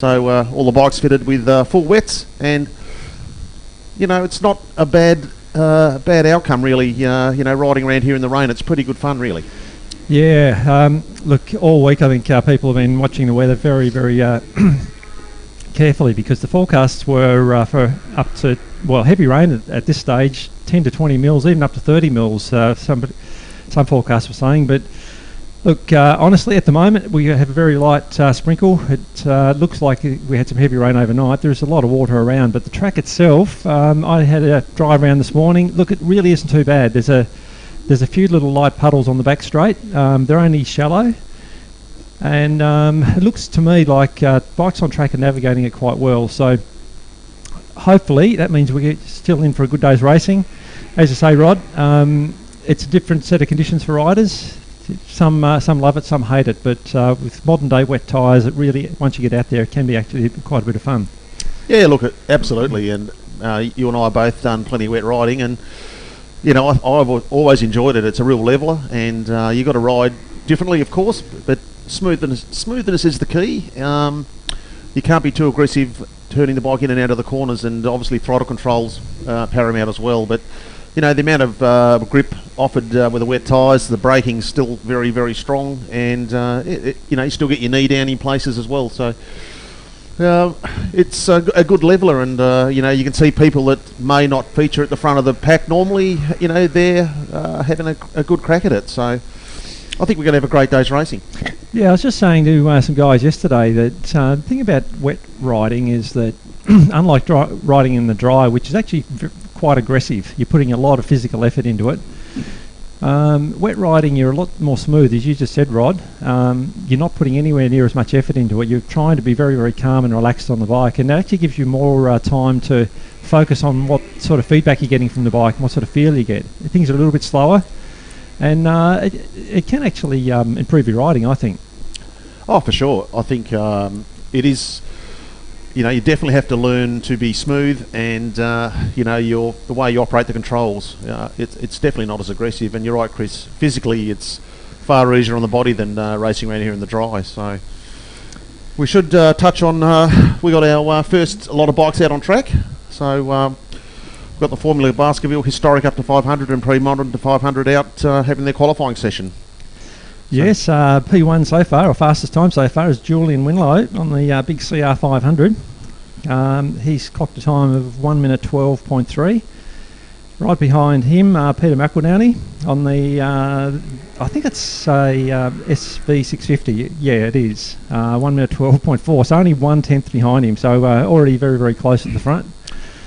So all the bikes fitted with full wets, and it's not a bad outcome really. Riding around here in the rain, it's pretty good fun really. Yeah, look, all week I think people have been watching the weather very, very carefully, because the forecasts were for up to, heavy rain at this stage, 10 to 20 mils, even up to 30 mils, some forecasts were saying. But look, honestly, at the moment we have a very light sprinkle. It looks like we had some heavy rain overnight. There's a lot of water around, but the track itself, I had a drive around this morning. Look, it really isn't too bad. There's a few little light puddles on the back straight. They're only shallow, and it looks to me like bikes on track are navigating it quite well. So hopefully that means we're still in for a good day's racing. As you say, Rod, it's a different set of conditions for riders. Some love it, some hate it, but with modern day wet tyres, it really, once you get out there, it can be actually quite a bit of fun. Yeah, look, absolutely, and you and I have both done plenty of wet riding, and I've always enjoyed it. It's a real leveller, and you've got to ride differently, of course, but smoothness is the key. You can't be too aggressive turning the bike in and out of the corners, and obviously throttle control's paramount as well. But the amount of grip offered with the wet tyres, the braking's still very, very strong, and you still get your knee down in places as well. So it's a good leveller, and you can see people that may not feature at the front of the pack normally, they're having a good crack at it. So I think we're going to have a great day's racing. Yeah, I was just saying to some guys yesterday that the thing about wet riding is that unlike riding in the dry, which is actually quite aggressive, you're putting a lot of physical effort into it. Wet riding, you're a lot more smooth, as you just said, Rod. You're not putting anywhere near as much effort into it. You're trying to be very, very calm and relaxed on the bike, and it actually gives you more time to focus on what sort of feedback you're getting from the bike and what sort of feel you get. Things are a little bit slower, and it can actually improve your riding, I think. Oh, for sure. I think it is. You definitely have to learn to be smooth, and the way you operate the controls. It's definitely not as aggressive. And you're right, Chris. Physically, it's far easier on the body than racing around here in the dry. So we should touch on. We got our first lot of bikes out on track. So we've got the Formula Baskerville Historic up to 500 and Pre-Modern to 500 out having their qualifying session. Yes, P1 so far, or fastest time so far, is Julian Winlow on the big CR 500. He's clocked a time of 1 minute 12.3. Right behind him, Peter McEldowney on the, I think it's a SV 650. Yeah, it is. 1 minute 12.4, so only 1/10 behind him, so already very, very close at the front.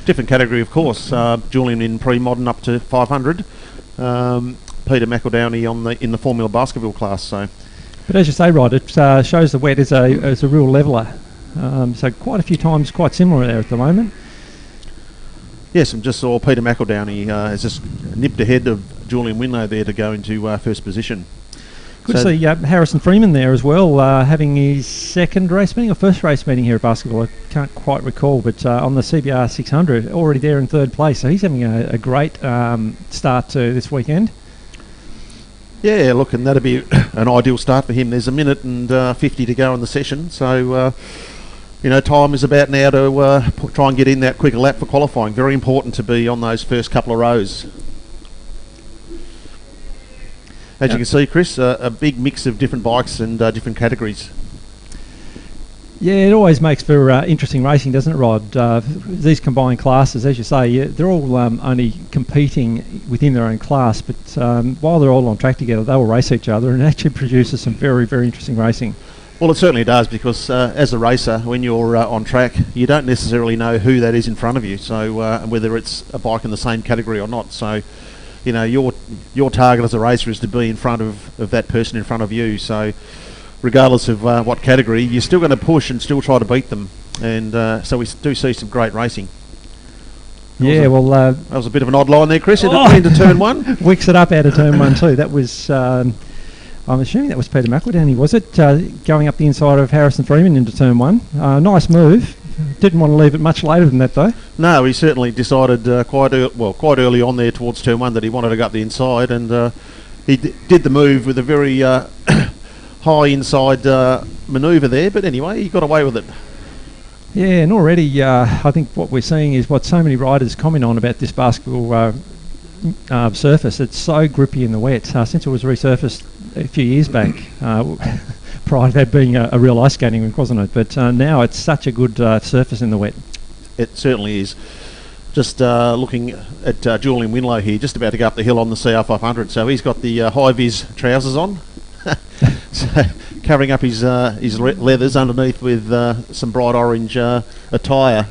Different category, of course. Julian in Pre-Modern up to 500. Peter McEldowney in the Formula Baskerville class. So, but as you say, Rod, it shows the wet is a real leveller. So quite a few times, quite similar there at the moment. Yes, and just saw Peter McEldowney has just nipped ahead of Julian Winlow there to go into first position. Good to see Harrison Freeman there as well, having his second race meeting or first race meeting here at Baskerville. I can't quite recall, but on the CBR 600, already there in third place. So he's having a great start to this weekend. Yeah, look, and that'd be an ideal start for him. There's 1 minute and 50 to go in the session, so time is about now to try and get in that quicker lap for qualifying. Very important to be on those first couple of rows. As you can see, Chris, a big mix of different bikes and different categories. Yeah, it always makes for interesting racing, doesn't it, Rod? These combined classes, as you say, they're all only competing within their own class, but while they're all on track together, they will race each other, and it actually produces some very, very interesting racing. Well, it certainly does, because as a racer, when you're on track, you don't necessarily know who that is in front of you, so whether it's a bike in the same category or not. So, your target as a racer is to be in front of that person in front of you. So, regardless of what category, you're still going to push and still try to beat them, and so we do see some great racing. That was a bit of an odd line there, Chris. Into turn one. Wicks it up out of turn one too. That was, I'm assuming that was Peter McEldowney, was it? Going up the inside of Harrison Freeman into turn one. Nice move. Didn't want to leave it much later than that though. No, he certainly decided quite early on there towards turn one that he wanted to go up the inside, and he did the move with a very high inside manoeuvre there, but anyway, he got away with it. Yeah, and already I think what we're seeing is what so many riders comment on about this basketball surface. It's so grippy in the wet. Since it was resurfaced a few years back, prior to that being a real ice skating rink, wasn't it? But now it's such a good surface in the wet. It certainly is. Just looking at Julian Winlow here, just about to go up the hill on the CR500. So he's got the high-vis trousers on, so covering up his leathers underneath with some bright orange attire.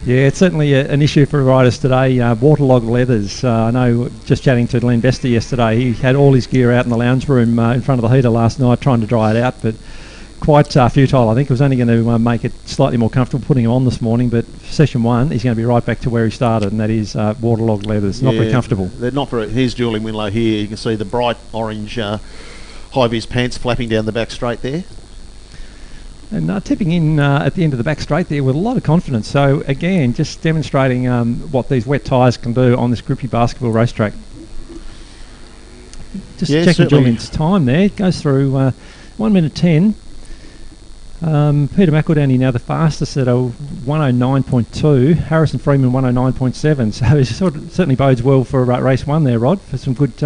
Yeah, it's certainly an issue for riders today. Waterlogged leathers. I know, just chatting to Len Bester yesterday, he had all his gear out in the lounge room in front of the heater last night trying to dry it out, but quite futile. I think it was only going to make it slightly more comfortable putting him on this morning, but session one, he's going to be right back to where he started, and that is waterlogged leathers. Not very comfortable. They're not very. Here's Julian Winlow here. You can see the bright orange high-vis pants flapping down the back straight there. And tipping in at the end of the back straight there with a lot of confidence. So again, just demonstrating what these wet tyres can do on this grippy basketball racetrack. Just checking Julian's time there. It goes through 1 minute 10. Peter McEldowney now the fastest at a 109.2. Harrison Freeman 109.7. So it certainly bodes well for race one there, Rod, for some good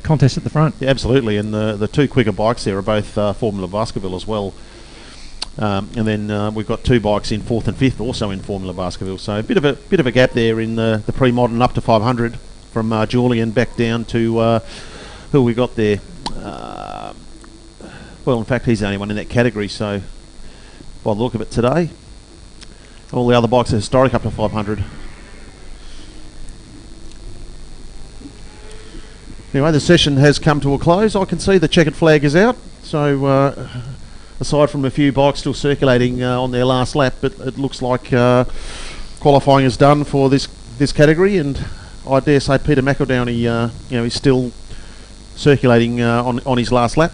contest at the front. Yeah, absolutely, and the two quicker bikes there are both Formula Baskerville as well. And then we've got two bikes in fourth and fifth, also in Formula Baskerville. So a bit of a gap there in the pre-modern up to 500 from Julian back down to who we got there. Well, in fact, he's the only one in that category. So by the look of it today, all the other bikes are historic up to 500. Anyway, the session has come to a close. I can see the checkered flag is out. So aside from a few bikes still circulating on their last lap, but it looks like qualifying is done for this category, and I dare say Peter McEldowney, is still circulating on his last lap,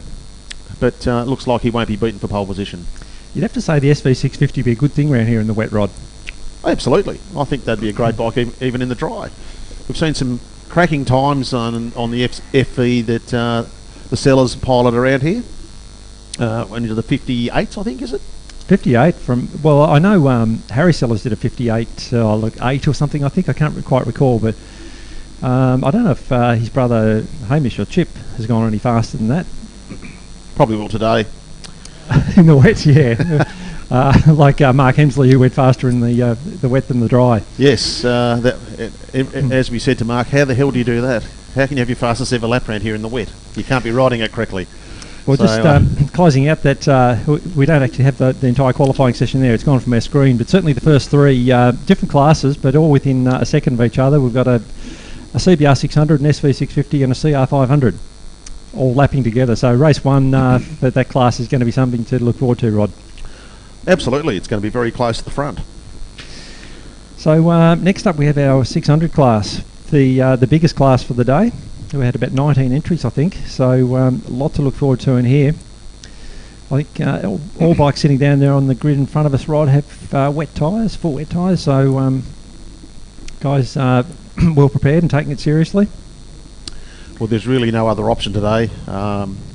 but it looks like he won't be beaten for pole position. You'd have to say the SV650 would be a good thing around here in the wet, Rod. Absolutely, I think that'd be a great bike even in the dry. We've seen some cracking times on the FV that the sellers pilot around here. Into the 58s, I think, is it? 58 from, well, I know Harry Sellers did a 58, 8 or something, I think. I can't quite recall, but I don't know if his brother Hamish or Chip has gone any faster than that. Probably will today. In the wet, yeah. Like Mark Hemsley, who went faster in the wet than the dry. Yes, as we said to Mark, how the hell do you do that? How can you have your fastest ever lap round here in the wet? You can't be riding it correctly. Well, so, just closing out that we don't actually have the entire qualifying session there. It's gone from our screen, but certainly the first three different classes, but all within a second of each other. We've got a CBR 600, an SV 650 and a CR 500 all lapping together. So race one for that class is going to be something to look forward to, Rod. Absolutely, it's going to be very close to the front. So next up we have our 600 class, the biggest class for the day. We had about 19 entries, I think, so a lot to look forward to in here. I think all bikes sitting down there on the grid in front of us, Rod, have wet tyres, full wet tyres, so guys well prepared and taking it seriously. Well, there's really no other option today.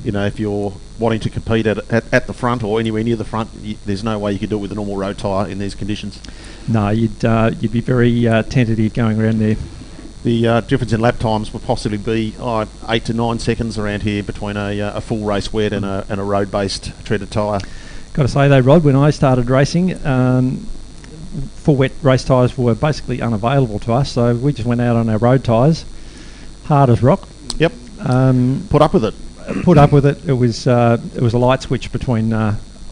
If you're wanting to compete at the front or anywhere near the front, there's no way you could do it with a normal road tyre in these conditions. No, you'd be very tentative going around there. The difference in lap times will possibly be 8 to 9 seconds around here between a full race wet and a road-based treaded tyre. Got to say though, Rod, when I started racing, full wet race tyres were basically unavailable to us, so we just went out on our road tyres, hard as rock. Yep. Put up with it. Put up with it. It was a light switch between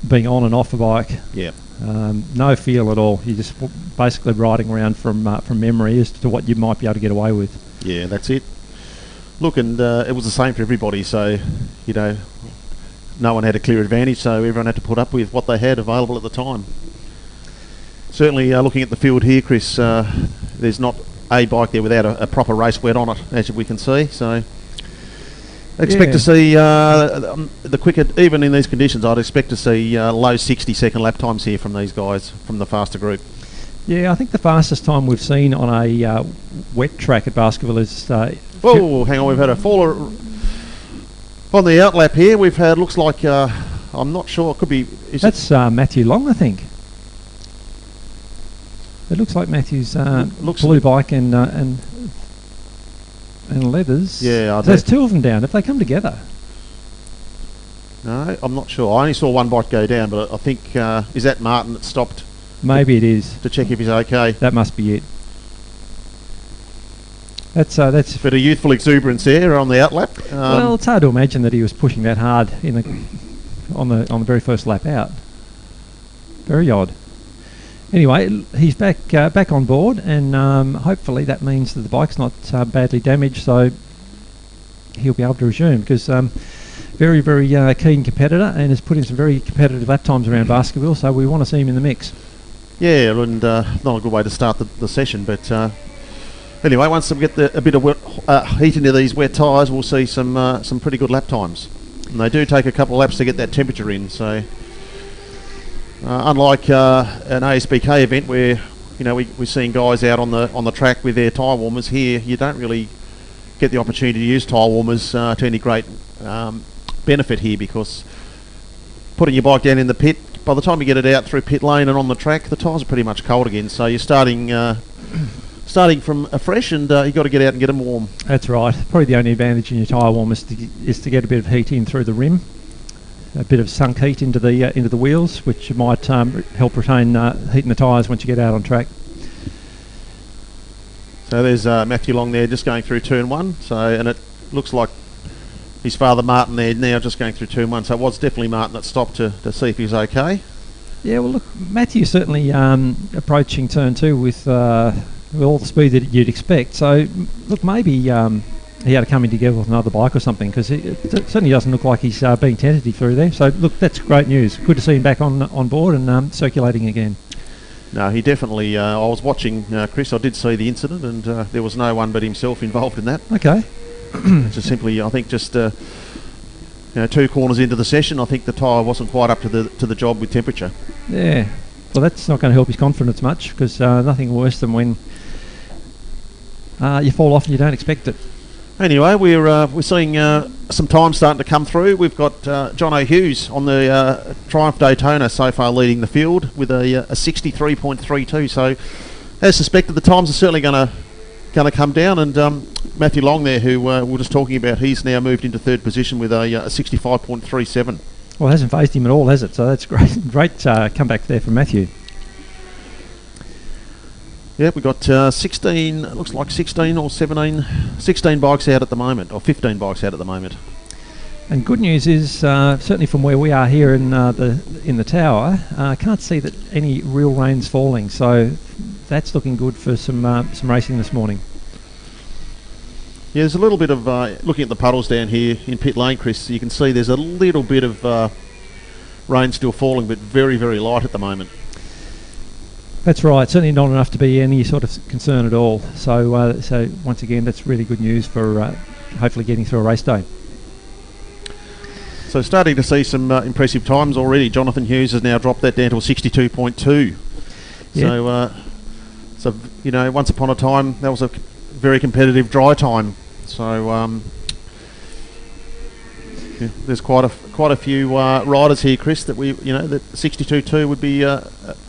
being on and off a bike. Yeah. No feel at all. You're just basically riding around from memory as to what you might be able to get away with. Yeah, that's it. Look, and it was the same for everybody, so, no one had a clear advantage, so everyone had to put up with what they had available at the time. Certainly, looking at the field here, Chris, there's not a bike there without a proper race wet on it, as we can see, so... Expect to see the quicker, even in these conditions, I'd expect to see low 60-second lap times here from these guys, from the faster group. Yeah, I think the fastest time we've seen on a wet track at Baskerville is... hang on, we've had a faller on the outlap here. We've had, looks like, I'm not sure, it could be... That's Matthew Long, I think. It looks like Matthew's looks blue bike and leathers. Yeah, There's two of them down. If they come together, no, I'm not sure. I only saw one bike go down, but I think is that Martin that stopped maybe it is to check if he's okay. That must be it. That's A bit of youthful exuberance there on the outlap. Well, it's hard to imagine that he was pushing that hard on the very first lap out. Very odd. Anyway, he's back on board, and hopefully that means that the bike's not badly damaged, so he'll be able to resume, because very, very keen competitor, and has put in some very competitive lap times around Baskerville, so we want to see him in the mix. Yeah, and not a good way to start the session, but anyway, once we get a bit of heat into these wet tyres, we'll see some pretty good lap times. And they do take a couple of laps to get that temperature in, so unlike an ASBK event where we're seeing guys out on the track with their tyre warmers, here you don't really get the opportunity to use tyre warmers to any great benefit here, because putting your bike down in the pit, by the time you get it out through pit lane and on the track, the tyres are pretty much cold again, so you're starting from afresh, and you've got to get out and get them warm. That's right. Probably the only advantage in your tyre warmer is to get a bit of heat in through the rim, a bit of sunk heat into the wheels, which might help retain heat in the tyres once you get out on track. So there's Matthew Long there, just going through turn 1. So, and it looks like his father Martin there now just going through turn 1. So it was definitely Martin that stopped to see if he was okay. Yeah, well, look, Matthew's certainly approaching turn 2 with all the speed that you'd expect. So, look, maybe he had to come in together with another bike or something, because it certainly doesn't look like he's being tentative through there. So, look, that's great news. Good to see him back on board and circulating again. No, he definitely... I was watching Chris. I did see the incident, and there was no one but himself involved in that. Okay. Just simply, I think, just 2 corners into the session, I think the tyre wasn't quite up to the job with temperature. Yeah. Well, that's not going to help his confidence much, because nothing worse than when you fall off and you don't expect it. Anyway, we're seeing some time starting to come through. We've got John O'Hughes on the Triumph Daytona so far leading the field with a 63.32. So, as suspected, the times are certainly going to come down. And Matthew Long there, who we were just talking about, he's now moved into 3rd position with a 65.37. Well, it hasn't phased him at all, has it? So that's great comeback there from Matthew. Yeah, we've got 16, it looks like 16 or 17, 16 bikes out at the moment, or 15 bikes out at the moment. And good news is, certainly from where we are here in the tower, I can't see that any real rain's falling, so that's looking good for some racing this morning. Yeah, there's a little bit of, looking at the puddles down here in pit lane, Chris, you can see there's a little bit of rain still falling, but very, very light at the moment. That's right, certainly not enough to be any sort of concern at all. So so once again, that's really good news for hopefully getting through a race day. So starting to see some impressive times already. Jonathan Hughes has now dropped that down to a 62.2. Yeah. So once upon a time that was a very competitive dry time. So yeah, there's quite a few riders here, Chris, that that 62.2 would be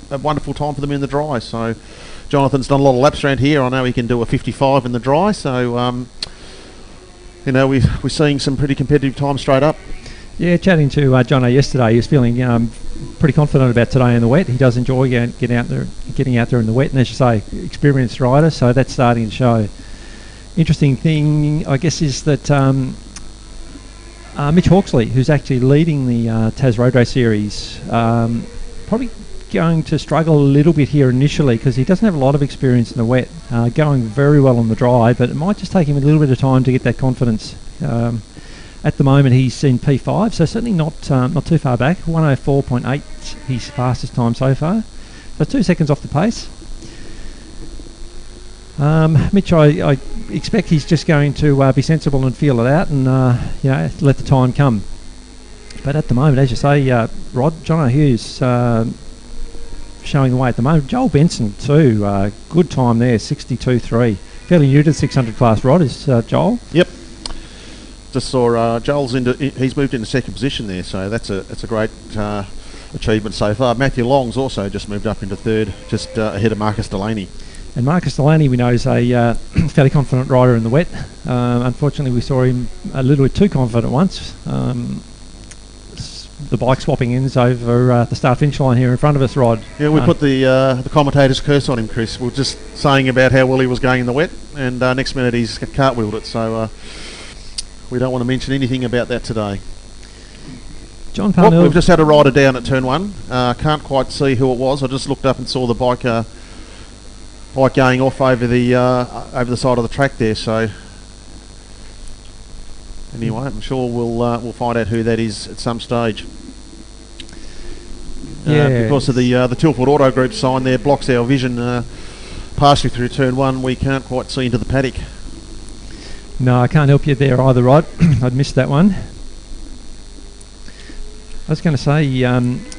a wonderful time for them in the dry. So Jonathan's done a lot of laps around here. I know he can do a 55 in the dry. So we're seeing some pretty competitive times straight up. Yeah, chatting to Jono yesterday, he was feeling pretty confident about today in the wet. He does enjoy getting out there in the wet, and as you say, experienced rider, so that's starting to show. Interesting thing, I guess, is that Mitch Hawksley, who's actually leading the Tas Road Race Series, probably going to struggle a little bit here initially, because he doesn't have a lot of experience in the wet, going very well on the dry, but it might just take him a little bit of time to get that confidence. At the moment he's in P5, so certainly not too far back. 104.8 his fastest time so far, so 2 seconds off the pace. Mitch, I expect he's just going to be sensible and feel it out, and let the time come. But at the moment, as you say, Rod, John Hughes showing the way at the moment. Joel Benson too, good time there, 62.3. Fairly new to the 600 class, Rod, is Joel. Yep. Just saw Joel's he's moved into 2nd position there, so that's a great achievement so far. Matthew Long's also just moved up into third, just ahead of Marcus Delaney. And Marcus Delaney, we know, is a fairly confident rider in the wet. Unfortunately, we saw him a little bit too confident once. The bike swapping ends over the start-finish line here in front of us, Rod. Yeah, we put the commentator's curse on him, Chris. We were just saying about how well he was going in the wet, and next minute he's cartwheeled it, so we don't want to mention anything about that today. John Parnell. We've just had a rider down at turn 1. Can't quite see who it was. I just looked up and saw the bike going off over the side of the track there, so anyway, I'm sure we'll find out who that is at some stage. Because of the Tilford Auto Group sign there blocks our vision partially through turn 1. We can't quite see into the paddock. No, I can't help you there either, Rod. I'd missed that one. I was going to say,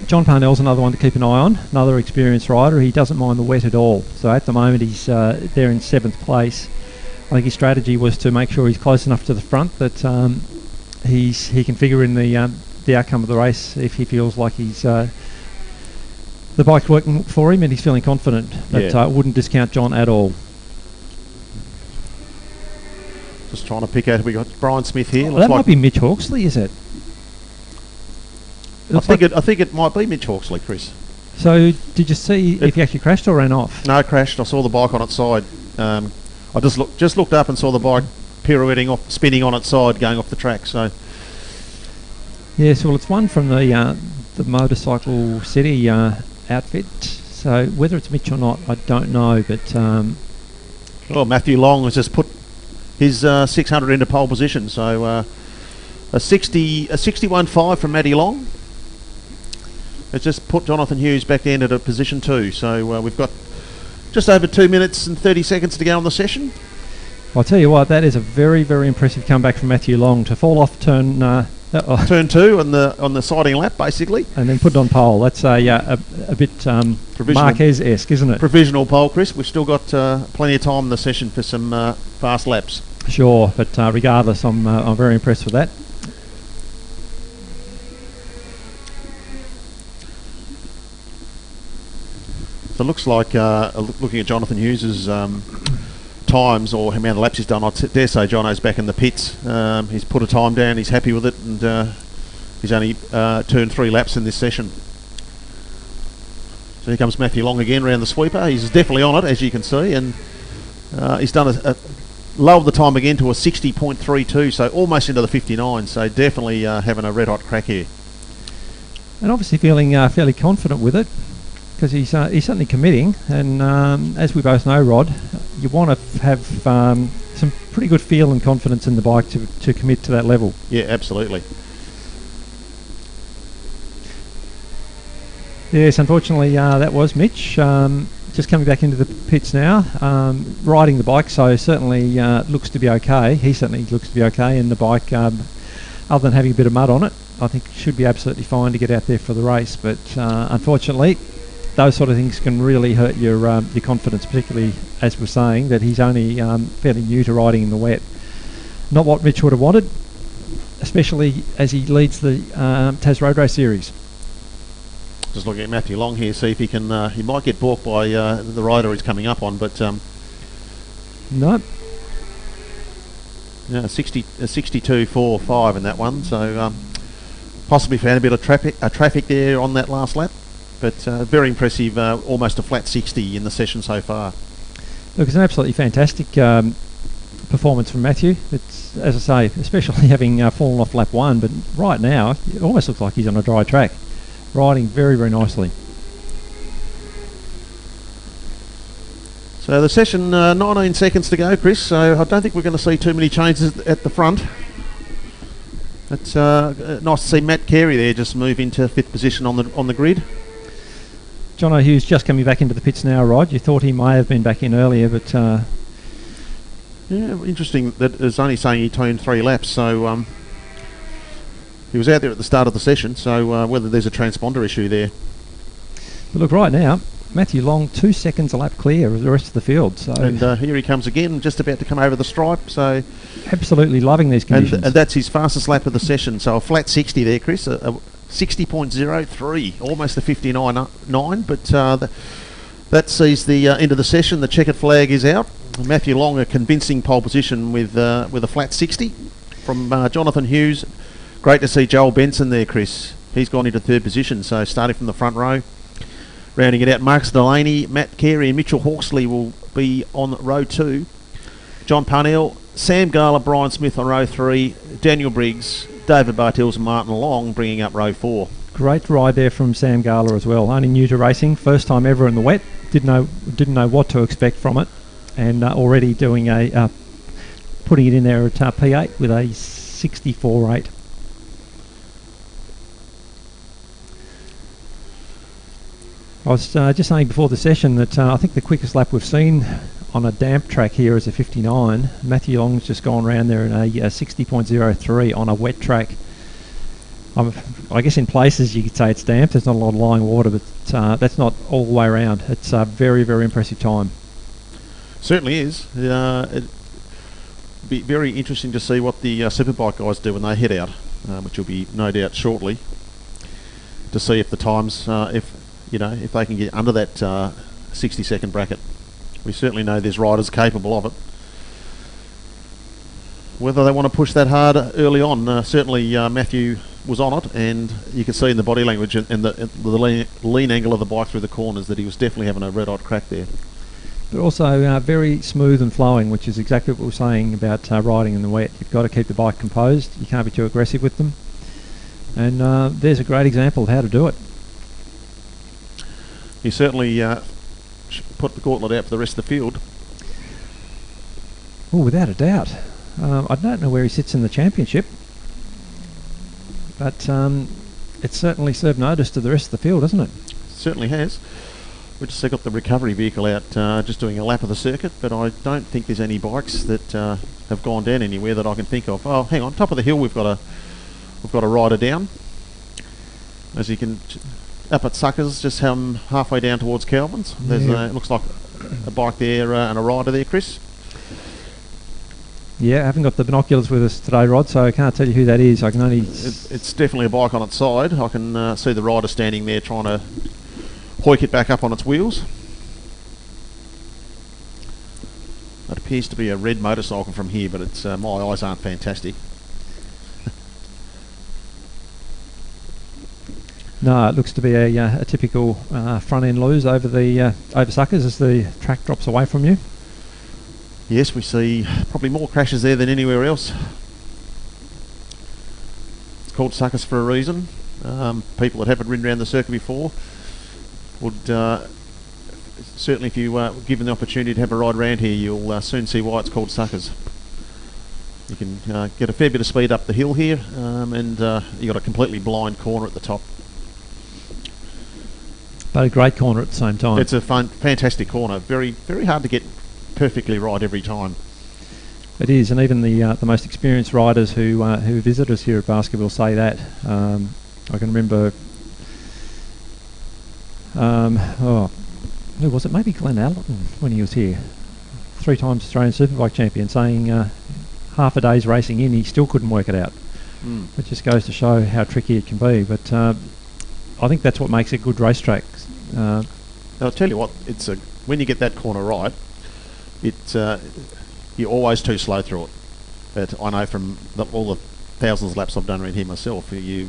John Parnell's another one to keep an eye on, another experienced rider. He doesn't mind the wet at all. So at the moment he's there in 7th place. I think his strategy was to make sure he's close enough to the front that he can figure in the outcome of the race if he feels like he's the bike's working for him and he's feeling confident. But wouldn't discount John at all. Just trying to pick out. We got Brian Smith here. That might be Mitch Hawksley, is it? I think it might be Mitch Hawksley, Chris. So did you see if he actually crashed or ran off? No, crashed. I saw the bike on its side. I just looked up and saw the bike pirouetting off, spinning on its side, going off the track. So yes, well, it's one from the Motorcycle City outfit. So whether it's Mitch or not, I don't know. But Matthew Long has just put his 600 into pole position. So a 61.5 from Matty Long. It's just put Jonathan Hughes back in at a position 2. So we've got just over 2 minutes and 30 seconds to go on the session. I'll tell you what, that is a very, very impressive comeback from Matthew Long to fall off turn 2 on the siding lap, basically, and then put it on pole. That's a bit Marquez-esque, isn't it? Provisional pole, Chris. We've still got plenty of time in the session for some fast laps. Sure, but regardless, I'm very impressed with that. So it looks like, looking at Jonathan Hughes's times or how many laps he's done, I dare say Jono's back in the pits. He's put a time down, he's happy with it, and he's only turned 3 laps in this session. So here comes Matthew Long again round the sweeper. He's definitely on it, as you can see, and he's done lowered the time again to a 60.32, so almost into the 59, so definitely having a red hot crack here. And obviously feeling fairly confident with it, because he's certainly committing, and as we both know, Rod, you want to have some pretty good feel and confidence in the bike to commit to that level. Yeah, absolutely. Yes, unfortunately that was Mitch, just coming back into the pits now, riding the bike, so certainly looks to be okay. He certainly looks to be okay, and the bike, other than having a bit of mud on it, I think should be absolutely fine to get out there for the race, but unfortunately those sort of things can really hurt your confidence, particularly as we're saying that he's only fairly new to riding in the wet. Not what Mitch would have wanted, especially as he leads the Tas Road Race Series. Just looking at Matthew Long here, see if he can. He might get balked by the rider he's coming up on, but no. Yeah, 62.45 in that one. So possibly found a bit of traffic there on that last lap. But very impressive, almost a flat 60 in the session so far. Look, it's an absolutely fantastic performance from Matthew. It's, as I say, especially having fallen off lap 1, but right now it almost looks like he's on a dry track, riding very, very nicely. So the session, 19 seconds to go, Chris, so I don't think we're going to see too many changes at the front. It's nice to see Matt Carey there just move into 5th position on the grid. John O'Hughes just coming back into the pits now, Rod. You thought he may have been back in earlier, but yeah, interesting that it's only saying he turned 3 laps, so he was out there at the start of the session, so whether there's a transponder issue there. But look, right now Matthew Long 2 seconds a lap clear of the rest of the field. So and here he comes again, just about to come over the stripe. So absolutely loving these conditions. And that's his fastest lap of the session. So a flat 60 there, Chris. 60.03, almost a 59.9, but that sees the end of the session. The checkered flag is out. Matthew Long, a convincing pole position with a flat 60 from Jonathan Hughes. Great to see Joel Benson there, Chris. He's gone into third position, so starting from the front row. Rounding it out, Marcus Delaney, Matt Carey and Mitchell Hawksley will be on row 2. John Parnell, Sam Gala, Brian Smith on row 3. Daniel Briggs, David Bartels and Martin Long bringing up row 4. Great ride there from Sam Gala as well. Only new to racing, first time ever in the wet. Didn't know what to expect from it, and already doing putting it in there at P8 with a 64.8. I was just saying before the session that I think the quickest lap we've seen on a damp track here is a 59. Matthew Long's just gone round there in a 60.03 on a wet track. I guess in places you could say it's damp, there's not a lot of lying water, but that's not all the way around. It's a very, very impressive time. Certainly is. It'd be very interesting to see what the Superbike guys do when they head out, which will be no doubt shortly, to see if the times, if they can get under that 60-second bracket. We certainly know there's riders capable of it. Whether they want to push that hard early on, certainly Matthew was on it, and you can see in the body language and the lean angle of the bike through the corners that he was definitely having a red-hot crack there. But also very smooth and flowing, which is exactly what we were saying about riding in the wet. You've got to keep the bike composed. You can't be too aggressive with them. And there's a great example of how to do it. He certainly put the gauntlet out for the rest of the field. Oh, without a doubt. I don't know where he sits in the championship, but it's certainly served notice to the rest of the field, hasn't it? Certainly has. We just got the recovery vehicle out, just doing a lap of the circuit, but I don't think there's any bikes that have gone down anywhere that I can think of. Oh, hang on, top of the hill we've got a rider down. As you can, up at Suckers, just halfway down towards Calvin's. There's it looks like a bike there and a rider there, Chris. Yeah, I haven't got the binoculars with us today, Rod, so I can't tell you who that is. I can only... It's definitely a bike on its side. I can see the rider standing there trying to hoik it back up on its wheels. It appears to be a red motorcycle from here, but it's my eyes aren't fantastic. No, it looks to be a typical front end lose over the over Suckers as the track drops away from you. Yes, we see probably more crashes there than anywhere else. It's called Suckers for a reason. People that haven't ridden around the circuit before would certainly, if you were given the opportunity to have a ride around here, you'll soon see why it's called Suckers. You can get a fair bit of speed up the hill here, and you've got a completely blind corner at the top. But a great corner at the same time. It's a fantastic corner. Very, very hard to get perfectly right every time. It is, and even the most experienced riders who visit us here at Basketball say that. I can remember, who was it? Maybe Glenn Allen when he was here, 3 times Australian Superbike champion, saying half a day's racing in, he still couldn't work it out. It just goes to show how tricky it can be. But I think that's what makes it good racetrack. I'll tell you what, when you get that corner right, you're always too slow through it. But I know from all the thousands of laps I've done around here myself, you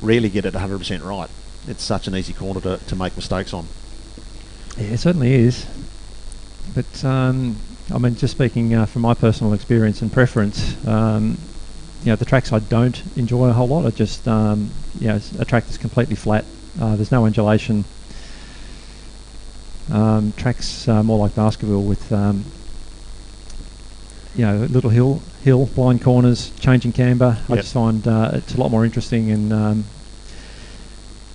rarely get it 100% right. It's such an easy corner to make mistakes on. Yeah, it certainly is. But I mean, just speaking from my personal experience and preference, the tracks I don't enjoy a whole lot are just it's a track that's completely flat. There's no undulation. Tracks more like Basketball with little hill, blind corners, changing camber. Yep. I just find it's a lot more interesting and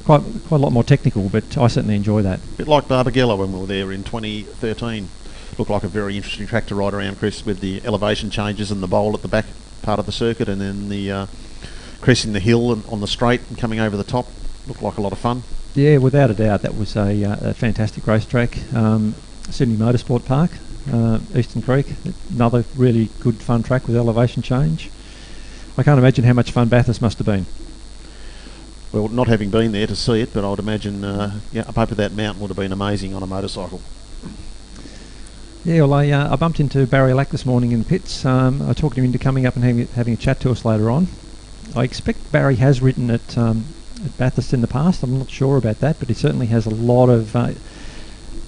quite a lot more technical, but I certainly enjoy that. A bit like Barbagallo when we were there in 2013. Looked like a very interesting track to ride around, Chris, with the elevation changes and the bowl at the back part of the circuit, and then the crossing the hill and on the straight and coming over the top. Looked like a lot of fun. Yeah, without a doubt, that was a fantastic racetrack. Sydney Motorsport Park, Eastern Creek, another really good fun track with elevation change. I can't imagine how much fun Bathurst must have been. Well, not having been there to see it, but I'd imagine up over that mountain would have been amazing on a motorcycle. Yeah, well, I bumped into Barry Lack this morning in the pits. I talked him into coming up and having a chat to us later on. I expect Barry has ridden at Bathurst in the past. I'm not sure about that, but he certainly has a lot of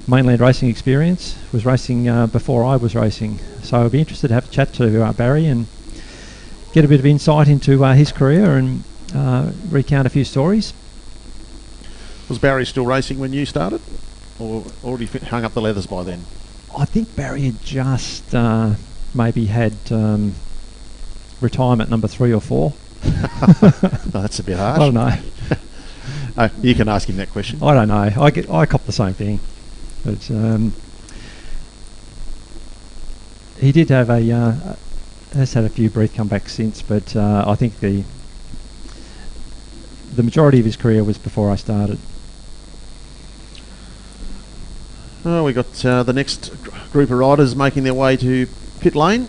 mainland racing experience. Was racing before I was racing, so I'd be interested to have a chat to Barry and get a bit of insight into his career and recount a few stories. Was Barry still racing when you started, or already hung up the leathers by then? I think Barry had just maybe had retirement number 3 or 4. No, that's a bit harsh. I don't know. You can ask him that question. I don't know. I cop the same thing. But he did have has had a few brief comebacks since, but I think the majority of his career was before I started. Oh, we got the next group of riders making their way to pit lane.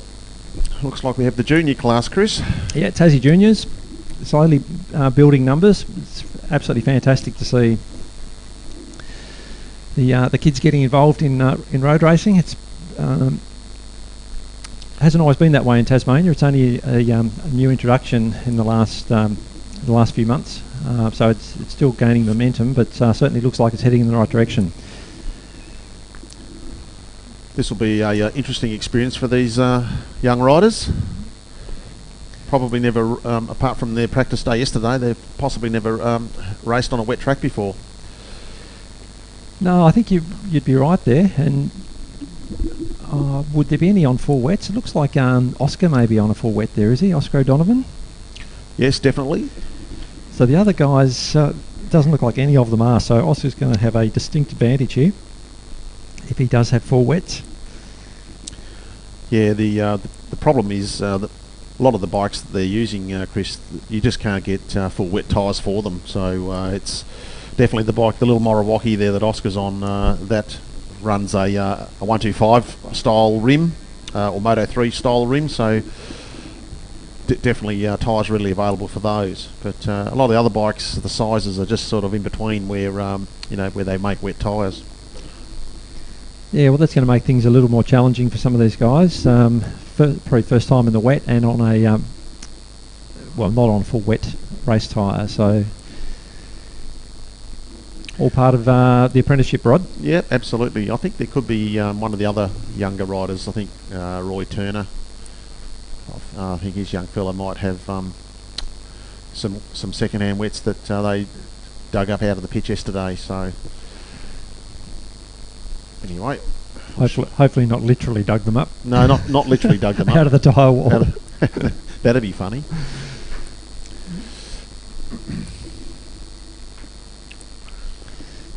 Looks like we have the junior class, Chris. Yeah, Tassie Juniors, slowly building numbers. It's absolutely fantastic to see the kids getting involved in road racing. It's hasn't always been that way in Tasmania. It's only a new introduction in the last few months, so it's still gaining momentum, but certainly looks like it's heading in the right direction. This will be a interesting experience for these young riders. Probably never, apart from their practice day yesterday, they've possibly never raced on a wet track before. No, I think you'd be right there. And would there be any on full wets? It looks like Oscar may be on a full wet there, is he? Oscar O'Donovan? Yes, definitely. So the other guys, doesn't look like any of them are, so Oscar's going to have a distinct advantage here if he does have full wets. Yeah, the problem is that a lot of the bikes that they're using, Chris, you just can't get full wet tyres for them. So it's definitely the bike, the little Morawaki there that Oscar's on, that runs a 125 style rim or Moto 3 style rim. So definitely tyres readily available for those. But a lot of the other bikes, the sizes are just sort of in between where where they make wet tyres. Yeah, well, that's going to make things a little more challenging for some of these guys. Probably first time in the wet and on a not on a full wet race tyre. So all part of the apprenticeship, Rod. Yeah, absolutely. I think there could be one of the other younger riders. I think Roy Turner. I think his young fella might have some second-hand wets that they dug up out of the pitch yesterday. So anyway, hopefully not literally dug them up. No, not literally dug them up out of the tyre wall. That'd be funny.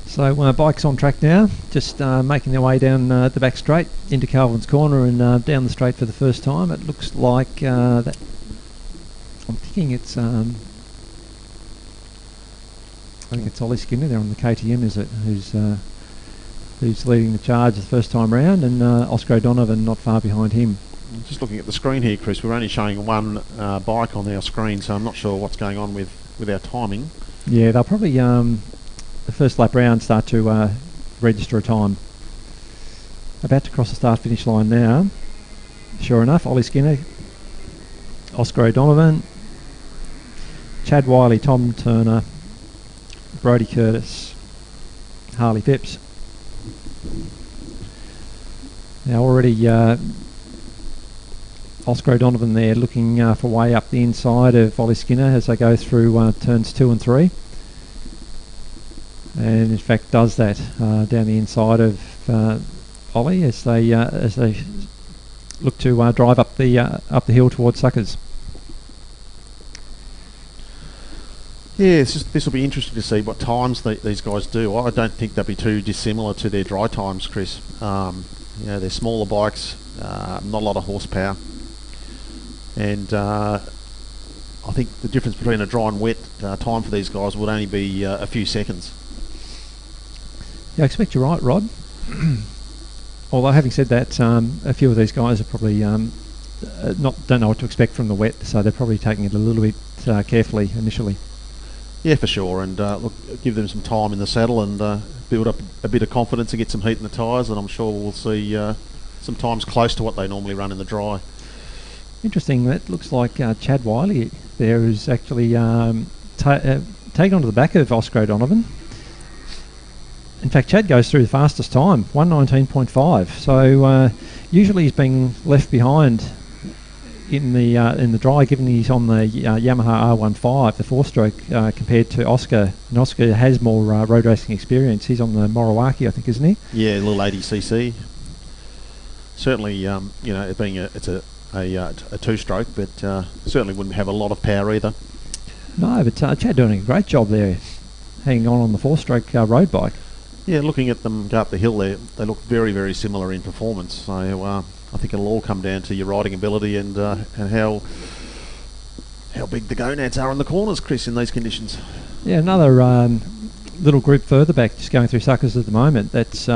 So bikes on track now, just making their way down the back straight into Calvin's Corner and down the straight for the first time. It looks like that. I'm thinking it's. I think it's Ollie Skinner there on the KTM, is it? Who's leading the charge the first time round, and Oscar O'Donovan not far behind him. Just looking at the screen here, Chris, we're only showing one bike on our screen, so I'm not sure what's going on with our timing. Yeah, they'll probably the first lap round start to register a time. About to cross the start finish line now. Sure enough, Ollie Skinner, Oscar O'Donovan, Chad Wiley, Tom Turner, Brodie Curtis, Harley Phipps. Now already Oscar O'Donovan there looking for way up the inside of Ollie Skinner as they go through turns 2 and 3. And in fact does that down the inside of Ollie as they look to drive up the hill towards Suckers. Yeah, this will be interesting to see what times these guys do. I don't think they'll be too dissimilar to their dry times, Chris. They're smaller bikes, not a lot of horsepower, and I think the difference between a dry and wet time for these guys would only be a few seconds. Yeah, I expect you're right, Rod. Although having said that, a few of these guys are probably don't know what to expect from the wet, so they're probably taking it a little bit carefully initially. Yeah, for sure, and look, give them some time in the saddle and build up a bit of confidence and get some heat in the tyres, and I'm sure we'll see some times close to what they normally run in the dry. Interesting. That looks like Chad Wiley there is actually taken onto the back of Oscar O'Donovan. In fact, Chad goes through the fastest time, 1:19.5. So usually he's being left behind in the dry, given he's on the Yamaha R15, the 4-stroke, compared to Oscar. And Oscar has more road racing experience. He's on the Morawaki, I think, isn't he? Yeah, a little 80cc. Certainly, it being it's a 2-stroke, but certainly wouldn't have a lot of power either. No, but Chad doing a great job there, hanging on the 4-stroke road bike. Yeah, looking at them go up the hill there, they look very, very similar in performance. So I think it'll all come down to your riding ability and how big the gonads are in the corners, Chris, in these conditions. Yeah, another little group further back, just going through suckers at the moment. That's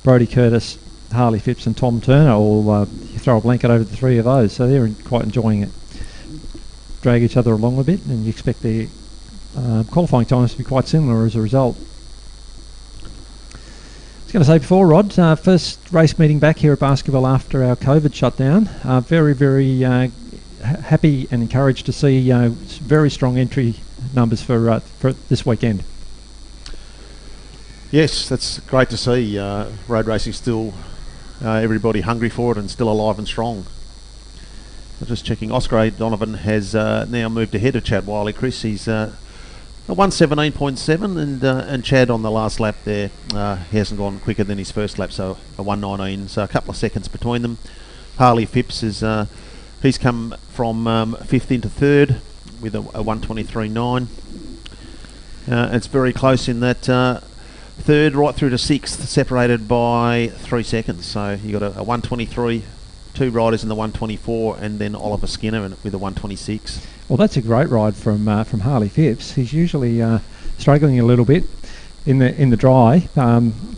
Brodie Curtis, Harley Phipps and Tom Turner. All you throw a blanket over the three of those, so they're quite enjoying it. Drag each other along a bit, and you expect their qualifying times to be quite similar as a result. I was going to say before, Rod, first race meeting back here at Basketball after our COVID shutdown. Very, very happy and encouraged to see very strong entry numbers for this weekend. Yes, that's great to see. Road racing still, everybody hungry for it and still alive and strong. I'm just checking. Oscar O'Donovan has now moved ahead of Chad Wiley. Chris, he's a 1:17.7, and Chad on the last lap there, he hasn't gone quicker than his first lap, so a 1:19, so a couple of seconds between them. Harley Phipps is he's come from 5th into 3rd with a 1:23.9. It's very close in that 3rd right through to 6th, separated by 3 seconds. So you got a 1:23. 2 riders in the 1:24, and then Oliver Skinner with a 1:26. Well, that's a great ride from Harley Phipps. He's usually struggling a little bit in the dry,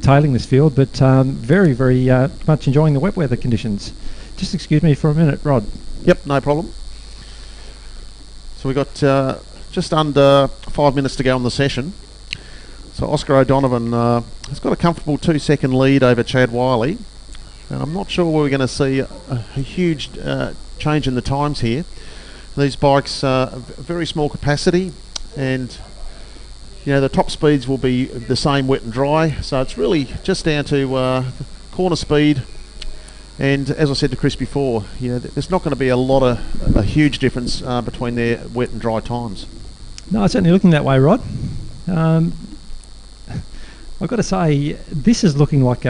tailing this field, but very, very much enjoying the wet weather conditions. Just excuse me for a minute, Rod. Yep, no problem. So we've got just under 5 minutes to go on the session. So Oscar O'Donovan has got a comfortable 2-second lead over Chad Wiley. I'm not sure we're going to see a huge change in the times here. These bikes are very small capacity, and the top speeds will be the same wet and dry, so it's really just down to corner speed. And as I said to Chris before, there's not going to be a huge difference between their wet and dry times. No, it's certainly looking that way, Rod. I've got to say, this is looking like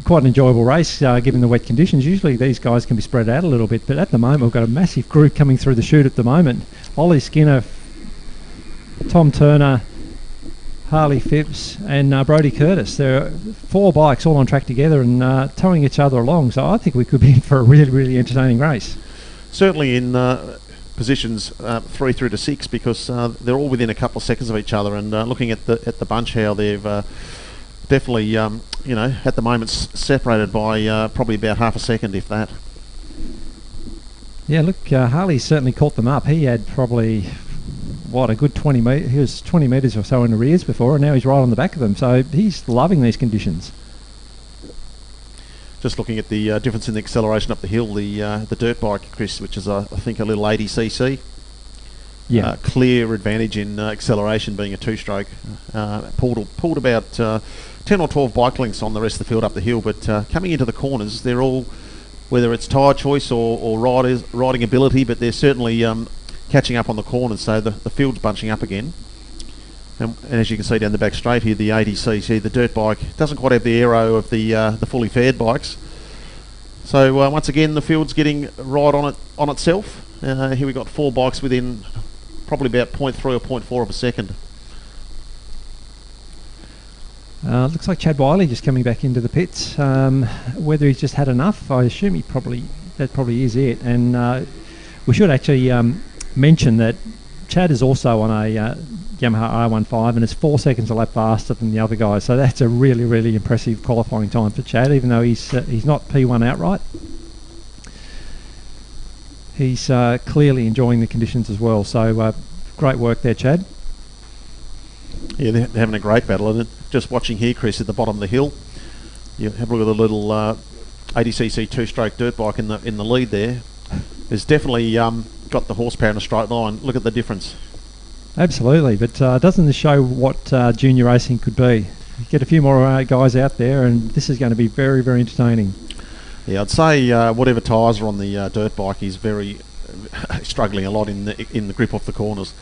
quite an enjoyable race given the wet conditions. Usually these guys can be spread out a little bit, but at the moment we've got a massive group coming through the chute at the moment. Ollie Skinner, Tom Turner, Harley Phipps and Brodie Curtis. There are 4 bikes all on track together and towing each other along, so I think we could be in for a really, really entertaining race. Certainly in positions 3 through to 6, because they're all within a couple of seconds of each other, and looking at the bunch, how they've definitely, at the moment separated by probably about half a second, if that. Yeah, look, Harley certainly caught them up. He had probably, a good 20 metres. He was 20 metres or so in arrears before, and now he's right on the back of them. So he's loving these conditions. Just looking at the difference in the acceleration up the hill, the dirt bike, Chris, which is I think a little 80cc. Yeah, clear advantage in acceleration, being a 2-stroke. Pulled about 10 or 12 bike lengths on the rest of the field up the hill, but coming into the corners, they're all, whether it's tyre choice or riding ability, but they're certainly catching up on the corners, so the field's bunching up again. And as you can see down the back straight here, the 80cc, the dirt bike, doesn't quite have the aero of the fully fared bikes. So once again, the field's getting right on itself. Here we've got 4 bikes within probably about 0.3 or 0.4 of a second. Looks like Chad Wiley just coming back into the pits. Whether he's just had enough, I assume that probably is it. And we should actually mention that Chad is also on a Yamaha R15 and is 4 seconds a lap faster than the other guys. So that's a really, really impressive qualifying time for Chad, even though he's not P1 outright. He's clearly enjoying the conditions as well. So great work there, Chad. Yeah, they're having a great battle, and just watching here, Chris, at the bottom of the hill, you have a look at the little 80cc two-stroke dirt bike in the lead there. There's definitely got the horsepower in a straight line. Look at the difference. Absolutely, but doesn't this show what junior racing could be? Get a few more guys out there, and this is going to be very, very entertaining. Yeah, I'd say whatever tyres are on the dirt bike, he's very struggling a lot in the grip off the corners.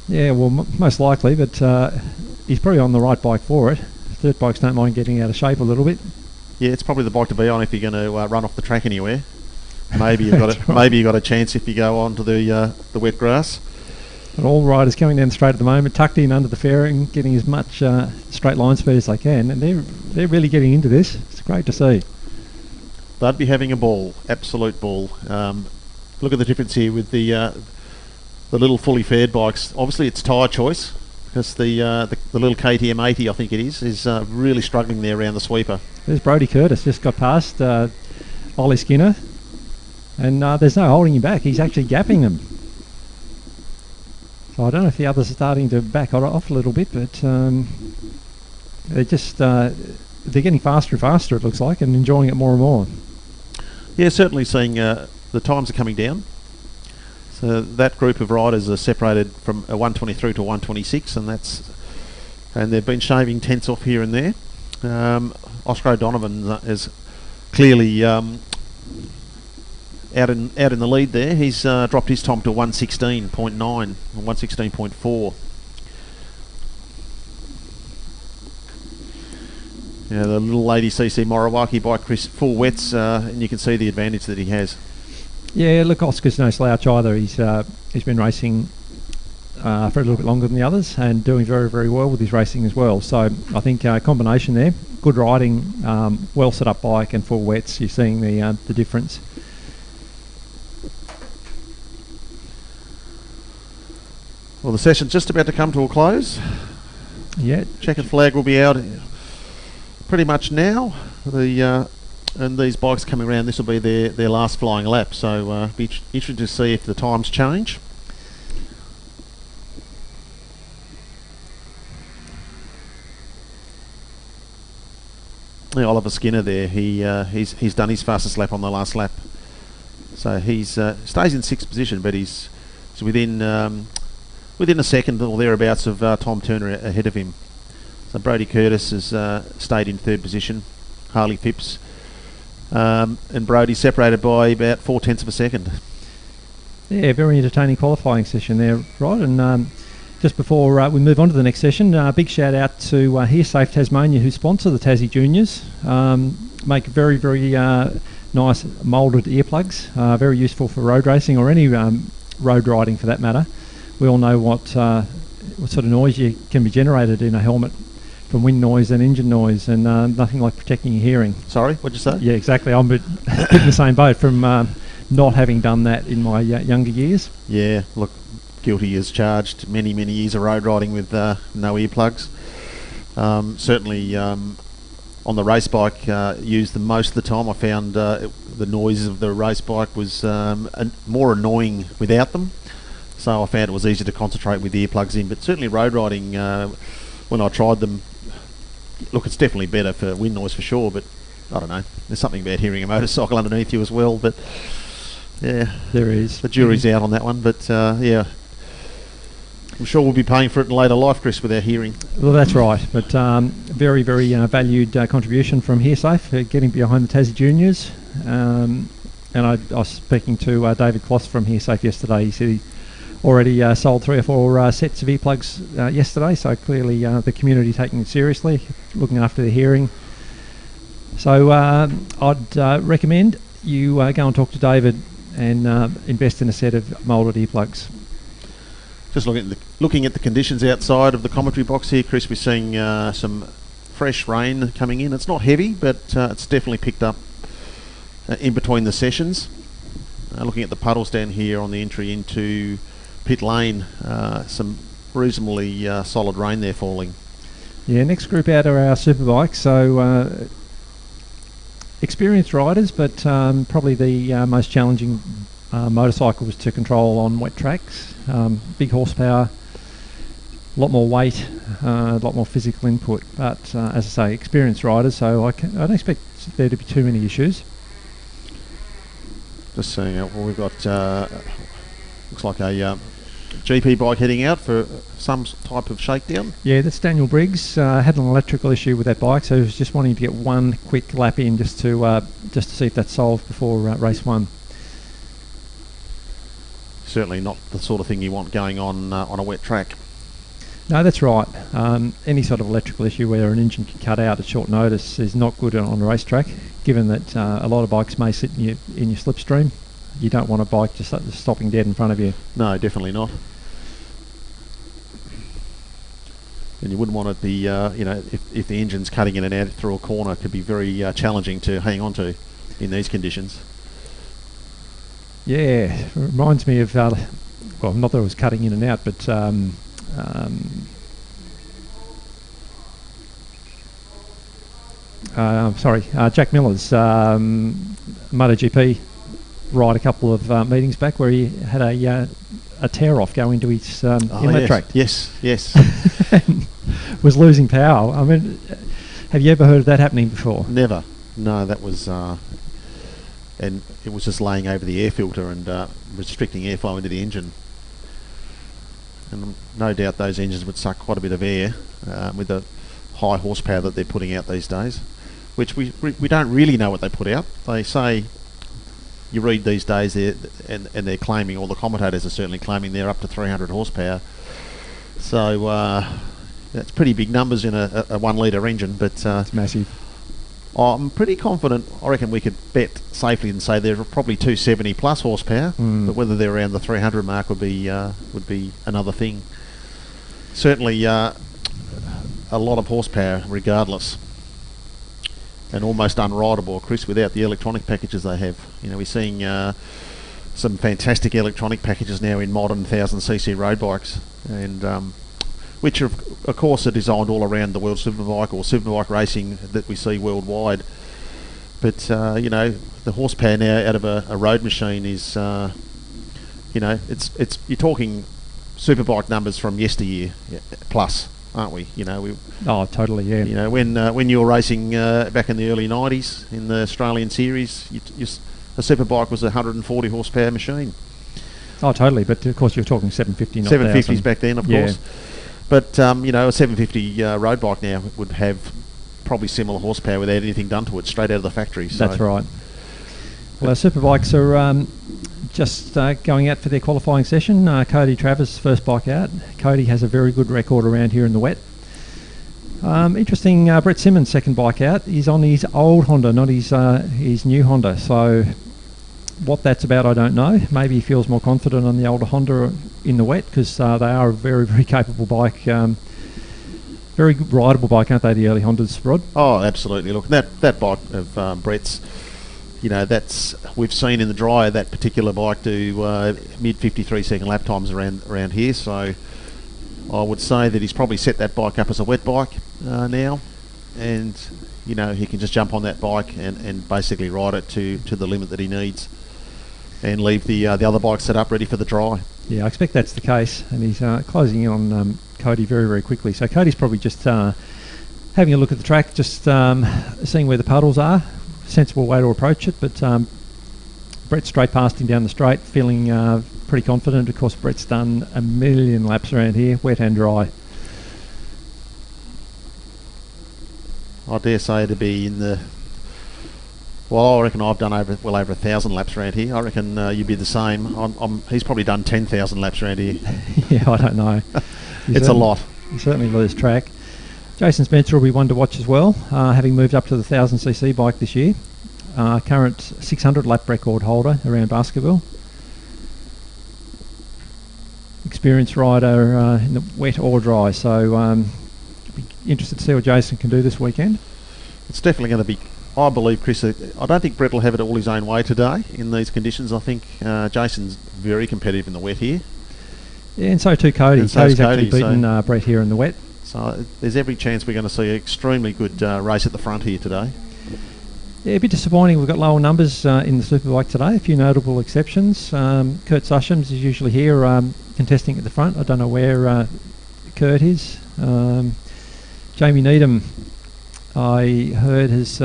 Yeah, well, most likely, but he's probably on the right bike for it. Dirt bikes don't mind getting out of shape a little bit. Yeah, it's probably the bike to be on if you're going to run off the track anywhere. Maybe you've got maybe you got a chance if you go onto the wet grass. But all riders coming down the straight at the moment, tucked in under the fairing, getting as much straight line speed as they can, and they're really getting into this. It's great to see. They'd be having a ball, absolute ball. Look at the difference here with the little fully fared bikes. Obviously, it's tyre choice because the little KTM 80, I think it is really struggling there around the sweeper. There's Brodie Curtis just got past Ollie Skinner, and there's no holding him back. He's actually gapping them. So I don't know if the others are starting to back off a little bit, but they're just they're getting faster and faster, it looks like, and enjoying it more and more. Yeah, certainly seeing the times are coming down. So that group of riders are separated from a 123 to 126, and they've been shaving tenths off here and there. Oscar O'Donovan is clearly out in the lead there. He's dropped his time to 116.9 or 116.4. Yeah, the little 80cc Morawaki bike, Chris, full wets, and you can see the advantage that he has. Yeah, look, Oscar's no slouch either. He's been racing for a little bit longer than the others and doing very, very well with his racing as well. So I think a combination there, good riding, well set up bike and full wets. You're seeing the difference. Well, the session's just about to come to a close. Yeah. Checkered flag will be out pretty much now. And these bikes coming around, this will be their last flying lap. So be interested to see if the times change. Yeah, Oliver Skinner there. He's done his fastest lap on the last lap. So he's stays in sixth position, but he's within a second or thereabouts of Tom Turner ahead of him. So Brodie Curtis has stayed in third position. Harley Phipps and Brodie separated by about 4/10 of a second. Yeah, very entertaining qualifying session there, right? And just before we move on to the next session, big shout out to HereSafe Tasmania, who sponsor the Tassie Juniors. Make very, very nice moulded earplugs, very useful for road racing or any road riding for that matter. We all know what sort of noise can be generated in a helmet from wind noise and engine noise, and nothing like protecting your hearing. Sorry, what'd you say? Yeah, exactly. I'm a bit in the same boat from not having done that in my younger years. Yeah, look, guilty as charged. Many, many years of road riding with no earplugs. Certainly on the race bike, used them most of the time. I found the noise of the race bike was more annoying without them. So I found it was easier to concentrate with the earplugs in. But certainly road riding, when I tried them, look, it's definitely better for wind noise for sure, but I don't know. There's something about hearing a motorcycle underneath you as well, but yeah. There is. The jury's out on that one, but yeah. I'm sure we'll be paying for it in later life, Chris, with our hearing. Well, that's right, but very, very valued contribution from HereSafe, getting behind the Tassie Juniors. And I was speaking to David Kloss from HereSafe yesterday. He said he already sold 3 or 4 sets of earplugs yesterday, so clearly the community taking it seriously, looking after the hearing. So I'd recommend you go and talk to David and invest in a set of moulded earplugs. Just looking at the conditions outside of the commentary box here, Chris, we're seeing some fresh rain coming in. It's not heavy, but it's definitely picked up in between the sessions. Looking at the puddles down here on the entry into pit lane, some reasonably solid rain there falling. Yeah, next group out are our superbikes, so experienced riders, but probably the most challenging motorcycles to control on wet tracks. Big horsepower, a lot more weight, a lot more physical input. But as I say, experienced riders, so I don't expect there to be too many issues. Just seeing well, we've got looks like a GP bike heading out for some type of shakedown. Yeah, that's Daniel Briggs. Had an electrical issue with that bike, so he was just wanting to get one quick lap in just to see if that's solved before race one. Certainly not the sort of thing you want going on a wet track. No, that's right. Any sort of electrical issue where an engine can cut out at short notice is not good on a racetrack, given that a lot of bikes may sit in your slipstream. You don't want a bike just stopping dead in front of you. No, definitely not. And you wouldn't want it to be, if the engine's cutting in and out through a corner, it could be very challenging to hang on to in these conditions. Yeah, it reminds me of, well, not that it was cutting in and out, but Jack Miller's MotoGP ride a couple of meetings back where he had a tear-off go into his inlet track. Yes. Was losing power. I mean, have you ever heard of that happening before? Never. No, that was... and it was just laying over the air filter and restricting airflow into the engine. And no doubt those engines would suck quite a bit of air with the high horsepower that they're putting out these days, which we don't really know what they put out. They say, you read these days, and they're claiming, or the commentators are certainly claiming, they're up to 300 horsepower. So that's pretty big numbers in a 1 litre engine, but it's massive. I'm pretty confident. I reckon we could bet safely and say they're probably 270 plus horsepower, but whether they're around the 300 mark would be another thing. Certainly a lot of horsepower regardless, and almost unrideable, Chris, without the electronic packages they have. You know, we're seeing some fantastic electronic packages now in modern 1000cc road bikes, and which of course are designed all around the World Superbike or Superbike racing that we see worldwide. But the horsepower now out of a road machine is, it's you're talking Superbike numbers from yesteryear plus, aren't we? Oh, totally, yeah. When you were racing back in the early 90s in the Australian series, a Superbike was a 140 horsepower machine. Oh, totally. But of course, you're talking 750, not 750s back then, of course. But a 750 road bike now would have probably similar horsepower without anything done to it, straight out of the factory. So. That's right. Well, our superbikes are just going out for their qualifying session. Cody Trrs' first bike out. Cody has a very good record around here in the wet. Interesting, Brett Simmons' second bike out. He's on his old Honda, not his new Honda. So what that's about, I don't know. Maybe he feels more confident on the older Honda in the wet, because they are a very, very capable bike. Very rideable bike, aren't they, the early Hondas, Rod? Oh, absolutely. Look, that bike of Brett's, we've seen in the dryer that particular bike do mid 53 second lap times around here. So I would say that he's probably set that bike up as a wet bike now, and he can just jump on that bike and basically ride it to the limit that he needs, and leave the other bike set up ready for the dry. Yeah, I expect that's the case, and he's closing in on Cody very, very quickly. So Cody's probably just having a look at the track, just seeing where the puddles are. Sensible way to approach it, but Brett's straight past him down the straight, feeling pretty confident. Of course, Brett's done a million laps around here, wet and dry. I dare say to be in the... Well, I reckon I've done over 1,000 laps around here. I reckon you'd be the same. He's probably done 10,000 laps around here. Yeah, I don't know. It's a lot. He certainly loves track. Jason Spencer will be one to watch as well, having moved up to the 1000cc bike this year. Current 600 lap record holder around Baskerville. Experienced rider in the wet or dry, so be interested to see what Jason can do this weekend. It's definitely going to be, I believe, Chris, I don't think Brett will have it all his own way today in these conditions. I think Jason's very competitive in the wet here. Yeah, and so too Cody. Cody's actually beaten Brett here in the wet. So there's every chance we're going to see an extremely good race at the front here today. Yeah, a bit disappointing. We've got lower numbers in the Superbike today. A few notable exceptions. Kurt Sushams is usually here contesting at the front. I don't know where Kurt is. Jamie Needham, I heard, has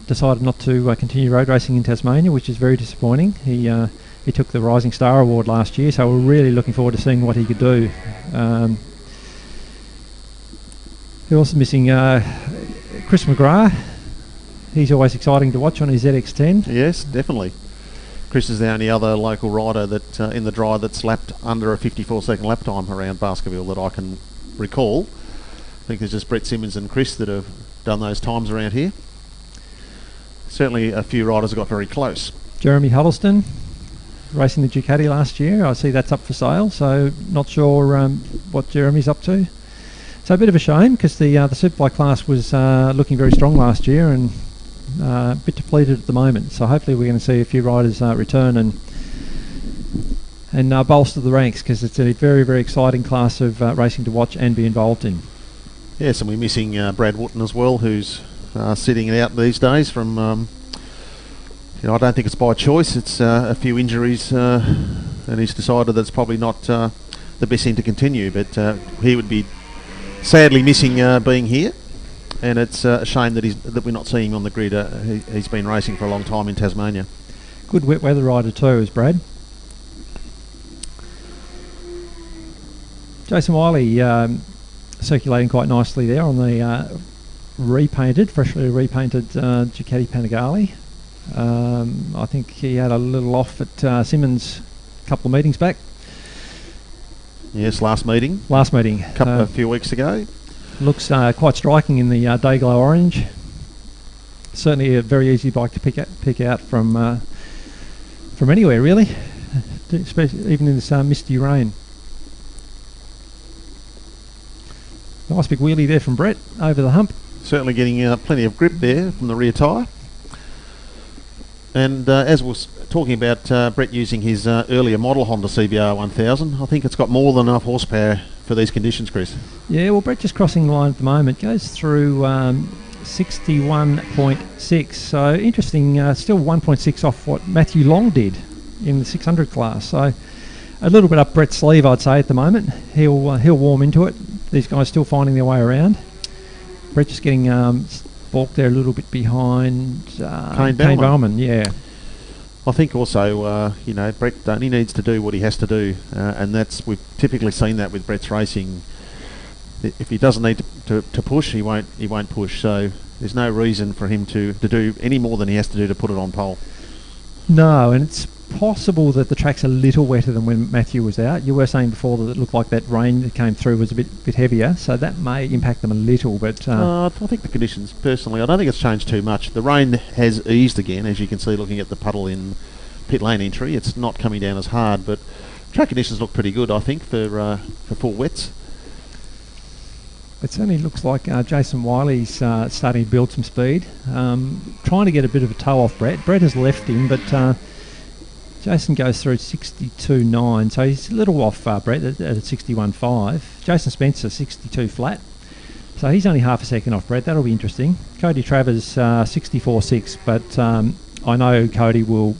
decided not to continue road racing in Tasmania, which is very disappointing. He took the Rising Star Award last year, so we're really looking forward to seeing what he could do. We're also missing Chris McGrath. He's always exciting to watch on his ZX10. Yes, definitely. Chris is the only other local rider that in the dry that's lapped under a 54-second lap time around Baskerville that I can recall. I think there's just Brett Simmons and Chris that have done those times around here. Certainly a few riders got very close. Jeremy Huddleston, racing the Ducati last year. I see that's up for sale, so not sure what Jeremy's up to. So a bit of a shame, because the Superbike class was looking very strong last year and a bit depleted at the moment. So hopefully we're going to see a few riders return and bolster the ranks, because it's a very, very exciting class of racing to watch and be involved in. Yes, and we're missing Brad Wooten as well, who's sitting out these days from... I don't think it's by choice. It's a few injuries, and he's decided that it's probably not the best thing to continue. But he would be sadly missing being here, and it's a shame that we're not seeing him on the grid. He's been racing for a long time in Tasmania. Good wet weather rider too, is Brad. Jason Wiley circulating quite nicely there on the freshly repainted Ducati Panigale. I think he had a little off at Simmons a couple of meetings back. Yes, last meeting. A few weeks ago. Looks quite striking in the Dayglow orange. Certainly a very easy bike to pick out from anywhere, really, especially even in this misty rain. Nice big wheelie there from Brett over the hump. Certainly getting plenty of grip there from the rear tyre. And as we was talking about Brett using his earlier model Honda CBR 1000, I think it's got more than enough horsepower for these conditions, Chris. Yeah, well, Brett just crossing the line at the moment, goes through 61.6, so interesting, still 1.6 off what Matthew Long did in the 600 class, so a little bit up Brett's sleeve, I'd say, at the moment. He'll warm into it. These guys still finding their way around. Brett just getting balked there a little bit behind Kane Bowman, yeah. I think also, Brett only needs to do what he has to do, and we've typically seen that with Brett's racing. If he doesn't need to push, he won't push. So there's no reason for him to do any more than he has to do to put it on pole. No, and it's possible that the track's a little wetter than when Matthew was out. You were saying before that it looked like that rain that came through was a bit heavier, so that may impact them a little. But I think the conditions, personally, I don't think it's changed too much. The rain has eased again, as you can see looking at the puddle in pit lane entry. It's not coming down as hard, but track conditions look pretty good, I think, for full wets. It certainly looks like Jason Wiley's starting to build some speed, trying to get a bit of a toe off Brett. Brett has left him, but Jason goes through 62.9, so he's a little off Brett at 61.5. Jason Spencer 62 flat, so he's only half a second off Brett. That'll be interesting. Cody Travers 64.6, but I know Cody will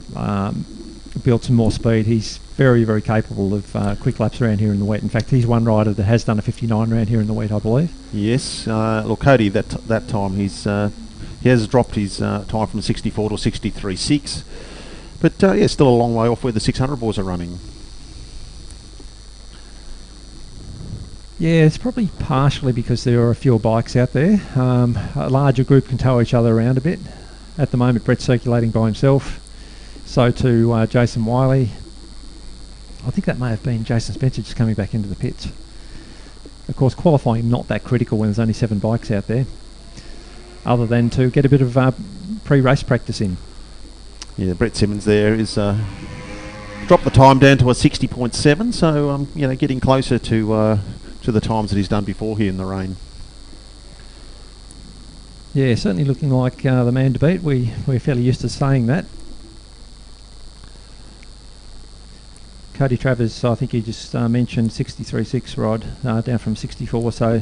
build some more speed. He's very, very capable of quick laps around here in the wet. In fact, he's one rider that has done a 59 around here in the wet, I believe. Yes, look, Cody, that time he has dropped his time from 64 to 63.6, but still a long way off where the 600 boys are running. Yeah, it's probably partially because there are fewer bikes out there. A larger group can tow each other around a bit. At the moment, Brett's circulating by himself. So too Jason Wiley. I think that may have been Jason Spencer just coming back into the pits. Of course, qualifying not that critical when there's only 7 bikes out there, other than to get a bit of pre-race practice in. Yeah, Brett Simmons there is dropped the time down to a 60.7, so getting closer to the times that he's done before here in the rain. Yeah, certainly looking like the man to beat. We're fairly used to saying that. Cody Travers, I think he just mentioned 63.6 rod, down from 64, so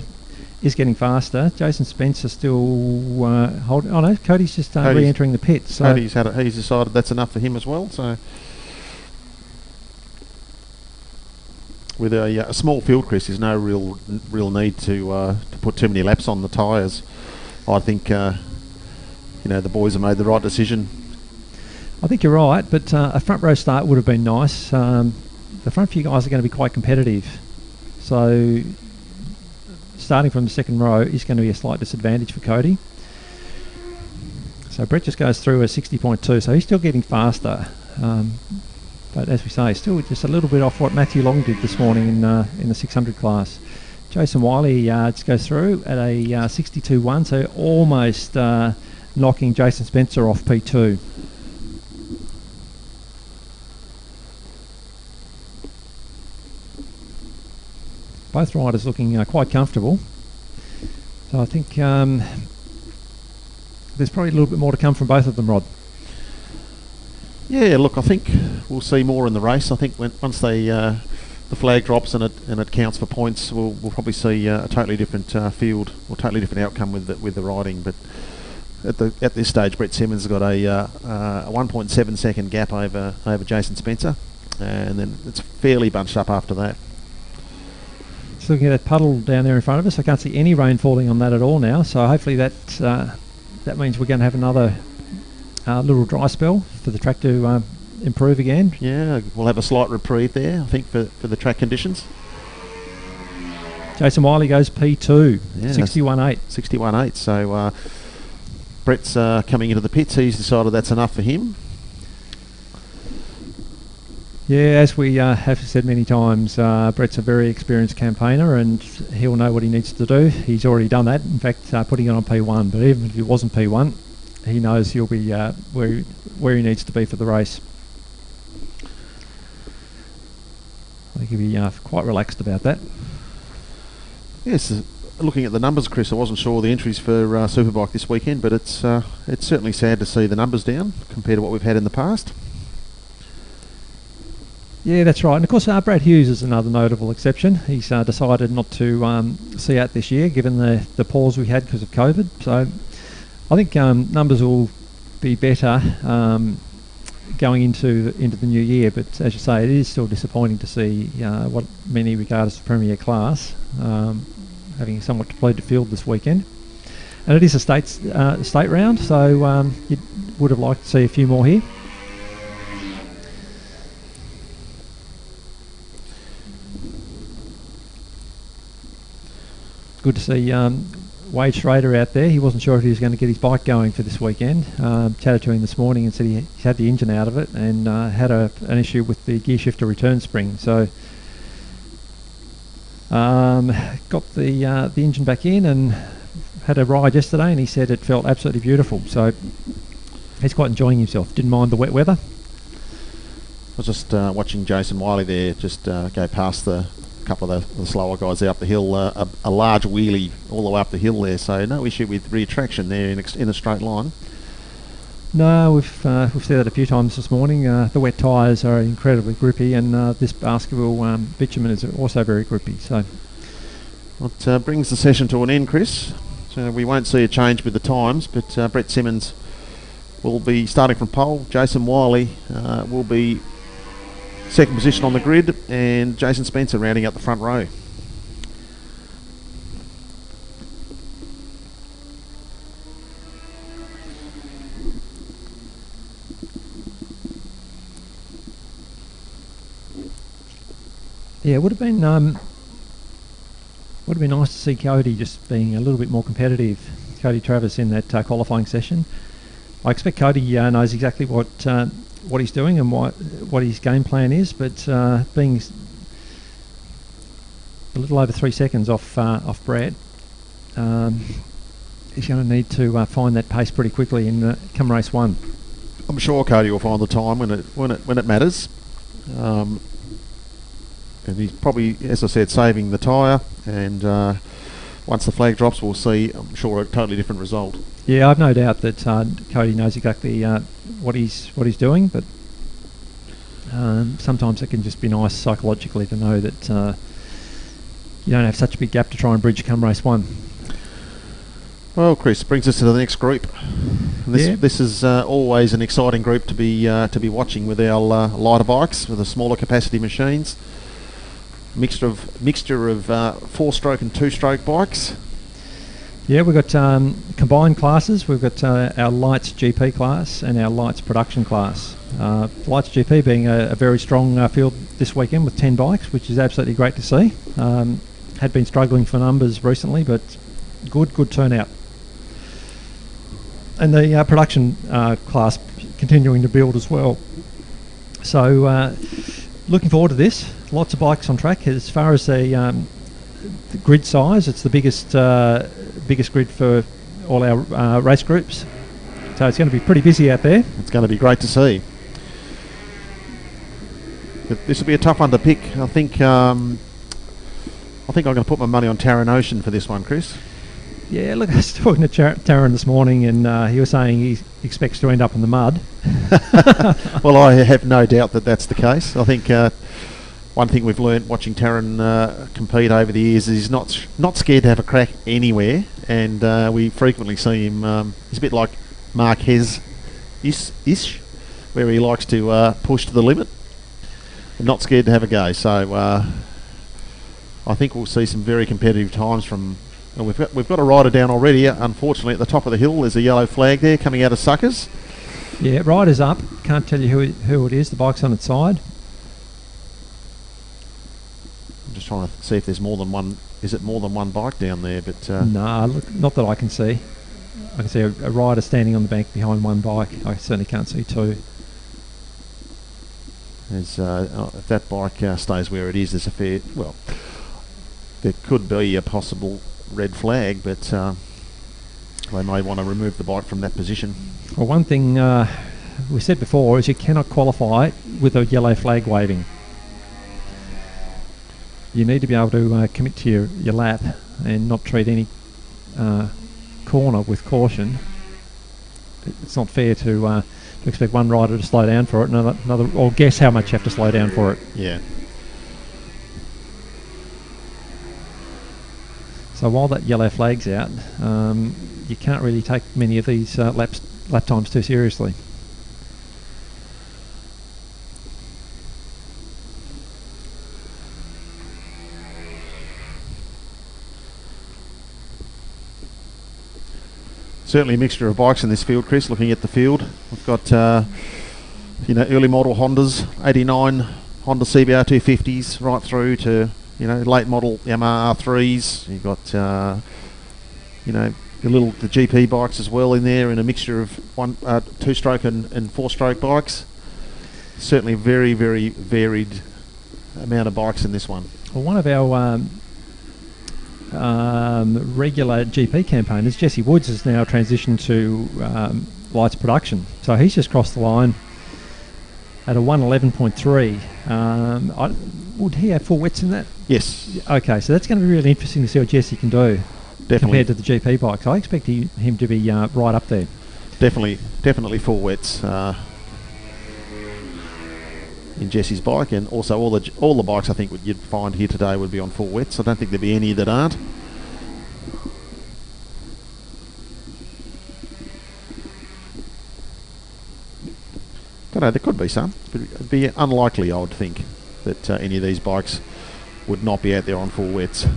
is getting faster. Jason Spencer still holding. Oh no, Cody's just re-entering the pit. So Cody's he's decided that's enough for him as well. So with a small field, Chris, there's no real need to put too many laps on the tyres. I think the boys have made the right decision. I think you're right, but a front row start would have been nice. The front few guys are going to be quite competitive, so starting from the second row is going to be a slight disadvantage for Cody. So Brett just goes through a 60.2, so he's still getting faster. But as we say, still just a little bit off what Matthew Long did this morning in the 600 class. Jason Wiley just goes through at a 62.1, so almost knocking Jason Spencer off P2. Both riders looking quite comfortable. So I think there's probably a little bit more to come from both of them, Rod. Yeah, look, I think we'll see more in the race. I think once the flag drops and it counts for points, we'll probably see a totally different field or totally different outcome with the riding. But at this stage, Brett Simmons has got a 1.7 second gap over Jason Spencer, and then it's fairly bunched up after that. Just looking at that puddle down there in front of us, I can't see any rain falling on that at all now. So hopefully that means we're going to have another little dry spell for the track to improve again. Yeah, we'll have a slight reprieve there, I think, for the track conditions. Jason Wiley goes P2, 61.8. 61.8, so Brett's coming into the pits. He's decided that's enough for him. Yeah, as we have said many times, Brett's a very experienced campaigner and he'll know what he needs to do. He's already done that, in fact, putting it on P1, but even if it wasn't P1, he knows he'll be where he needs to be for the race. I think he'll be quite relaxed about that. Yes, looking at the numbers, Chris, I wasn't sure the entries for Superbike this weekend, but it's certainly sad to see the numbers down compared to what we've had in the past. Yeah, that's right. And of course, Brad Hughes is another notable exception. He's decided not to see out this year, given the pause we had because of COVID. So I think numbers will be better going into the new year. But as you say, it is still disappointing to see what many regard as the Premier class having a somewhat depleted field this weekend. And it is a state round, so you would have liked to see a few more here. Good to see Wade Schrader out there. He wasn't sure if he was going to get his bike going for this weekend. Chatted to him this morning and said he had the engine out of it and had an issue with the gear shifter return spring. So got the engine back in and had a ride yesterday, and he said it felt absolutely beautiful. So he's quite enjoying himself. Didn't mind the wet weather. I was just watching Jason Wiley there just go past the couple of the slower guys out the hill, a large wheelie all the way up the hill there, so no issue with rear traction there in a straight line. No, we've said that a few times this morning. The wet tyres are incredibly grippy, and this basketball bitumen is also very grippy. So it brings the session to an end, Chris. So we won't see a change with the times, but Brett Simmons will be starting from pole. Jason Wiley will be second position on the grid, and Jason Spencer rounding out the front row. Yeah, it would have been nice to see Cody just being a little bit more competitive. Cody Trrs in that qualifying session. I expect Cody knows exactly what he's doing and what his game plan is, but being a little over 3 seconds off Brad, he's going to need to find that pace pretty quickly in come race one. I'm sure Cody will find the time when it matters, and he's probably, as I said, saving the tyre. And once the flag drops, we'll see, I'm sure, a totally different result. Yeah, I've no doubt that Cody knows exactly what he's doing, but sometimes it can just be nice psychologically to know that you don't have such a big gap to try and bridge come race one. Well, Chris, brings us to the next group. This is always an exciting group to be watching with our lighter bikes, with the smaller capacity machines. Mixture of 4-stroke and 2-stroke bikes. Yeah, we've got combined classes. We've got our Lights GP class and our Lights production class. Lights GP being a very strong field this weekend with 10 bikes, which is absolutely great to see. Had been struggling for numbers recently, but good turnout. And the production class continuing to build as well. So looking forward to this. Lots of bikes on track. As far as the grid size, it's the biggest grid for all our race groups. So it's going to be pretty busy out there. It's going to be great to see. But this will be a tough one to pick. I think I'm going to put my money on Taran Ocean for this one, Chris. Yeah, look, I was talking to Taran this morning, and he was saying he expects to end up in the mud. Well, I have no doubt that that's the case. I think one thing we've learnt watching Taran compete over the years is he's not scared to have a crack anywhere, and we frequently see him. He's a bit like Marquez ish, where he likes to push to the limit, and not scared to have a go. So I think we'll see some very competitive times from. Well, we've got a rider down already. Unfortunately, at the top of the hill, there's a yellow flag there coming out of Suckers. Yeah, rider's up. Can't tell you who it is. The bike's on its side. I'm just trying to see if there's more than one. Is it more than one bike down there? But nah, look, not that I can see. I can see a rider standing on the bank behind one bike. I certainly can't see two. There's if that bike stays where it is, there's a fair. Well, there could be a possible red flag, but they may want to remove the bike from that position. Well, one thing we said before is you cannot qualify with a yellow flag waving. You need to be able to commit to your lap and not treat any corner with caution. It's not fair to expect one rider to slow down for it, another, or guess how much you have to slow down for it. Yeah. So while that yellow flag's out, you can't really take many of these lap times too seriously. Certainly a mixture of bikes in this field, Chris. Looking at the field, we've got early model Hondas, 89 Honda CBR 250s, right through to late model Yamaha R3s. You've got the GP bikes as well in there, and a mixture of 2-stroke and 4-stroke bikes. Certainly a very, very varied amount of bikes in this one. Well, one of our regular GP campaigners, Jesse Woods, has now transitioned to Lights production. So he's just crossed the line at a 111.3. Would he have 4 wets in that? Yes. Okay, so that's going to be really interesting to see what Jesse can do. Definitely. Compared to the GP bikes. I expect him to be right up there. Definitely 4 wets in Jesse's bike, and also all the bikes I think you'd find here today would be on 4 wets. I don't think there'd be any that aren't. Don't know, there could be some, but it'd be unlikely, I would think, that any of these bikes would not be out there on 4 wets.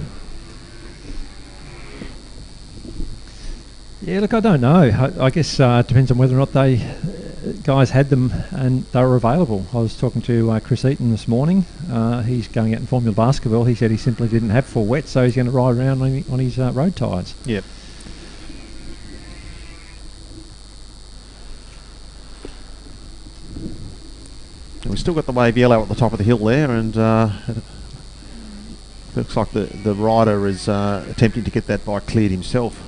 Yeah, look, I don't know. I guess it depends on whether or not guys had them and they were available. I was talking to Chris Eaton this morning. He's going out in Formula Basketball. He said he simply didn't have 4 wets, so he's going to ride around on his road tyres. Yep. And we've still got the wave yellow at the top of the hill there, and it looks like the rider is attempting to get that bike cleared himself.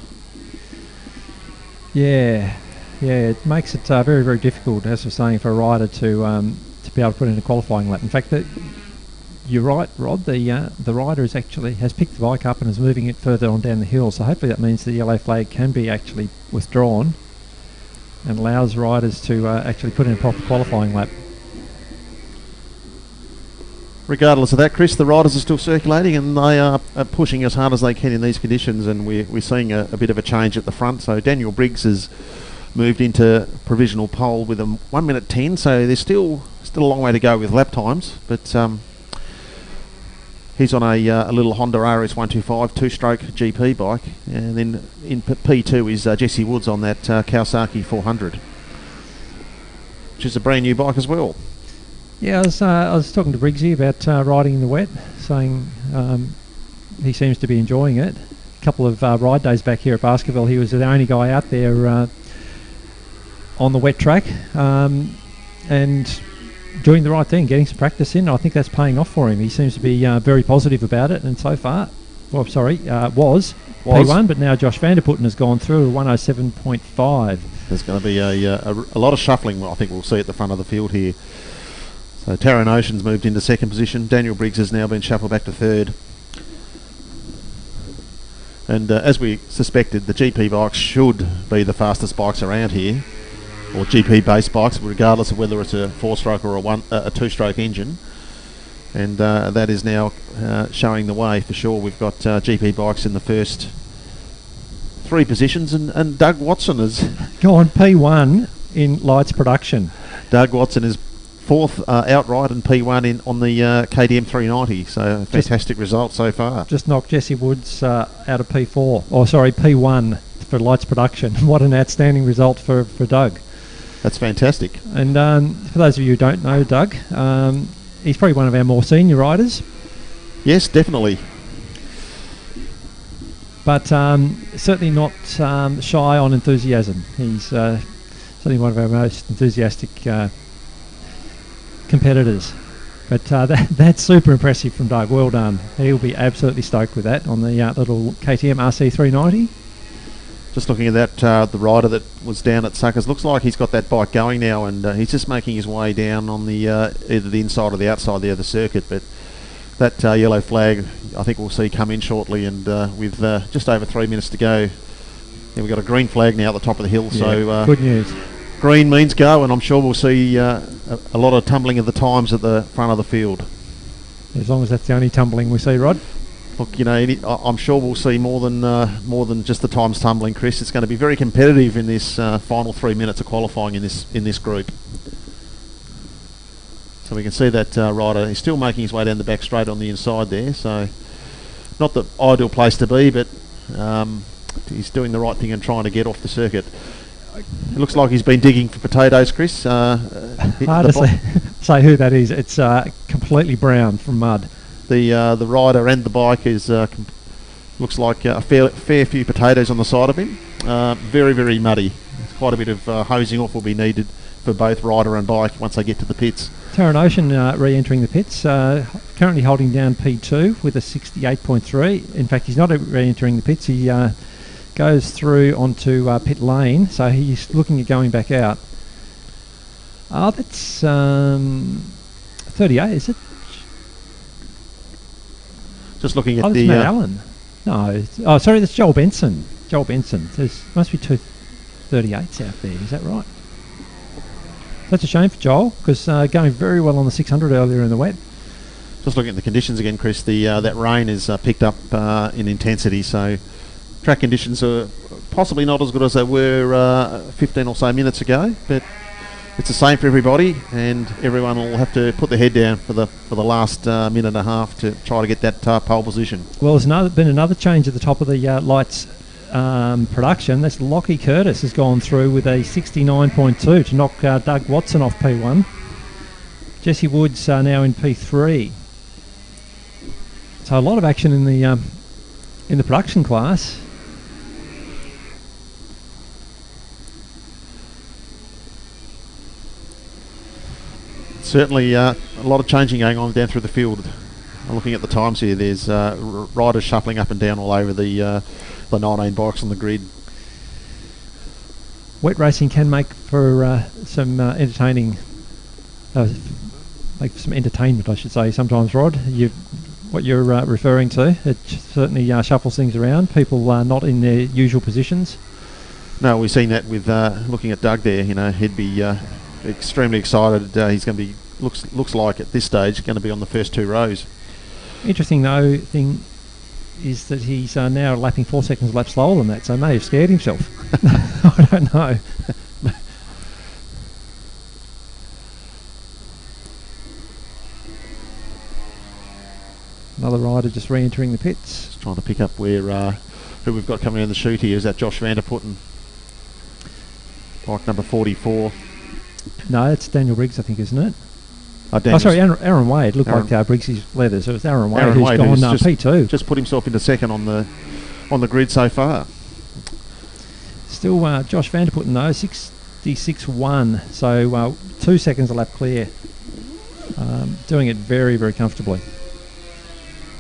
Yeah, it makes it very, very difficult, as I was saying, for a rider to be able to put in a qualifying lap. In fact, you're right, Rod. The rider has picked the bike up and is moving it further on down the hill. So hopefully that means the yellow flag can be actually withdrawn and allows riders to actually put in a proper qualifying lap. Regardless of that, Chris, the riders are still circulating, and they are pushing as hard as they can in these conditions, and we're seeing a bit of a change at the front. So Daniel Briggs has moved into provisional pole with a 1 minute 10, so there's still a long way to go with lap times, but He's on a little Honda RS125 two-stroke GP bike, and then in P2 is Jesse Woods on that Kawasaki 400, which is a brand new bike as well. Yeah, I was talking to Briggsy about riding in the wet, saying he seems to be enjoying it. A couple of ride days back here at Baskerville, he was the only guy out there on the wet track, and doing the right thing, getting some practice in. I think that's paying off for him. He seems to be very positive about it, and so far, was P1, but now Josh Vanderputten has gone through a 107.5. There's going to be a lot of shuffling, I think we'll see at the front of the field here. So Taron Ocean's moved into second position. Daniel Briggs has now been shuffled back to third. And as we suspected, the GP bikes should be the fastest bikes around here, or GP-based bikes, regardless of whether it's a four-stroke or a two-stroke engine. And that is now showing the way for sure. We've got GP bikes in the first three positions, and Doug Watson has gone P1 in lights production. Doug Watson is fourth outright and P1 on the KTM 390, so fantastic result so far. Just knocked Jesse Woods out of P1 for lights production. What an outstanding result for Doug. That's fantastic. And for those of you who don't know Doug, he's probably one of our more senior riders. Yes, definitely. But certainly not shy on enthusiasm. He's certainly one of our most enthusiastic competitors. But that's super impressive from Doug. Well done. He'll be absolutely stoked with that on the little KTM RC390. Just looking at that, the rider that was down at Suckers, looks like he's got that bike going now, and he's just making his way down on the either the inside or the outside there of the circuit. But that yellow flag, I think we'll see come in shortly, and with just over 3 minutes to go, we've got a green flag now at the top of the hill. Yeah, so good news. Green means go, and I'm sure we'll see a lot of tumbling of the times at the front of the field. As long as that's the only tumbling we see, Rod. Look, I'm sure we'll see more than just the times tumbling, Chris. It's going to be very competitive in this final 3 minutes of qualifying in this group. So we can see that rider is still making his way down the back straight on the inside there. So not the ideal place to be, but he's doing the right thing and trying to get off the circuit. It looks like he's been digging for potatoes, Chris. Hard to say who that is. It's completely brown from mud. The rider and the bike is looks like a fair few potatoes on the side of him. Very, very muddy. Quite a bit of hosing off will be needed for both rider and bike once they get to the pits. Taron Ocean re-entering the pits, currently holding down P2 with a 68.3. In fact, he's not re-entering the pits. He goes through onto pit lane, so he's looking at going back out. That's 38, is it? Just looking at the Matt Allen. No, sorry, that's Joel Benson. There's must be two 38s out there. Is that right? That's a shame for Joel, because going very well on the 600 earlier in the wet. Just looking at the conditions again, Chris. That rain has picked up in intensity, so track conditions are possibly not as good as they were 15 or so minutes ago, but it's the same for everybody, and everyone will have to put their head down for the last minute and a half to try to get that pole position. Well, there's been another change at the top of the lights production. That's Lockie Curtis has gone through with a 69.2 to knock Doug Watson off P1. Jesse Woods now in P3. So a lot of action in the production class. Certainly a lot of changing going on down through the field. I'm looking at the times here. There's riders shuffling up and down all over the 19 bikes on the grid. Wet racing can make for some entertaining, make for some entertainment, I should say. Sometimes, Rod, what you're referring to, it certainly shuffles things around. People are not in their usual positions. No, we've seen that with looking at Doug there. He'd be extremely excited. He's going to be looks like at this stage going to be on the first two rows. Interesting thing is that he's now lapping 4 seconds a lap slower than that, so may have scared himself. I don't know. Another rider just re-entering the pits. Just trying to pick up where who we've got coming in the chute here. Is that Josh Vanderputten? Bike number 44. No, it's Daniel Briggs, I think, isn't it? Oh, sorry, Aaron Wade. Looked like Briggs' leathers. So it was Aaron Wade Aaron who's Wade, gone who's P2. Just put himself into second on the grid so far. Still Josh Vanderputten though, 66.1. So 2 seconds a lap clear. Doing it very, very comfortably.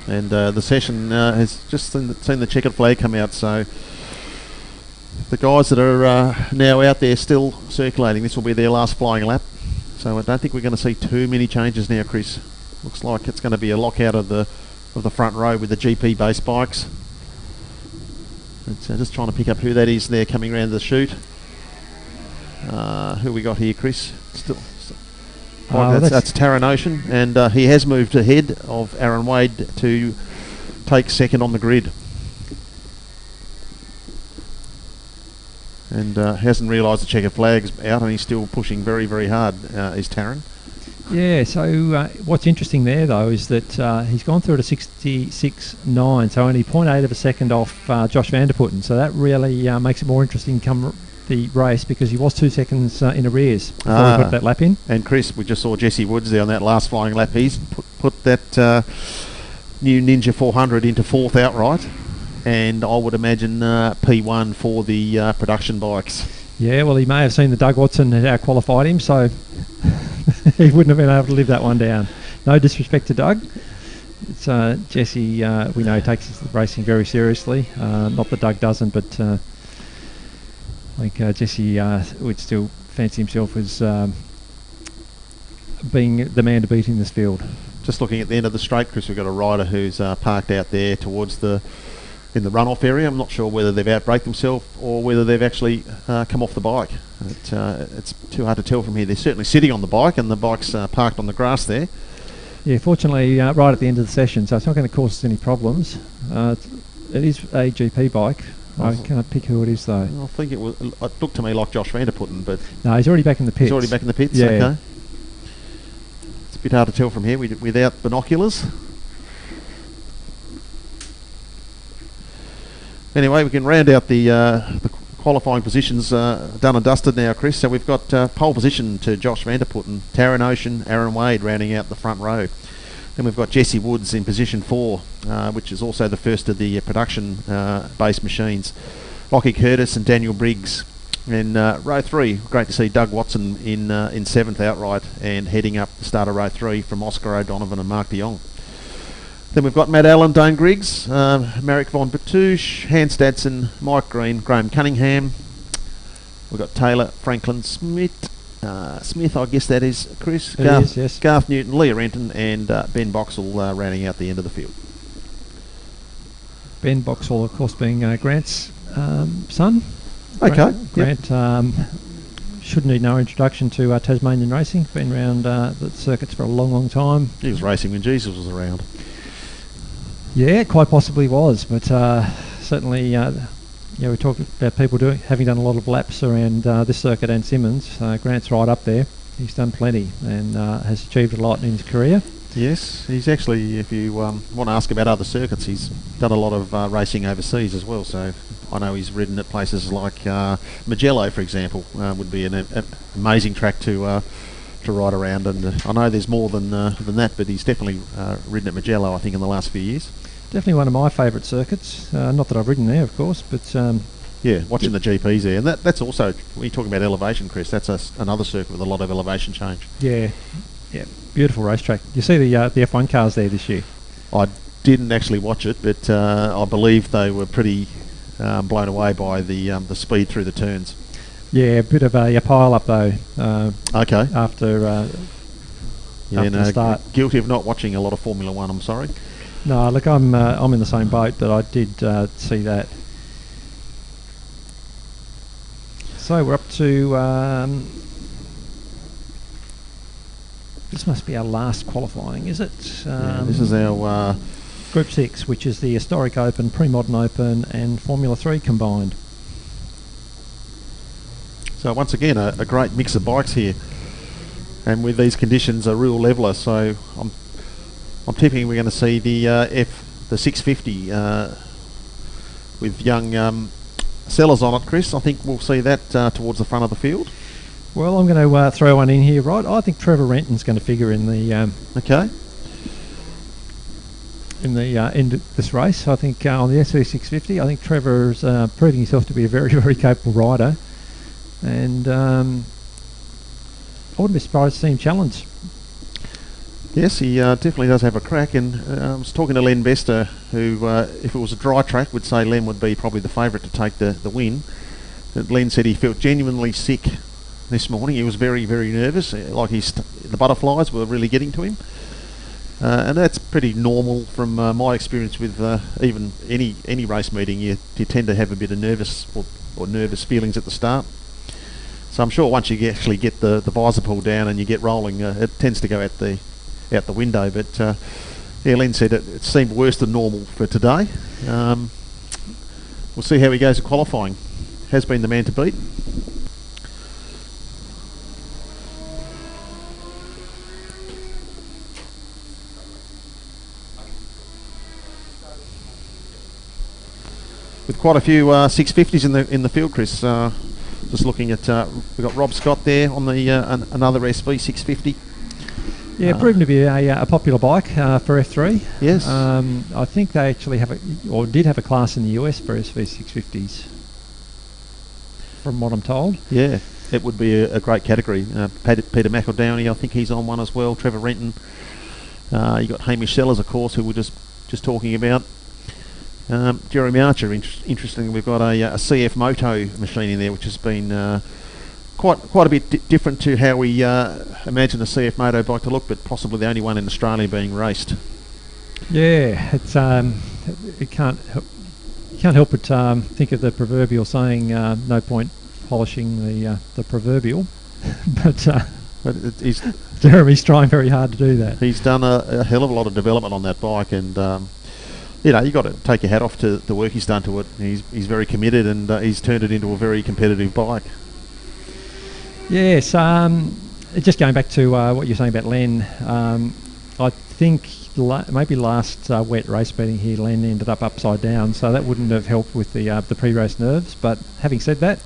And the session has just seen the checkered flag come out, so the guys that are now out there still circulating, this will be their last flying lap. So I don't think we're going to see too many changes now, Chris. Looks like it's going to be a lockout of the front row with the GP base bikes. It's, just trying to pick up who that is there coming around the chute. Who we got here, Chris? That's Taran Ocean, and he has moved ahead of Aaron Wade to take second on the grid. And hasn't realised the checkered flag's out, and he's still pushing very, very hard, is Taran. Yeah, so what's interesting there, though, is that he's gone through at a 66.9, so only 0.8 of a second off Josh Vanderputten. So that really makes it more interesting come the race, because he was 2 seconds in arrears before he put that lap in. And Chris, we just saw Jesse Woods there on that last flying lap. He's put that new Ninja 400 into fourth outright. And I would imagine P1 for the production bikes. Yeah, well, he may have seen the Doug Watson had out-qualified him, so he wouldn't have been able to live that one down. No disrespect to Doug. It's Jesse, we know, takes his racing very seriously. Not that Doug doesn't, but I think Jesse would still fancy himself as being the man to beat in this field. Just looking at the end of the straight, Chris, we've got a rider who's parked out there towards in the runoff area. I'm not sure whether they've outbraked themselves or whether they've actually come off the bike. It's too hard to tell from here. They're certainly sitting on the bike, and the bike's parked on the grass there. Yeah, fortunately, right at the end of the session, so it's not going to cause us any problems. It is a GP bike. I can't pick who it is, though. I think it looked to me like Josh Vanderputten, but... No, he's already back in the pits. He's already back in the pits? Yeah. Okay. It's a bit hard to tell from here without binoculars. Anyway, we can round out the qualifying positions done and dusted now, Chris. So we've got pole position to Josh Vanderputten, Taran Ocean, Aaron Wade rounding out the front row. Then we've got Jesse Woods in position 4, which is also the first of the production base machines. Lockie Curtis and Daniel Briggs. In row 3, great to see Doug Watson in 7th outright, and heading up the start of row 3 from Oscar O'Donovan and Mark de Jong. Then we've got Matt Allen, Dane Griggs, Marek von Bertouche, Hans Dadson, Mike Green, Graham Cunningham. We've got Taylor Franklin Smith, I guess that is, Chris. It is, yes. Garth Newton, Leah Renton, and Ben Boxall rounding out the end of the field. Ben Boxall, of course, being Grant's son. Okay. Grant should need no introduction to Tasmanian racing. Been around the circuits for a long, long time. He was racing when Jesus was around. Yeah, quite possibly was, but certainly, we talk about people having done a lot of laps around this circuit and Simmons. Grant's right up there. He's done plenty and has achieved a lot in his career. Yes, he's actually, if you want to ask about other circuits, he's done a lot of racing overseas as well. So I know he's ridden at places like Magello, for example, would be an amazing track to ride around. And I know there's more than that, but he's definitely ridden at Magello, I think, in the last few years. Definitely one of my favourite circuits. Not that I've ridden there, of course, but... yeah, watching the GPs there. And that's also, when you're talking about elevation, Chris, that's another circuit with a lot of elevation change. Yeah, beautiful racetrack. You see the F1 cars there this year? I didn't actually watch it, but I believe they were pretty blown away by the speed through the turns. Yeah, a bit of a pile up though. Okay. After the start. Guilty of not watching a lot of Formula One. I'm sorry. No, look, I'm in the same boat, but I did see that. So we're up to. This must be our last qualifying, is it? This is our Group 6, which is the Historic Open, Pre-Modern Open, and Formula 3 combined. So once again, a great mix of bikes here, and with these conditions, a real leveller. So I'm I'm tipping we're going to see the 650 with young Sellers on it, Chris. I think we'll see that towards the front of the field. Well, I'm going to throw one in here, right? I think Trevor Renton's going to figure in the Okay. in the end of this race. I think on the SV650, I think Trevor's proving himself to be a very, very capable rider, and I wouldn't be surprised to see him challenge. Yes, he definitely does have a crack, and I was talking to Len Bester, who, if it was a dry track, would say Len would be probably the favourite to take the win. But Len said he felt genuinely sick this morning. He was very, very nervous, like the butterflies were really getting to him. And that's pretty normal from my experience with even any race meeting. You tend to have a bit of nervous feelings at the start. So I'm sure once you actually get the visor pulled down and you get rolling, it tends to go out the window. But yeah, Len said it seemed worse than normal for today. We'll see how he goes at qualifying. Has been the man to beat. With quite a few 650s in the field, Chris. Just looking at, we've got Rob Scott there on the another SV 650. Yeah, proven to be a popular bike for F3. Yes. I think they actually did have a class in the US for SV 650s, from what I'm told. Yeah, it would be a great category. Peter McEldowney, I think he's on one as well. Trevor Renton. You got Hamish Sellers, of course, who we're just talking about. Jeremy Archer, interestingly, we've got a CF Moto machine in there, which has been quite a bit different to how we imagine a CF Moto bike to look, but possibly the only one in Australia being raced. Yeah, it's you can't help but think of the proverbial saying, "No point polishing the proverbial," but Jeremy's trying very hard to do that. He's done a hell of a lot of development on that bike, and you've got to take your hat off to the work he's done to it. He's very committed, and he's turned it into a very competitive bike. Yes, just going back to what you're saying about Len, I think maybe last wet race meeting here, Len ended up upside down, so that wouldn't have helped with the pre-race nerves. But having said that,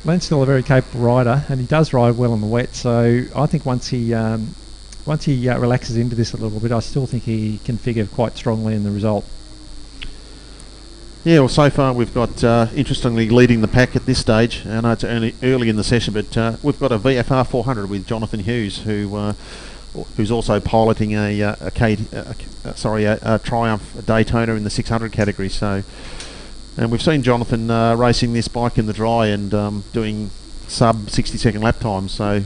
Len's still a very capable rider, and he does ride well on the wet. So I think once he relaxes into this a little bit, I still think he can figure quite strongly in the result. Yeah, well, so far we've got, interestingly, leading the pack at this stage. I know it's early in the session, but we've got a VFR 400 with Jonathan Hughes, who's also piloting a Triumph Daytona in the 600 category. So, and we've seen Jonathan racing this bike in the dry and doing sub 60-second lap times. So,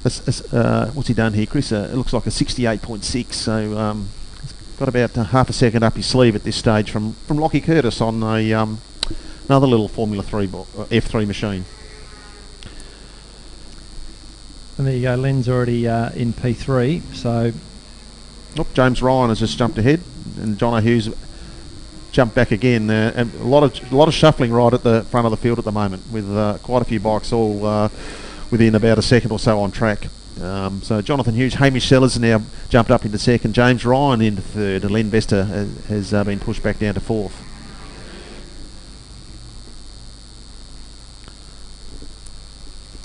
what's he done here, Chris? It looks like a 68.6. So. Got about half a second up his sleeve at this stage from Lockie Curtis on another little Formula 3 F3 machine. And there you go, Len's already in P3, so... James Ryan has just jumped ahead, and John Hughes jumped back again. And a lot of shuffling right at the front of the field at the moment, with quite a few bikes all within about a second or so on track. So Jonathan Hughes, Hamish Sellers now jumped up into second, James Ryan into third, and Len Bester has been pushed back down to fourth.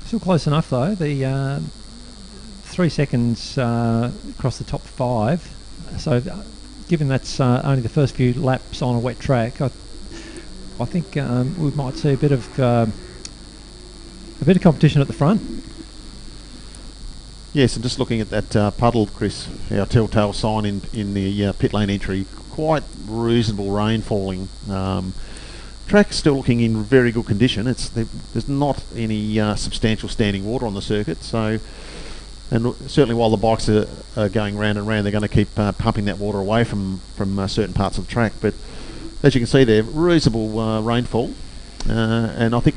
Still close enough though. The 3 seconds across the top 5. So given that's only the first few laps on a wet track, I think we might see a bit of competition at the front. Yes, and just looking at that puddle, Chris, our telltale sign in the pit lane entry, quite reasonable rain falling. Track's still looking in very good condition. There's not any substantial standing water on the circuit, so, and certainly while the bikes are going round and round, they're going to keep pumping that water away from certain parts of the track. But as you can see there, reasonable rainfall, and I think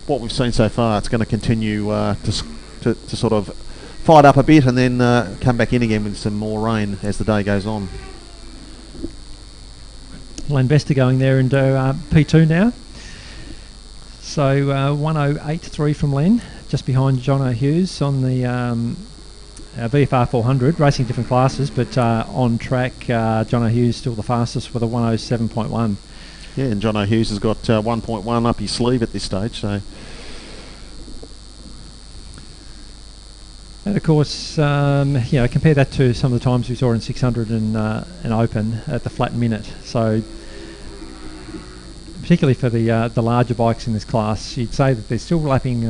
what we've seen so far, it's going to continue to sort of fight up a bit and then come back in again with some more rain as the day goes on. Len Bester going there into P2 now. So 108.3 from Len, just behind Jono Hughes on the VFR 400, racing different classes, but on track, John O'Hughes still the fastest with a 107.1. Yeah, and John O'Hughes has got 1.1 up his sleeve at this stage, so... And of course, compare that to some of the times we saw in 600 and Open at the flat minute. So, particularly for the larger bikes in this class, you'd say that they're still lapping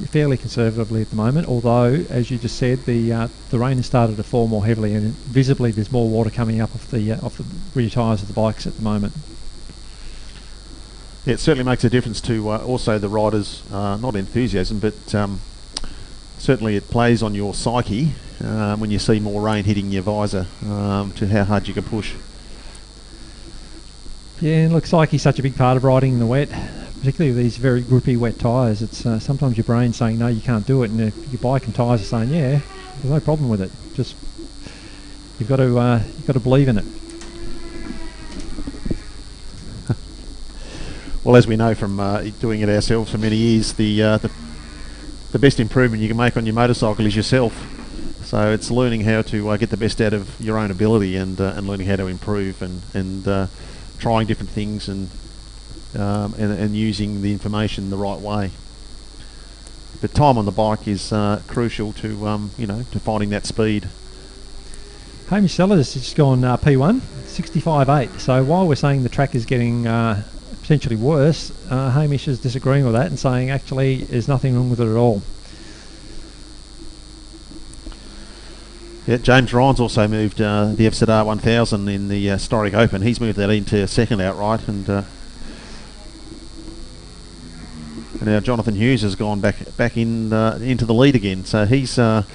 fairly conservatively at the moment. Although, as you just said, the rain has started to fall more heavily, and visibly there's more water coming up off the rear tyres of the bikes at the moment. Yeah, it certainly makes a difference to also the riders' not enthusiasm, but certainly it plays on your psyche when you see more rain hitting your visor to how hard you can push. Yeah, and look, psyche's such a big part of riding in the wet, particularly with these very grippy wet tyres. It's sometimes your brain's saying no, you can't do it, and your bike and tyres are saying yeah, there's no problem with it. Just you've got to believe in it. Well, as we know from doing it ourselves for many years, the best improvement you can make on your motorcycle is yourself. So it's learning how to get the best out of your own ability and learning how to improve and trying different things and using the information the right way. But time on the bike is crucial to to finding that speed. Hamish Sellers has just gone P1 65.8. So while we're saying the track is getting potentially worse, Hamish is disagreeing with that and saying actually there's nothing wrong with it at all. Yeah, James Ryan's also moved the FZR 1000 in the historic Open. He's moved that into second outright, and now Jonathan Hughes has gone back into the lead again. So he's got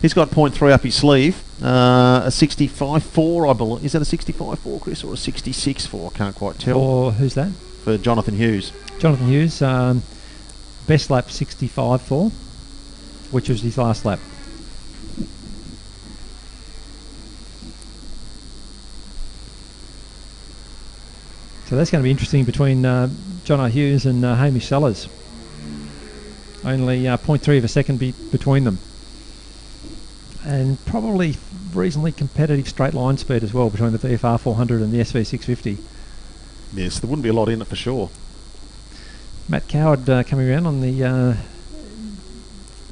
0.3 up his sleeve. A 65.4, I believe. Is that a 65.4, Chris, or a 66.4? I can't quite tell. Or who's that? For Jonathan Hughes. Jonathan Hughes, best lap 65.4, which was his last lap. So that's going to be interesting between John O'Hughes and Hamish Sellers. Only 0.3 of a second between them. And probably reasonably competitive straight line speed as well between the VFR 400 and the SV 650. Yes, there wouldn't be a lot in it for sure. Matt Coward coming around on the...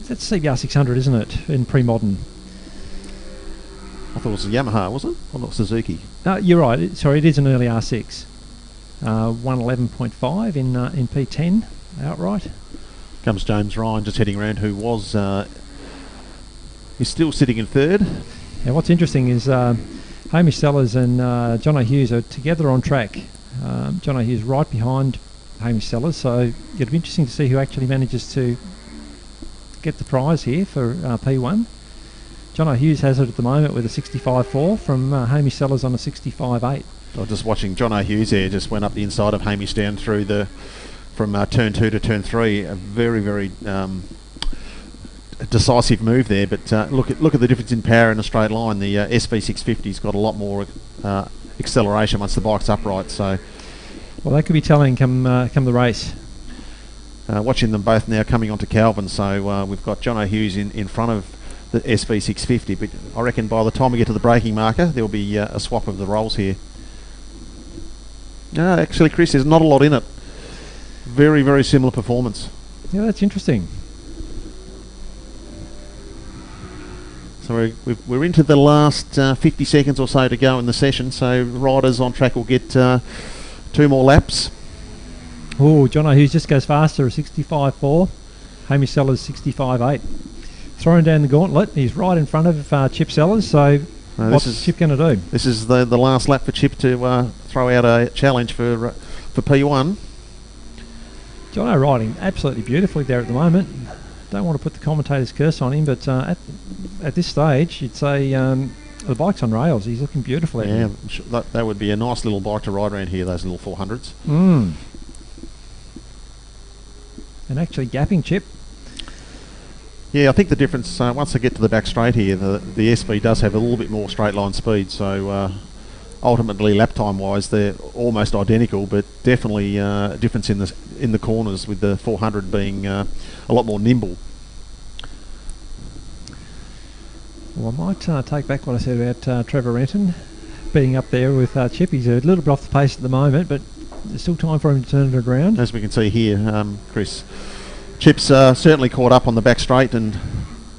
that's CBR 600, isn't it, in pre-modern? I thought it was a Yamaha, was it? Or not Suzuki? You're right. It is an early R6. 111.5 in P10 outright. Comes James Ryan just heading around, who was... is still sitting in third. And what's interesting is Hamish Sellers and John O'Hughes are together on track. John O'Hughes right behind Hamish Sellers, so it'll be interesting to see who actually manages to get the prize here for P1. John O'Hughes has it at the moment with a 65.4 from Hamish Sellers on a 65.8. I was just watching John O'Hughes there, just went up the inside of Hamish down through from turn 2 to turn 3. A very, very decisive move there, but look at the difference in power in a straight line. The SV650's got a lot more acceleration once the bike's upright. So, well, that could be telling come the race. Watching them both now coming onto Calvin, so we've got John O'Hughes in front of the SV650, but I reckon by the time we get to the braking marker, there'll be a swap of the roles here. No, actually, Chris, there's not a lot in it. Very, very similar performance. Yeah, that's interesting. So we're into the last 50 seconds or so to go in the session, so riders on track will get 2 more laps. Oh, John O'Hughes just goes faster, a 65.4. Hamish Sellers 65.8. Throwing down the gauntlet, he's right in front of Chip Sellers, so what's Chip going to do? This is the last lap for Chip to throw out a challenge for P1. Jono riding absolutely beautifully there at the moment. Don't want to put the commentator's curse on him, but at this stage, you'd say the bike's on rails. He's looking beautiful. Yeah, that would be a nice little bike to ride around here, those little 400s. And actually gapping Chip. Yeah, I think the difference, once I get to the back straight here, the SV does have a little bit more straight line speed, so ultimately lap time wise they're almost identical, but definitely a difference in the corners, with the 400 being a lot more nimble. Well, I might take back what I said about Trevor Renton being up there with Chip. He's a little bit off the pace at the moment, but there's still time for him to turn it around. As we can see here, Chris, Chip's certainly caught up on the back straight and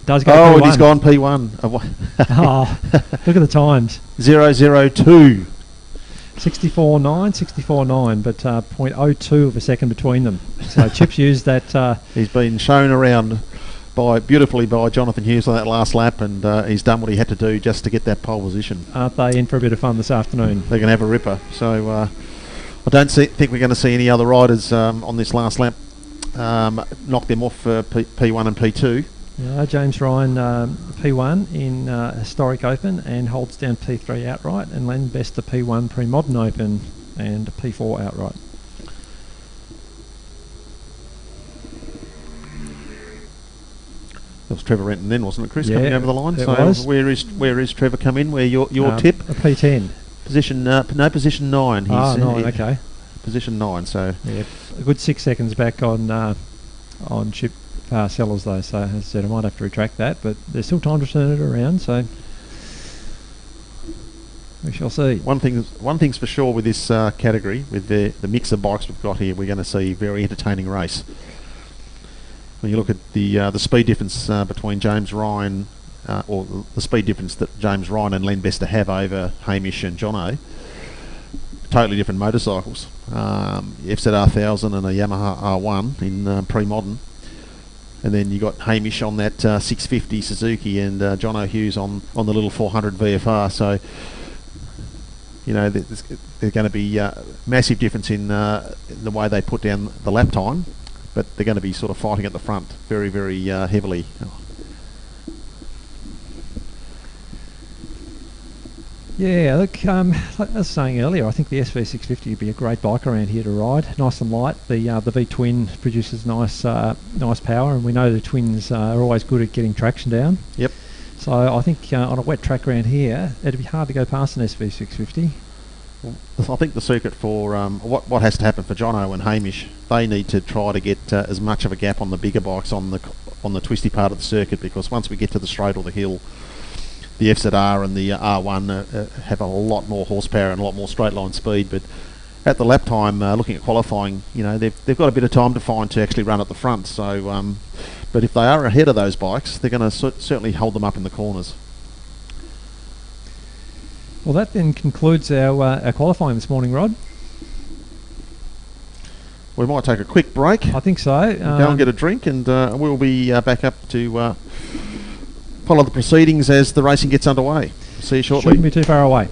Does go and P1. he's gone P1. Oh, look at the times. 0:02. 64.9, 64.9, but 0.02 of a second between them. So Chip's used that. He's been shown around beautifully by Jonathan Hughes on that last lap, and he's done what he had to do just to get that pole position. Aren't they in for a bit of fun this afternoon? They're going to have a ripper. So I don't think we're going to see any other riders on this last lap knock them off P1 and P2. James Ryan P1 in Historic Open and holds down P3 outright, and Len Best the P1 Pre-Modern Open and P4 outright. That was Trevor Renton then, wasn't it, Chris, Yeah, coming over the line? it So was. where is Trevor come in? Where your tip? A P10. Position 9. He's 9, okay. Position 9. So Yeah, a good 6 seconds back on Chip Sellers though. So as I said, I might have to retract that, but there's still time to turn it around. So we shall see. one thing's for sure with this category, with the mix of bikes we've got here, we're going to see a very entertaining race. When you look at the speed difference between James Ryan, or the speed difference that James Ryan and Len Bester have over Hamish and Jono, totally different motorcycles. FZR 1000 and a Yamaha R1 in pre-modern, and then you got Hamish on that 650 Suzuki and Jono Hughes on the little 400 VFR. So you know there's going to be massive difference in the way they put down the lap time. But they're going to be sort of fighting at the front very, very heavily. Yeah, look, like I was saying earlier, I think the SV650 would be a great bike around here to ride. Nice and light. The V-twin produces nice power, and we know the twins are always good at getting traction down. Yep. So I think on a wet track around here, it'd be hard to go past an SV650. I think the secret for what has to happen for Jono and Hamish, they need to try to get as much of a gap on the bigger bikes on the twisty part of the circuit, because once we get to the straight or the hill, the FZR and the R1 have a lot more horsepower and a lot more straight line speed. But at the lap time, looking at qualifying, you know they've got a bit of time to find to actually run at the front. So, but if they are ahead of those bikes, they're going to certainly hold them up in the corners. Well, that then concludes our qualifying this morning, Rod. We might take a quick break. I think so. Go and get a drink, and we'll be back up to follow the proceedings as the racing gets underway. See you shortly. Shouldn't be too far away.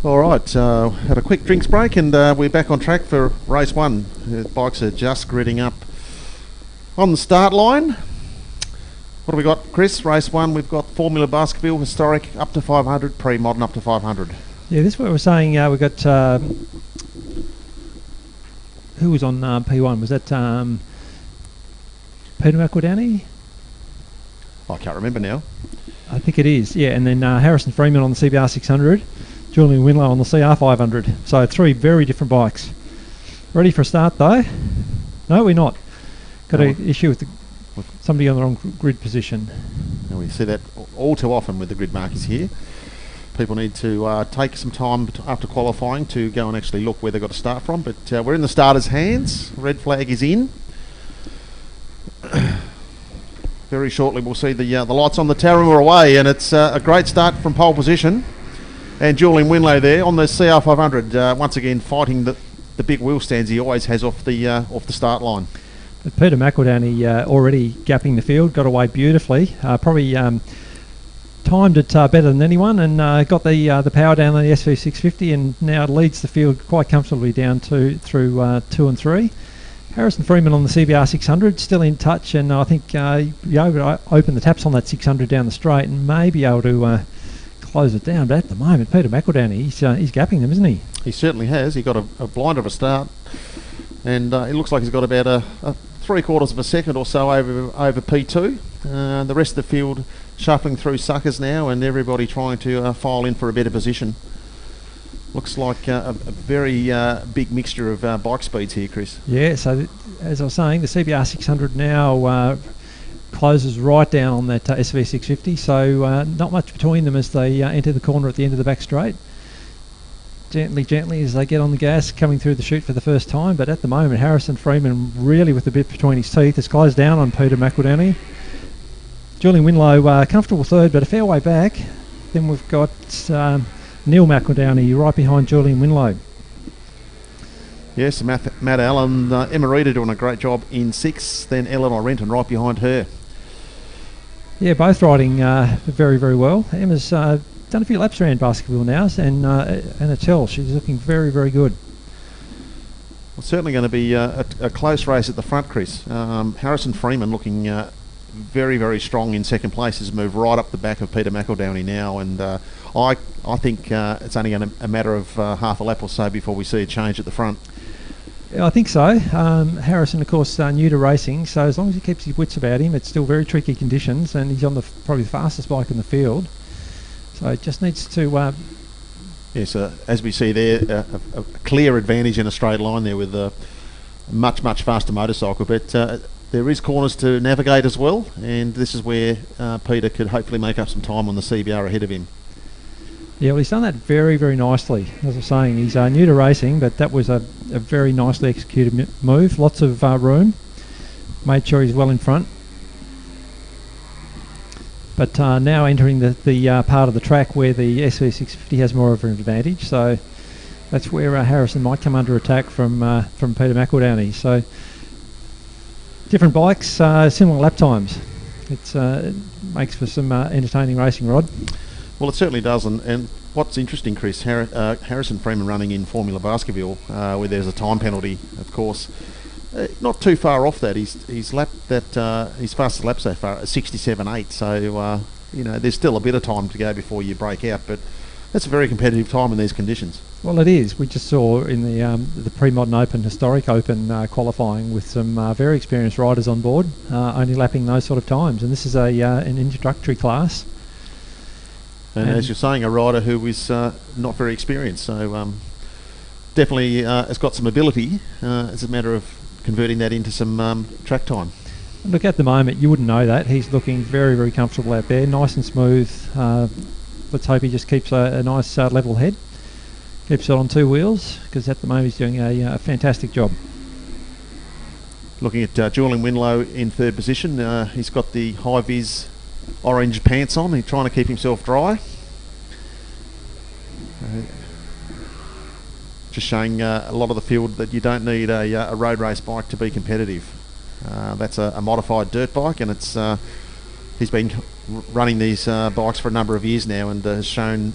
All right, had a quick drinks break and we're back on track for race one. The bikes are just gridding up on the start line. What have we got, Chris? Race one, we've got Formula Baskerville, historic up to 500, pre-modern up to 500. Yeah, this is what we're saying. We got who was on P1? Was that Peter McEldowney? I can't remember now. I think it is. Yeah, and then Harrison Freeman on the CBR 600. Julian Winlow on the CR 500. So 3 very different bikes. Ready for a start though? No, we're not. Got an issue with somebody on the wrong grid position. And we see that all too often with the grid markers here. People need to take some time after qualifying to go and actually look where they've got to start from. But we're in the starters' hands. Red flag is in. Very shortly we'll see the lights on the Tarama away, and it's a great start from pole position. And Julian Winlow there on the CR500, once again fighting the big wheel stands he always has off the start line. But Peter McEldowney already gapping the field, got away beautifully. Probably timed it better than anyone, and got the power down on the SV650, and now leads the field quite comfortably down through 2 and 3. Harrison Freeman on the CBR 600, still in touch, and I think you're able to open the taps on that 600 down the straight and may be able to close it down. But at the moment, Peter McEldowney, he's gapping them, isn't he? He certainly has. He got a blind of a start, and it looks like he's got about a 3/4 of a second or so over P2. The rest of the field shuffling through suckers now, and everybody trying to file in for a better position. Looks like a very big mixture of bike speeds here, Chris. Yeah, so as I was saying, the CBR 600 now closes right down on that SV650, so not much between them as they enter the corner at the end of the back straight. Gently as they get on the gas, coming through the chute for the first time, but at the moment Harrison Freeman really with the bit between his teeth has closed down on Peter McEldowney. Julian Winlow comfortable third, but a fair way back. Then we've got Neil McEldowney right behind Julian Winlow. Yes, Matt Allen, Emma Reeder doing a great job in 6th, then Eleanor Renton right behind her. Yeah, both riding very, very well. Emma's done a few laps around Baskerville now, and a tell she's looking very, very good. Well, certainly going to be a close race at the front, Chris. Harrison Freeman looking very, very strong in second place, has moved right up the back of Peter McEldowney now, and I think it's only going to a matter of half a lap or so before we see a change at the front. Yeah, I think so. Harrison, of course, new to racing, so as long as he keeps his wits about him, it's still very tricky conditions, and he's on probably the fastest bike in the field. So it just needs to... Yes, as we see there, a clear advantage in a straight line there with a much, much faster motorcycle, but there is corners to navigate as well, and this is where Peter could hopefully make up some time on the CBR ahead of him. Yeah, well, he's done that very, very nicely. As I was saying, he's new to racing, but that was a very nicely executed move. Lots of room. Made sure he's well in front. But now entering the part of the track where the SV650 has more of an advantage, so that's where Harrison might come under attack from Peter McEldowney. So different bikes, similar lap times. It makes for some entertaining racing, Rod. Well, it certainly does, and what's interesting, Chris, Harrison Freeman running in Formula Baskerville, where there's a time penalty, of course, not too far off that. He's lapped that his fastest lap so far at 67.8. So there's still a bit of time to go before you break out, but that's a very competitive time in these conditions. Well, it is. We just saw in the pre-modern Open, historic Open qualifying with some very experienced riders on board, only lapping those sort of times, and this is an introductory class. And as you're saying, a rider who is not very experienced, so definitely has got some ability. It's a matter of converting that into some track time. Look, at the moment, you wouldn't know that. He's looking very, very comfortable out there, nice and smooth. Let's hope he just keeps a nice level head. Keeps it on 2 wheels, because at the moment he's doing a fantastic job. Looking at Julian Winlow in 3rd position, he's got the high-vis orange pants on. He's trying to keep himself dry. Just showing a lot of the field that you don't need a road race bike to be competitive. That's a modified dirt bike, and it's he's been running these bikes for a number of years now, and has shown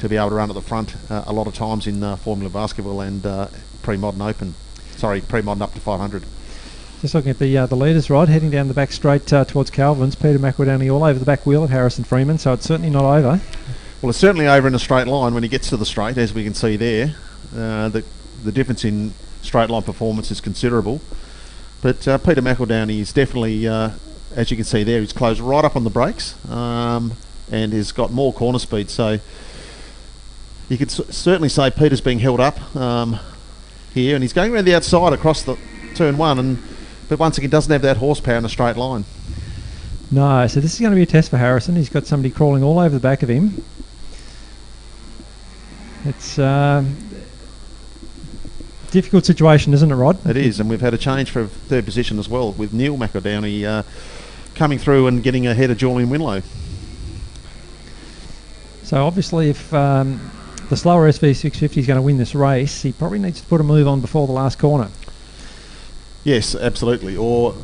to be able to run at the front a lot of times in Formula Basketball and pre-modern open. Sorry, pre-modern up to 500. Just looking at the leaders, Rod, heading down the back straight towards Calvin's. Peter McEldowney all over the back wheel of Harrison Freeman, so it's certainly not over. Well, it's certainly over in a straight line when he gets to the straight, as we can see there. The difference in straight line performance is considerable. But Peter McEldowney is definitely, as you can see there, he's closed right up on the brakes and has got more corner speed. So you could certainly say Peter's being held up here, and he's going around the outside across the turn one, but once again doesn't have that horsepower in a straight line. No, so this is going to be a test for Harrison. He's got somebody crawling all over the back of him. It's difficult situation, isn't it, Rod? It is, and we've had a change for third position as well, with Neil McEldowney coming through and getting ahead of Julian Winlow. So obviously if the slower SV650 is going to win this race, he probably needs to put a move on before the last corner. Yes, absolutely. Or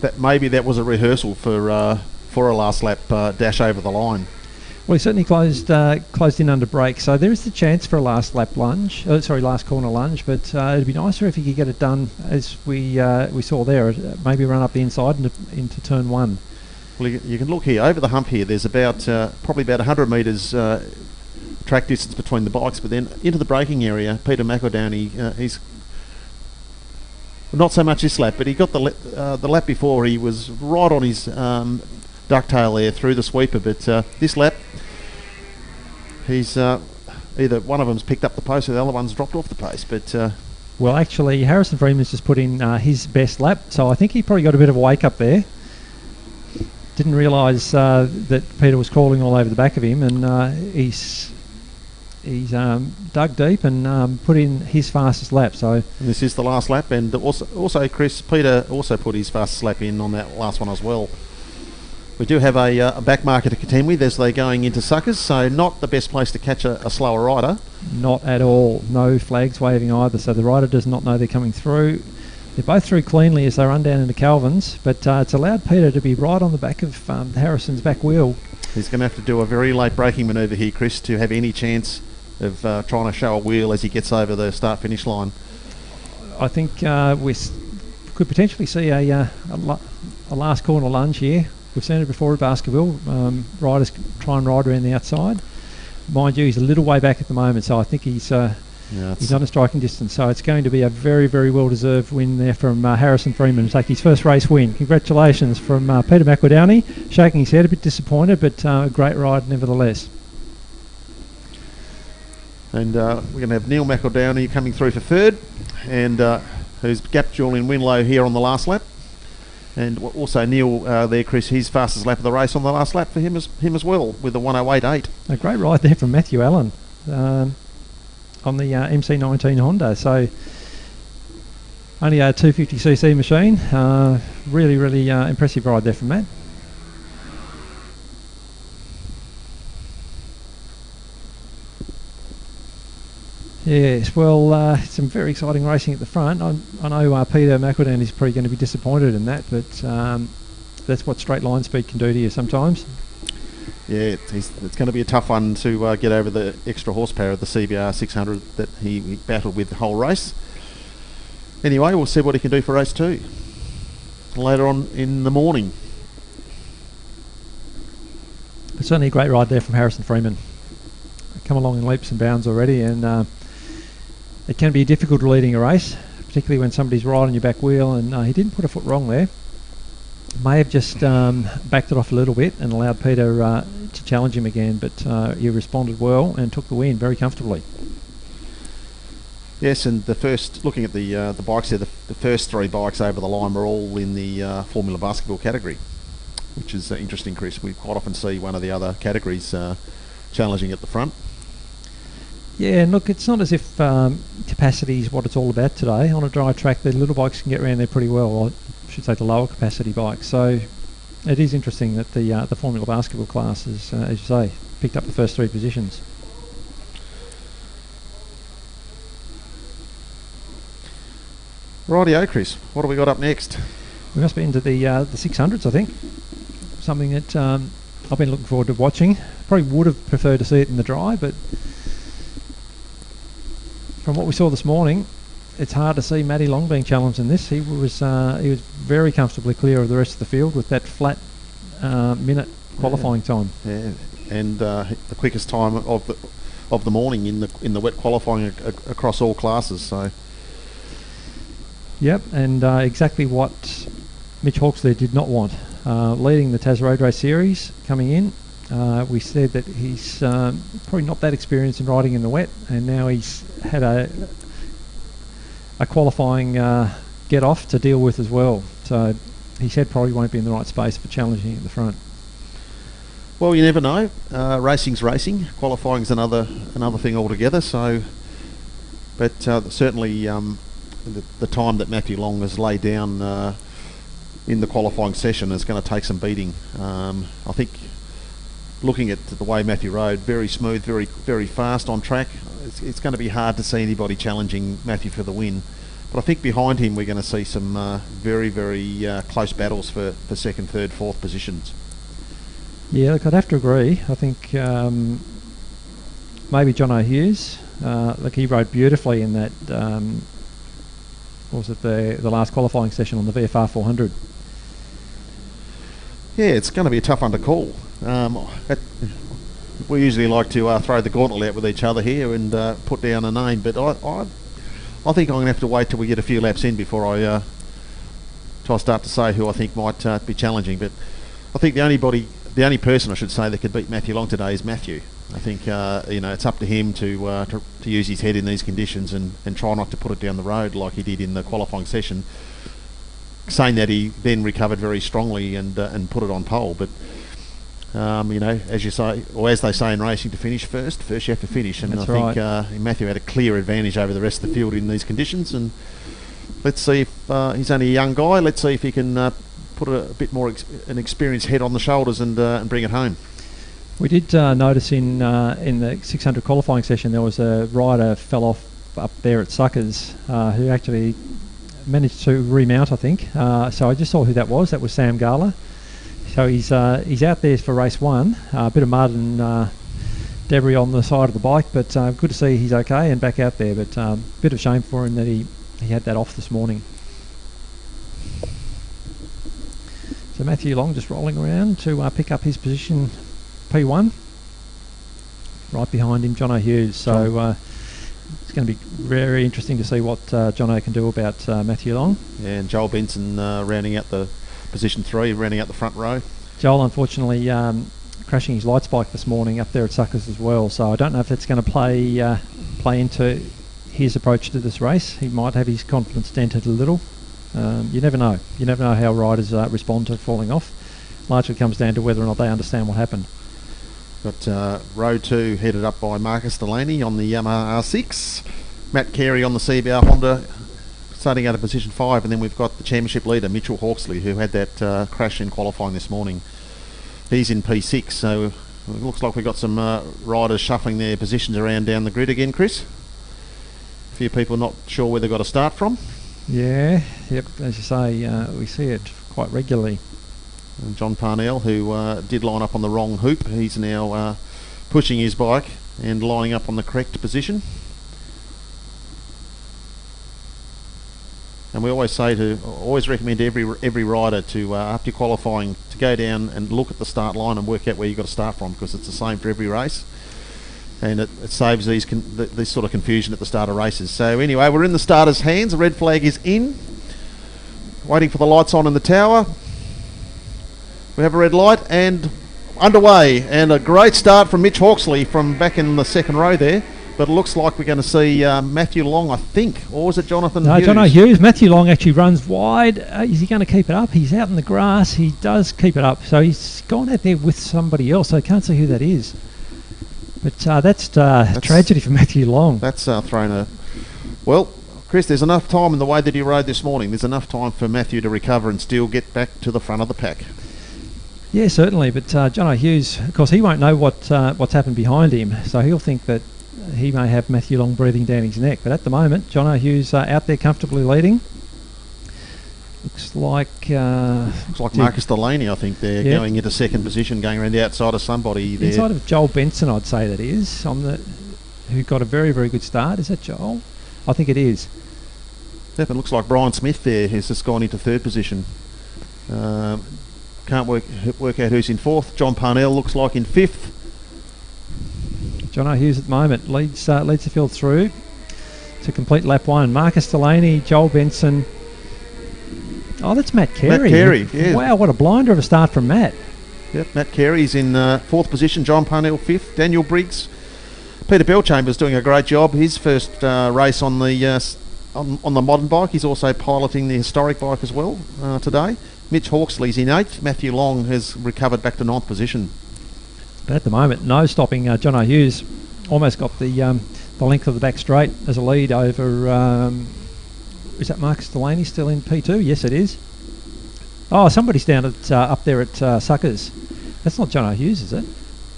that maybe that was a rehearsal for a last lap dash over the line. Well, he certainly closed in under brake, so there is the chance for a last lap lunge. Last corner lunge. But it'd be nicer if he could get it done as we saw there. Maybe run up the inside into turn one. Well, you can look here over the hump here. There's about probably about 100 metres track distance between the bikes, but then into the braking area, Peter McEldowney, he's not so much this lap, but he got the lap before. He was right on his ducktail there through the sweeper, but this lap he's either one of them's picked up the pace or the other one's dropped off the pace. But well, actually, Harrison Freeman's just put in his best lap, so I think he probably got a bit of a wake up there. Didn't realise that Peter was crawling all over the back of him, and he's dug deep and put in his fastest lap. So and this is the last lap, and also Chris, Peter also put his fastest lap in on that last one as well. We do have a back marker to contend with as they're going into Suckers, so not the best place to catch a slower rider. Not at all. No flags waving either, so the rider does not know they're coming through. They're both through cleanly as they run down into Calvin's, but it's allowed Peter to be right on the back of Harrison's back wheel. He's going to have to do a very late braking manoeuvre here, Chris, to have any chance of trying to show a wheel as he gets over the start-finish line. I think we could potentially see a last corner lunge here. We've seen it before at Baskerville. Riders try and ride around the outside. Mind you, he's a little way back at the moment, so I think he's not a striking distance. So it's going to be a very, very well-deserved win there from Harrison Freeman to take his first race win. Congratulations from Peter McEldowney, shaking his head, a bit disappointed, but a great ride nevertheless. And we're going to have Neil McEldowney coming through for third, and who's gapped Julian Winlow here on the last lap. And also Neil there, Chris, his fastest lap of the race on the last lap for him as well, with a 1:08.8. A great ride there from Matthew Allen on the MC19 Honda. So only a 250cc machine. Really, really impressive ride there from Matt. Yes, well, some very exciting racing at the front. I know Peter McEldowney is probably going to be disappointed in that, but that's what straight line speed can do to you sometimes. Yeah, it's going to be a tough one to get over the extra horsepower of the CBR 600 that he battled with the whole race. Anyway, we'll see what he can do for race 2 later on in the morning. But certainly a great ride there from Harrison Freeman. Come along in leaps and bounds already, and it can be difficult leading a race, particularly when somebody's right on your back wheel, and he didn't put a foot wrong there. May have just backed it off a little bit and allowed Peter to challenge him again, but he responded well and took the win very comfortably. Yes, and looking at the bikes there, the first 3 bikes over the line were all in the Formula Basketball category, which is interesting, Chris. We quite often see one of the other categories challenging at the front. Yeah, and look, it's not as if capacity is what it's all about today. On a dry track, the little bikes can get around there pretty well, or I should say the lower capacity bikes. So it is interesting that the Formula Basketball class is, as you say, picked up the first 3 positions. Rightio, Chris. What have we got up next? We must be into the 600s, I think. Something that I've been looking forward to watching. Probably would have preferred to see it in the dry, but from what we saw this morning, it's hard to see Matty Long being challenged in this. He was very comfortably clear of the rest of the field with that flat minute qualifying time. Yeah, and the quickest time of the morning in the wet qualifying across all classes. So. Yep, and exactly what Mitch Hawksley did not want. Leading the Tas Road Race Series coming in, we said that he's probably not that experienced in riding in the wet, and now he's had a qualifying get off to deal with as well. So he said probably won't be in the right space for challenging at the front. Well, you never know. Racing's racing. Qualifying's another thing altogether. So, but certainly the time that Matthew Long has laid down in the qualifying session is going to take some beating. I think looking at the way Matthew rode, very smooth, very very fast on track. It's going to be hard to see anybody challenging Matthew for the win. But I think behind him we're going to see some very very close battles for second, third, fourth positions. Yeah, look, I'd have to agree. I think maybe John O'Hughes. Look, he rode beautifully in that. What was it, the last qualifying session on the VFR 400? Yeah, it's going to be a tough one to call. We usually like to throw the gauntlet out with each other here and put down a name, but I think I'm going to have to wait till we get a few laps in before I start to say who I think might be challenging. But I think the only person I should say that could beat Matthew Long today is Matthew. I think it's up to him to use his head in these conditions and try not to put it down the road like he did in the qualifying session. Saying that, he then recovered very strongly and put it on pole. But as you say, or as they say in racing, to finish first you have to finish. And That's I think Matthew had a clear advantage over the rest of the field in these conditions. And let's see if he's only a young guy. Let's see if he can put a bit more an experienced head on the shoulders and bring it home. We did notice in the 600 qualifying session there was a rider fell off up there at Suckers who actually managed to remount, I think. So I just saw who that was. That was Sam Gala. So he's out there for race one. A bit of mud and debris on the side of the bike, but good to see he's okay and back out there. But bit of shame for him that he had that off this morning. So Matthew Long just rolling around to pick up his position P1. Right behind him, John O'Hughes. So it's going to be very interesting to see what John O can do about Matthew Long. Yeah, and Joel Benson rounding out the position 3, rounding out the front row. Joel, unfortunately, crashing his light spike this morning up there at Suckers as well. So I don't know if that's going to play into his approach to this race. He might have his confidence dented a little. You never know. You never know how riders respond to falling off. Largely comes down to whether or not they understand what happened. Got row 2 headed up by Marcus Delaney on the Yamaha R6. Matt Carey on the CBR Honda starting out of position 5, and then we've got the championship leader Mitchell Hawksley, who had that crash in qualifying this morning. He's in P6, so it looks like we've got some riders shuffling their positions around down the grid again, Chris. A few people not sure where they've got to start from. Yeah, yep, as you say, we see it quite regularly. And John Parnell, who did line up on the wrong hoop, he's now pushing his bike and lining up on the correct position. And we always recommend every rider to after qualifying to go down and look at the start line and work out where you've got to start from, because it's the same for every race, and it saves this sort of confusion at the start of races. So anyway, we're in the starter's hands. The red flag is in, waiting for the lights on in the tower. We have a red light and underway, and a great start from Mitch Hawksley from back in the second row there. But it looks like we're going to see Matthew Long, I think, or was it Jonathan Hughes? No, John Hughes. Matthew Long actually runs wide. Is he going to keep it up? He's out in the grass. He does keep it up. So he's gone out there with somebody else. I can't see who that is. But that's tragedy for Matthew Long. That's thrown a... Well, Chris, there's enough time in the way that he rode this morning. There's enough time for Matthew to recover and still get back to the front of the pack. Yeah, certainly. But John O'Hughes, of course, he won't know what's happened behind him. So he'll think that he may have Matthew Long breathing down his neck. But at the moment, John O'Hughes out there comfortably leading. Looks like Marcus Delaney, I think they're going into second position, going around the outside of somebody there. Inside of Joel Benson, I'd say that is, who got a very, very good start. Is that Joel? I think it is. Definitely looks like Brian Smith there has just gone into third position. Can't work out who's in fourth. John Parnell looks like in fifth. John Hughes at the moment leads the field through to complete lap one. Marcus Delaney, Joel Benson. Oh, that's Matt Carey. Matt Carey, yeah. Wow, what a blinder of a start from Matt. Yep, Matt Carey's in fourth position. John Parnell fifth. Daniel Briggs. Peter Bellchambers doing a great job. His first race on the modern bike. He's also piloting the historic bike as well today. Mitch Hawksley's in eighth. Matthew Long has recovered back to ninth position. But at the moment, no stopping. John Hughes almost got the length of the back straight as a lead over. Is that Marcus Delaney still in P2? Yes, it is. Oh, somebody's down at up there at Suckers. That's not John Hughes, is it?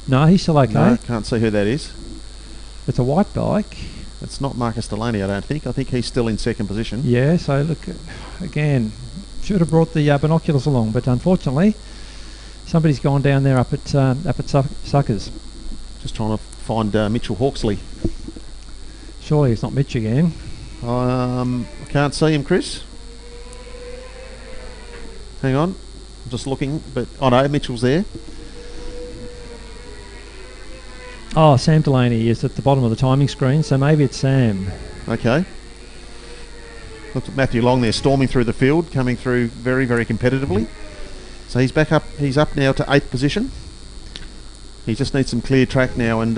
No, he's still okay. No, can't see who that is. It's a white bike. It's not Marcus Delaney, I don't think. I think he's still in second position. Yeah, so look, again, should have brought the binoculars along, but unfortunately, somebody's gone down there up at Suckers. Just trying to find Mitchell Hawksley. Surely it's not Mitch again. I can't see him, Chris. Hang on, I'm just looking, but oh no, Mitchell's there. Oh, Sam Delaney is at the bottom of the timing screen, so maybe it's Sam. Okay. Look at Matthew Long there, storming through the field, coming through very, very competitively. So he's back up. He's up now to 8th position. He just needs some clear track now and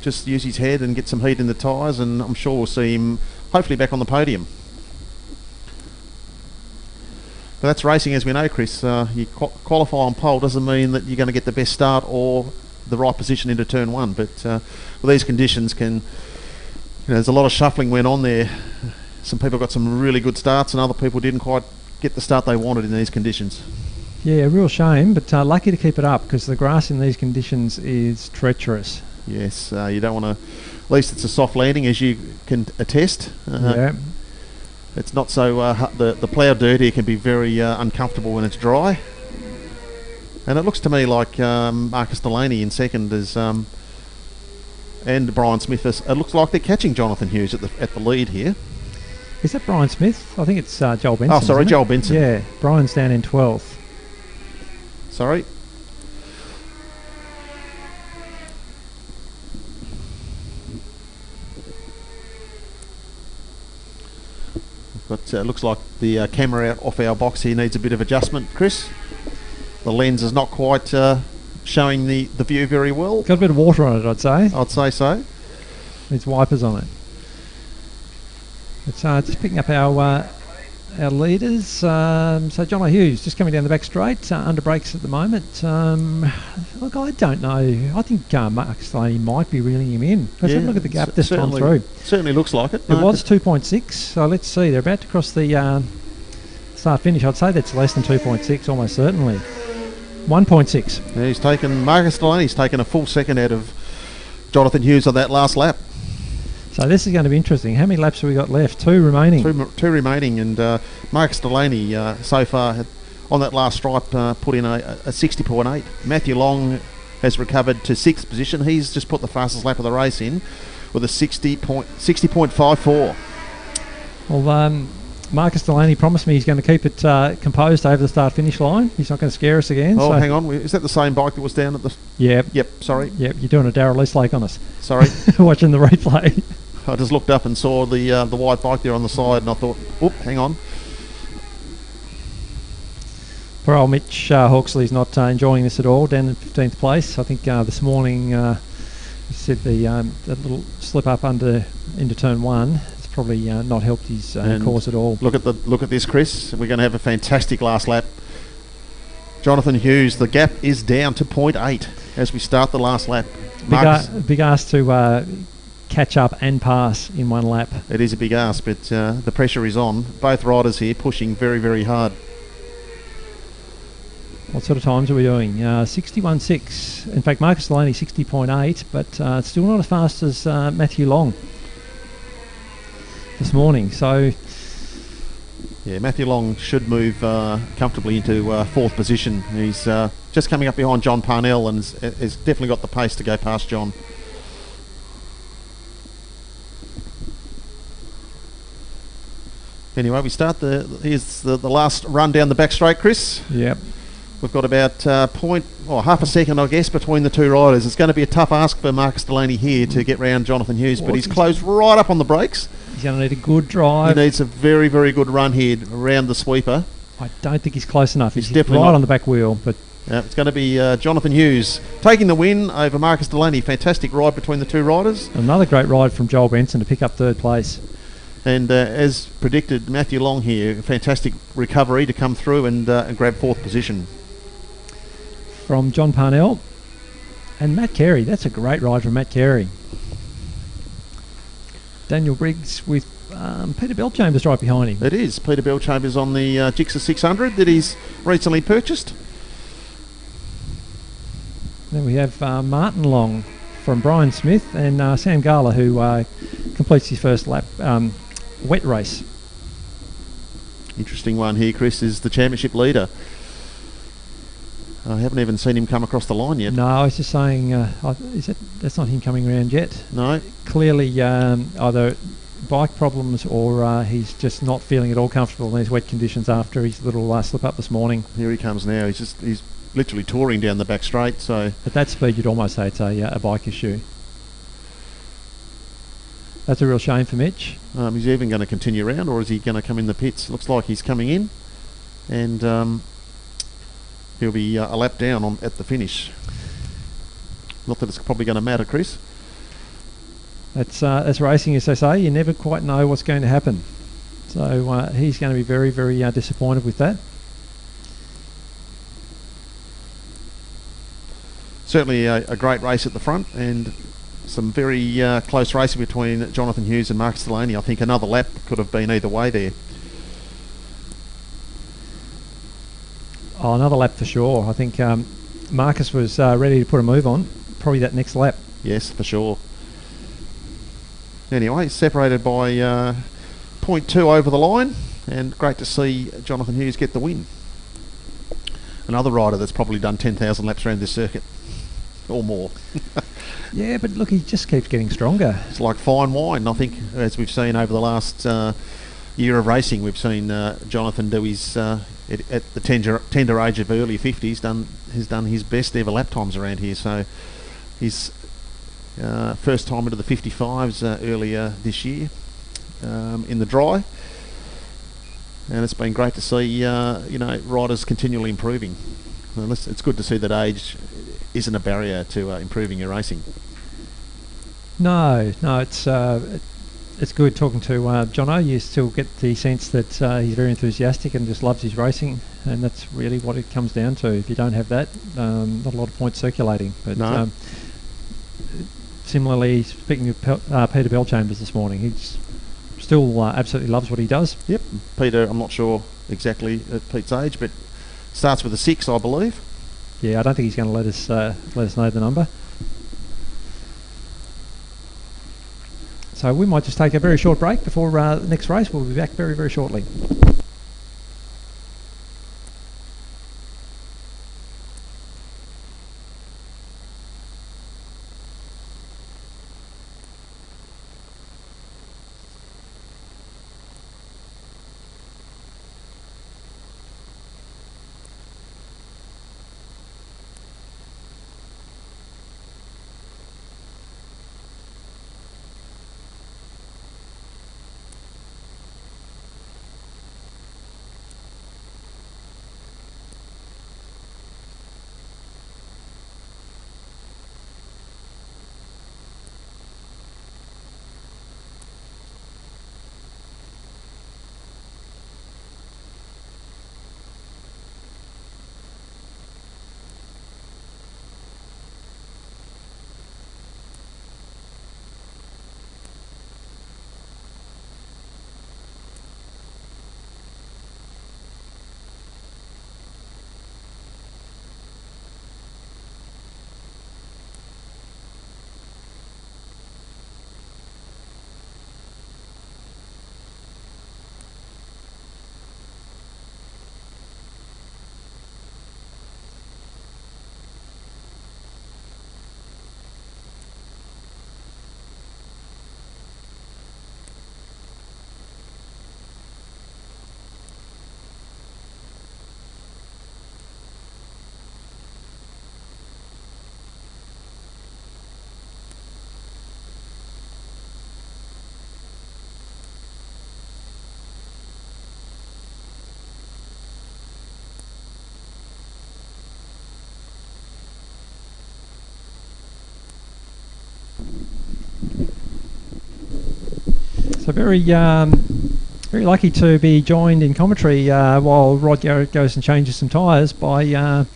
just use his head and get some heat in the tyres, and I'm sure we'll see him hopefully back on the podium. But that's racing, as we know, Chris. You qualify on pole doesn't mean that you're going to get the best start or the right position into turn one. But with these conditions, there's a lot of shuffling went on there. Some people got some really good starts, and other people didn't quite get the start they wanted in these conditions. Yeah, real shame, but lucky to keep it up because the grass in these conditions is treacherous. Yes, you don't want to. At least it's a soft landing, as you can attest. Yeah. It's not so. The plough dirt here can be very uncomfortable when it's dry. And it looks to me like Marcus Delaney in second is, and Brian Smith. It looks like they're catching Jonathan Hughes at the lead here. Is that Brian Smith? I think it's Joel Benson. Oh, sorry, Joel Benson. Yeah, Brian's down in 12th. Sorry. But looks like the camera out off our box here needs a bit of adjustment, Chris. The lens is not quite showing the view very well. Got a bit of water on it, I'd say. I'd say so. Needs wipers on it. It's just picking up our leaders. So John Hughes just coming down the back straight, under brakes at the moment. Look, I don't know. I think Marcus Delaney might be reeling him in. Let's have a look at the gap this time through. Certainly looks like it. It was 2.6, so let's see. They're about to cross the start-finish. I'd say that's less than 2.6, almost certainly. 1.6. Yeah, he's taken, Marcus Delaney's taken a full second out of Jonathan Hughes on that last lap. So this is going to be interesting. How many laps have we got left? Two remaining. Two remaining, and Marcus Delaney so far on that last stripe put in a 60.8. Matthew Long has recovered to 6th position. He's just put the fastest lap of the race in with a 60.54. Well, Marcus Delaney promised me he's going to keep it composed over the start-finish line. He's not going to scare us again. Oh, hang on. Is that the same bike that was down at the... Yep. Yep, sorry. Yep, you're doing a Darrell Eastlake on us. Sorry. Watching the replay. I just looked up and saw the white bike there on the side, and I thought, oop, hang on. Poor old Mitch Hawksley's not enjoying this at all, down in 15th place. I think this morning, said the little slip up into turn one. Probably not helped his cause at all. Look at this, Chris. We're going to have a fantastic last lap. Jonathan Hughes, the gap is down to 0.8 as we start the last lap. Big ask to catch up and pass in one lap. It is a big ask, but the pressure is on. Both riders here pushing very, very hard. What sort of times are we doing? 61.6. In fact, Marcus Delaney 60.8, but still not as fast as Matthew Long this morning. So yeah, Matthew Long should move comfortably into 4th position. He's just coming up behind John Parnell and has definitely got the pace to go past John. Anyway, we start here's the last run down the back straight, Chris. Yep. We've got about half a second, I guess, between the two riders. It's going to be a tough ask for Marcus Delaney here to get round Jonathan Hughes, but he's closed right up on the brakes. He's going to need a good drive. He needs a very, very good run here around the sweeper. I don't think he's close enough. He's He's definitely right not. on the back wheel, but It's going to be Jonathan Hughes taking the win over Marcus Delaney. Fantastic ride between the two riders. another great ride from Joel Benson to pick up third place. And as predicted, Matthew Long here, fantastic recovery to come through and grab fourth position. From John Parnell and Matt Carey. That's a great ride from Matt Carey. Daniel Briggs with Peter Bellchambers right behind him. It is. Peter Bellchambers on the Gixxer 600 that he's recently purchased. Then we have Martin Long from Brian Smith and Sam Gala, who completes his first lap wet race. Interesting one here, Chris, is the championship leader. I haven't even seen him come across the line yet. No, I was just saying, that's not him coming around yet. No. Clearly, either bike problems or he's just not feeling at all comfortable in these wet conditions after his little slip up this morning. Here he comes now. He's literally touring down the back straight. So At that speed, you'd almost say it's a bike issue. That's a real shame for Mitch. he's even going to continue around, or is he going to come in the pits? Looks like he's coming in, and he'll be a lap down at the finish. Not that it's probably going to matter, Chris. That's racing, as they say. You never quite know what's going to happen. So he's going to be very, very disappointed with that. Certainly a great race at the front, and some very close racing between Jonathan Hughes and Marcus Delaney. I think another lap could have been either way there. Oh, another lap for sure. I think Marcus was ready to put a move on. Probably that next lap. Yes, for sure. Anyway, separated by 0.2 over the line, and great to see Jonathan Hughes get the win. Another rider that's probably done 10,000 laps around this circuit, or more. Yeah, but look, he just keeps getting stronger. It's like fine wine. I think, as we've seen over the last year of racing, we've seen Jonathan do his, at the tender age of early 50s, has done his best ever lap times around here. So his first time into the 55s earlier this year in the dry, and it's been great to see riders continually improving. Well, it's good to see that age isn't a barrier to improving your racing. No, it's good talking to Jono. You still get the sense that he's very enthusiastic and just loves his racing, and that's really what it comes down to. If you don't have that, not a lot of points circulating. But No. Similarly, speaking of Peter Bellchambers this morning, he's still absolutely loves what he does. Yep. Peter, I'm not sure exactly at Pete's age, but starts with a 6, I believe. Yeah, I don't think he's going to let us know the number. So we might just take a very short break before the next race. We'll be back very, very shortly. So very lucky to be joined in commentary while Rod Garrett goes and changes some tyres by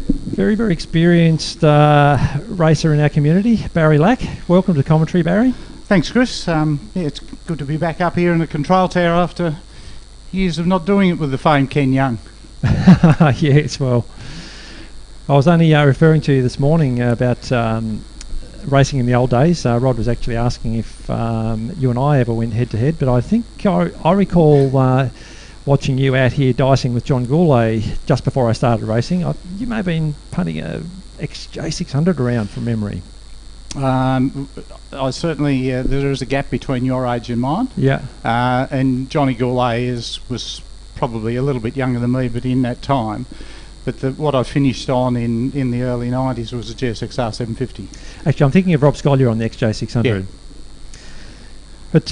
very, very experienced racer in our community, Barry Lack. Welcome to commentary, Barry. Thanks, Chris. It's good to be back up here in the control tower after years of not doing it with the famed Ken Young. Yes, well, I was only referring to you this morning about racing in the old days. Rod was actually asking if you and I ever went head-to-head, but I think I recall watching you out here dicing with John Goulet just before I started racing. You may have been punting a XJ600 around from memory. I certainly, there is a gap between your age and mine. Yeah. And Johnny Goulet was probably a little bit younger than me, but in that time. But what I finished on in the early 90s was a GSXR 750. Actually, I'm thinking of Rob Scollier on the XJ600. Yeah. But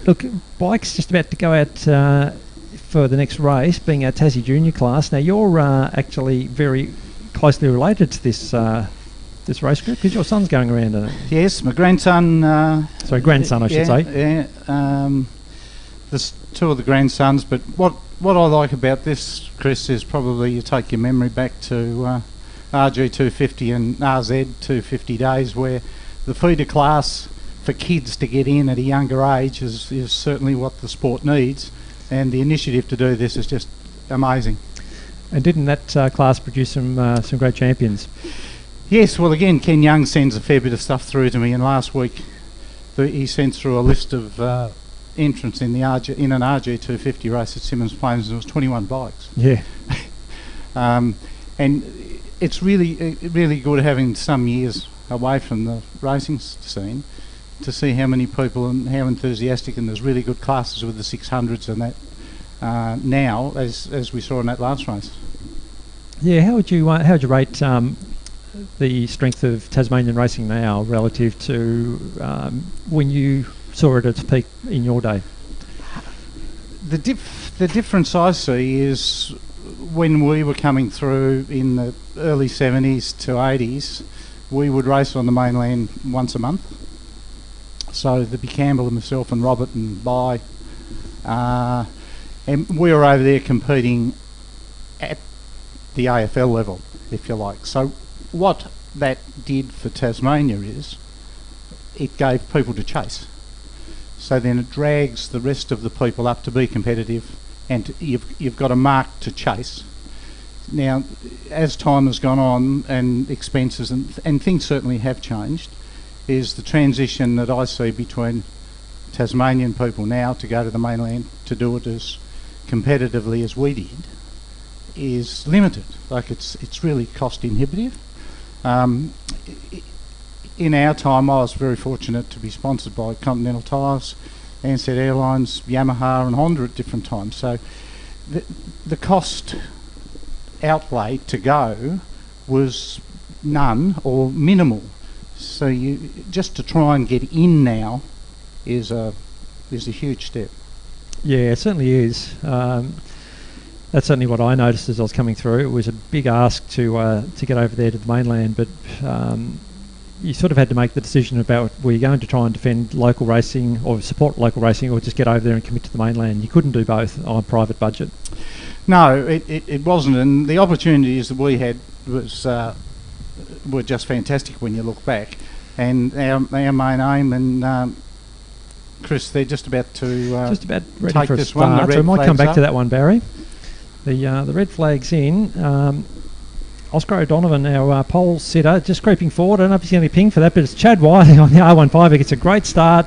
look, Bike's just about to go out for the next race, being our Tassie Junior class. Now, you're actually very closely related to this race group because your son's going around in it. Yes, my grandson. Grandson, I should say. Yeah. There's two of the grandsons, but what I like about this, Chris, is probably you take your memory back to RG250 and RZ250 days where the feeder class for kids to get in at a younger age is certainly what the sport needs, and the initiative to do this is just amazing. And didn't that class produce some great champions? Yes, well again, Ken Young sends a fair bit of stuff through to me, and last week he sent through a list of entrants in an RG250 race at Simmons Plains, and there was 21 bikes. Yeah. And it's really good having some years away from the racing scene to see how many people and how enthusiastic, and there's really good classes with the 600s and that now, as we saw in that last race. Yeah, how would you rate the strength of Tasmanian racing now relative to when you saw it at its peak in your day? The difference I see is when we were coming through in the early 70s to 80s, we would race on the mainland once a month. So the Campbell and myself and Robert and Bai, and we were over there competing at the AFL level, if you like. So what that did for Tasmania is it gave people to chase. So then it drags the rest of the people up to be competitive, and you've got a mark to chase. Now, as time has gone on and expenses and things certainly have changed, is the transition that I see between Tasmanian people now to go to the mainland to do it as competitively as we did is limited. Like it's really cost inhibitive. In our time, I was very fortunate to be sponsored by Continental Tires, Ansett Airlines, Yamaha and Honda at different times. So the cost outlay to go was none or minimal. So you just to try and get in now is a huge step. Yeah, it certainly is. That's certainly what I noticed as I was coming through. It was a big ask to get over there to the mainland, but you sort of had to make the decision about were you going to try and defend local racing or support local racing, or just get over there and commit to the mainland. You couldn't do both on a private budget. No, it wasn't, and the opportunities that we had were just fantastic when you look back. And our main aim, and Chris, they're just about to ready take for this a one. start. So we might come back to that one, Barry. The red flag's in. Oscar O'Donovan, our pole sitter, just creeping forward. I don't know if he's going to ping for that, but it's Chad Wiley on the R15. He gets a great start.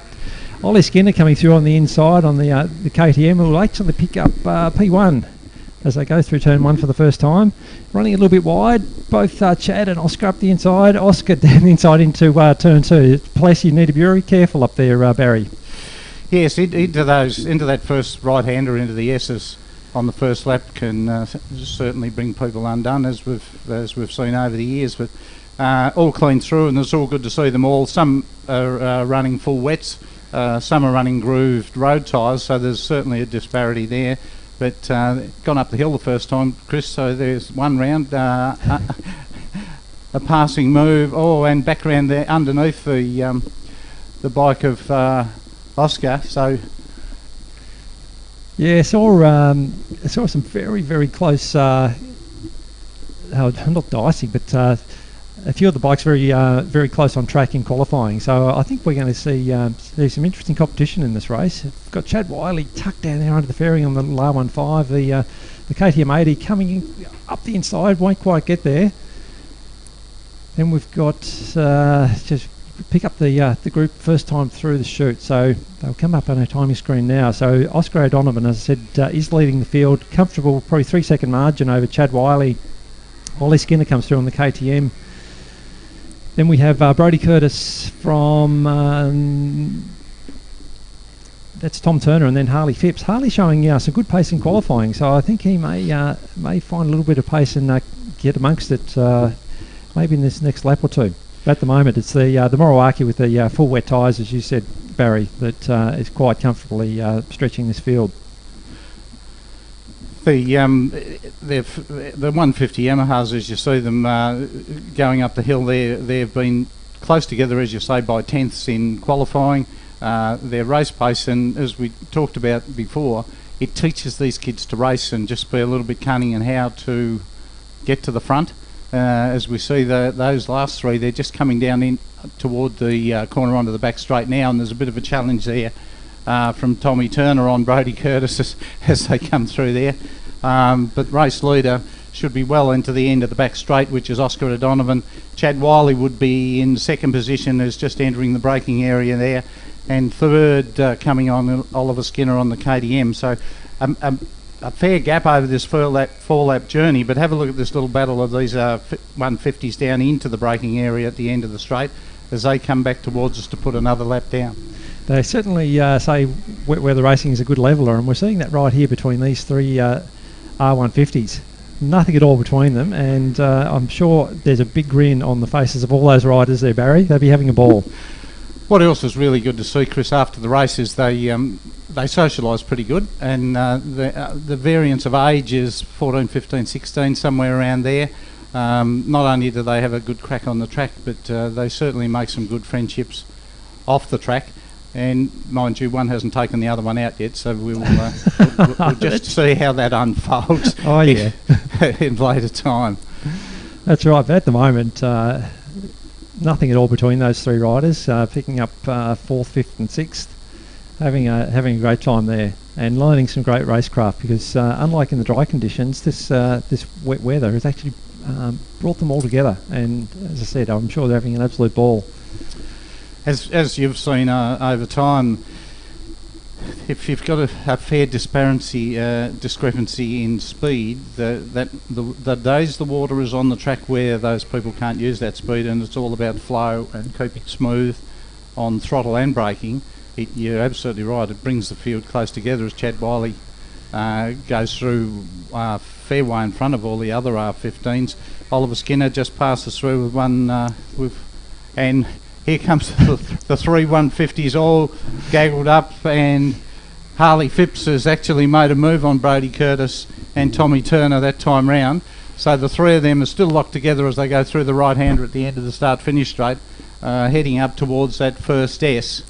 Ollie Skinner coming through on the inside on the KTM, who will actually pick up P1 as they go through turn one for the first time. Running a little bit wide, both Chad and Oscar up the inside. Oscar down the inside into turn two. It's a place you need to be very careful up there, Barry. Yes, into that first right-hander into the S's on the first lap can certainly bring people undone, as we've seen over the years. But all clean through, and it's all good to see them all. Some are running full wets, some are running grooved road tyres, so there's certainly a disparity there. But gone up the hill the first time, Chris, so there's one round, a passing move, and back around there underneath the bike of Oscar. So Yeah, saw some very, very close, not dicey, but a few of the bikes very close on track in qualifying. So I think we're going to see some interesting competition in this race. We've got Chad Wiley tucked down there under the fairing on the R15. The KTM 80 coming up the inside, won't quite get there. Then we've got just pick up the group first time through the chute, so they'll come up on our timing screen now. So Oscar O'Donovan, as I said, is leading the field, comfortable, probably 3-second margin over Chad Wiley. Ollie Skinner comes through on the KTM. Then we have Brodie Curtis from that's Tom Turner, and then Harley Phipps. Harley showing some good pace in qualifying, so I think he may find a little bit of pace and get amongst it maybe in this next lap or two. But at the moment, it's the Moriwaki with the full wet tyres, as you said, Barry, that is quite comfortably stretching this field. The 150 Yamahas, as you see them going up the hill there, they've been close together, as you say, by tenths in qualifying. Their race pace, and as we talked about before, it teaches these kids to race and just be a little bit cunning in how to get to the front. As we see those last three, they're just coming down in toward the corner onto the back straight now, and there's a bit of a challenge there from Tommy Turner on Brodie Curtis as they come through there. But race leader should be well into the end of the back straight, which is Oscar O'Donovan. Chad Wiley would be in second position, as just entering the braking area there, and third coming on Oliver Skinner on the KTM. So a fair gap over this four-lap journey, but have a look at this little battle of these 150s down into the braking area at the end of the straight as they come back towards us to put another lap down. They certainly say where the racing is a good leveller, and we're seeing that right here between these three R150s. Nothing at all between them, and I'm sure there's a big grin on the faces of all those riders there, Barry. They'll be having a ball. What else is really good to see, Chris, after the race is they socialise pretty good, and the variance of age is 14, 15, 16, somewhere around there. Not only do they have a good crack on the track, but they certainly make some good friendships off the track. And mind you, one hasn't taken the other one out yet, so we'll just see how that unfolds. Oh yeah, in later time. That's right. But at the moment, nothing at all between those three riders. Picking up fourth, fifth, and sixth, having a great time there, and learning some great racecraft. Because unlike in the dry conditions, this wet weather has actually brought them all together. And as I said, I'm sure they're having an absolute ball. As you've seen over time, if you've got a fair discrepancy in speed, the days the water is on the track where those people can't use that speed, and it's all about flow and keeping smooth on throttle and braking, you're absolutely right. It brings the field close together as Chad Wiley goes through fair way in front of all the other R15s. Oliver Skinner just passes through with one and here comes the three 150s all gaggled up, and Harley Phipps has actually made a move on Brodie Curtis and Tommy Turner that time round. So the three of them are still locked together as they go through the right-hander at the end of the start-finish straight, heading up towards that first S.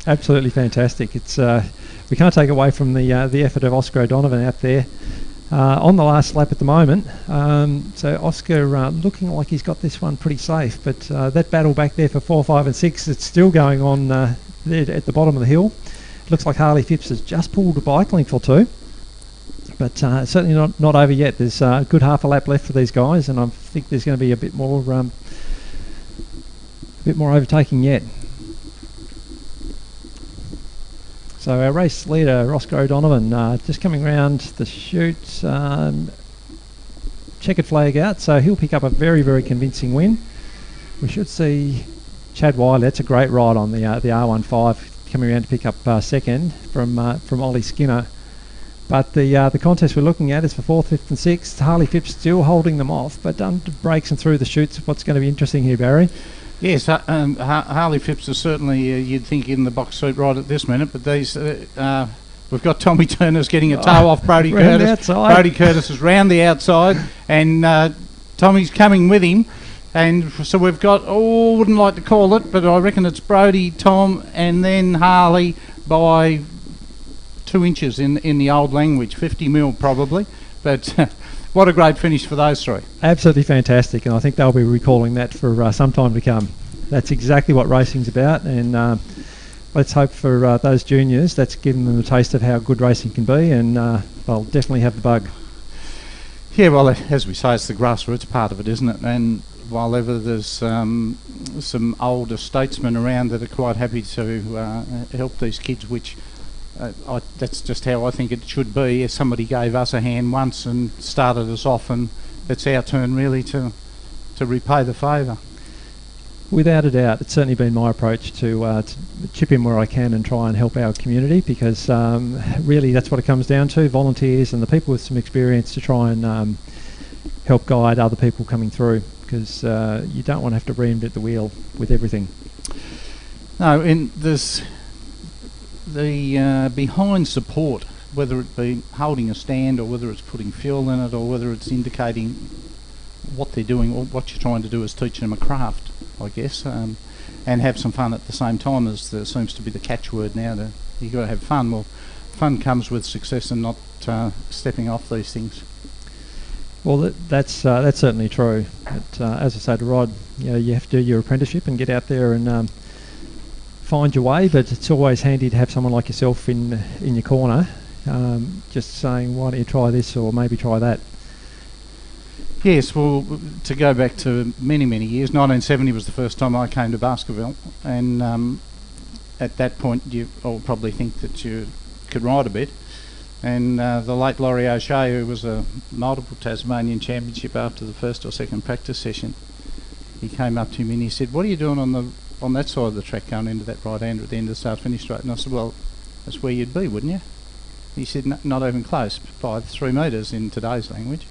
Absolutely fantastic. It's we can't take away from the effort of Oscar O'Donovan out there. On the last lap at the moment, so Oscar looking like he's got this one pretty safe, but that battle back there for 4, 5 and 6, it's still going on there at the bottom of the hill. It looks like Harley Phipps has just pulled a bike length or two, but certainly not over yet. There's a good half a lap left for these guys, and I think there's going to be a bit more overtaking yet. So our race leader, Oscar O'Donovan, just coming round the chute, checkered flag out, so he'll pick up a very, very convincing win. We should see Chad Wiley. That's a great ride on the R15, coming around to pick up second from Ollie Skinner. But the contest we're looking at is for 4th, 5th and 6th. Harley Phipps still holding them off, but under breaks and through the chutes, what's going to be interesting here, Barry? Yes, Harley Phipps is certainly, you'd think, in the box seat right at this minute, but these we've got Tommy Turner's getting a toe off Brodie Curtis. Brodie Curtis is round the outside, and Tommy's coming with him, And so we've got, wouldn't like to call it, but I reckon it's Brodie, Tom, and then Harley by 2 inches in the old language, 50 mil probably. But what a great finish for those three. Absolutely fantastic, and I think they'll be recalling that for some time to come. That's exactly what racing's about, and let's hope for those juniors that's given them a taste of how good racing can be, and they'll definitely have the bug. Yeah, well, as we say, it's the grassroots part of it, isn't it? And while ever there's some older statesmen around that are quite happy to help these kids, which that's just how I think it should be. If somebody gave us a hand once and started us off, and it's our turn really to repay the favour. Without a doubt, it's certainly been my approach to chip in where I can and try and help our community, because really that's what it comes down to, volunteers and the people with some experience to try and help guide other people coming through, because you don't want to have to reinvent the wheel with everything. No, and there's the behind support, whether it be holding a stand or whether it's putting fuel in it or whether it's indicating what they're doing, or what you're trying to do is teaching them a craft, I guess, and have some fun at the same time, as there seems to be the catchword now. You've got to have fun. Well, fun comes with success and not stepping off these things. Well, that's certainly true. But, as I say to Rod, you have to do your apprenticeship and get out there and find your way. But it's always handy to have someone like yourself in your corner, just saying, "Why don't you try this or maybe try that?" Yes, well, to go back to many, many years, 1970 was the first time I came to Baskerville, and at that point you all probably think that you could ride a bit. And the late Laurie O'Shea, who was a multiple Tasmanian championship after the first or second practice session, he came up to me and he said, "What are you doing on that side of the track going into that right-hander at the end of the start-finish straight?" And I said, "Well, that's where you'd be, wouldn't you?" He said, "Not even close, by 3 metres in today's language."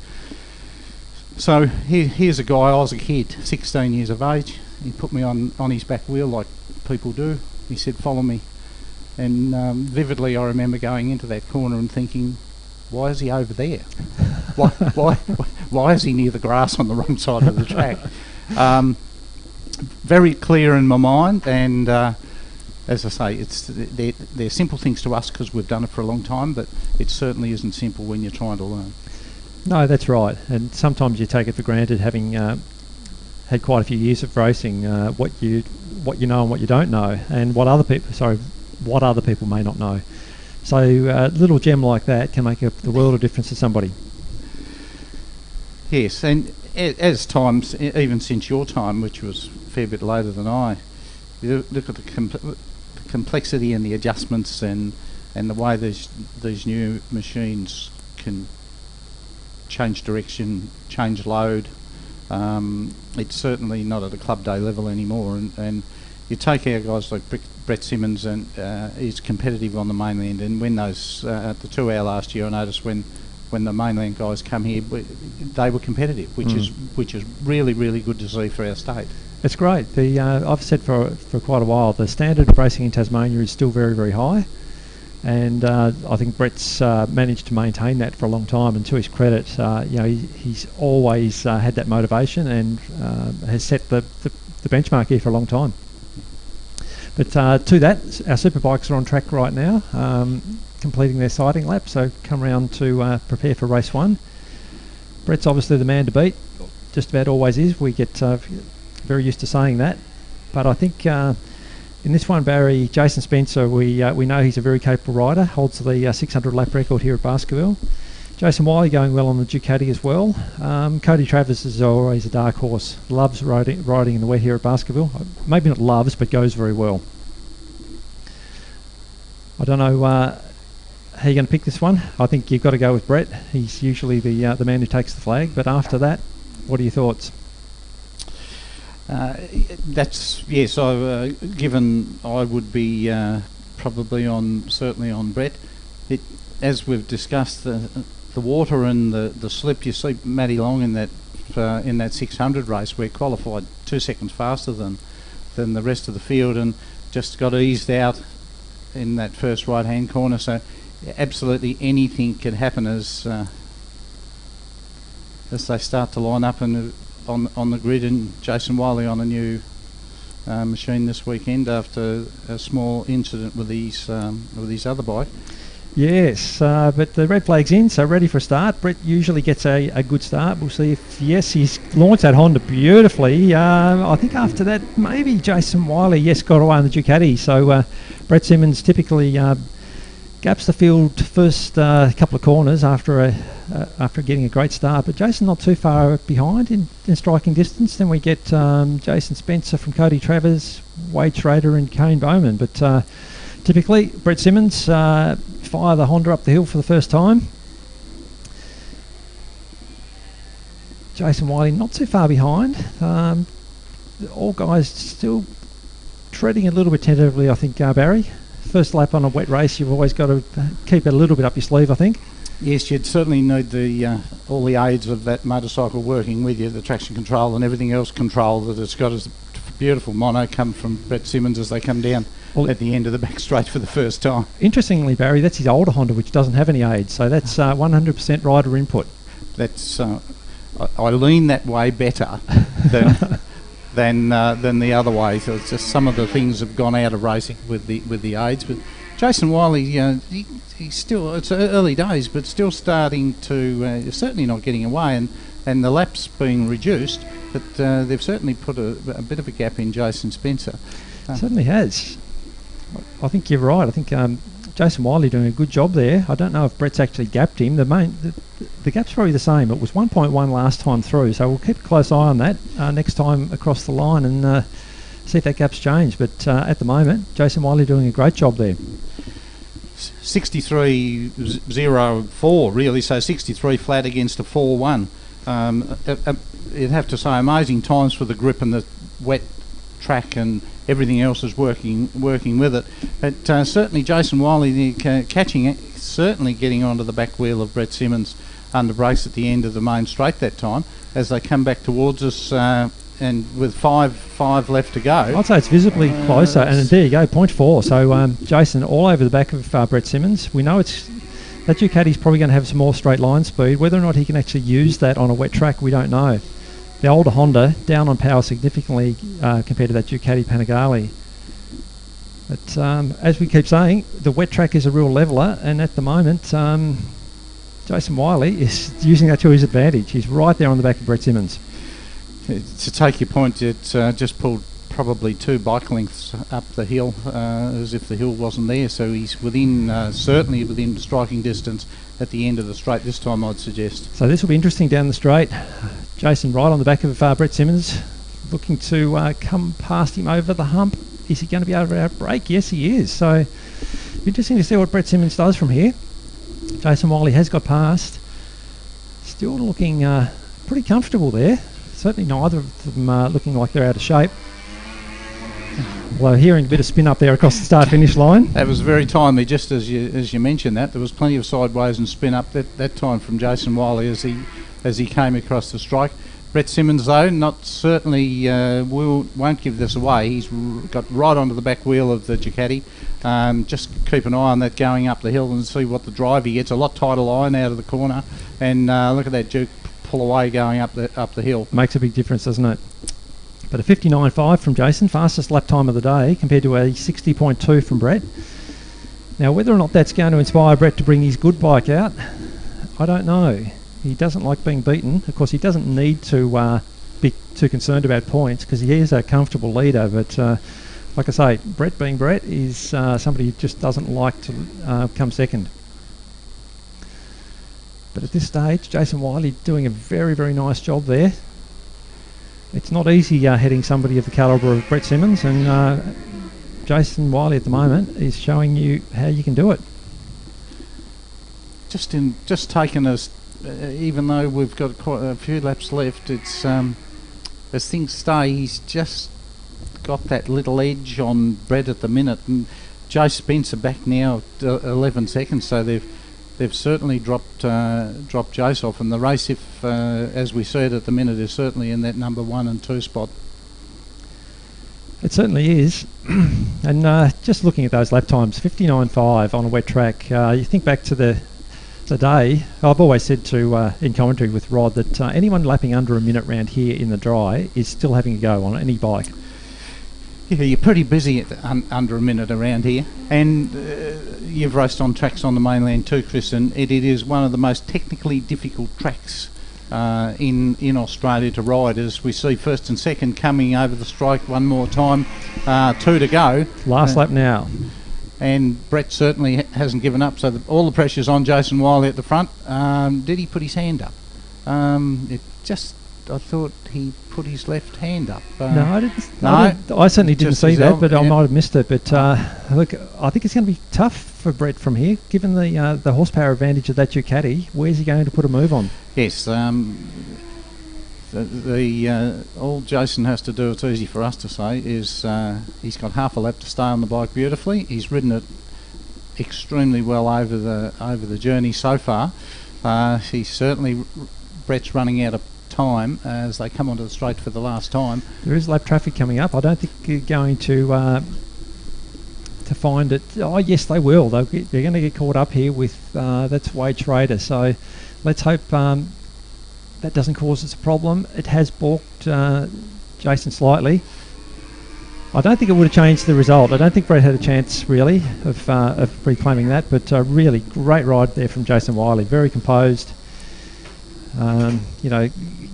So here's a guy, I was a kid, 16 years of age. He put me on his back wheel like people do. He said, "Follow me." And vividly I remember going into that corner and thinking, why is he over there? why is he near the grass on the wrong side of the track? Very clear in my mind, and as I say, they're simple things to us because we've done it for a long time, but it certainly isn't simple when you're trying to learn. No, that's right. And sometimes you take it for granted, having had quite a few years of racing, what you know and what you don't know, and what other people may not know. So a little gem like that can make the world of difference to somebody. Yes, and as times, even since your time, which was a fair bit later than I, you look at the complexity and the adjustments and the way these new machines can change direction, change load. It's certainly not at a club day level anymore, and you take our guys like Brett Simmons, and he's competitive on the mainland, and when those at the 2 hour last year, I noticed when the mainland guys come here, they were competitive, which is really, really good to see for our state. It's great. I've said for quite a while, the standard of racing in Tasmania is still very, very high, and I think Brett's managed to maintain that for a long time. And to his credit, he's always had that motivation and has set the benchmark here for a long time. But to that, our superbikes are on track right now, completing their sighting lap, so come round to prepare for race 1. Brett's obviously the man to beat, just about always is. We get very used to saying that. But I think in this one, Barry, Jason Spencer, we know he's a very capable rider, holds the 600 lap record here at Baskerville. Jason Wiley going well on the Ducati as well. Cody Travers is always a dark horse, loves riding in the wet here at Baskerville. Maybe not loves, but goes very well. I don't know how you're going to pick this one. I think you've got to go with Brett. He's usually the man who takes the flag, but after that, what are your thoughts? Given I would be probably certainly on Brett. As we've discussed, the water and the slip. You see Matty Long in that 600 race, where he qualified 2 seconds faster than the rest of the field, and just got eased out in that first right hand corner. So absolutely anything can happen as they start to line up, and on the grid, and Jason Wiley on a new machine this weekend after a small incident with his other bike. Yes, but the red flag's in, so ready for a start. Brett usually gets a good start. We'll see if, yes, he's launched that Honda beautifully. I think after that, maybe Jason Wiley, yes, got away on the Ducati. So Brett Simmons typically gaps the field first couple of corners after getting a great start. But Jason not too far behind in striking distance. Then we get Jason Spencer from Cody Travers, Wade Schrader and Kane Bowman. But typically, Brett Simmons fire the Honda up the hill for the first time. Jason Wiley not too far behind. All guys still treading a little bit tentatively, I think, Barry. First lap on a wet race, you've always got to keep it a little bit up your sleeve, I think. Yes, you'd certainly need all the aids of that motorcycle working with you, the traction control and everything else control that it's got. As a beautiful mono come from Brett Simmons as they come down at the end of the back straight for the first time. Interestingly, Barry, that's his older Honda, which doesn't have any aids, so that's 100% rider input. That's I lean that way better than the other way. So it's just some of the things have gone out of racing with the aids. But Jason Wiley, he's still, it's early days, but still starting to certainly not getting away, and the laps being reduced. But they've certainly put a bit of a gap in Jason Spencer. Certainly has. I think you're right. I think Jason Wiley doing a good job there. I don't know if Brett's actually gapped him. The gap's probably the same. It was 1.1 last time through, so we'll keep a close eye on that next time across the line and see if that gap's changed. But at the moment, Jason Wiley doing a great job there. 63.04 really, so 63 flat against a 4.1. You'd have to say amazing times for the grip and the wet track and everything else is working with it. But certainly Jason Wiley catching it, certainly getting onto the back wheel of Brett Simmons under brakes at the end of the main straight that time as they come back towards us and with five left to go. I'd say it's visibly closer, and there you go, 0.4. So Jason all over the back of Brett Simmons. We know that Ducati's probably going to have some more straight line speed. Whether or not he can actually use that on a wet track, we don't know. The older Honda down on power significantly compared to that Ducati Panigale. But as we keep saying, the wet track is a real leveller, and at the moment, Jason Wiley is using that to his advantage. He's right there on the back of Brett Simmons. To take your point, it just pulled probably 2 bike lengths up the hill, as if the hill wasn't there. So he's certainly within striking distance at the end of the straight this time, I'd suggest. So this will be interesting down the straight. Jason right on the back of Brett Simmons, looking to come past him over the hump. Is he going to be able to outbrake? Yes, he is. So interesting to see what Brett Simmons does from here. Jason Wiley has got past. Still looking pretty comfortable there. Certainly neither of them looking like they're out of shape. Well, hearing a bit of spin up there across the start-finish line. That was very timely, just as you mentioned that. There was plenty of sideways and spin up that time from Jason Wiley as he came across the strike. Brett Simmons, though, not certainly won't give this away. He's got right onto the back wheel of the Ducati. Just keep an eye on that going up the hill and see what the drive he gets. A lot tighter line out of the corner, and look at that Duke pull away going up the hill. Makes a big difference, doesn't it? But a 59.5 from Jason, fastest lap time of the day, compared to a 60.2 from Brett. Now, whether or not that's going to inspire Brett to bring his good bike out, I don't know. He doesn't like being beaten. Of course, he doesn't need to be too concerned about points because he is a comfortable leader. But like I say, Brett being Brett is somebody who just doesn't like to come second. But at this stage, Jason Wiley doing a very, very nice job there. It's not easy heading somebody of the calibre of Brett Simmons, and Jason Wiley at the moment is showing you how you can do it. Just taking us, even though we've got quite a few laps left, it's as things stay, he's just got that little edge on Brett at the minute, and Joe Spencer back now at 11 seconds, so they've certainly dropped Jace off, and the race, if as we said at the minute, is certainly in that number 1 and 2 spot. It certainly is. And just looking at those lap times, 59.5 on a wet track. You think back to the today, I've always said to in commentary with Rod that anyone lapping under a minute round here in the dry is still having a go on any bike. Yeah, you're pretty busy at under a minute around here, and you've raced on tracks on the mainland too, Chris, and it is one of the most technically difficult tracks in Australia to ride, as we see first and second coming over the strike one more time, 2 to go. Last lap now. And Brett certainly hasn't given up, so all the pressure's on Jason Wiley at the front. Did he put his hand up? I thought he put his left hand up. No, I didn't. No, I certainly didn't see that, but I might have missed it. But look, I think it's going to be tough for Brett from here, given the horsepower advantage of that Ducati. Where's he going to put a move on? Yes, all Jason has to do, it's easy for us to say, is he's got half a lap to stay on the bike beautifully. He's ridden it extremely well over the journey so far. He's certainly, Brett's running out of time as they come onto the straight for the last time. There is lap traffic coming up. I don't think you're going to find it. Oh yes, they will. They're going to get caught up here with that's Wade Schrader. So let's hope that doesn't cause us a problem. It has balked Jason slightly. I don't think it would have changed the result. I don't think Brett had a chance really of reclaiming that, but really great ride there from Jason Wiley. Very composed.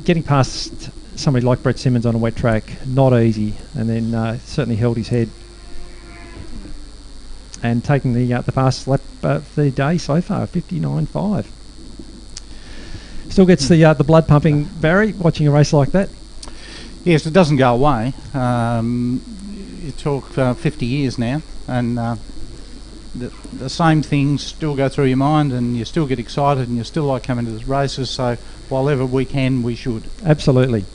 Getting past somebody like Brett Simmons on a wet track, not easy, and then certainly held his head. And taking the fastest lap of the day so far, 59.5. Still gets the blood pumping, Barry, watching a race like that. Yes, it doesn't go away. You talk 50 years now, and the same things still go through your mind, and you still get excited, and you still like coming to the races. So while ever we can, we should. Absolutely.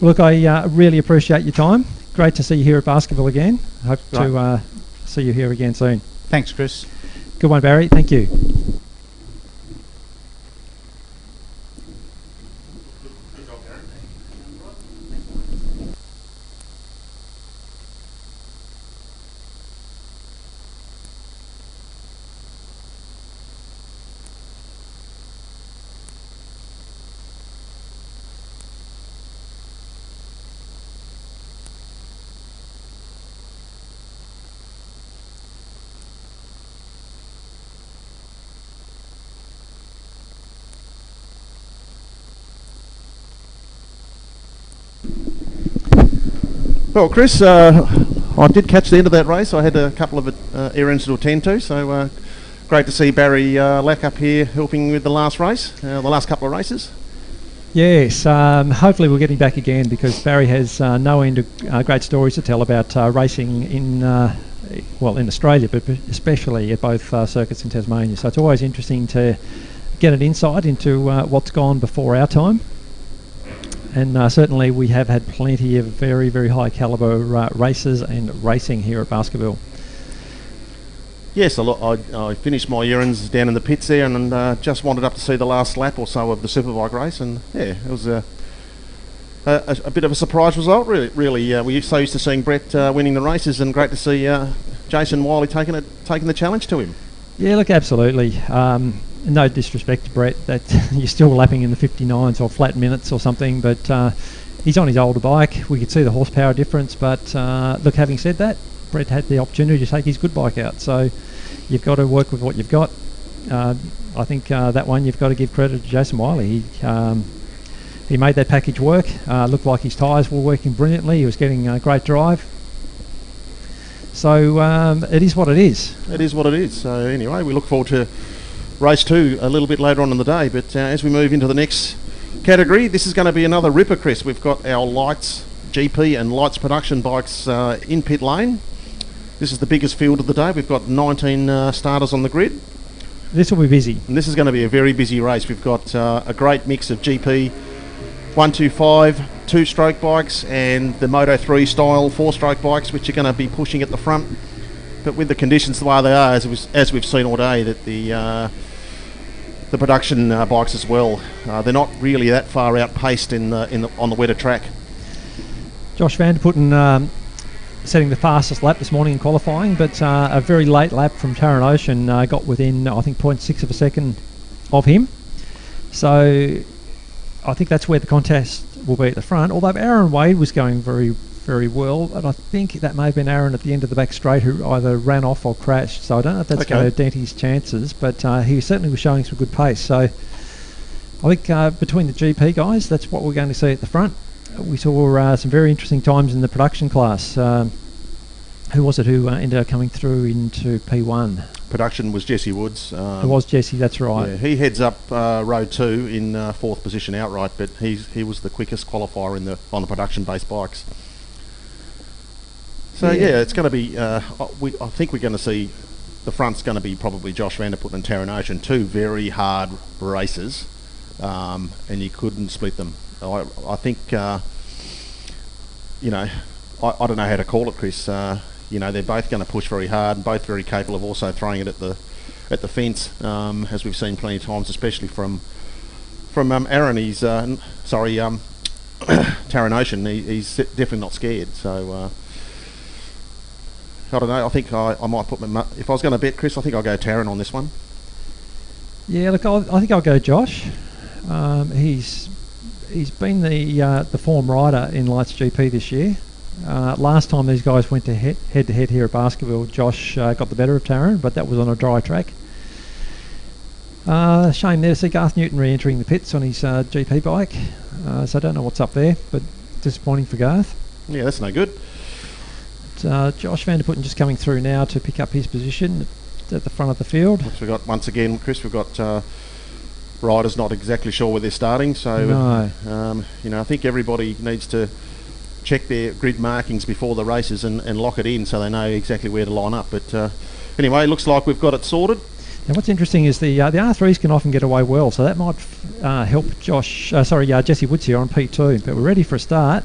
Look, I really appreciate your time. Great to see you here at Baskerville again. Hope to see you here again soon. Thanks, Chris. Good one, Barry. Thank you. Well, Chris, I did catch the end of that race. I had a couple of errands to attend to, so great to see Barry Lack up here helping with the last race, the last couple of races. Yes, hopefully we'll get him back again, because Barry has no end of great stories to tell about racing in Australia, but especially at both circuits in Tasmania. So it's always interesting to get an insight into what's gone before our time. And certainly we have had plenty of very, very high calibre races and racing here at Baskerville. Yes, I finished my errands down in the pits there, and just wandered up to see the last lap or so of the Superbike race, and yeah, it was a bit of a surprise result. Really, we're so used to seeing Brett winning the races, and great to see Jason Wiley taking the challenge to him. Yeah, look, absolutely. No disrespect to Brett, that you're still lapping in the 59s or flat minutes or something, but he's on his older bike. We could see the horsepower difference, but look, having said that, Brett had the opportunity to take his good bike out, so you've got to work with what you've got. I think that one you've got to give credit to Jason Wiley. He made that package work. Looked like his tyres were working brilliantly. He was getting a great drive. So it is what it is. It is what it is. So anyway, we look forward to race 2 a little bit later on in the day, but as we move into the next category, this is going to be another ripper, Chris. We've got our Lights GP and Lights production bikes in pit lane. This is the biggest field of the day. We've got 19 starters on the grid. This will be busy. And this is going to be a very busy race. We've got a great mix of GP 125 2-stroke bikes and the Moto 3 style 4-stroke bikes, which are going to be pushing at the front. But with the conditions the way they are, as we've seen all day, that the production bikes as well, they're not really that far outpaced on the wetter track. Josh Van der Putten setting the fastest lap this morning in qualifying, but a very late lap from Taran Ocean got within, I think, 0.6 of a second of him. So I think that's where the contest will be at the front. Although Aaron Wade was going very, very well, and I think that may have been Aaron at the end of the back straight who either ran off or crashed. So I don't know if that's going to dent his chances, but he certainly was showing some good pace. So I think between the GP guys, that's what we're going to see at the front. We saw some very interesting times in the production class. Who was it who ended up coming through into P1? Production was Jesse Woods. It was Jesse, that's right. Yeah, he heads up row 2 in fourth position outright, but he was the quickest qualifier on the production-based bikes. So it's going to be. I think we're going to see the front's going to be probably Josh Vanderputten and Taron Ocean, two very hard races, and you couldn't split them. I think I don't know how to call it, Chris. They're both going to push very hard, and both very capable of also throwing it at the fence, as we've seen plenty of times, especially from Aaron. Taron Ocean. He's definitely not scared. So I don't know. I think I might put if I was going to bet, Chris, I think I'll go Taron on this one. Yeah, look, I think I'll go Josh. He's been the form rider in Lights GP this year. Last time these guys went to head to head here at Baskerville, Josh got the better of Taron, but that was on a dry track. Shame there to see Garth Newton re-entering the pits on his GP bike. So I don't know what's up there, but disappointing for Garth. Yeah, that's no good. Josh Vanderputten just coming through now to pick up his position at the front of the field. We've got, once again, Chris, we've got riders not exactly sure where they're starting. So no. I think everybody needs to check their grid markings before the races and lock it in so they know exactly where to line up. But anyway, it looks like we've got it sorted. And what's interesting is the R3s can often get away well, so that might help Jesse Woods here on P2. But we're ready for a start.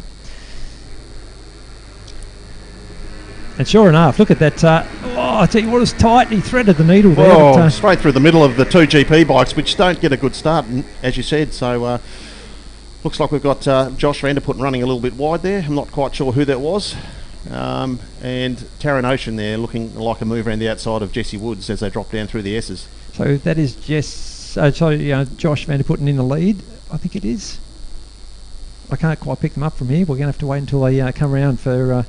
And sure enough, look at that. I tell you what, it was tight. He threaded the needle there. Oh, straight through the middle of the two GP bikes, which don't get a good start, as you said. So looks like we've got Josh Vanderputten running a little bit wide there. I'm not quite sure who that was. And Taron Ocean there looking like a move around the outside of Jesse Woods as they drop down through the S's. So that is Josh Vanderputten in the lead, I think it is. I can't quite pick them up from here. We're going to have to wait until they come around to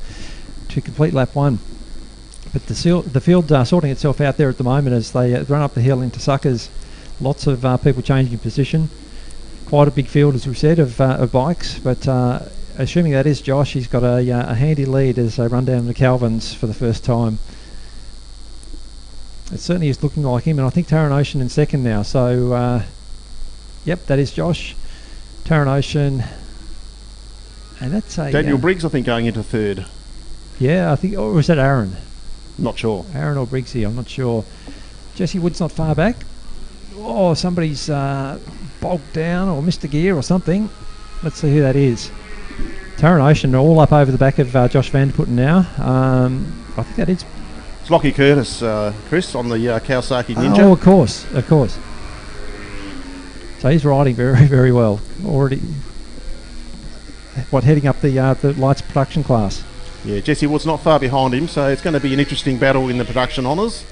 complete lap 1. But the field sorting itself out there at the moment as they run up the hill into Suckers. Lots of people changing position. Quite a big field, as we said, of bikes. But assuming that is Josh, he's got a handy lead as they run down the Calvins for the first time. It certainly is looking like him, and I think Taron Ocean in second now. So, yep, that is Josh. Taron Ocean. And that's Daniel Briggs, I think, going into third. Yeah, I think, or was that Aaron? Not sure. Aaron or Briggsy, I'm not sure. Jesse Wood's not far back. Oh, somebody's bogged down or missed a gear or something. Let's see who that is. Taron Ocean all up over the back of Josh Vanderputten now. I think that is... It's Lockie Curtis, Chris, on the Kawasaki Ninja. Oh, of course. So he's riding very, very well. Already... heading up the Lights production class. Yeah, Jesse Wood's not far behind him, so it's going to be an interesting battle in the production honours.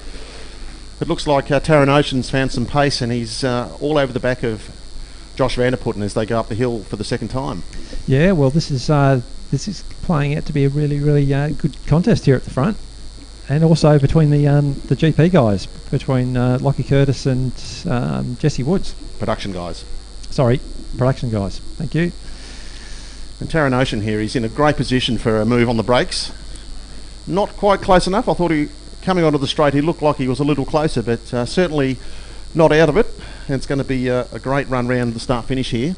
It looks like Taron Ocean's found some pace, and he's all over the back of Josh Vanderputten as they go up the hill for the second time. Yeah, well, this is playing out to be a really, really good contest here at the front, and also between the GP guys, between Lockie Curtis and Jesse Woods. Production guys. Thank you. And Taron Ocean here, he's in a great position for a move on the brakes. Not quite close enough. I thought coming onto the straight, he looked like he was a little closer, but certainly not out of it. And it's going to be a great run round the start-finish here.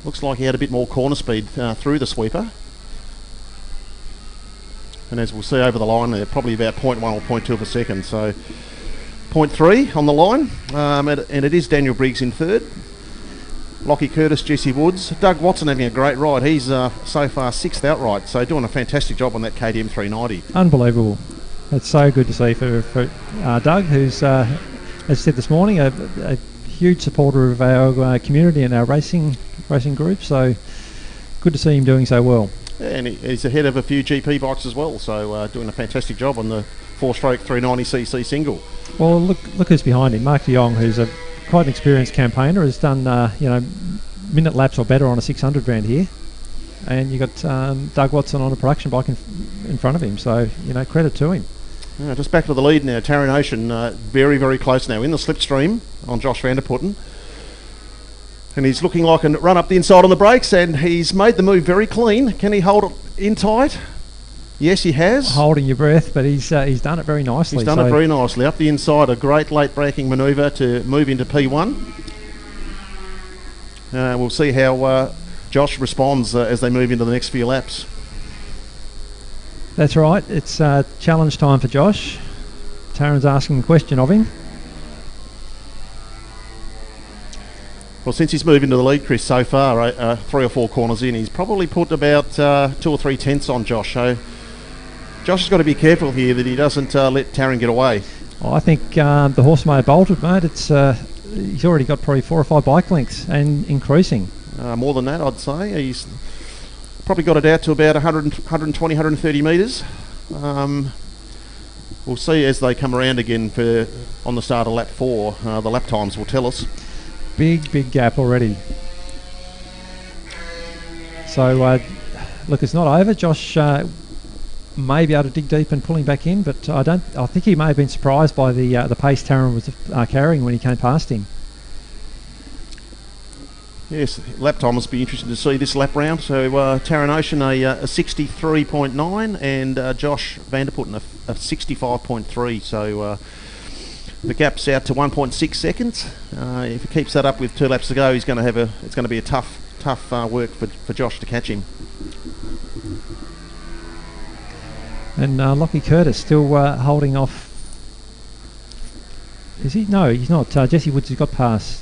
Looks like he had a bit more corner speed through the sweeper. And as we'll see over the line, they're probably about 0.1 or 0.2 per second. So 0.3 on the line. And it is Daniel Briggs in third. Lockie Curtis, Jesse Woods. Doug Watson having a great ride. He's so far 6th outright, so doing a fantastic job on that KTM 390. Unbelievable. It's so good to see for Doug, who's, as I said this morning, a huge supporter of our community and our racing group, so good to see him doing so well. Yeah, and he's ahead of a few GP bikes as well, so doing a fantastic job on the 4-stroke 390cc single. Well, look who's behind him. Mark de Jong, who's a quite an experienced campaigner. Has done minute laps or better on a 600 round here, and you got Doug Watson on a production bike in front of him. So credit to him. Yeah, just back to the lead now. Taran Ocean, very, very close now in the slipstream on Josh van der Putten. And he's looking like a run up the inside on the brakes, and he's made the move very clean. Can he hold it in tight? Yes, he has. Holding your breath, but he's done it very nicely. He's done it very nicely. Up the inside, a great late braking manoeuvre to move into P1. We'll see how Josh responds as they move into the next few laps. That's right. It's challenge time for Josh. Taran's asking the question of him. Well, since he's moved into the lead, Chris, so far, 3 or 4 corners in, he's probably put about 2 or 3 tenths on Josh. So Josh has got to be careful here that he doesn't let Taran get away. I think the horse may have bolted, mate. He's already got probably 4 or 5 bike lengths and increasing. More than that, I'd say. He's probably got it out to about 120, 130 metres. We'll see as they come around again on the start of lap 4. The lap times will tell us. Big gap already. So, look, it's not over. Josh may be able to dig deep and pull him back in, but I think he may have been surprised by the pace Taran was carrying when he came past him. Yes, lap time must be interesting to see this lap round. So Taran Ocean a 63.9 and Josh van der Putten a 65.3. So the gap's out to 1.6 seconds. If he keeps that up with 2 laps to go, it's going to be a tough work for Josh to catch him. And Lockie Curtis still holding off. Is he? No, he's not. Jesse Woods has got past.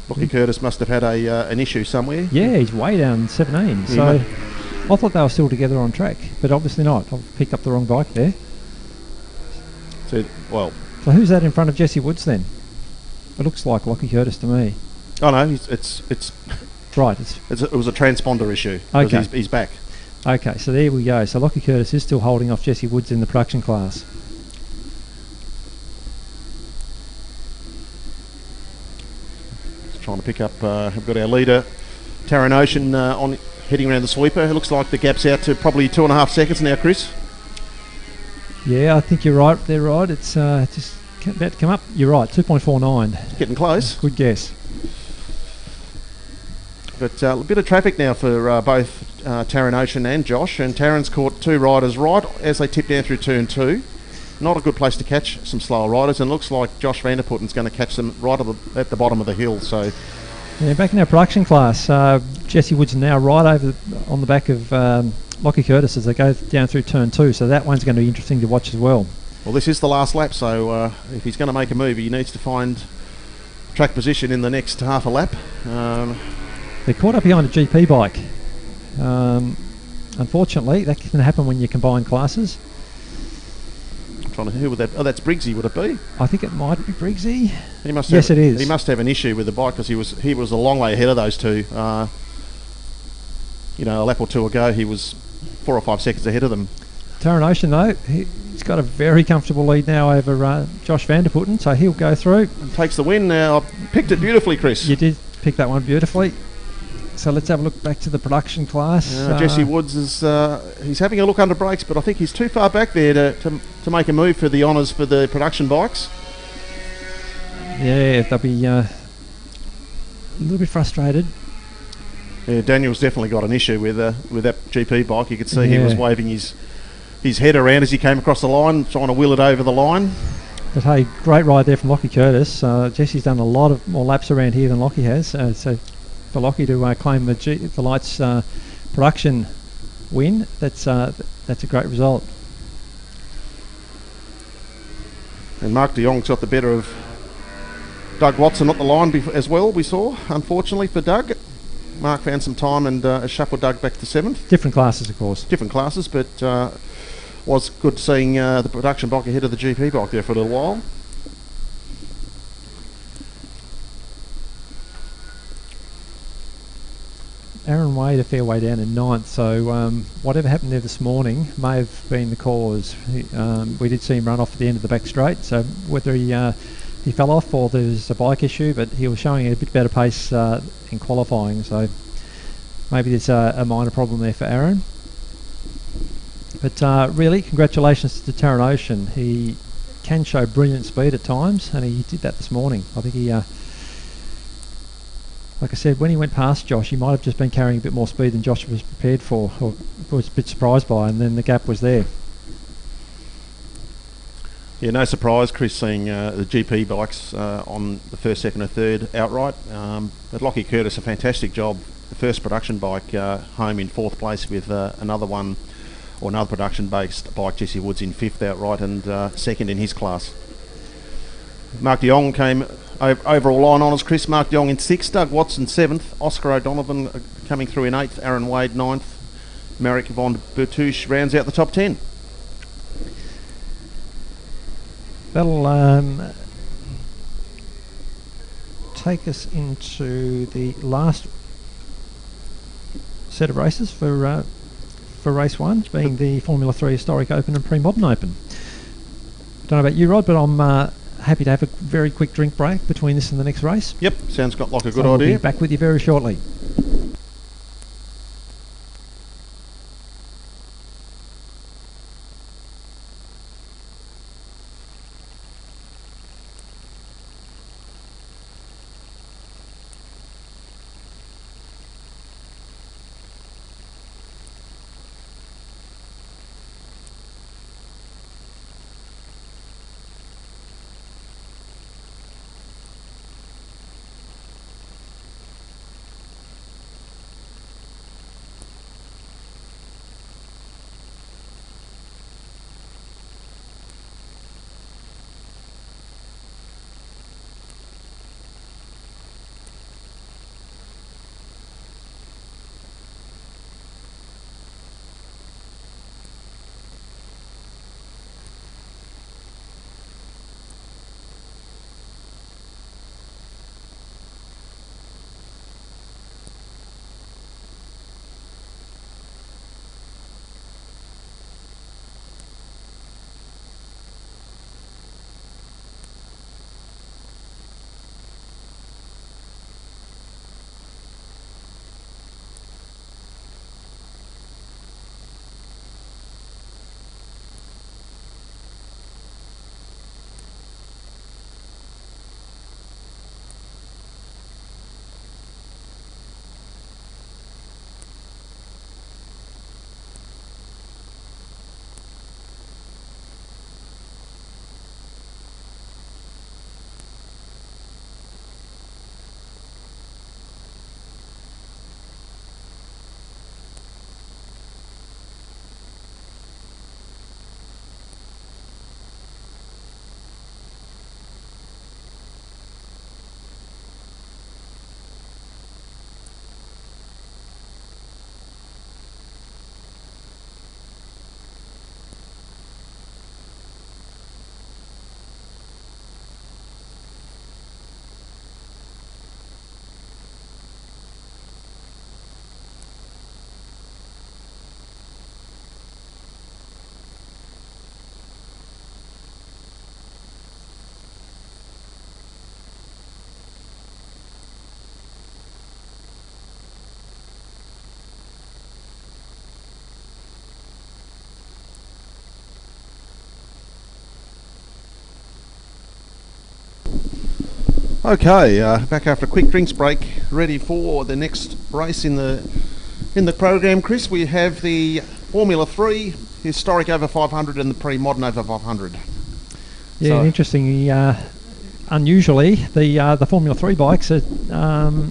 Lockie Curtis must have had an issue somewhere. Yeah, he's way down 17. So I thought they were still together on track, but obviously not. I've picked up the wrong bike there. So who's that in front of Jesse Woods then? It looks like Lockie Curtis to me. Oh no, it's right. It was a transponder issue. Okay, he's back. Okay, so there we go. So Lockie Curtis is still holding off Jesse Woods in the production class. Trying to pick up, we've got our leader, Taran Ocean, on heading around the sweeper. It looks like the gap's out to probably 2.5 seconds now, Chris. Yeah, I think you're right. They're right. It's just about to come up. You're right, 2.49. Getting close. Good guess. But a bit of traffic now for both Taran Ocean and Josh, and Taran's caught 2 riders right as they tip down through turn 2. Not a good place to catch some slower riders, and looks like Josh van der Putten's going to catch them right at the bottom of the hill. So, yeah, back in our production class, Jesse Woods now right over on the back of Lockie Curtis as they go down through turn 2. So that one's going to be interesting to watch as well. Well, this is the last lap, so if he's going to make a move, he needs to find track position in the next half a lap. They're caught up behind a GP bike. Unfortunately, that can happen when you combine classes. I'm trying to who would that? Oh, that's Briggsy. Would it be? I think it might be Briggsy. Yes, it is. He must have an issue with the bike because he was a long way ahead of those two. A lap or 2 ago, he was 4 or 5 seconds ahead of them. Taran Ocean, though, he's got a very comfortable lead now over Josh van der Putten, so he'll go through. And takes the win now. I picked it beautifully, Chris. You did pick that one beautifully. So let's have a look back to the production class. Jesse Woods is he's having a look under brakes, but I think he's too far back there to make a move for the honours for the production bikes. Yeah, they'll be a little bit frustrated. Yeah, Daniel's definitely got an issue with that GP bike. You could see he was waving his head around as he came across the line, trying to wheel it over the line. But hey, great ride there from Lockie Curtis. Jesse's done a lot of more laps around here than Lockie has, so for Lockie to claim the Lights production win, that's a great result. And Mark de Jong's got the better of Doug Watson at the line as well, we saw, unfortunately for Doug. Mark found some time and shuffled Doug back to 7th. Different classes, of course. Different classes, but was good seeing the production bike ahead of the GP bike there for a little while. Aaron Wade a fair way down in 9th, so whatever happened there this morning may have been the cause. We did see him run off at the end of the back straight, so whether he he fell off or there was a bike issue, but he was showing a bit better pace in qualifying, so maybe there's a minor problem there for Aaron. But really, congratulations to Taran Ocean. He can show brilliant speed at times, and he did that this morning. I think he, like I said, when he went past Josh, he might have just been carrying a bit more speed than Josh was prepared for, or was a bit surprised by, and then the gap was there. Yeah, no surprise, Chris, seeing the GP bikes on the first, second and third outright. But Lockie Curtis, a fantastic job. The first production bike home in fourth place with another production-based bike, Jesse Woods, in fifth outright and second in his class. Mark de Jong came overall line honours, Chris. Mark de Jong in sixth, Doug Watson seventh, Oscar O'Donovan coming through in eighth, Aaron Wade ninth, Marek von Bertouche rounds out the top 10. That'll take us into the last set of races for race one, being the Formula 3 Historic Open and Pre-Modern Open. Don't know about you, Rod, but I'm happy to have a very quick drink break between this and the next race. Yep, sounds like a good We'll idea. be back with you very shortly. Okay, back after a quick drinks break, ready for the next race in the program, Chris. We have the Formula 3 Historic over 500 and the Pre-Modern over 500. Yeah, So- interesting. Unusually, the Formula 3 bikes are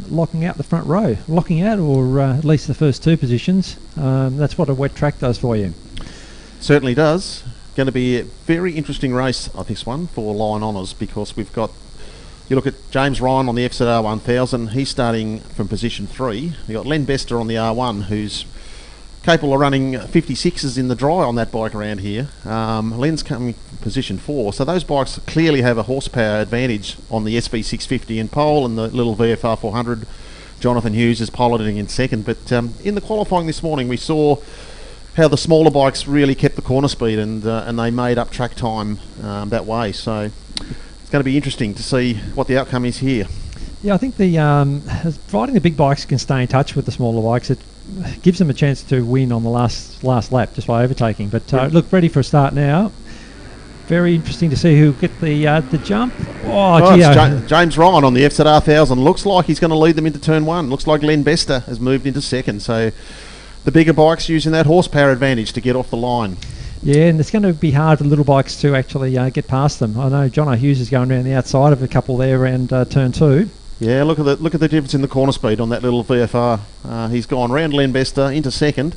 locking out the front row. Locking out, or at least the first two positions. That's what a wet track does for you. Certainly does. Going to be a very interesting race, this one, for line honours, because we've got, you look at James Ryan on the FZR 1000, he's starting from position 3. You've got Len Bester on the R1, who's capable of running 56s in the dry on that bike around here. Len's coming position 4, so those bikes clearly have a horsepower advantage on the SV650 in pole and the little VFR 400. Jonathan Hughes is piloting in second, but in the qualifying this morning we saw how the smaller bikes really kept the corner speed and they made up track time that way. So It's going to be interesting to see what the outcome is here. Yeah, I think the riding the big bikes can stay in touch with the smaller bikes. It gives them a chance to win on the last lap just by overtaking. But look, ready for a start now. Very interesting to see who'll get the jump. James Ryan on the FZR 1000. Looks like he's going to lead them into turn one. Looks like Len Bester has moved into second. So the bigger bikes using that horsepower advantage to get off the line. Yeah, and it's going to be hard for the little bikes to actually get past them. I know John O'Hughes is going around the outside of a couple there around turn two. Yeah, look at the difference in the corner speed on that little VFR. He's gone round Len Bester into second.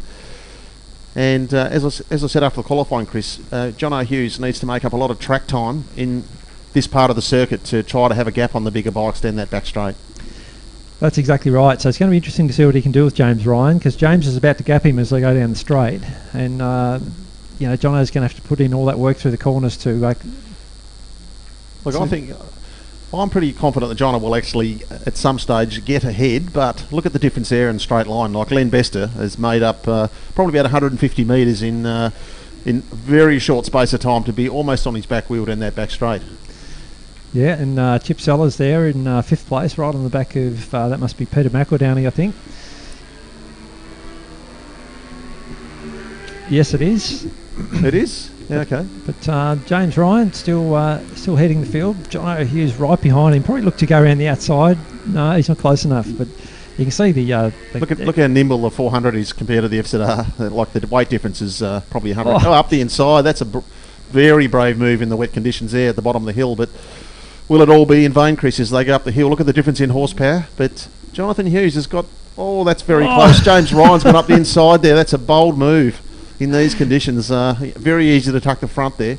And as I said after the qualifying, Chris, John O'Hughes needs to make up a lot of track time in this part of the circuit to try to have a gap on the bigger bikes down that back straight. That's exactly right. So it's going to be interesting to see what he can do with James Ryan, because James is about to gap him as they go down the straight. And, John O''s going to have to put in all that work through the corners to... Look, I think... I'm pretty confident that Jono will actually, at some stage, get ahead, but look at the difference there in straight line. Like Len Bester has made up probably about 150 metres in very short space of time to be almost on his back wheel in that back straight. Yeah, and Chip Sellers there in fifth place, right on the back of, that must be Peter McEldowney, I think. Yes, it is. It is? Yeah, okay. But James Ryan still heading the field. John O'Hughes right behind him. Probably look to go around the outside. No, he's not close enough. But you can see the look how nimble the 400 is compared to the FZR. Like the weight difference is probably 100. Up the inside. That's a very brave move in the wet conditions there at the bottom of the hill. But will it all be in vain, Chris, as they go up the hill? Look at the difference in horsepower. But Jonathan Hughes has got... Oh, that's very close. James Ryan's gone up the inside there. That's a bold move. In these conditions, very easy to tuck the front there.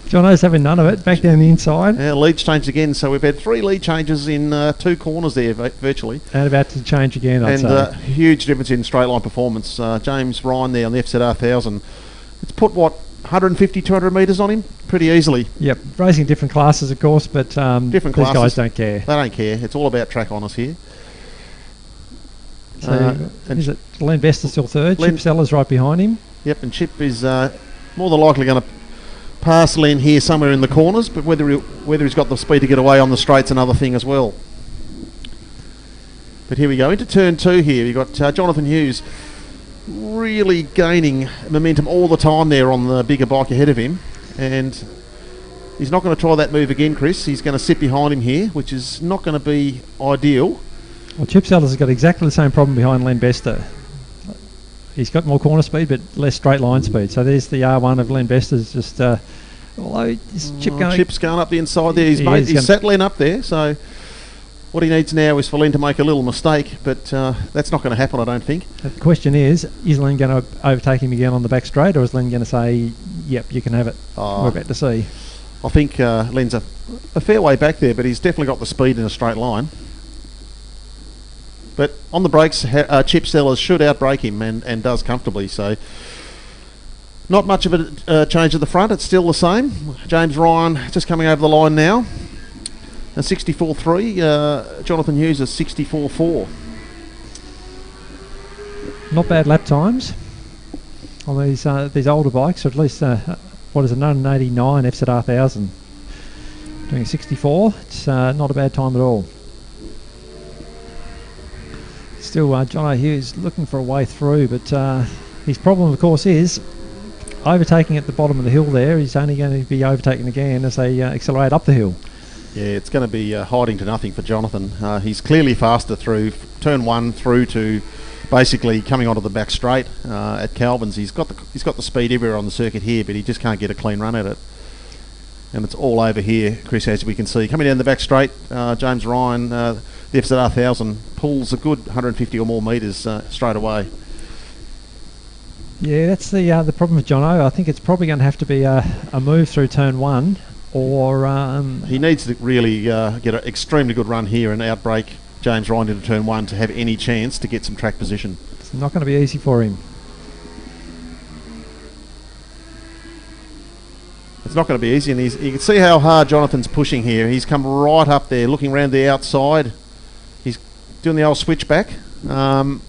Jono's having none of it, back down the inside. Yeah, lead's changed again, so we've had 3 lead changes in 2 corners there, virtually. And about to change again, I'd say. Huge difference in straight line performance. James Ryan there on the FZR 1000. It's put, 150, 200 metres on him? Pretty easily. Yep, racing different classes, of course, but different these classes. guys don't care. They don't care. It's all about track honours here. So, is it Len Bester still third? Chip Sellers right behind him. Yep, and Chip is more than likely going to pass Len here somewhere in the corners, but whether he's got the speed to get away on the straight's another thing as well. But here we go, into turn 2 here. You've got Jonathan Hughes really gaining momentum all the time there on the bigger bike ahead of him, and he's not going to try that move again, Chris. He's going to sit behind him here, which is not going to be ideal. Well, Chip Sellers has got exactly the same problem behind Len Bester. He's got more corner speed, but less straight line speed. So there's the R1 of Len Bester's just... Chip's going up the inside there. He's sat Len up there, so what he needs now is for Len to make a little mistake, but that's not going to happen, I don't think. The question is Len going to overtake him again on the back straight, or is Len going to say, yep, you can have it? We're about to see. I think Len's a fair way back there, but he's definitely got the speed in a straight line. But on the brakes, Chip Sellers should outbrake him and does comfortably. So not much of a change at the front. It's still the same. James Ryan just coming over the line now. A 64.3. Jonathan Hughes is 64.4. Not bad lap times on these older bikes. Or at least, what is it, 189 FZR 1000. Doing 64. It's not a bad time at all. Still, John O'Hughes looking for a way through, but his problem, of course, is overtaking at the bottom of the hill there. He's only going to be overtaken again as they accelerate up the hill. Yeah, it's going to be hiding to nothing for Jonathan. He's clearly faster through turn 1 through to basically coming onto the back straight at Calvin's. He's got the speed everywhere on the circuit here, but he just can't get a clean run at it. And it's all over here, Chris, as we can see. Coming down the back straight, James Ryan, the FZR 1000, pulls a good 150 or more metres straight away. Yeah, that's the problem with Jono. I think it's probably going to have to be a move through turn 1, or... he needs to really get an extremely good run here and outbrake James Ryan into turn 1 to have any chance to get some track position. It's not going to be easy for him. It's not going to be easy, and you can see how hard Jonathan's pushing here. He's come right up there, looking around the outside. He's doing the old switchback. But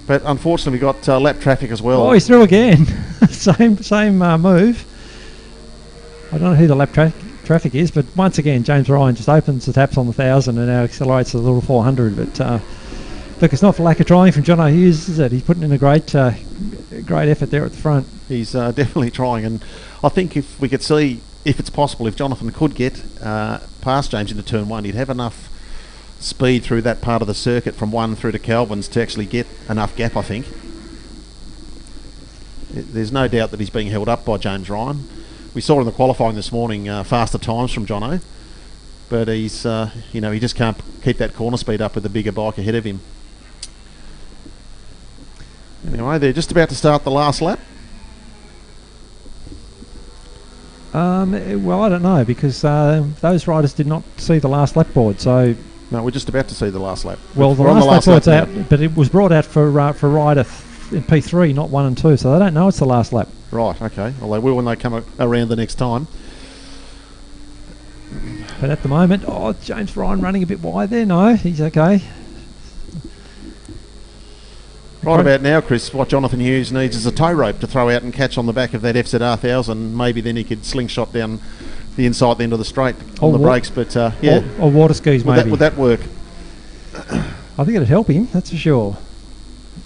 unfortunately, we've got lap traffic as well. Oh, he's through again. same move. I don't know who the lap traffic traffic is. But once again, James Ryan just opens the taps on the 1,000 and now accelerates to the little 400. But look, it's not for lack of trying from Jono Hughes, is it? He's putting in a great effort there at the front. He's definitely trying, and I think if we could see, if it's possible, if Jonathan could get past James into turn 1, he'd have enough speed through that part of the circuit from 1 through to Calvin's to actually get enough gap, I think. There's no doubt that he's being held up by James Ryan. We saw in the qualifying this morning faster times from Jono, but he's he just can't keep that corner speed up with the bigger bike ahead of him. Anyway, they're just about to start the last lap. Well, I don't know, because those riders did not see the last lap board, so... No, we're just about to see the last lap. Well, the last lap board's out, but it was brought out for rider in P3, not 1 and 2, so they don't know it's the last lap. Right, okay. Well, they will when they come around the next time. But at the moment, James Ryan running a bit wide there. No, he's okay. Right about now, Chris, what Jonathan Hughes needs is a tow rope to throw out and catch on the back of that FZR 1000. Maybe then he could slingshot down the inside end of the straight on the brakes. But yeah, or water skis maybe. Would that work? I think it'd help him. That's for sure.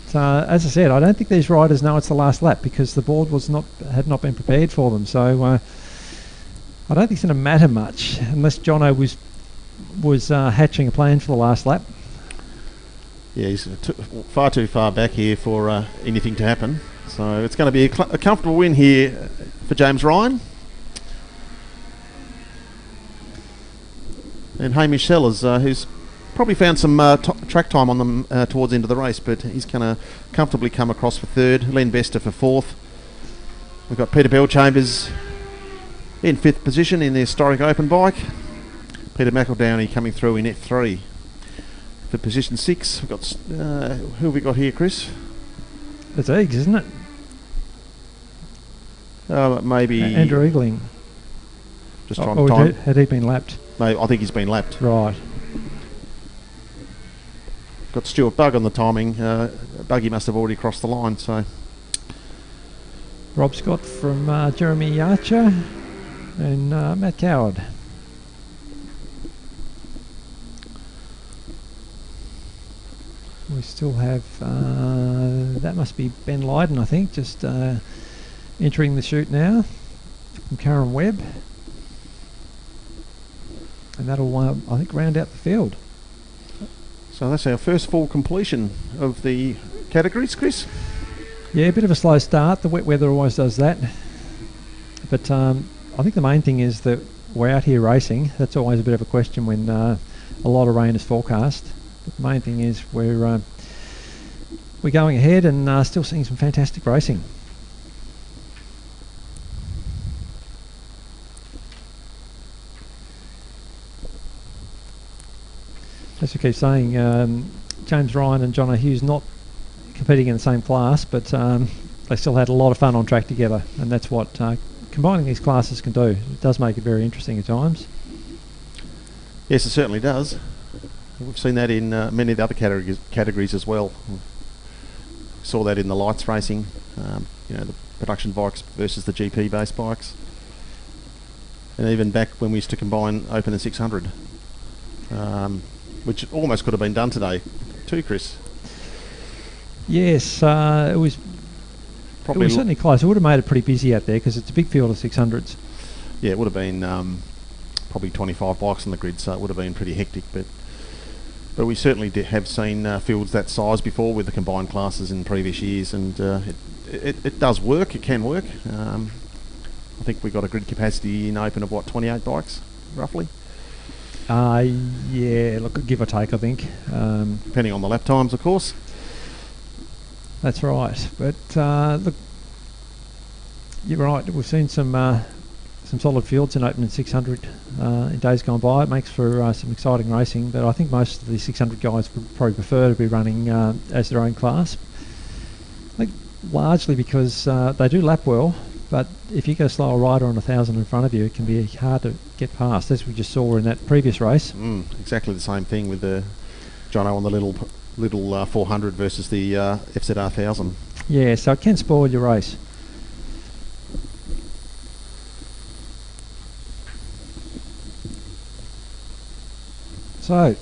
So, as I said, I don't think these riders know it's the last lap because the board had not been prepared for them. So I don't think it's going to matter much unless Jono was hatching a plan for the last lap. Yeah, he's far too far back here for anything to happen. So it's going to be a comfortable win here for James Ryan. And Hamish Sellers, who's probably found some track time on them towards the end of the race, but he's going to comfortably come across for third. Len Bester for fourth. We've got Peter Bellchambers in fifth position in the historic open bike. Peter McEldowney coming through in F3. For position 6, we've got who have we got here, Chris? It's Eagles, isn't it? Maybe Andrew Eagling. Just trying to time. Had he been lapped? No, I think he's been lapped. Right. Got Stuart Bugg on the timing. Buggy must have already crossed the line. So Rob Scott from Jeremy Archer and Matt Coward. We still have, that must be Ben Lydon, I think, just entering the chute now from Karen Webb. And that'll, I think, round out the field. So that's our first full completion of the categories, Chris. Yeah, a bit of a slow start. The wet weather always does that. But I think the main thing is that we're out here racing. That's always a bit of a question when a lot of rain is forecast. But the main thing is we're going ahead and still seeing some fantastic racing. As we keep saying, James Ryan and Jono Hughes not competing in the same class, but they still had a lot of fun on track together, and that's what combining these classes can do. It does make it very interesting at times. Yes, it certainly does. We've seen that in many of the other categories as well. We saw that in the lights racing, the production bikes versus the GP based bikes, and even back when we used to combine Open and 600, which almost could have been done today too, Chris. Yes, it was certainly close. It would have made it pretty busy out there because it's a big field of 600s. Yeah, it would have been probably 25 bikes on the grid, so it would have been pretty hectic, but we certainly have seen fields that size before with the combined classes in previous years, and it does work. It can work. I think we've got a grid capacity in Open of 28 bikes, roughly? Yeah, look, give or take, I think. Depending on the lap times, of course. That's right. But look, you're right. We've seen some solid fields in Open and 600 in days gone by. It makes for some exciting racing, but I think most of the 600 guys would probably prefer to be running as their own class. I think largely because they do lap well, but if you get a slower rider on 1,000 in front of you, it can be hard to get past, as we just saw in that previous race. Exactly the same thing with the Jono on the little 400 versus the FZR 1000. Yeah, so it can spoil your race. So,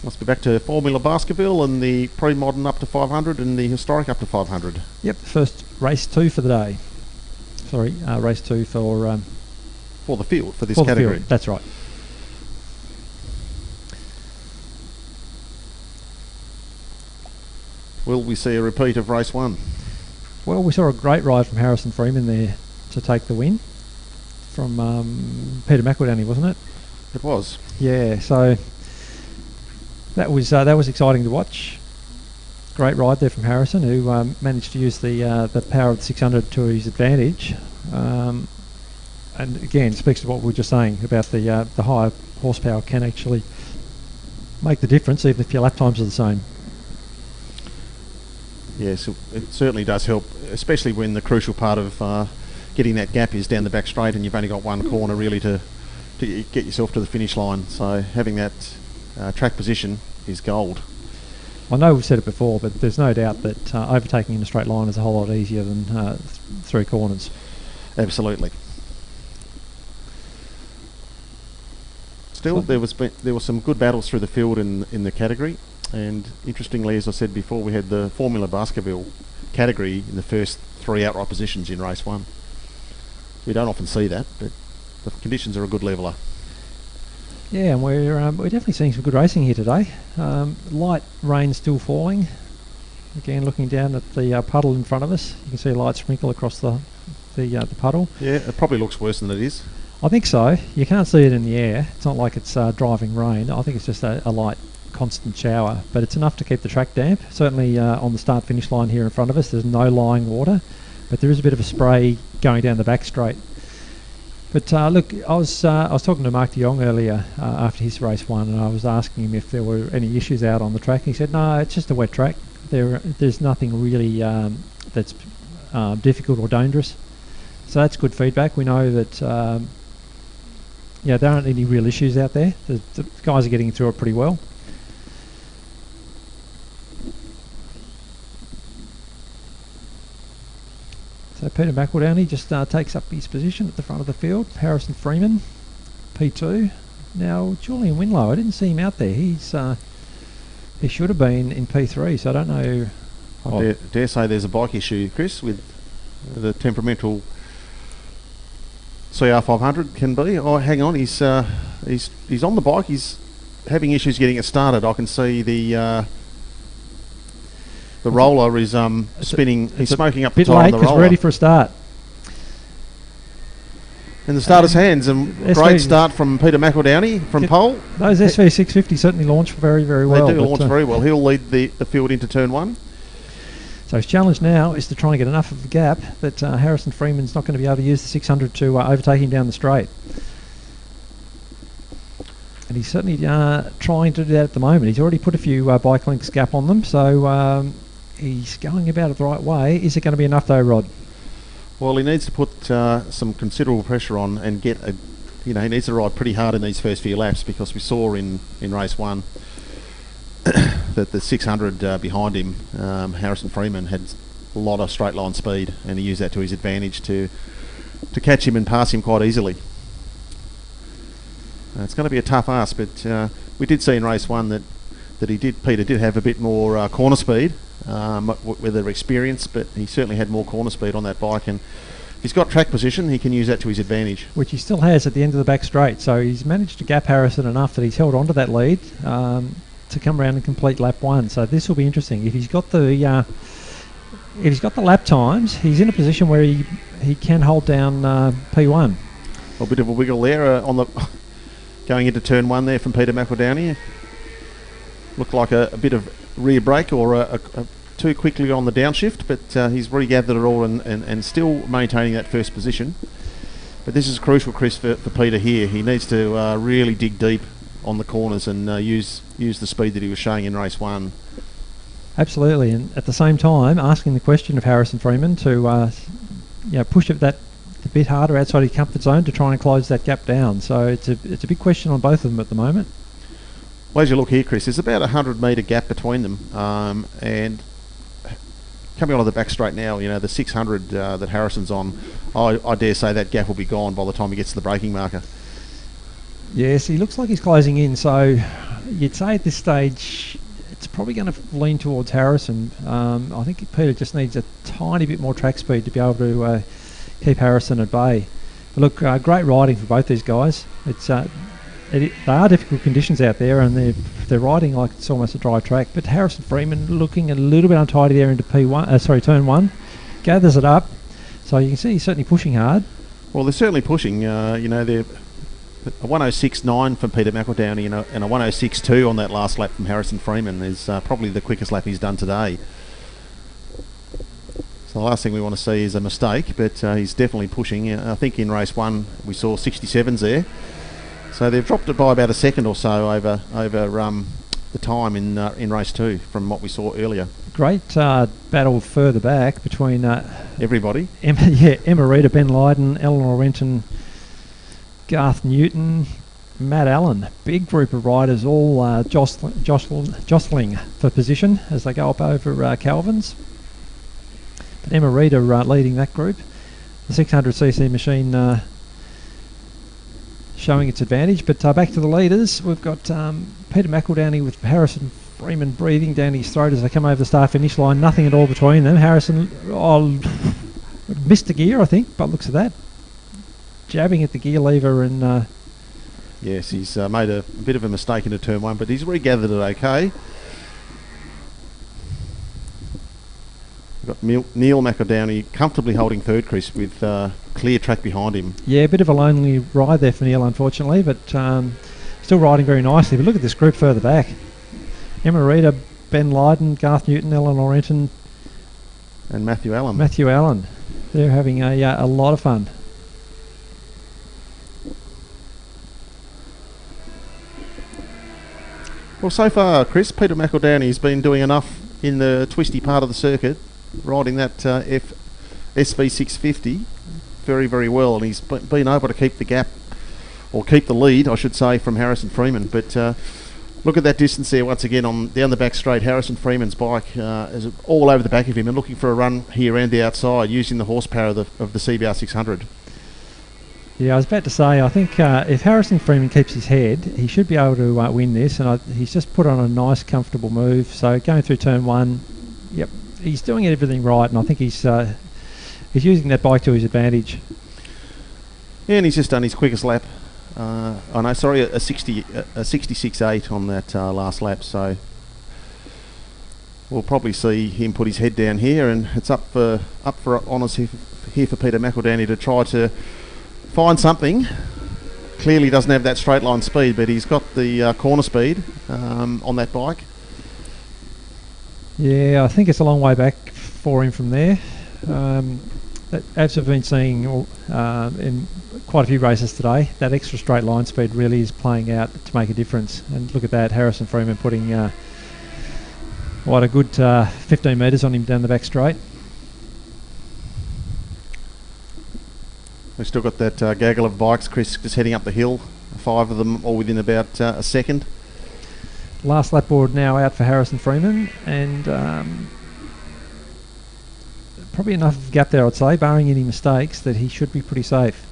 Must be back to Formula Baskerville and the pre-modern up to 500 and the historic up to 500. yep, first race 2 for the day. Sorry, race 2 for For the field, for this for the category. field. That's right. Will we see a repeat of race 1? Well, we saw a great ride from Harrison Freeman there to take the win from Peter McEldowney, wasn't it? It was. Yeah, so that was exciting to watch. Great ride there from Harrison, who managed to use the power of the 600 to his advantage. And again, speaks to what we were just saying about the higher horsepower can actually make the difference, even if your lap times are the same. Yes, it certainly does help, especially when the crucial part of getting that gap is down the back straight and you've only got one corner really to get yourself to the finish line. So having that track position is gold. I know we've said it before, but there's no doubt that overtaking in a straight line is a whole lot easier than through corners. Absolutely. Still, there were some good battles through the field in the category, and interestingly, as I said before, we had the Formula Baskerville category in the first 3 outright positions in race 1. We don't often see that, but the conditions are a good leveler. Yeah, and we're definitely seeing some good racing here today. Light rain still falling. Again, looking down at the puddle in front of us, you can see a light sprinkle across the puddle. Yeah, it probably looks worse than it is. I think so. You can't see it in the air. It's not like it's driving rain. I think it's just a light, constant shower, but it's enough to keep the track damp. Certainly on the start-finish line here in front of us, there's no lying water, but there is a bit of a spray going down the back straight. But look, I was talking to Mark de Jong earlier after his race 1, and I was asking him if there were any issues out on the track. He said, no, it's just a wet track. There's nothing really that's difficult or dangerous. So that's good feedback. We know that there aren't any real issues out there. The guys are getting through it pretty well. So Peter McEldowney just takes up his position at the front of the field. Harrison Freeman, P2. Now Julian Winlow, I didn't see him out there. He should have been in P3, so I don't know. I dare say there's a bike issue, Chris, with the temperamental CR500 can be. Oh, hang on, he's on the bike. He's having issues getting it started. I can see the roller is spinning. He's smoking up the tire on the roller. It's ready for a start. In the starter's hands, and great start from Peter McEldowney from pole. Those SV650 certainly launch very, very well. They do launch very well. He'll lead the field into turn 1. So his challenge now is to try and get enough of a gap that Harrison Freeman's not going to be able to use the 600 to overtake him down the straight. And he's certainly trying to do that at the moment. He's already put a few bike lengths gap on them, so he's going about it the right way. Is it going to be enough though, Rod? Well, he needs to put some considerable pressure on and get he needs to ride pretty hard in these first few laps, because we saw in race 1 that the 600 behind him, Harrison Freeman, had a lot of straight line speed, and he used that to his advantage to catch him and pass him quite easily. It's going to be a tough ask, but we did see in race 1 that Peter did have a bit more corner speed, with their experience, but he certainly had more corner speed on that bike, and if he's got track position, he can use that to his advantage. Which he still has at the end of the back straight, so he's managed to gap Harrison enough that he's held on to that lead to come around and complete lap 1. So this will be interesting. If he's got the lap times, he's in a position where he can hold down P1. A bit of a wiggle there on the going into turn 1 there from Peter McEldowney. Looked like a bit of rear brake or too quickly on the downshift, but he's regathered it all and still maintaining that first position. But this is crucial, Chris, for Peter here. He needs to really dig deep on the corners and use the speed that he was showing in race 1. Absolutely, and at the same time asking the question of Harrison Freeman to push it a bit harder outside his comfort zone to try and close that gap down. So it's a big question on both of them at the moment. Well, as you look here, Chris, there's about a 100 metre gap between them, and coming onto the back straight now, the 600 that Harrison's on, I dare say that gap will be gone by the time he gets to the braking marker. Yes, he looks like he's closing in, so you'd say at this stage it's probably going to lean towards Harrison. I think Peter just needs a tiny bit more track speed to be able to keep Harrison at bay. But look, great riding for both these guys. They are difficult conditions out there, and they're riding like it's almost a dry track. But Harrison Freeman looking a little bit untidy there into turn one, gathers it up. So you can see he's certainly pushing hard. Well, they're certainly pushing. They're a 106.9 from Peter McEldowney and a 106.2 on that last lap from Harrison Freeman is probably the quickest lap he's done today. So the last thing we want to see is a mistake, but he's definitely pushing. I think in race one we saw 67s there. So they've dropped it by about a second or so over the time in race two from what we saw earlier. Great battle further back between everybody. Emma Reeder, Ben Lydon, Eleanor Renton, Garth Newton, Matt Allen. Big group of riders all jostling for position as they go up over Calvin's. But Emma Reeder leading that group. The 600cc machine showing its advantage. But back to the leaders. We've got Peter McEldowney with Harrison Freeman breathing down his throat as they come over the start-finish line. Nothing at all between them. Harrison missed the gear, I think, but looks at that. Jabbing at the gear lever and... yes, he's made a bit of a mistake into turn one, but he's regathered it okay. We've got Neil McEldowney comfortably holding third, Chris, with clear track behind him. Yeah, a bit of a lonely ride there for Neil, unfortunately, but still riding very nicely. But look at this group further back. Emma Reeder, Ben Lydon, Garth Newton, Eleanor Renton, and Matthew Allen. They're having a lot of fun. Well, so far, Chris, Peter McEldowney's been doing enough in the twisty part of the circuit, riding that SV650 very, very well, and he's been able to keep the gap, or keep the lead, I should say, from Harrison Freeman. But look at that distance there once again down the back straight. Harrison Freeman's bike is all over the back of him and looking for a run here around the outside using the horsepower of the CBR 600. Yeah, I was about to say, I think if Harrison Freeman keeps his head, he should be able to win this, and he's just put on a nice, comfortable move. So going through turn one, yep, he's doing everything right, and I think he's using that bike to his advantage. Yeah, and he's just done his quickest lap. A 66.8 on that last lap. So we'll probably see him put his head down here, and it's up for honours here for Peter McEldowney to try to find something. Clearly doesn't have that straight line speed, but he's got the corner speed on that bike. Yeah, I think it's a long way back for him from there. As I've been seeing in quite a few races today, that extra straight line speed really is playing out to make a difference. And look at that, Harrison Freeman putting what a good 15 metres on him down the back straight. We've still got that gaggle of bikes, Chris, just heading up the hill. 5 of them all within about a second. Last lap board now out for Harrison Freeman, and probably enough gap there, I'd say, barring any mistakes, that he should be pretty safe.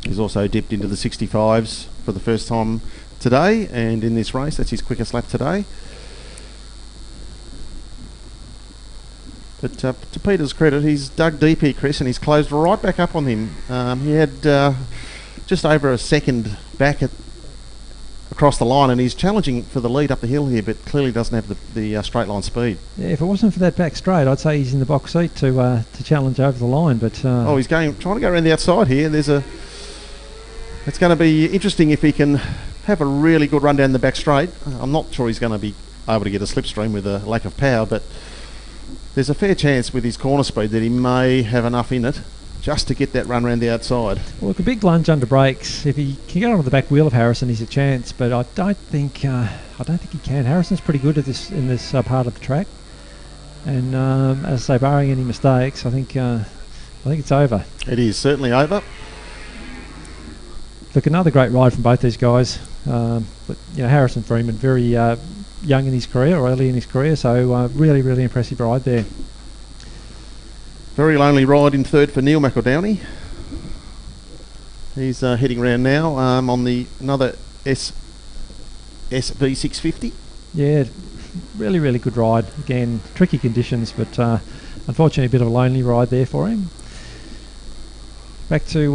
He's also dipped into the 65s for the first time today, and in this race, that's his quickest lap today. But to Peter's credit, he's dug deep here, Chris, and he's closed right back up on him. He had just over a second back across the line, and he's challenging for the lead up the hill here, but clearly doesn't have the straight line speed. Yeah, if it wasn't for that back straight, I'd say he's in the box seat to challenge over the line. But he's trying to go around the outside here. It's going to be interesting if he can have a really good run down the back straight. I'm not sure he's going to be able to get a slipstream with a lack of power, but there's a fair chance with his corner speed that he may have enough in it just to get that run around the outside. Well, look, a big lunge under brakes. If he can get onto the back wheel of Harrison, he's a chance. But I don't think he can. Harrison's pretty good at this in this part of the track, and as I say, barring any mistakes, I think it's over. It is certainly over. Look, another great ride from both these guys. But Harrison Freeman, very young in his career, or early in his career, so really, really impressive ride there. Very lonely ride in third for Neil McEldowney. He's heading around now on the another SV 650. Yeah, really, really good ride. Again, tricky conditions, but unfortunately a bit of a lonely ride there for him. Back to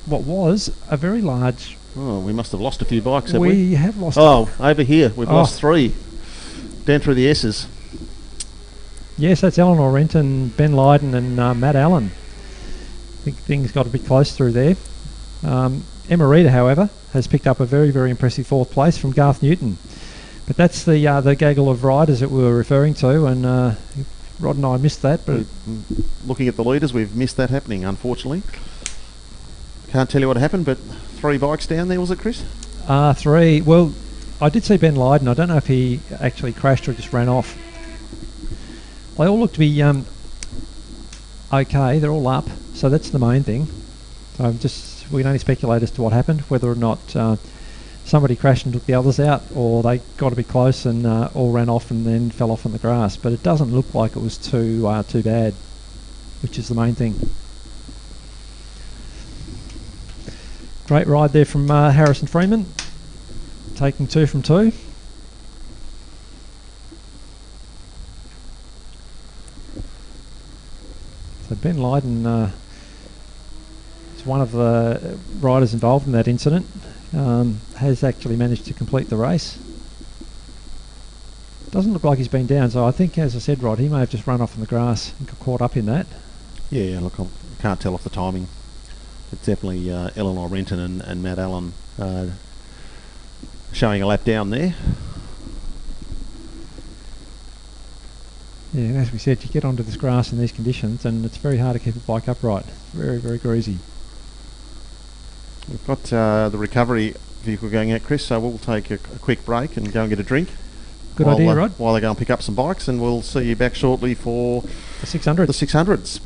what was a very large... Oh, we must have lost a few bikes, have we? We have lost... Oh, over here. We've lost 3. Down through the S's. Yes, that's Eleanor Renton, Ben Lydon and Matt Allen. I think things got a bit close through there. Emma Reeder, however, has picked up a very, very impressive 4th place from Garth Newton. But that's the gaggle of riders that we were referring to, and Rod and I missed that. But looking at the leaders, we've missed that happening, unfortunately. Can't tell you what happened, but 3 bikes down there, was it, Chris? 3. Well, I did see Ben Lydon. I don't know if he actually crashed or just ran off. They all look to be okay. They're all up, so that's the main thing. We can only speculate as to what happened, whether or not somebody crashed and took the others out, or they got a bit close and all ran off and then fell off on the grass. But it doesn't look like it was too bad, which is the main thing. Great ride there from Harrison Freeman, taking 2 from 2. So Ben Lydon is one of the riders involved in that incident. Has actually managed to complete the race. Doesn't look like he's been down, so I think, as I said, Rod, he may have just run off on the grass and got caught up in that. Yeah, look, I can't tell off the timing. It's definitely Eleanor Renton and Matt Allen showing a lap down there. Yeah, and as we said, you get onto this grass in these conditions and it's very hard to keep a bike upright. Very, very greasy. We've got the recovery vehicle going out, Chris, so we'll take a quick break and go and get a drink. Good idea, Rod. While they go and pick up some bikes, and we'll see you back shortly for the 600s. The 600s.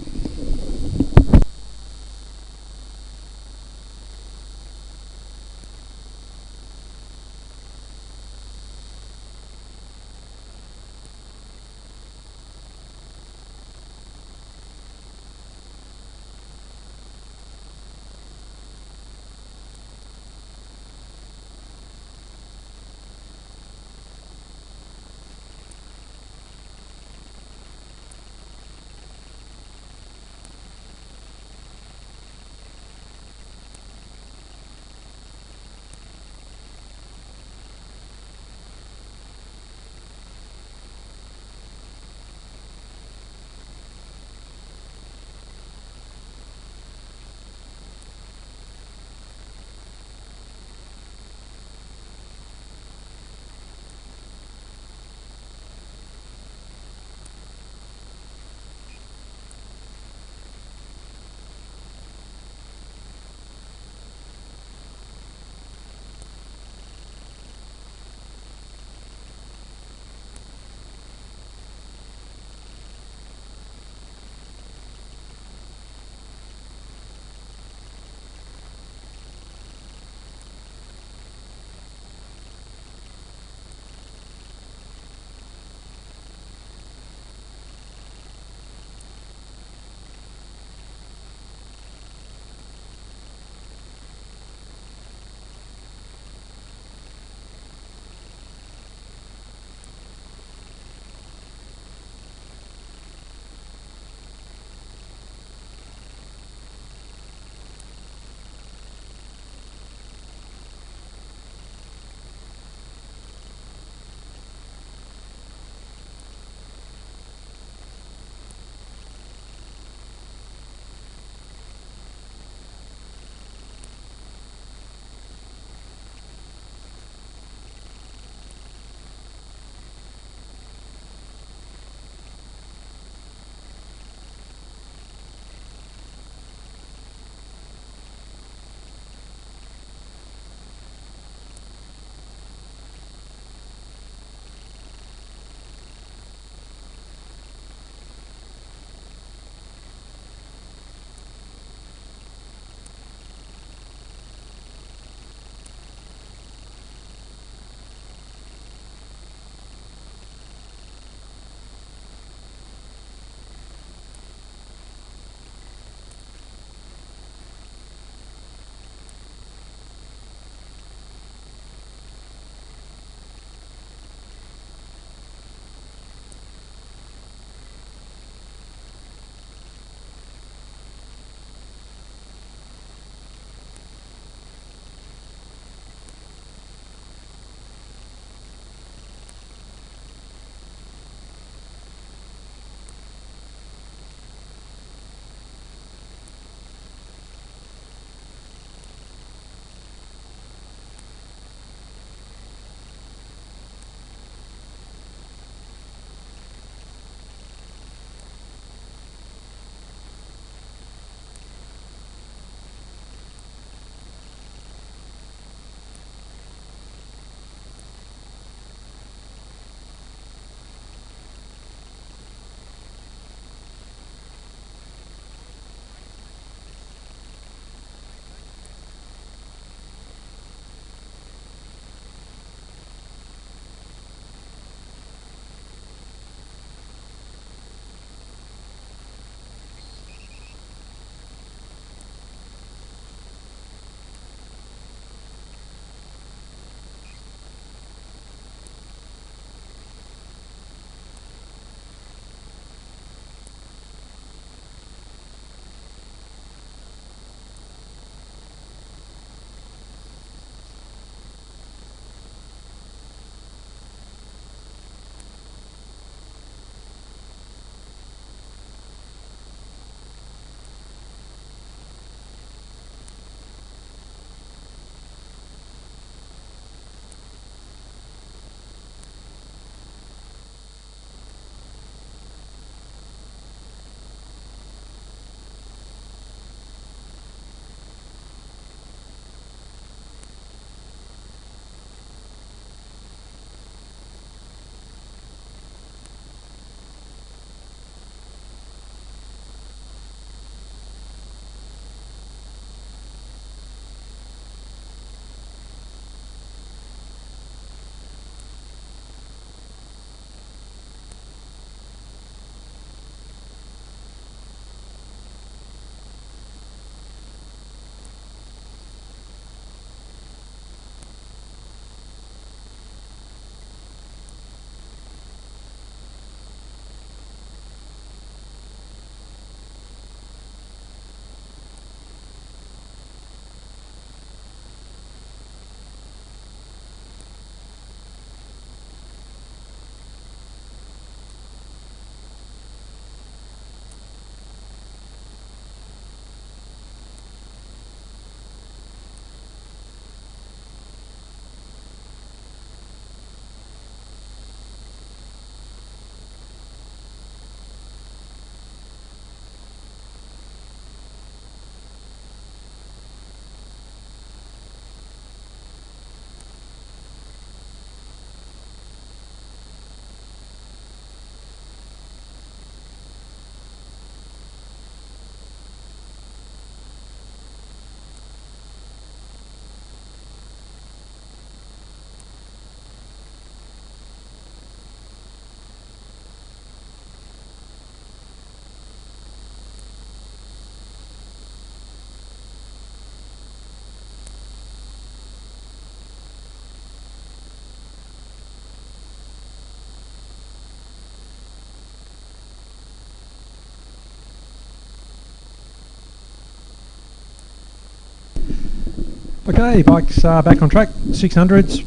Okay, bikes back on track. 600s,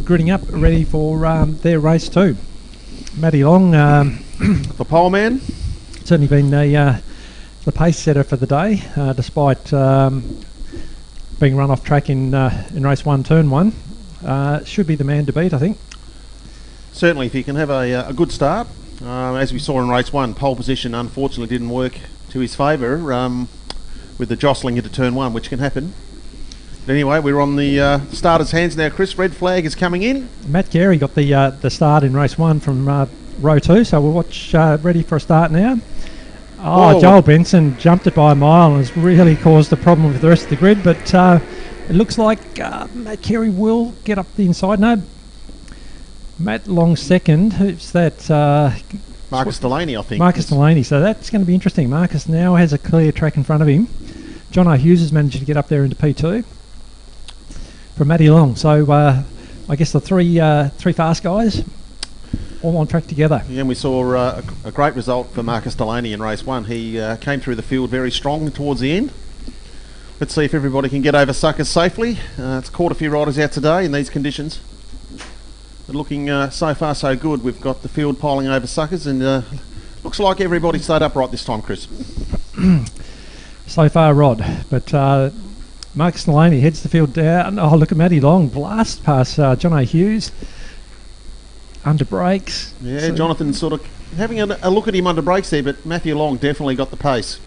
gridding up, ready for their race 2. Matty Long, The pole man. certainly been the pace setter for the day, despite being run off track in race 1, turn 1. Should be the man to beat, I think. Certainly, if he can have a good start. As we saw in race 1, pole position unfortunately didn't work to his favour with the jostling into turn 1, which can happen. But anyway, we're on the starter's hands now, Chris. Red flag is coming in. Matt Carey got the start in race 1 from row 2, so we'll watch ready for a start now. Whoa. Joel Benson jumped it by a mile and has really caused a problem with the rest of the grid, but it looks like Matt Carey will get up the inside. No, Matt Long second. Who's that? Marcus Delaney, I think. Marcus Delaney. So that's going to be interesting. Marcus now has a clear track in front of him. John O'Hughes has managed to get up there into P2 from Matty Long. So I guess the three fast guys all on track together. Yeah, and we saw a great result for Marcus Delaney in race 1. He came through the field very strong towards the end. Let's see if everybody can get over suckers safely. It's caught a few riders out today in these conditions. But looking so far so good. We've got the field piling over suckers, and looks like everybody stayed upright this time, Chris. So far, Rod. But Marcus Delaney heads the field down. Oh, look at Matty Long. Blast past John O'Hughes. Under brakes. Yeah, So- Jonathan sort of having a look at him under brakes there, but Matthew Long definitely got the pace.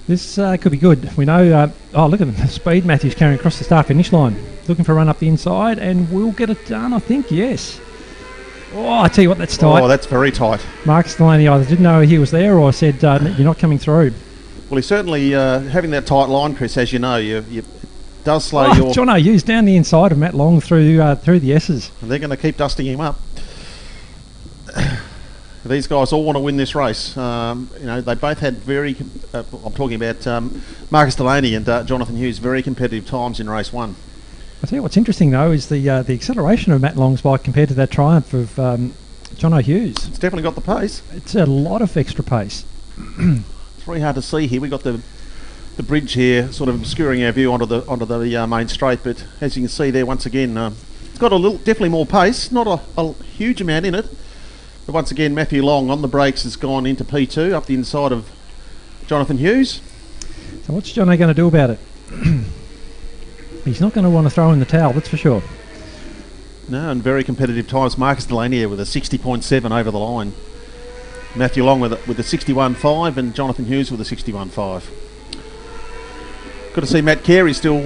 This could be good. We know... look at the speed Matthew's carrying across the start-finish line. Looking for a run up the inside, and we'll get it done, I think, yes. Oh, I tell you what, that's tight. Oh, that's very tight. Marcus Delaney either didn't know he was there or said, you're not coming through. Well, he's certainly having that tight line, Chris, as you know. It does slow your... John O'Hughes down the inside of Matt Long through the S's. They're going to keep dusting him up. These guys all want to win this race. They both had very... I'm talking about Marcus Delaney and Jonathan Hughes, very competitive times in race 1. I tell you what's interesting though is the acceleration of Matt Long's bike compared to that triumph of John O'Hughes. It's definitely got the pace. It's a lot of extra pace. It's very hard to see here. We've got the bridge here sort of obscuring our view onto the main straight, but as you can see there once again, it's got definitely more pace, not a huge amount in it. But once again, Matthew Long on the brakes has gone into P2 up the inside of Jonathan Hughes. So what's Johnny going to do about it? He's not going to want to throw in the towel, that's for sure. No, and very competitive times. Marcus Delaney with a 60.7 over the line. Matthew Long with a 61.5 and Jonathan Hughes with a 61.5. Good to see Matt Carey still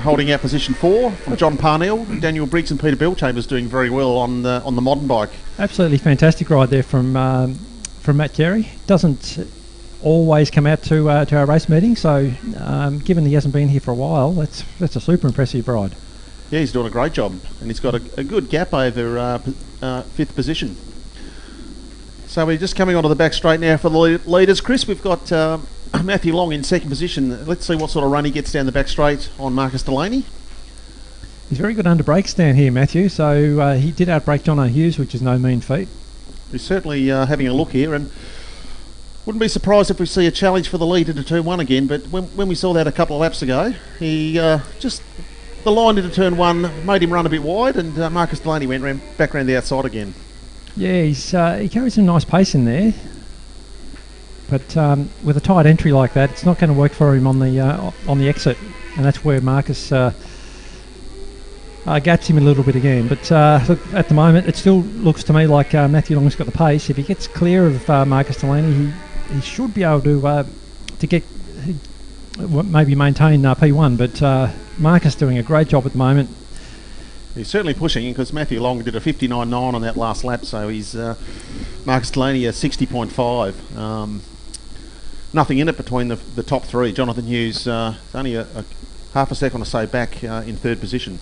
holding out position 4 from John Parnell. Daniel Briggs and Peter Bellchambers doing very well on the modern bike. Absolutely fantastic ride there from Matt Carey. Doesn't always come out to our race meeting, so given he hasn't been here for a while, that's a super impressive ride. Yeah, he's doing a great job, and he's got a good gap over 5th position. So we're just coming onto the back straight now for the leaders. Chris, we've got Matthew Long in 2nd position. Let's see what sort of run he gets down the back straight on Marcus Delaney. He's very good under brakes down here, Matthew, so he did outbrake John O'Hughes, which is no mean feat. He's certainly having a look here, and wouldn't be surprised if we see a challenge for the lead into turn 1 again, but when we saw that a couple of laps ago, he the line into turn 1 made him run a bit wide, and Marcus Delaney went back around the outside again. Yeah, he carries some nice pace in there, but with a tight entry like that, it's not going to work for him on the exit, and that's where Marcus gaps him a little bit again. But look, at the moment, it still looks to me like Matthew Long's got the pace. If he gets clear of Marcus Delaney, he should be able to get maybe maintain P1. But Marcus doing a great job at the moment. He's certainly pushing, because Matthew Long did a 59.9 on that last lap, so he's Marcus Delaney a 60.5. Nothing in it between the top 3. Jonathan Hughes only a half a second or so back in 3rd position.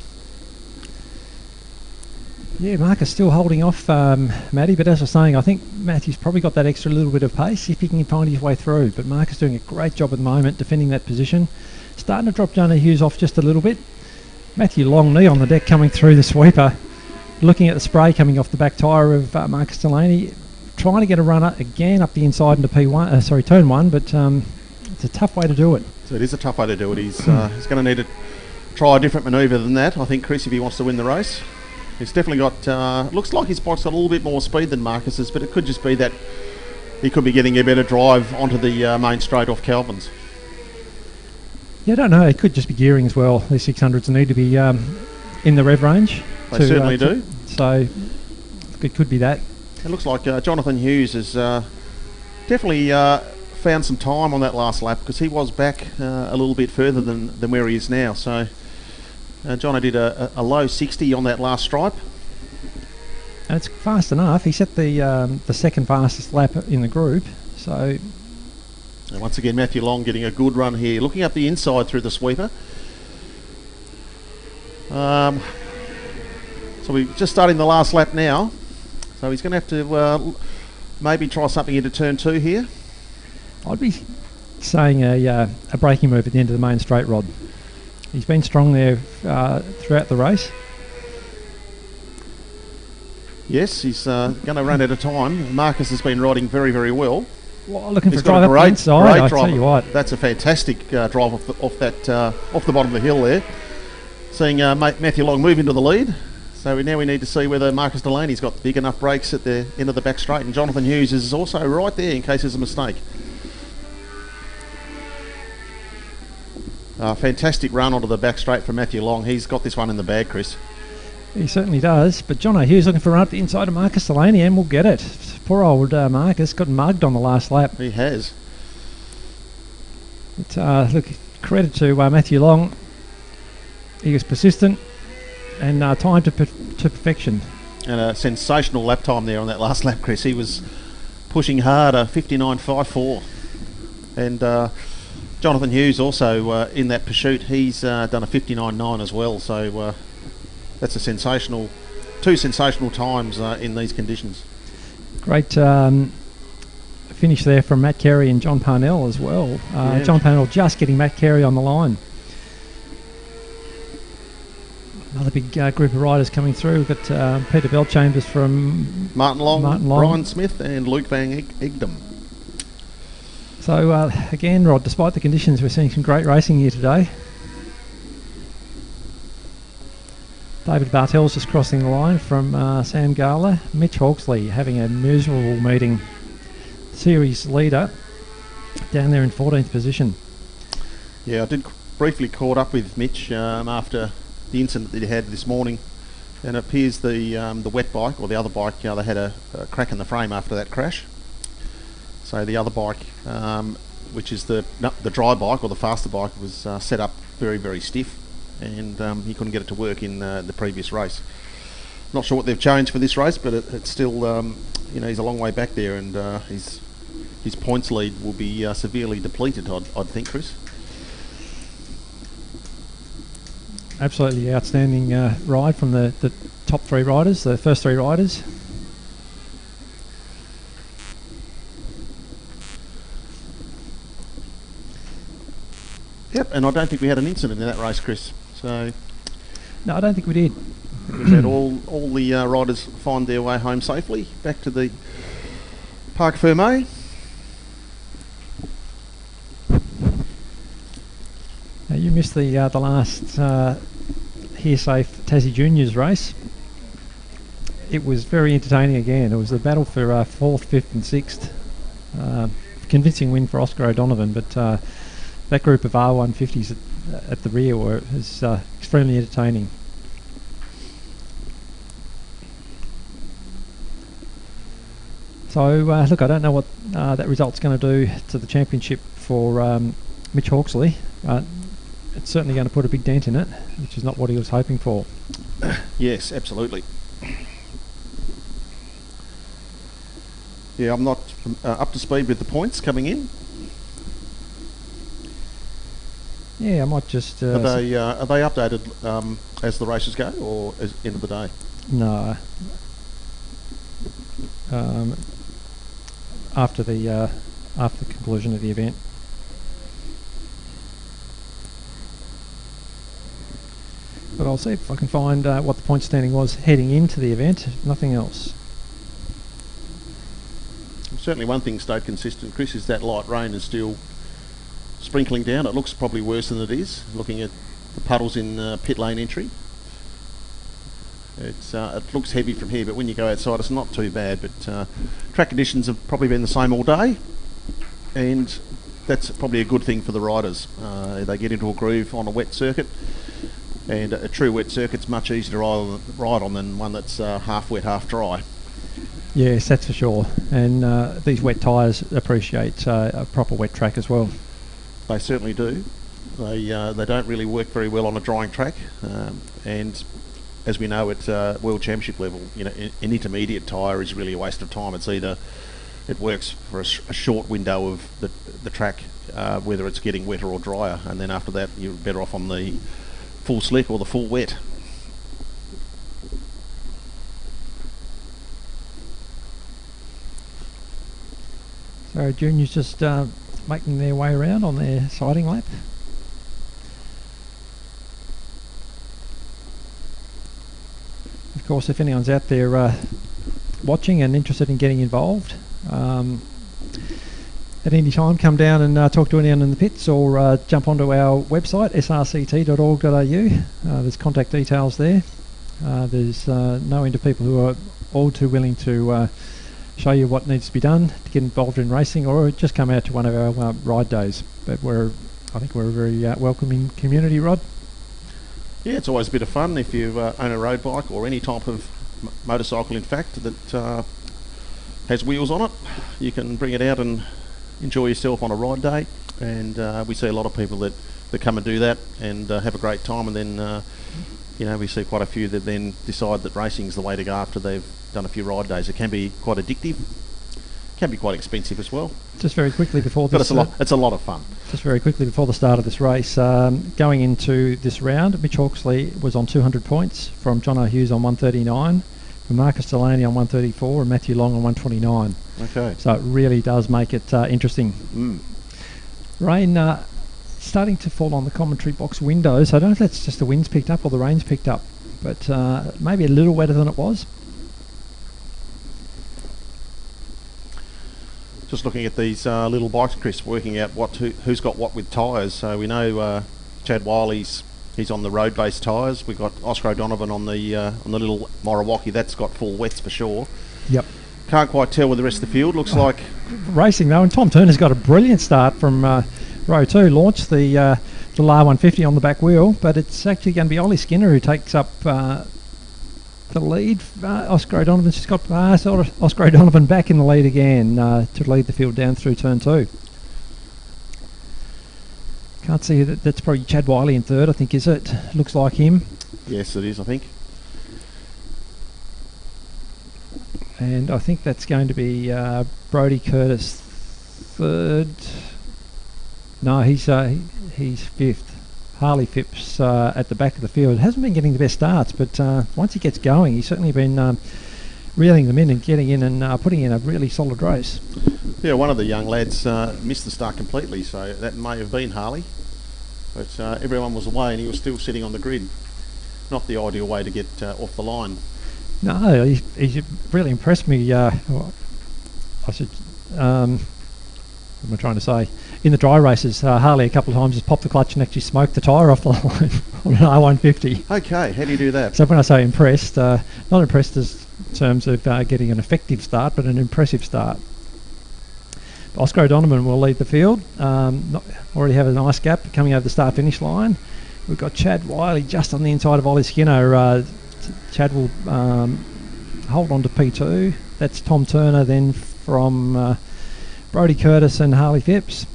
Yeah, Marcus still holding off Matty, but as I was saying, I think Matthew's probably got that extra little bit of pace if he can find his way through. But Marcus doing a great job at the moment defending that position. Starting to drop John Hughes off just a little bit. Matthew Long, knee on the deck coming through the sweeper. Looking at the spray coming off the back tyre of Marcus Delaney. Trying to get a runner again up the inside into turn 1, but it's a tough way to do it. So it is a tough way to do it. He's going to need to try a different manoeuvre than that, I think, Chris, if he wants to win the race. He's definitely got, looks like his bike's got a little bit more speed than Marcus's, but it could just be that he could be getting a better drive onto the main straight off Calvin's. Yeah, I don't know. It could just be gearing as well. These 600s need to be in the rev range. They certainly do. So it could be that. It looks like Jonathan Hughes has definitely found some time on that last lap, because he was back a little bit further than where he is now. So Jono did a low 60 on that last stripe. And it's fast enough. He set the second fastest lap in the group. So and once again, Matthew Long getting a good run here, looking up the inside through the sweeper. So we're just starting the last lap now. So he's going to have to maybe try something into turn 2 here. I'd be saying a braking move at the end of the main straight rod. He's been strong there throughout the race. Yes, he's going to run out of time. Marcus has been riding very, very well. Well, looking He's for a drive up the inside, I tell you what. That's a fantastic drive off the bottom of the hill there. Seeing Matthew Long move into the lead. So now we need to see whether Marcus Delaney's got big enough brakes at the end of the back straight, and Jonathan Hughes is also right there in case there's a mistake. Fantastic run onto the back straight from Matthew Long. He's got this one in the bag, Chris. He certainly does. But Jono Hughes looking for a run up the inside of Marcus Delaney, and we'll get it. Poor old Marcus got mugged on the last lap. He has. But, look, credit to Matthew Long. He was persistent and timed to perfection. And a sensational lap time there on that last lap, Chris. He was pushing hard, a 59.54. And Jonathan Hughes also in that pursuit, he's done a 59.9 as well. So that's a two sensational times in these conditions. Great finish there from Matt Carey and John Parnell as well. Yeah. John Parnell just getting Matt Carey on the line. Another big group of riders coming through. We've got Peter Bellchambers from Martin Long, Brian Smith and Luke Van Egdom. So again, Rod, despite the conditions, we're seeing some great racing here today. David Bartell's just crossing the line from Sam Gala. Mitch Hawksley having a miserable meeting. Series leader down there in 14th position. Yeah, I did briefly caught up with Mitch after the incident that he had this morning, and it appears the wet bike, or the other bike, they had a crack in the frame after that crash. So the other bike, which is the dry bike or the faster bike, was set up very, very stiff, and he couldn't get it to work in the previous race. Not sure what they've changed for this race, but it's still, he's a long way back there, and his points lead will be severely depleted, I'd think, Chris. Absolutely outstanding ride from the top three riders, the first three riders. Yep, and I don't think we had an incident in that race, Chris. So no, I don't think we did. We've had all the riders find their way home safely back to the Parc Fermé. Now you missed the last Here Safe Tassie Juniors race. It was very entertaining again. It was the battle for 4th, 5th and 6th. Convincing win for Oscar O'Donovan, but that group of R150s at the rear was extremely entertaining. So look, I don't know what that result's going to do to the championship for Mitch Hawksley. It's certainly going to put a big dent in it, which is not what he was hoping for. Yes, absolutely. Yeah, I'm not up to speed with the points coming in. Yeah, I might just... are they updated as the races go, or as end of the day? No. After the conclusion of the event. But I'll see if I can find what the point standing was heading into the event, if nothing else. Certainly one thing stayed consistent, Chris, is that light rain is still sprinkling down. It looks probably worse than it is, looking at the puddles in pit lane entry. It looks heavy from here, but when you go outside it's not too bad. But track conditions have probably been the same all day, and that's probably a good thing for the riders. They get into a groove on a wet circuit, and a true wet circuit's much easier to ride on than one that's half wet, half dry. Yes, that's for sure. And these wet tyres appreciate a proper wet track as well. They certainly do. They don't really work very well on a drying track, and as we know at World Championship level, you know, an intermediate tyre is really a waste of time. It's either it works for a short window of the track, whether it's getting wetter or drier, and then after that you're better off on the full slick or the full wet. So juniors just making their way around on their siding lap. Of course, if anyone's out there watching and interested in getting involved, at any time come down and talk to anyone in the pits, or jump onto our website srct.org.au. There's contact details there. There's no end of people who are all too willing to show you what needs to be done to get involved in racing, or just come out to one of our ride days. But I think we're a very welcoming community, Rod. Yeah, it's always a bit of fun if you own a road bike or any type of motorcycle, in fact, that has wheels on it. You can bring it out and enjoy yourself on a ride day, and we see a lot of people that come and do that and have a great time, and then we see quite a few that then decide that racing's the way to go after they've done a few ride days. It can be quite addictive, can be quite expensive as well. Just very quickly before this, but it's a lot of fun. Just very quickly before the start of this race, going into this round, Mitch Hawksley was on 200 points from John O'Hughes on 139, from Marcus Delaney on 134, and Matthew Long on 129. Okay. So it really does make it interesting. Rain starting to fall on the commentary box windows. I don't know if that's just the wind's picked up or the rain's picked up, but maybe a little wetter than it was. Just looking at these little bikes, Chris, working out who's got what with tyres. So we know Chad Wiley's on the road-based tyres. We've got Oscar O'Donovan on the little Morawaki. That's got full wets for sure. Yep. Can't quite tell with the rest of the field. Looks like racing though, and Tom Turner's got a brilliant start from row 2. Launched the R150 on the back wheel, but it's actually going to be Ollie Skinner who takes up the lead. Oscar O'Donovan's just got Oscar O'Donovan back in the lead again to lead the field down through turn 2. Can't see that. That's probably Chad Wiley in third, I think, is it? Looks like him. Yes, it is, I think. And I think that's going to be Brodie Curtis third. No, he's fifth. Harley Phipps at the back of the field. Hasn't been getting the best starts, but once he gets going, he's certainly been reeling them in and getting in and putting in a really solid race. Yeah, one of the young lads missed the start completely, so that may have been Harley. But everyone was away and he was still sitting on the grid. Not the ideal way to get off the line. No, he's really impressed me. I should... what am I trying to say? In the dry races, Harley a couple of times has popped the clutch and actually smoked the tyre off the line on an R150. Okay, how do you do that? So when I say impressed, not impressed as in terms of getting an effective start, but an impressive start. Oscar O'Donovan will lead the field. Already have a nice gap coming over the start-finish line. We've got Chad Wiley just on the inside of Ollie Skinner. Chad will hold on to P2. That's Tom Turner then from Brodie Curtis and Harley Phipps.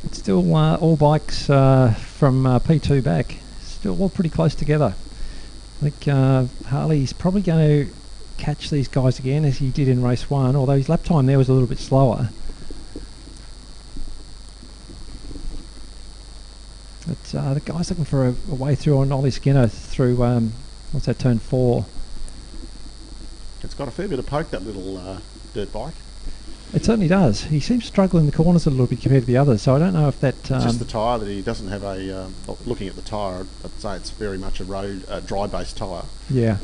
It's still all bikes from P2 back. Still all pretty close together. I think Harley's probably going to catch these guys again as he did in race 1, although his lap time there was a little bit slower. But the guy's looking for a way through on Ollie Skinner through, what's that, turn 4. It's got a fair bit of poke, that little dirt bike. It certainly does. He seems to struggle in the corners a little bit compared to the others, so I don't know if that... It's just the tyre that he doesn't have a... looking at the tyre, I'd say it's very much a road dry-based tyre. Yeah.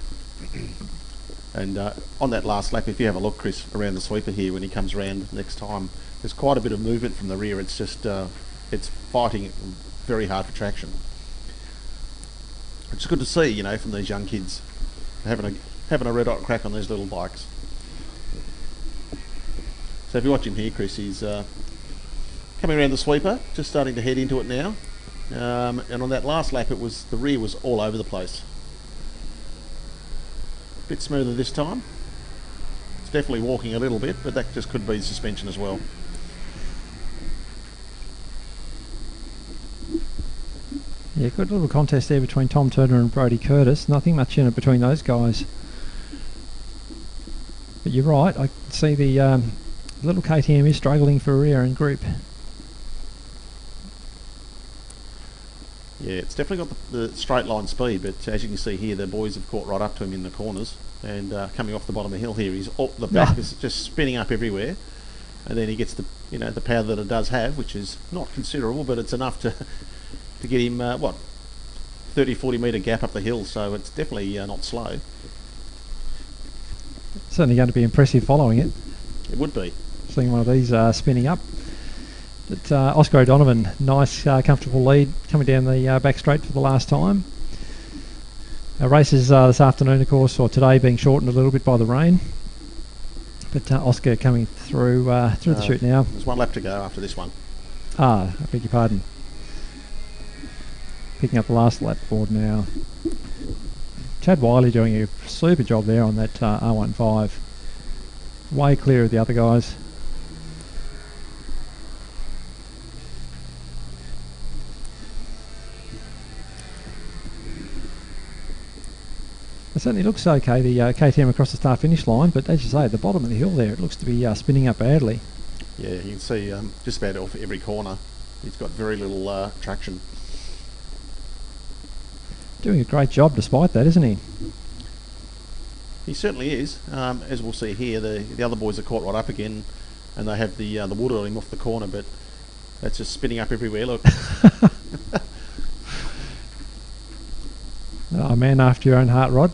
And on that last lap, if you have a look, Chris, around the sweeper here, when he comes around next time, there's quite a bit of movement from the rear. It's just it's fighting very hard for traction. It's good to see, you know, from these young kids having a red hot crack on these little bikes. So if you watch him here, Chris, he's coming around the sweeper, just starting to head into it now. And on that last lap, the rear was all over the place. A bit smoother this time. It's definitely walking a little bit, but that just could be suspension as well. Yeah, good little contest there between Tom Turner and Brodie Curtis. Nothing much in it between those guys. But you're right, I see the little KTM is struggling for rear and grip. Yeah, it's definitely got the straight line speed, but as you can see here, the boys have caught right up to him in the corners, and coming off the bottom of the hill here, the back is just spinning up everywhere, and then he gets the power that it does have, which is not considerable, but it's enough to get him 30-40 metre gap up the hill, so it's definitely not slow. Certainly going to be impressive following it. It would be. Seeing one of these spinning up. But Oscar O'Donovan, nice comfortable lead coming down the back straight for the last time. Our races this afternoon, of course, or today, being shortened a little bit by the rain. But Oscar coming through the chute now. There's one lap to go after this one. I beg your pardon. Picking up the last lap board now. Chad Wiley doing a super job there on that R15. Way clear of the other guys. It certainly looks okay, the KTM across the start-finish line, but as you say, at the bottom of the hill there, it looks to be spinning up badly. Yeah, you can see just about off every corner, he's got very little traction. Doing a great job despite that, isn't he? He certainly is. As we'll see here, the other boys are caught right up again, and they have the water on him off the corner, but that's just spinning up everywhere, look. Oh, man after your own heart, Rod.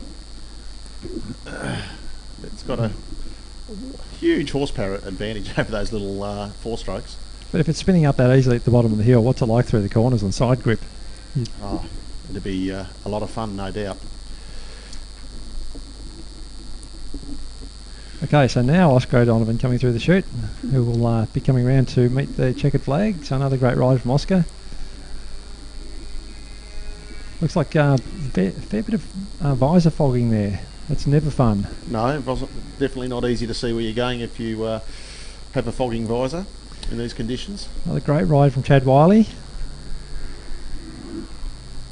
It's got a huge horsepower advantage over those little four-strokes. But if it's spinning up that easily at the bottom of the hill, what's it like through the corners and side grip? It'd be a lot of fun, no doubt. Okay, so now Oscar O'Donovan coming through the chute, who will be coming around to meet the checkered flag. So another great ride from Oscar. Looks like a fair bit of visor fogging there. That's never fun. No, it wasn't. Definitely not easy to see where you're going if you have a fogging visor in these conditions. Another great ride from Chad Wiley.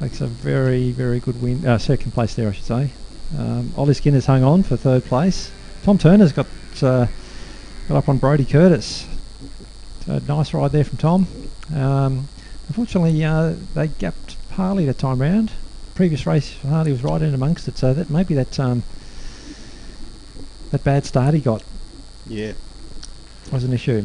Makes a very, very good win. Second place there, I should say. Ollie Skinner's hung on for third place. Tom Turner's got up on Brodie Curtis. So nice ride there from Tom. Unfortunately, they gapped Harley that time round. Previous race, Harley was right in amongst it, so that maybe that bad start he got, was an issue.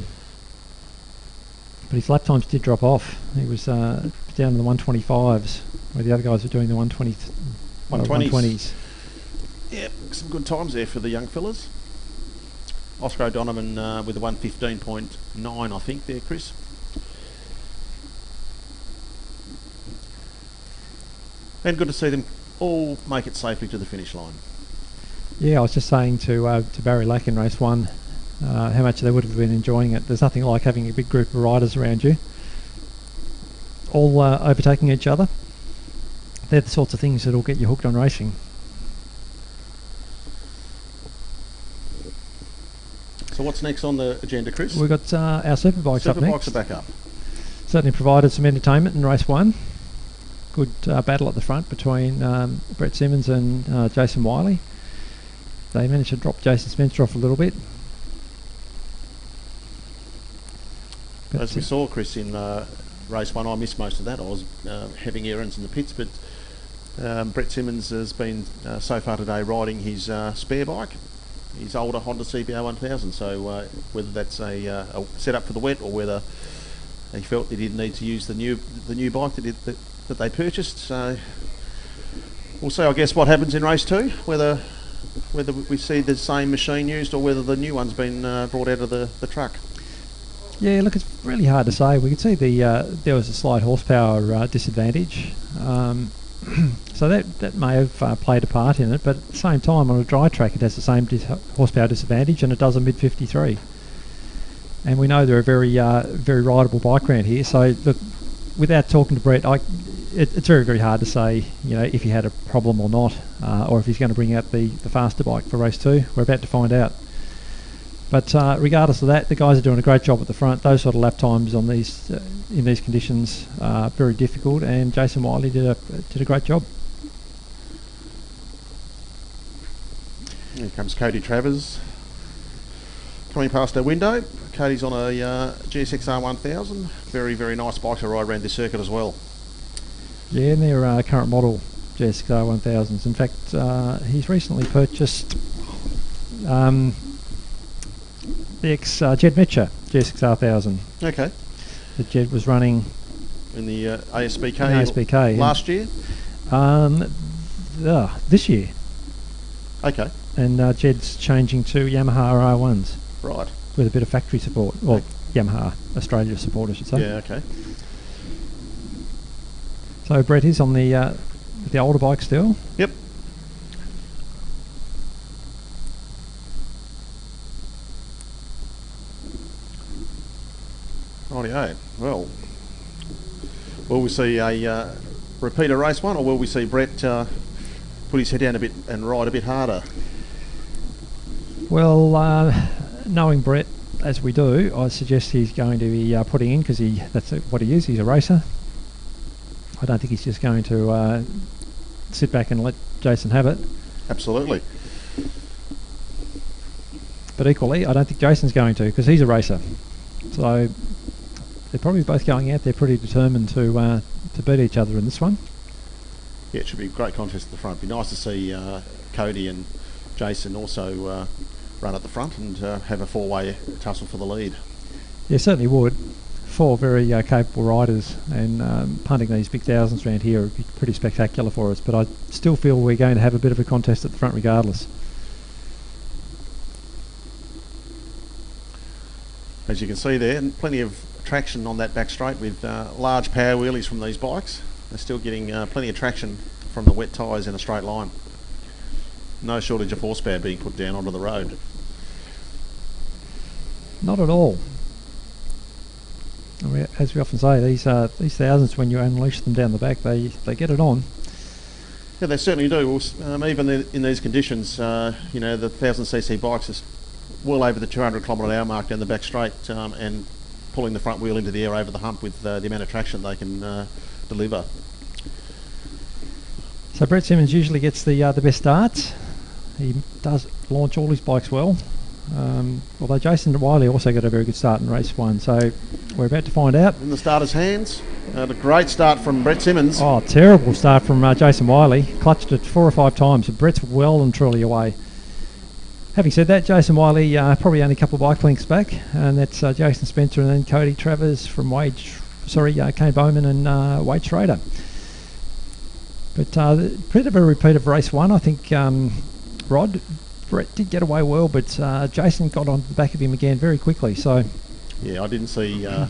But his lap times did drop off. He was down in the 125s, where the other guys were doing the 120s. Yep, some good times there for the young fellas. Oscar O'Donovan with a 1:15.9, I think, there, Chris. And good to see them all make it safely to the finish line. Yeah, I was just saying to Barry Lack in race 1 how much they would have been enjoying it. There's nothing like having a big group of riders around you, all overtaking each other. They're the sorts of things that'll get you hooked on racing. So what's next on the agenda, Chris? We've got our Superbikes up next. Superbikes are back up. Certainly provided some entertainment in race 1. Good battle at the front between Brett Simmons and Jason Wiley. They managed to drop Jason Spencer off a little bit. But as we saw, Chris, in race 1, I missed most of that. I was having errands in the pits, but Brett Simmons has been so far today riding his spare bike, his older Honda CBR 1000. So whether that's a setup for the wet or whether he felt he didn't need to use the new bike that they purchased. So we'll see, I guess, what happens in race 2, whether we see the same machine used or whether the new one's been brought out of the truck. Yeah, look, it's really hard to say. We could see there was a slight horsepower disadvantage, so that may have played a part in it. But at the same time, on a dry track, it has the same horsepower disadvantage, and it does a mid 53. And we know they're a very very rideable bike around here. So look, without talking to Brett, it's very very hard to say, you know, if he had a problem or not, or if he's going to bring out the faster bike for race 2. We're about to find out. But regardless of that, the guys are doing a great job at the front. Those sort of lap times on these in these conditions are very difficult, and Jason Wiley did a great job. Here comes Cody Travers coming past our window. Cody's on a GSXR 1000. Very, very nice bike to ride around this circuit as well. Yeah, and they're current model GSXR 1000s. In fact, he's recently purchased the Jed Metcher GSXR 1000. Okay. That Jed was running in the ASBK last year? This year. Okay. And Jed's changing to Yamaha R1s. Right. With a bit of factory support. Well, Yamaha Australia support, I should say. Yeah, okay. So Brett is on the older bike still. Yep. Rightio. Well, will we see a repeat of race 1, or will we see Brett put his head down a bit and ride a bit harder? Well, knowing Brett as we do, I suggest he's going to be putting in, because that's what he is. He's a racer. I don't think he's just going to sit back and let Jason have it. Absolutely. But equally, I don't think Jason's going to, because he's a racer. So they're probably both going out there pretty determined to beat each other in this one. Yeah, it should be a great contest at the front. It'd be nice to see Cody and Jason also run at the front and have a four-way tussle for the lead. Yeah, certainly would. 4 very capable riders, and punting these big thousands around here would be pretty spectacular for us. But I still feel we're going to have a bit of a contest at the front regardless. As you can see there, and plenty of traction on that back straight with large power wheelies from these bikes. They're still getting plenty of traction from the wet tyres in a straight line. No shortage of horsepower being put down onto the road. Not at all. I mean, as we often say, these thousands, when you unleash them down the back, they get it on. Yeah, they certainly do. Even in these conditions, you know, the 1000cc bikes are well over the 200 km/h mark down the back straight, and pulling the front wheel into the air over the hump with the amount of traction they can deliver. So Brett Simmons usually gets the best starts. He does launch all his bikes well. Although Jason Wiley also got a very good start in race 1, so we're about to find out. In the starter's hands, a great start from Brett Simmons. Oh, terrible start from Jason Wiley. Clutched it 4 or 5 times, but Brett's well and truly away. Having said that, Jason Wiley probably only a couple of bike lengths back, and that's Jason Spencer and then Cody Travers from Kane Bowman and Wade Schrader. But bit of a repeat of race 1, I think. Brett did get away well, but Jason got on the back of him again very quickly. So, yeah, I didn't see. I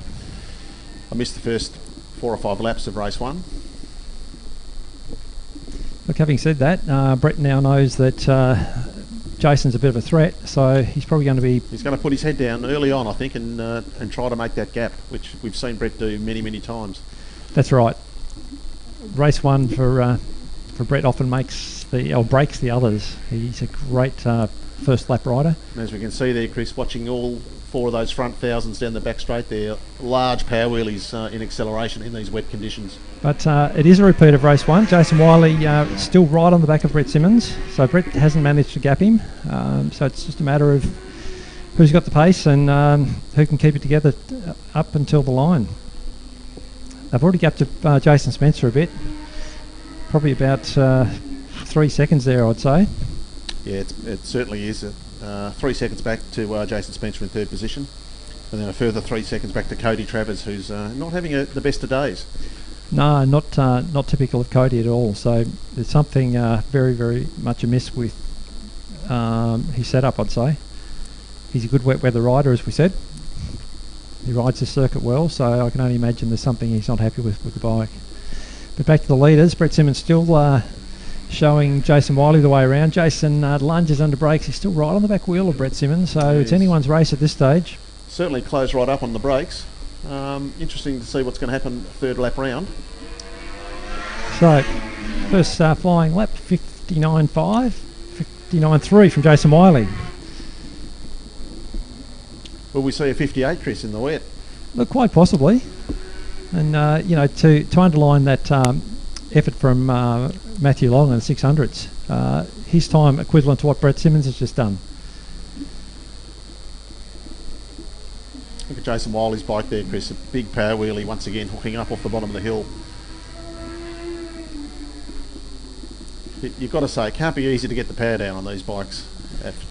missed the first 4 or 5 laps of race 1. Look, having said that, Brett now knows that Jason's a bit of a threat, so he's probably going to be. He's going to put his head down early on, I think, and try to make that gap, which we've seen Brett do many, many times. That's right. Race 1 for Brett often breaks the others. He's a great first lap rider. And as we can see there, Chris, watching all 4 of those front thousands down the back straight there, large power wheelies in acceleration in these wet conditions. But it is a repeat of race 1. Jason Wiley still right on the back of Brett Simmons, so Brett hasn't managed to gap him. So it's just a matter of who's got the pace and who can keep it together up until the line. They've already gapped Jason Spencer a bit, probably about 3 seconds there, I'd say. Yeah, it certainly is. 3 seconds back to Jason Spencer in 3rd position, and then a further 3 seconds back to Cody Travers, who's not having the best of days. No, not typical of Cody at all. So there's something very, very much amiss with his setup, I'd say. He's a good wet weather rider, as we said. He rides the circuit well, so I can only imagine there's something he's not happy with the bike. But back to the leaders, Brett Simmons still showing Jason Wiley the way around. Jason lunges under brakes. He's still right on the back wheel of Brett Simmons, so it's anyone's race at this stage. Certainly closed right up on the brakes. Interesting to see what's going to happen third lap round. So, first flying lap, 59.5, 59.3 from Jason Wiley. Will we see a 58, Chris, in the wet? Look, quite possibly. And, to underline that effort from Matthew Long and the 600s, his time equivalent to what Brett Simmons has just done. Look at Jason Wiley's bike there, Chris. A big power wheelie once again, hooking up off the bottom of the hill. You've got to say, it can't be easy to get the power down on these bikes.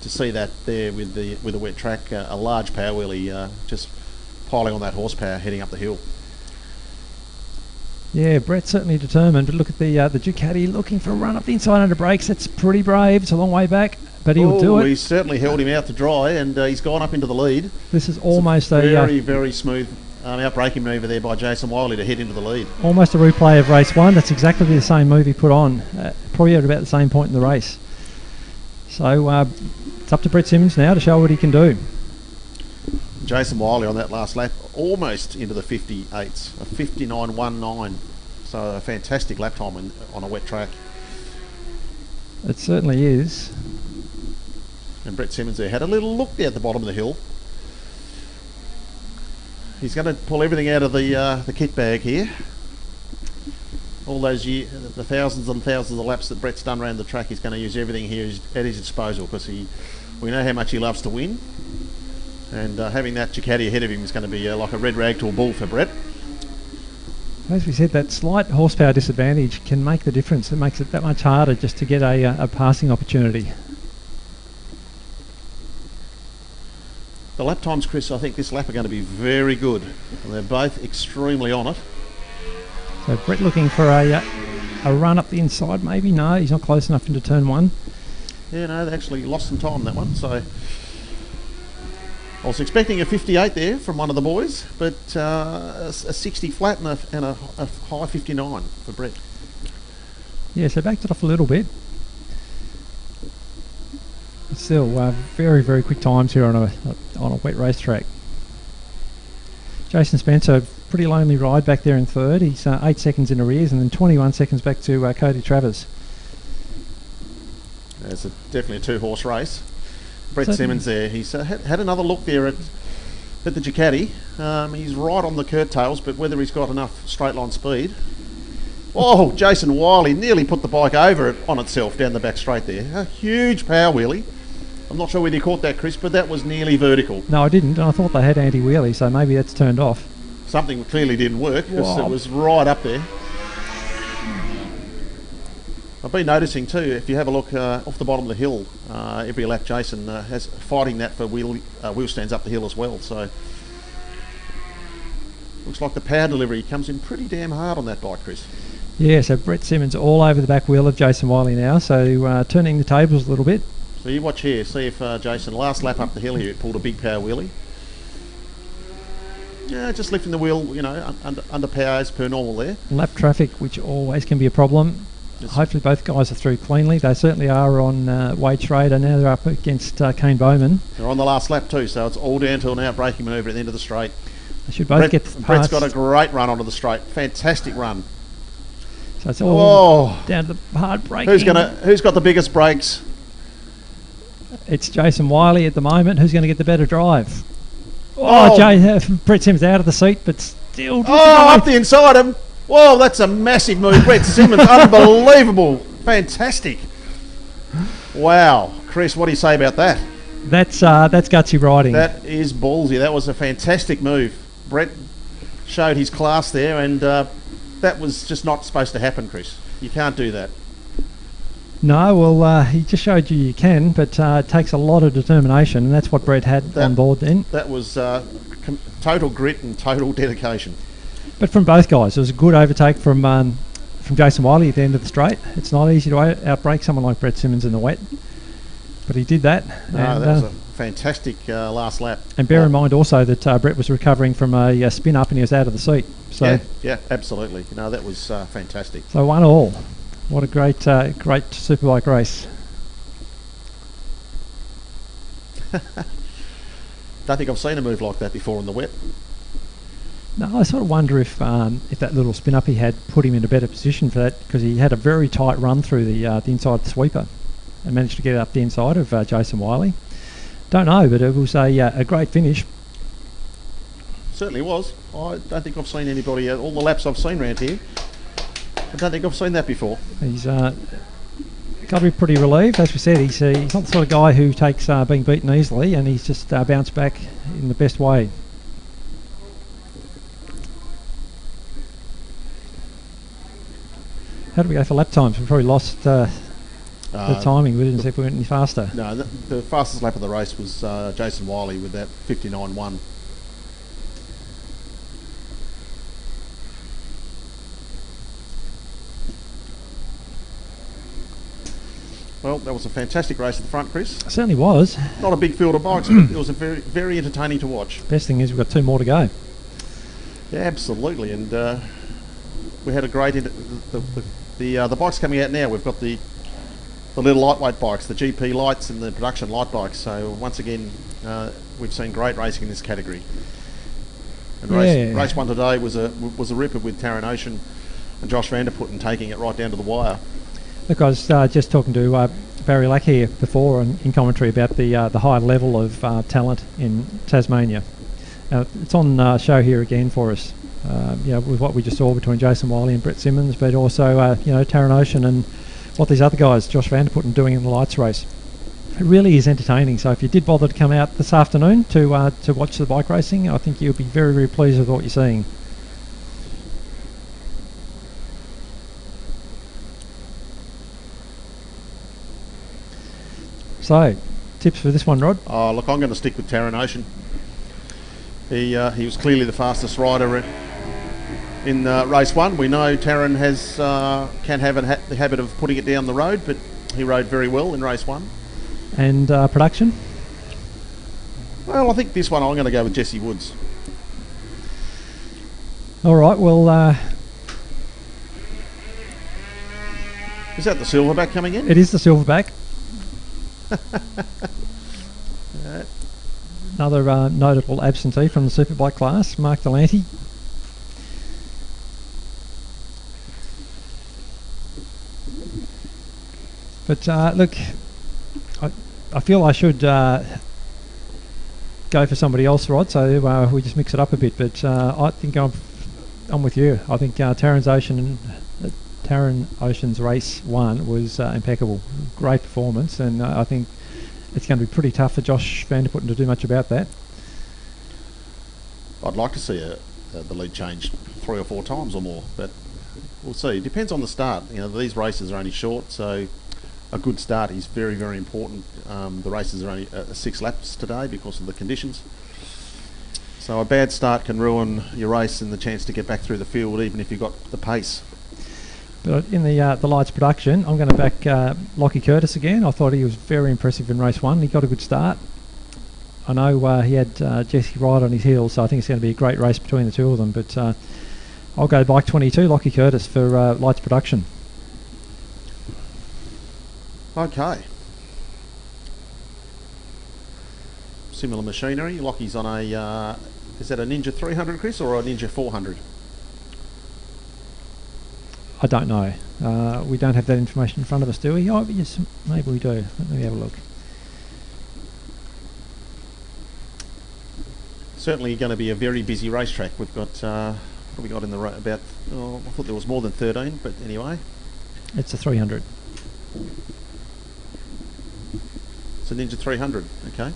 To see that there with a wet track, a large power wheelie just piling on that horsepower heading up the hill. Yeah, Brett's certainly determined, but look at the Ducati looking for a run up the inside under brakes. That's pretty brave. It's a long way back, but he'll do it. He's certainly held him out to dry, and he's gone up into the lead. This is almost a very smooth out-braking manoeuvre there by Jason Wiley to head into the lead. Almost a replay of race one. That's exactly the same move he put on, probably at about the same point in the race. So it's up to Brett Simmons now to show what he can do. Jason Wiley on that last lap, almost into the 58s, a 59.19. So a fantastic lap time on a wet track. It certainly is. And Brett Simmons there had a little look there at the bottom of the hill. He's going to pull everything out of the kit bag here. All those the thousands and thousands of laps that Brett's done around the track, he's going to use everything here at his disposal, because we know how much he loves to win. And having that Ducati ahead of him is going to be like a red rag to a bull for Brett. As we said, that slight horsepower disadvantage can make the difference. It makes it that much harder just to get a passing opportunity. The lap times, Chris, I think this lap are going to be very good. And they're both extremely on it. So Brett looking for a run up the inside, maybe. No, he's not close enough into turn one. Yeah, no, they actually lost some time that one. So I was expecting a 58 there from one of the boys, but a 60 flat and a high 59 for Brett. Yeah, so backed it off a little bit. Still, very, very quick times here on a wet racetrack. Jason Spencer, pretty lonely ride back there in third. He's 8 seconds in arrears, and then 21 seconds back to Cody Travers. It's definitely a two-horse race. Brett Simmons there. He's had another look there at the Ducati. He's right on the curtails, but whether he's got enough straight line speed. Oh, Jason Wiley nearly put the bike over on itself down the back straight there. A huge power wheelie. I'm not sure whether you caught that, Chris, but that was nearly vertical. No, I didn't. I thought they had anti-wheelie, so maybe that's turned off. Something clearly didn't work, because it was right up there. I've been noticing too, if you have a look off the bottom of the hill, every lap Jason has fighting that for wheel stands up the hill as well. So looks like the power delivery comes in pretty damn hard on that bike, Chris. Yeah, so Brett Simmons all over the back wheel of Jason Wiley now, so turning the tables a little bit. So you watch here, see if Jason, last lap up the hill here, it pulled a big power wheelie. Yeah, just lifting the wheel, under power as per normal there. Lap traffic, which always can be a problem. Hopefully both guys are through cleanly. They certainly are on Wade Schrader. Now they're up against Kane Bowman. They're on the last lap too, so it's all down to an out-braking manoeuvre at the end of the straight. They should both get past. Brett's got a great run onto the straight. Fantastic run. So it's all down to the hard braking. Who's got the biggest brakes? It's Jason Wiley at the moment. Who's going to get the better drive? Brett Simmons out of the seat, but still. Up the inside of him. Whoa, that's a massive move. Brett Simmons, unbelievable. Fantastic. Wow. Chris, what do you say about that? That's gutsy riding. That is ballsy. That was a fantastic move. Brett showed his class there, and that was just not supposed to happen, Chris. You can't do that. No, well, he just showed you can, but it takes a lot of determination, and that's what Brett had on board then. That was total grit and total dedication. But from both guys, it was a good overtake from Jason Wiley at the end of the straight. It's not easy to outbrake someone like Brett Simmons in the wet, but he did that. No, that was a fantastic last lap. And bear in mind also that Brett was recovering from a spin up and he was out of the seat. So yeah, absolutely. No, that was fantastic. So 1-1. What a great superbike race. Don't think I've seen a move like that before in the wet. No, I sort of wonder if that little spin up he had put him in a better position for that, because he had a very tight run through the inside sweeper and managed to get up the inside of Jason Wiley. Don't know, but it was a great finish. Certainly was. I don't think I've seen anybody, all the laps I've seen around here, I don't think I've seen that before. He's got to be pretty relieved. As we said, he's not the sort of guy who takes being beaten easily, and he's just bounced back in the best way. How do we go for lap times? We probably lost the timing. We didn't see if we went any faster. No, the fastest lap of the race was Jason Wiley with that 59.1. Well, that was a fantastic race at the front, Chris. It certainly was. Not a big field of bikes, but it was a very, very entertaining to watch. Best thing is we've got 2 more to go. Yeah, absolutely, and we had a great the bikes coming out now. We've got the little lightweight bikes, the GP lights, and the production light bikes. So once again, we've seen great racing in this category. And race 1 today was a ripper with Taron Ocean and Josh Vanderputten taking it right down to the wire. Look, I was just talking to Barry Lack here before in commentary about the high level of talent in Tasmania. It's on show here again for us, with what we just saw between Jason Wiley and Brett Simmons, but also Taron Ocean and what these other guys, Josh Vanderputten, doing in the lights race. It really is entertaining. So if you did bother to come out this afternoon to watch the bike racing, I think you'll be very, very pleased with what you're seeing. So, tips for this one, Rod? Oh, look, I'm going to stick with Taron Ocean. He was clearly the fastest rider in race 1. We know Taron can have the habit of putting it down the road, but he rode very well in race 1. And production? Well, I think this one I'm going to go with Jesse Woods. All right, well... is that the silverback coming in? It is the silverback. Another notable absentee from the superbike class, Mark Delante. But look, I feel I should go for somebody else, Rod, so we just mix it up a bit. But I think I'm with you. I think Taron Ocean's race 1 was impeccable. Great performance, and I think it's going to be pretty tough for Josh Vanderputten to do much about that. I'd like to see the lead change 3 or 4 times or more, but we'll see. It depends on the start. These races are only short, so a good start is very, very important. The races are only 6 laps today because of the conditions. So a bad start can ruin your race and the chance to get back through the field, even if you've got the pace. But in the lights production, I'm going to back Lockie Curtis again. I thought he was very impressive in race 1. He got a good start. I know he had Jesse right on his heels, so I think it's going to be a great race between the two of them. But I'll go bike 22, Lockie Curtis, for lights production. Okay. Similar machinery. Lockie's on a... is that a Ninja 300, Chris, or a Ninja 400? I don't know. We don't have that information in front of us, do we? Oh, yes, maybe we do. Let me have a look. Certainly going to be a very busy racetrack. We've got, what have we got in the about, I thought there was more than 13, but anyway. It's a 300. It's a Ninja 300, okay.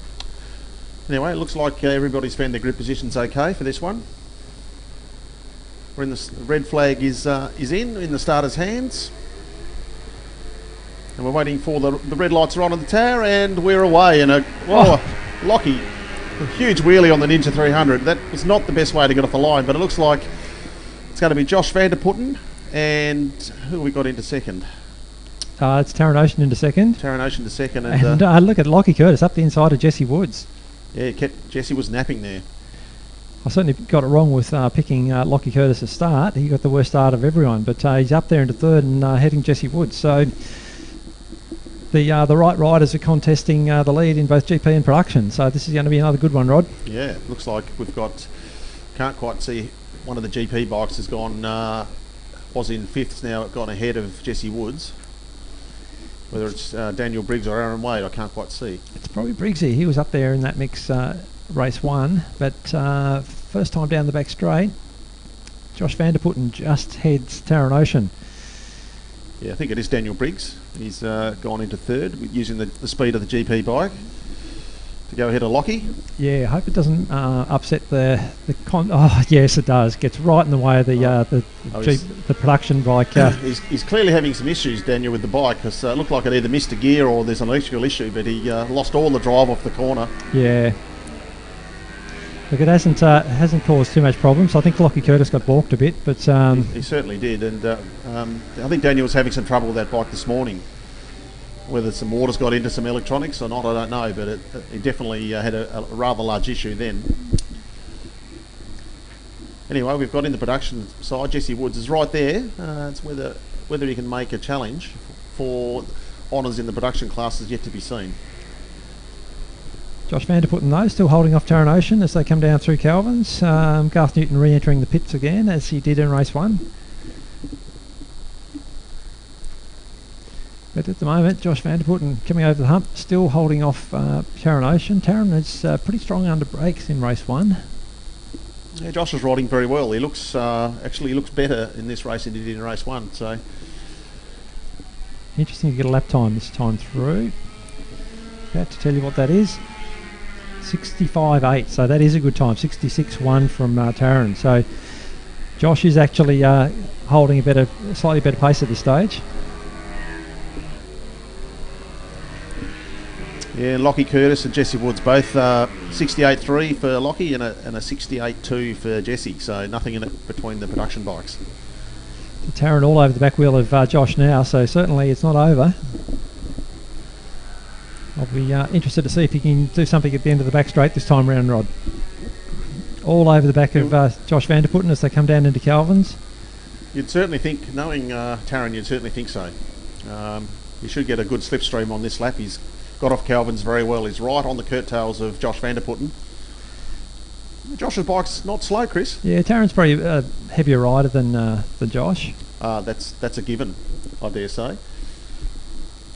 Anyway, it looks like everybody's found their grip positions okay for this one. We're in the red flag is in the starter's hands, and we're waiting for the red lights are on the tower, and we're away. And Lockie, a huge wheelie on the Ninja 300. That was not the best way to get off the line, but it looks like it's going to be Josh Vanderputten, and who we got into second? It's Taran Ocean into second. Taran Ocean to second. And look at Lockie Curtis up the inside of Jesse Woods. Yeah, Jesse was napping there. I certainly got it wrong with picking Lockie Curtis to start. He got the worst start of everyone, but he's up there into third and heading Jesse Woods. So the right riders are contesting the lead in both GP and production. So this is going to be another good one, Rod. Yeah, looks like we've got... Can't quite see... One of the GP bikes has gone... was in fifths now, gone ahead of Jesse Woods. Whether it's Daniel Briggs or Aaron Wade, I can't quite see. It's probably Briggsy. He was up there in that mix race one, but first time down the back straight, Josh Vanderputten just heads Taran Ocean. Yeah, I think it is Daniel Briggs. He's gone into third using the speed of the GP bike to go ahead of Lockie. Yeah, I hope it doesn't upset the oh yes it does. Gets right in the way of the production bike. He's clearly having some issues, Daniel, with the bike, because it looked like it either missed a gear or there's an electrical issue, but he lost all the drive off the corner. Yeah. Look, it hasn't caused too much problems. I think Lockie Curtis got balked a bit, but he certainly did, and I think Daniel was having some trouble with that bike this morning. Whether some water's got into some electronics or not, I don't know, but he definitely had a rather large issue then. Anyway, we've got in the production side, Jesse Woods is right there. It's whether he can make a challenge for honours in the production class is yet to be seen. Josh Vanderputten though, still holding off Taran Ocean as they come down through Calvin's. Garth Newton re-entering the pits again, as he did in race one. But at the moment, Josh Vanderputten coming over the hump, still holding off Taran Ocean. Taran is pretty strong under brakes in race one. Yeah, Josh is riding very well. He looks actually he looks better in this race than he did in race one. So interesting to get a lap time this time through. About to tell you what that is. 65.8. So that is a good time. 66.1 from Taran. So Josh is actually holding a slightly better pace at this stage. Yeah, Lockie Curtis and Jesse Woods both 68.3 for Lockie and a 68.2 for Jesse, so nothing in it between the production bikes. Taran all over the back wheel of Josh now, so certainly it's not over. I'll be interested to see if he can do something at the end of the back straight this time round, Rod. All over the back of Josh Vanderputten as they come down into Calvin's. You'd certainly think, knowing Taran, you'd certainly think so. He should get a good slipstream on this lap. He's got off Calvin's very well. He's right on the curtails of Josh Vanderputten. Josh's bike's not slow, Chris. Yeah, Taran's probably a heavier rider than Josh. That's a given, I dare say.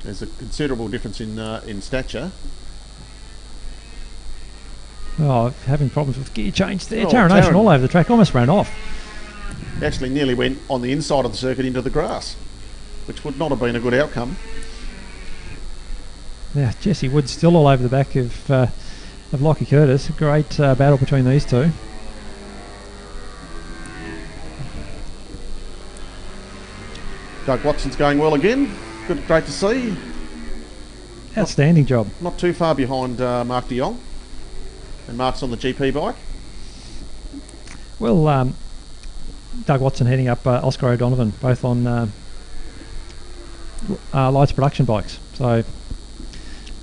There's a considerable difference in stature. Oh, having problems with gear change there. Taran Ocean all over the track, almost ran off. He actually nearly went on the inside of the circuit into the grass, which would not have been a good outcome. Now, Jesse Woods still all over the back of Lockie Curtis. A great battle between these two. Doug Watson's going well again. Great to see. Outstanding job. Not too far behind Mark de Jong. And Mark's on the GP bike. Well, Doug Watson heading up Oscar O'Donovan, both on Lights production bikes. So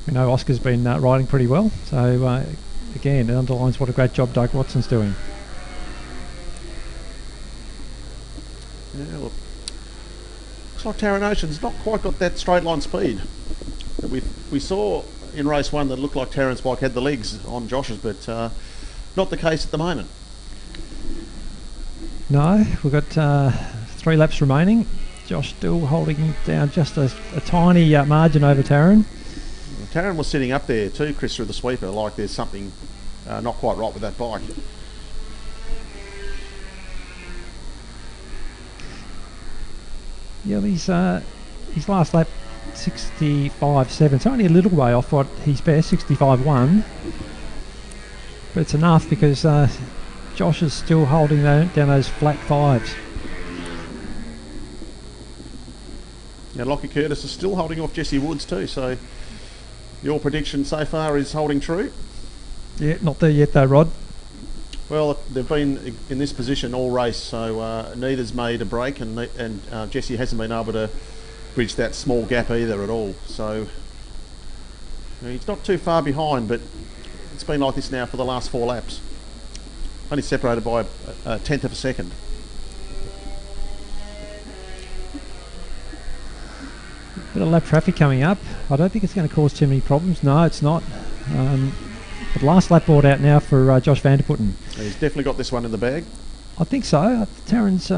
we know Oscar's been riding pretty well. So again, it underlines what a great job Doug Watson's doing. Yeah, look. Looks like Taran Ocean's not quite got that straight line speed that we saw in race one. That looked like Taran's bike had the legs on Josh's, but not the case at the moment. No, we've got 3 laps remaining. Josh still holding down just a tiny margin over Taran. Taran was sitting up there too, Chris, through the sweeper, like there's something not quite right with that bike. Yeah, his last lap 65.7. It's only a little way off what he's best, 65.1. But it's enough because Josh is still holding down those flat 5s. Now Lockie Curtis is still holding off Jesse Woods too, so your prediction so far is holding true? Yeah, not there yet though, Rod. Well, they've been in this position all race, so neither's made a break, and Jesse hasn't been able to bridge that small gap either at all. So he's not too far behind, but it's been like this now for the last 4 laps. Only separated by a tenth of a second. Bit of lap traffic coming up. I don't think it's going to cause too many problems. No, it's not. But last lap board out now for Josh van der Putten. He's definitely got this one in the bag. I think so. Taryn's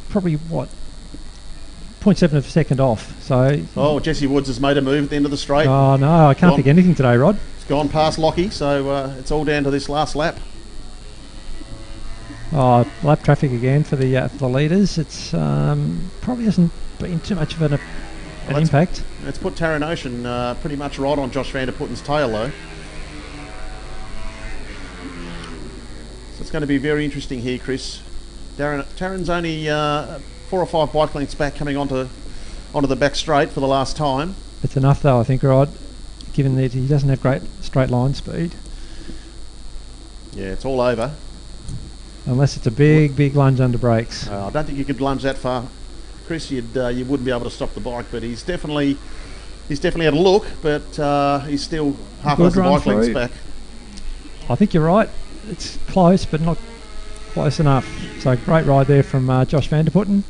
probably, 0.7 of a second off. So. Oh, Jesse Woods has made a move at the end of the straight. Oh, no, I can't think anything today, Rod. It's gone past Lockie, so it's all down to this last lap. Oh, lap traffic again for the leaders. It's probably hasn't been too much of an impact. It's put Taran Ocean pretty much right on Josh van der Putten's tail, though. So it's going to be very interesting here, Chris. Taran's only 4 or 5 bike lengths back, coming onto the back straight for the last time. It's enough, though, I think, Rod, given that he doesn't have great straight line speed. Yeah, it's all over. Unless it's a big lunge under brakes. I don't think you could lunge that far, Chris. You wouldn't be able to stop the bike, but he's definitely had a look, but he's still half a dozen bike lengths back. I think you're right. It's close, but not close enough. So great ride there from Josh van der Putten.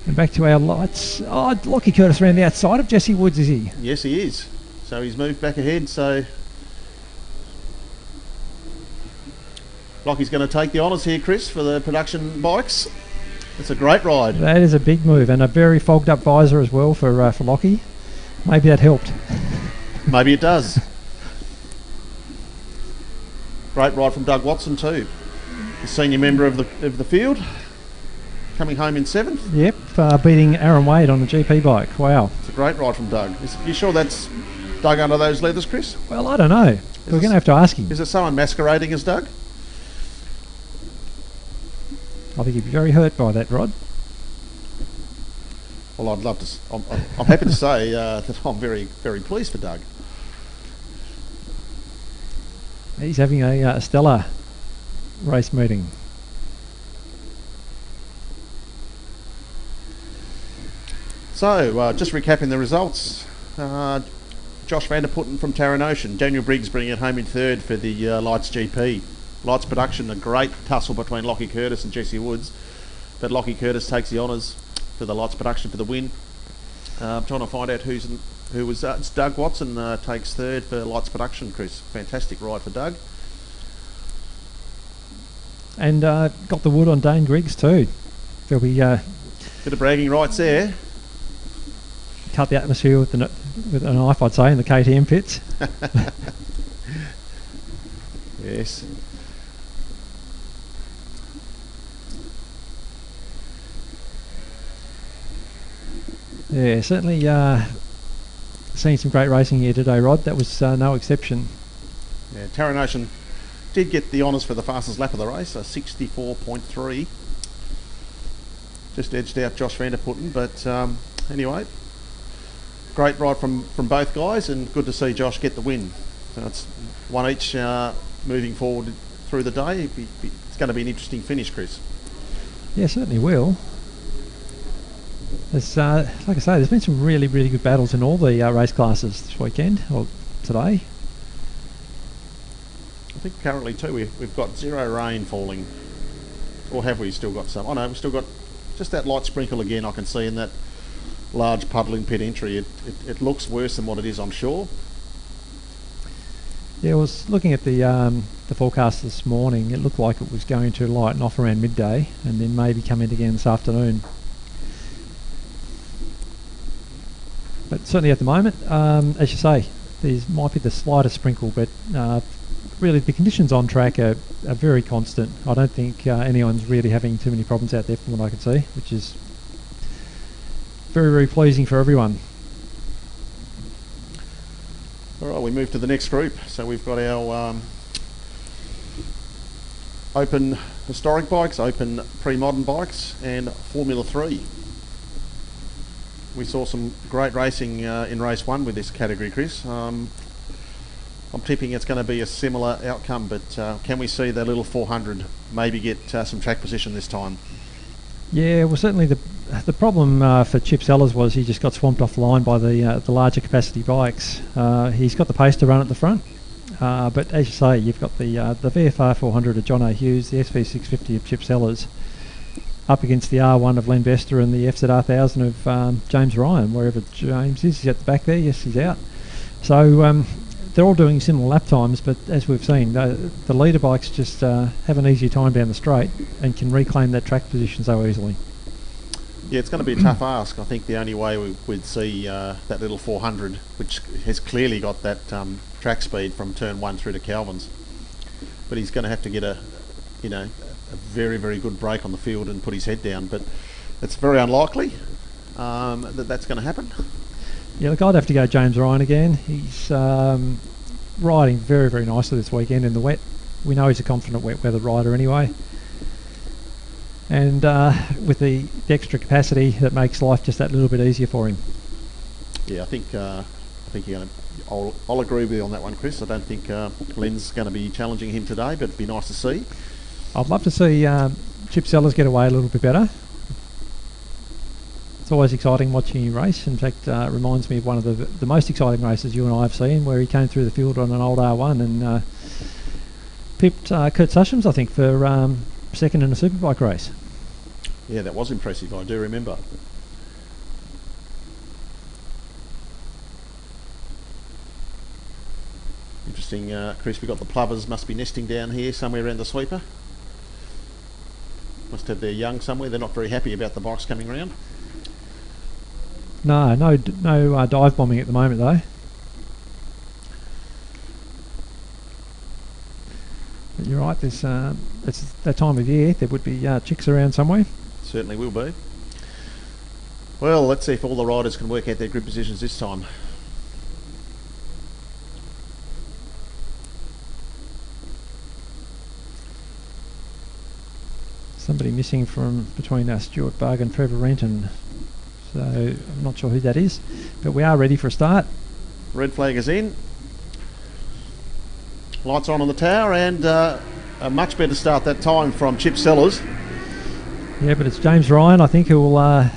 And back to our lights. Oh, Lockie Curtis around the outside of Jesse Woods, is he? Yes, he is. So he's moved back ahead. So Lockie's going to take the honours here, Chris, for the production bikes. It's a great ride. That is a big move, and a very fogged up visor as well for Lockie. Maybe that helped. Maybe it does. Great ride from Doug Watson too, the senior member of the field, coming home in 7th. Yep, beating Aaron Wade on the GP bike. Wow. It's a great ride from Doug. You sure that's Doug under those leathers, Chris? Well, I don't know. We're going to have to ask him. Is it someone masquerading as Doug? I think he'd be very hurt by that, Rod. Well, I'd love to. I'm happy to say that I'm very, very pleased for Doug. He's having a stellar race meeting. So, just recapping the results. Josh van der Putten from Taran Ocean. Daniel Briggs bringing it home in 3rd for the Lights GP. Lights Production, a great tussle between Lockie Curtis and Jesse Woods, but Lockie Curtis takes the honours for the Lights Production for the win. I'm trying to find out who was. It's Doug Watson takes 3rd for Lights Production, Chris. Fantastic ride for Doug. And got the wood on Dane Griggs too. There'll be bit of bragging rights there. Cut the atmosphere with a knife, I'd say, in the KTM pits. Yes. Yeah, certainly seen some great racing here today, Rod. That was no exception. Yeah, Taran Ocean did get the honours for the fastest lap of the race, a 64.3. Just edged out Josh van der Putten, but anyway, great ride from both guys, and good to see Josh get the win. So it's one each moving forward through the day. It's going to be an interesting finish, Chris. Yeah, certainly will. There's, like I say, there's been some really good battles in all the race classes this weekend, or today. I think currently too we've got 0 rain falling, or have we still got some? Oh no, we've still got just that light sprinkle again. I can see in that large puddle in pit entry. It looks worse than what it is, I'm sure. Yeah, I was looking at the forecast this morning. It looked like it was going to lighten off around midday and then maybe come in again this afternoon. But certainly at the moment, as you say, there might be the slightest sprinkle, but really the conditions on track are very constant. I don't think anyone's really having too many problems out there from what I can see, which is very pleasing for everyone. All right, we move to the next group. So we've got our open historic bikes, open pre-modern bikes, and Formula 3. We saw some great racing in race 1 with this category, Chris. I'm tipping it's going to be a similar outcome, but can we see the little 400 maybe get some track position this time? Yeah, well, certainly the problem for Chip Sellers was he just got swamped off the line by the larger capacity bikes. He's got the pace to run at the front, but as you say, you've got the VFR 400 of John O'Hughes, the SV650 of Chip Sellers, up against the R1 of Len Vester and the FZR 1000 of James Ryan, wherever James is. He's at the back there. Yes, he's out. So they're all doing similar lap times, but as we've seen, the leader bikes just have an easier time down the straight and can reclaim that track position so easily. Yeah, it's going to be a tough ask. I think the only way we'd see that little 400, which has clearly got that track speed from turn 1 through to Calvin's, but he's going to have to get a very, very good break on the field and put his head down. But it's very unlikely that's going to happen. Yeah, look, I'd have to go James Ryan again. He's riding very, very nicely this weekend in the wet. We know he's a confident wet weather rider anyway. And with the extra capacity, that makes life just that little bit easier for him. Yeah, I think you're going to. I'll agree with you on that one, Chris. I don't think Len's going to be challenging him today, but it'd be nice to see. I'd love to see Chip Sellers get away a little bit better. It's always exciting watching him race. In fact, it reminds me of one of the most exciting races you and I have seen, where he came through the field on an old R1 and pipped Kurt Sushams, I think, for second in a superbike race. Yeah, that was impressive. I do remember. Interesting, Chris. We've got the plovers must be nesting down here somewhere around the sweeper. Must have their young somewhere. They're not very happy about the bikes coming around. No dive bombing at the moment though. But you're right. It's that time of year. There would be chicks around somewhere. Certainly will be. Well, let's see if all the riders can work out their grip positions this time. Somebody missing from between Stuart Bugg and Trevor Renton. So I'm not sure who that is, but we are ready for a start. Red flag is in. Lights on the tower, and a much better start that time from Chip Sellers. Yeah, but it's James Ryan, I think, who'll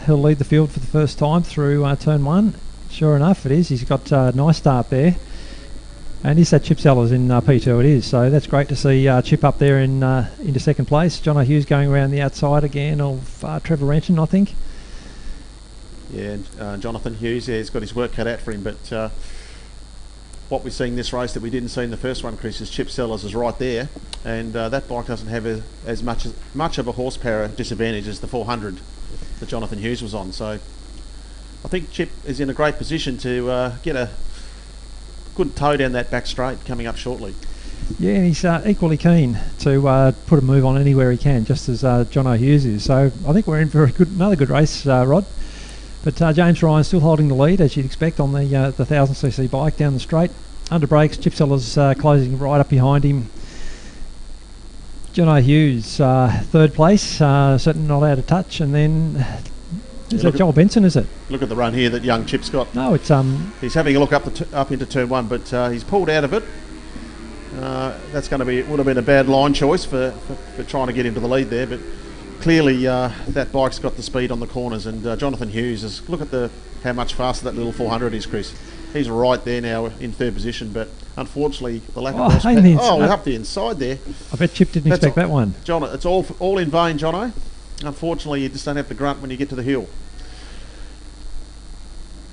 lead the field for the first time through turn 1. Sure enough, it is. He's got a nice start there. And he's that Chip Sellers in P2 it is, so that's great to see Chip up there into second place. John O'Hughes going around the outside again of Trevor Renton, I think. Yeah, Jonathan Hughes, he's got his work cut out for him, but what we're seeing this race that we didn't see in the first one, Chris, is Chip Sellers is right there, and that bike doesn't have as much of a horsepower disadvantage as the 400 that Jonathan Hughes was on. So I think Chip is in a great position to get a good toe down that back straight coming up shortly. Yeah, and he's equally keen to put a move on anywhere he can, just as John O'Hughes is. So I think we're in for another good race, Rod. But James Ryan still holding the lead, as you'd expect, on the 1000cc bike down the straight. Under brakes, Chip Sellers closing right up behind him. John O'Hughes, third place, certainly not out of touch. And then, is that Joel Benson, is it? Look at the run here that young Chip's got. No, it's... He's having a look up into turn 1, but he's pulled out of it. That's going to be... It would have been a bad line choice for trying to get into the lead there, but clearly that bike's got the speed on the corners, and Jonathan Hughes is... Look at how much faster that little 400 is, Chris. He's right there now in third position, but unfortunately the lack of horsepower... up the inside there. I bet Chip didn't expect that one. John, it's all in vain, Jono. Unfortunately, you just don't have the grunt when you get to the hill.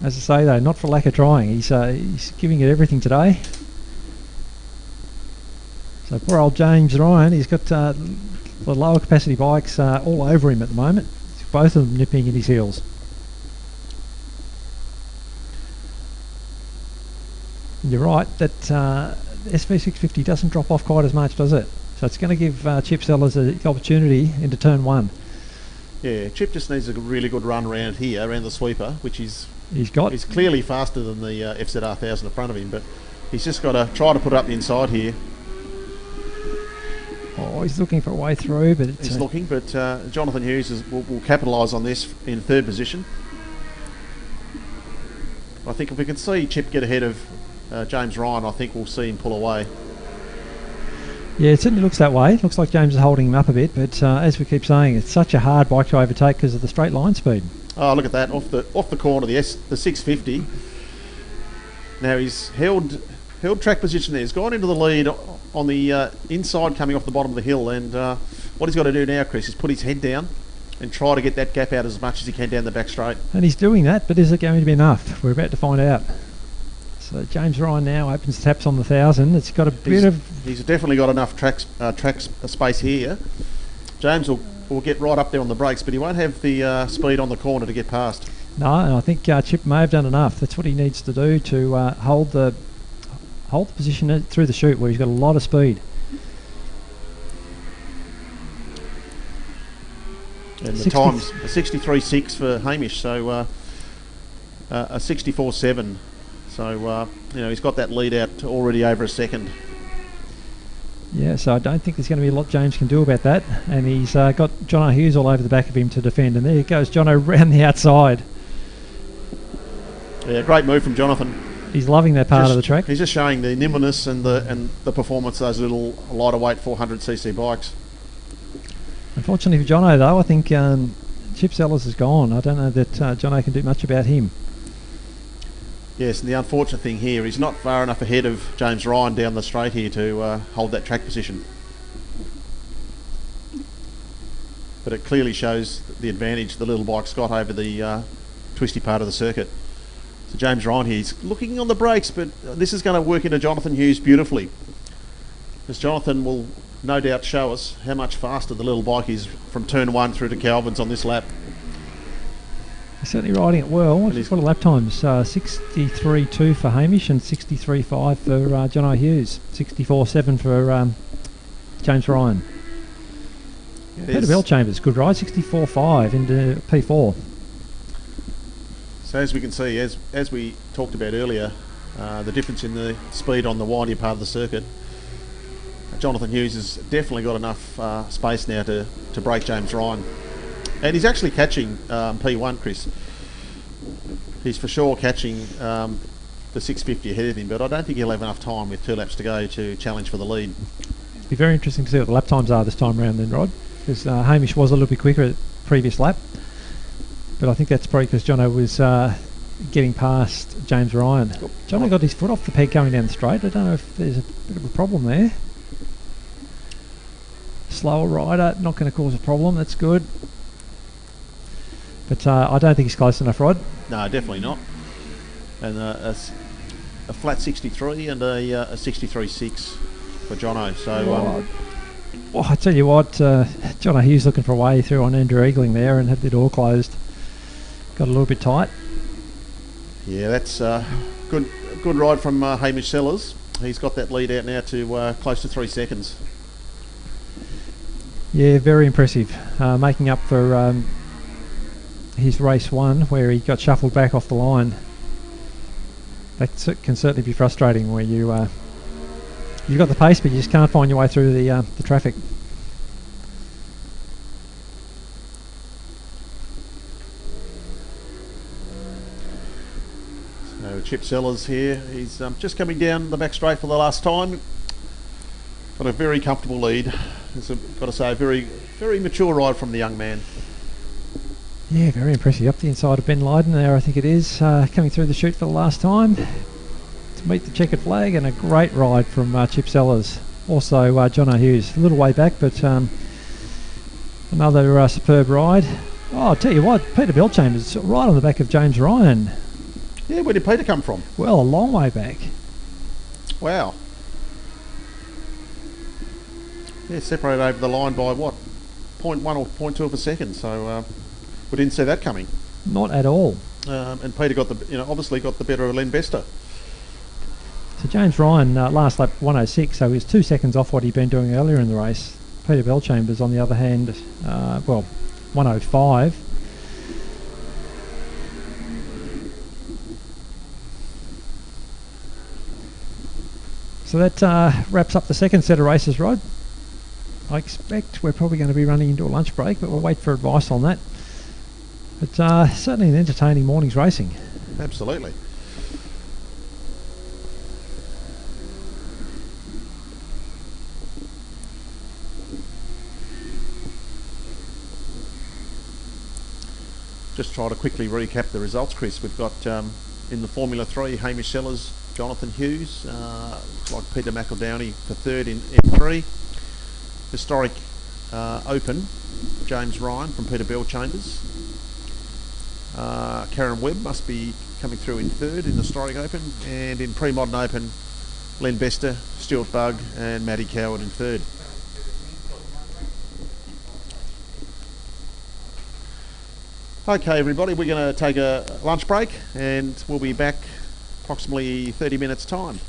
As I say, though, not for lack of trying. He's giving it everything today. So poor old James Ryan, he's got the lower capacity bikes all over him at the moment. Both of them nipping at his heels. You're right, that SV650 doesn't drop off quite as much, does it? So it's going to give Chip Sellers the opportunity into turn 1. Yeah, Chip just needs a really good run around here, around the sweeper, which he's clearly faster than the FZR 1000 in front of him, but he's just got to try to put it up the inside here. Oh, he's looking for a way through, but he's looking. But Jonathan Hughes will capitalise on this in third position. I think if we can see Chip get ahead of James Ryan, I think we'll see him pull away. Yeah, it certainly looks that way. It looks like James is holding him up a bit, but as we keep saying, it's such a hard bike to overtake because of the straight line speed. Oh, look at that, off the corner, the 650. Now he's held track position there. He's gone into the lead on the inside coming off the bottom of the hill, and what he's got to do now, Chris, is put his head down and try to get that gap out as much as he can down the back straight. And he's doing that, but is it going to be enough? We're about to find out. So James Ryan now opens taps on the 1,000. It's got a bit of... He's definitely got enough track space here. James will get right up there on the brakes, but he won't have the speed on the corner to get past. No, and I think Chip may have done enough. That's what he needs to do to hold the position through the chute where he's got a lot of speed. And the time's a 63.6 for Hamish, so a 64.7. So, he's got that lead out already over a second. Yeah, so I don't think there's going to be a lot James can do about that. And he's got Jono Hughes all over the back of him to defend. And there goes Jono round the outside. Yeah, great move from Jonathan. He's loving that part of the track. He's just showing the nimbleness and the performance of those little lighter weight 400cc bikes. Unfortunately for Jono, though, I think Chip Sellers is gone. I don't know that Jono can do much about him. Yes, and the unfortunate thing here, he's not far enough ahead of James Ryan down the straight here to hold that track position. But it clearly shows the advantage the little bike's got over the twisty part of the circuit. So James Ryan here, he's looking on the brakes, but this is going to work into Jonathan Hughes beautifully. Because Jonathan will no doubt show us how much faster the little bike is from turn 1 through to Calvin's on this lap. He's certainly riding it well. What are lap times? 63.2 for Hamish and 63.5 for Jono Hughes. 64.7 for James Ryan. Peter Bellchambers, good ride. 64.5 into P4. So as we can see, as we talked about earlier, the difference in the speed on the windy part of the circuit, Jonathan Hughes has definitely got enough space now to break James Ryan. And he's actually catching P1, Chris. He's for sure catching the 650 ahead of him, but I don't think he'll have enough time with 2 laps to go to challenge for the lead. It'll be very interesting to see what the lap times are this time around then, Rod, because Hamish was a little bit quicker at the previous lap. But I think that's probably because Jono was getting past James Ryan. Jono got his foot off the peg going down the straight. I don't know if there's a bit of a problem there. Slower rider, not going to cause a problem. That's good. But I don't think he's close enough, Rod. No, definitely not. And a flat 63 and a 63.6 for Jono. So, well, I tell you what, Jono Hughes looking for a way through on Andrew Eagling there and had the door closed. Got a little bit tight. Yeah, that's good ride from Hamish Sellers. He's got that lead out now to close to 3 seconds. Yeah, very impressive. Making up for his race 1 where he got shuffled back off the line. That can certainly be frustrating where you've got the pace but you just can't find your way through the traffic. So Chip Sellers here, he's just coming down the back straight for the last time. Got a very comfortable lead. It's got to say, a very, very mature ride from the young man. Yeah, very impressive. Up the inside of Ben Lydon there, I think it is, coming through the chute for the last time to meet the checkered flag, and a great ride from Chip Sellers. Also Jono Hughes, a little way back, but another superb ride. Oh, I'll tell you what, Peter Bellchambers right on the back of James Ryan. Yeah, where did Peter come from? Well, a long way back. Wow. Yeah, separated over the line by what? 0.1 or 0.2 of a second, so we didn't see that coming. Not at all. And Peter got obviously got the better of Len Bester. So James Ryan, last lap 106, so he was 2 seconds off what he'd been doing earlier in the race. Peter Bellchambers, on the other hand, 105. So that wraps up the second set of races, Rod. I expect we're probably going to be running into a lunch break, but we'll wait for advice on that. But certainly an entertaining morning's racing. Absolutely. just try to quickly recap the results, Chris. We've got in the Formula 3, Hamish Sellers, Jonathan Hughes, looks like Peter McEldowney for third in F3. Historic Open, James Ryan from Peterbell Chambers. Karen Webb must be coming through in third in Historic Open, and in Pre-Modern Open, Len Bester, Stuart Bugg and Matty Coward in third. Okay everybody, we're going to take a lunch break and we'll be back approximately 30 minutes time.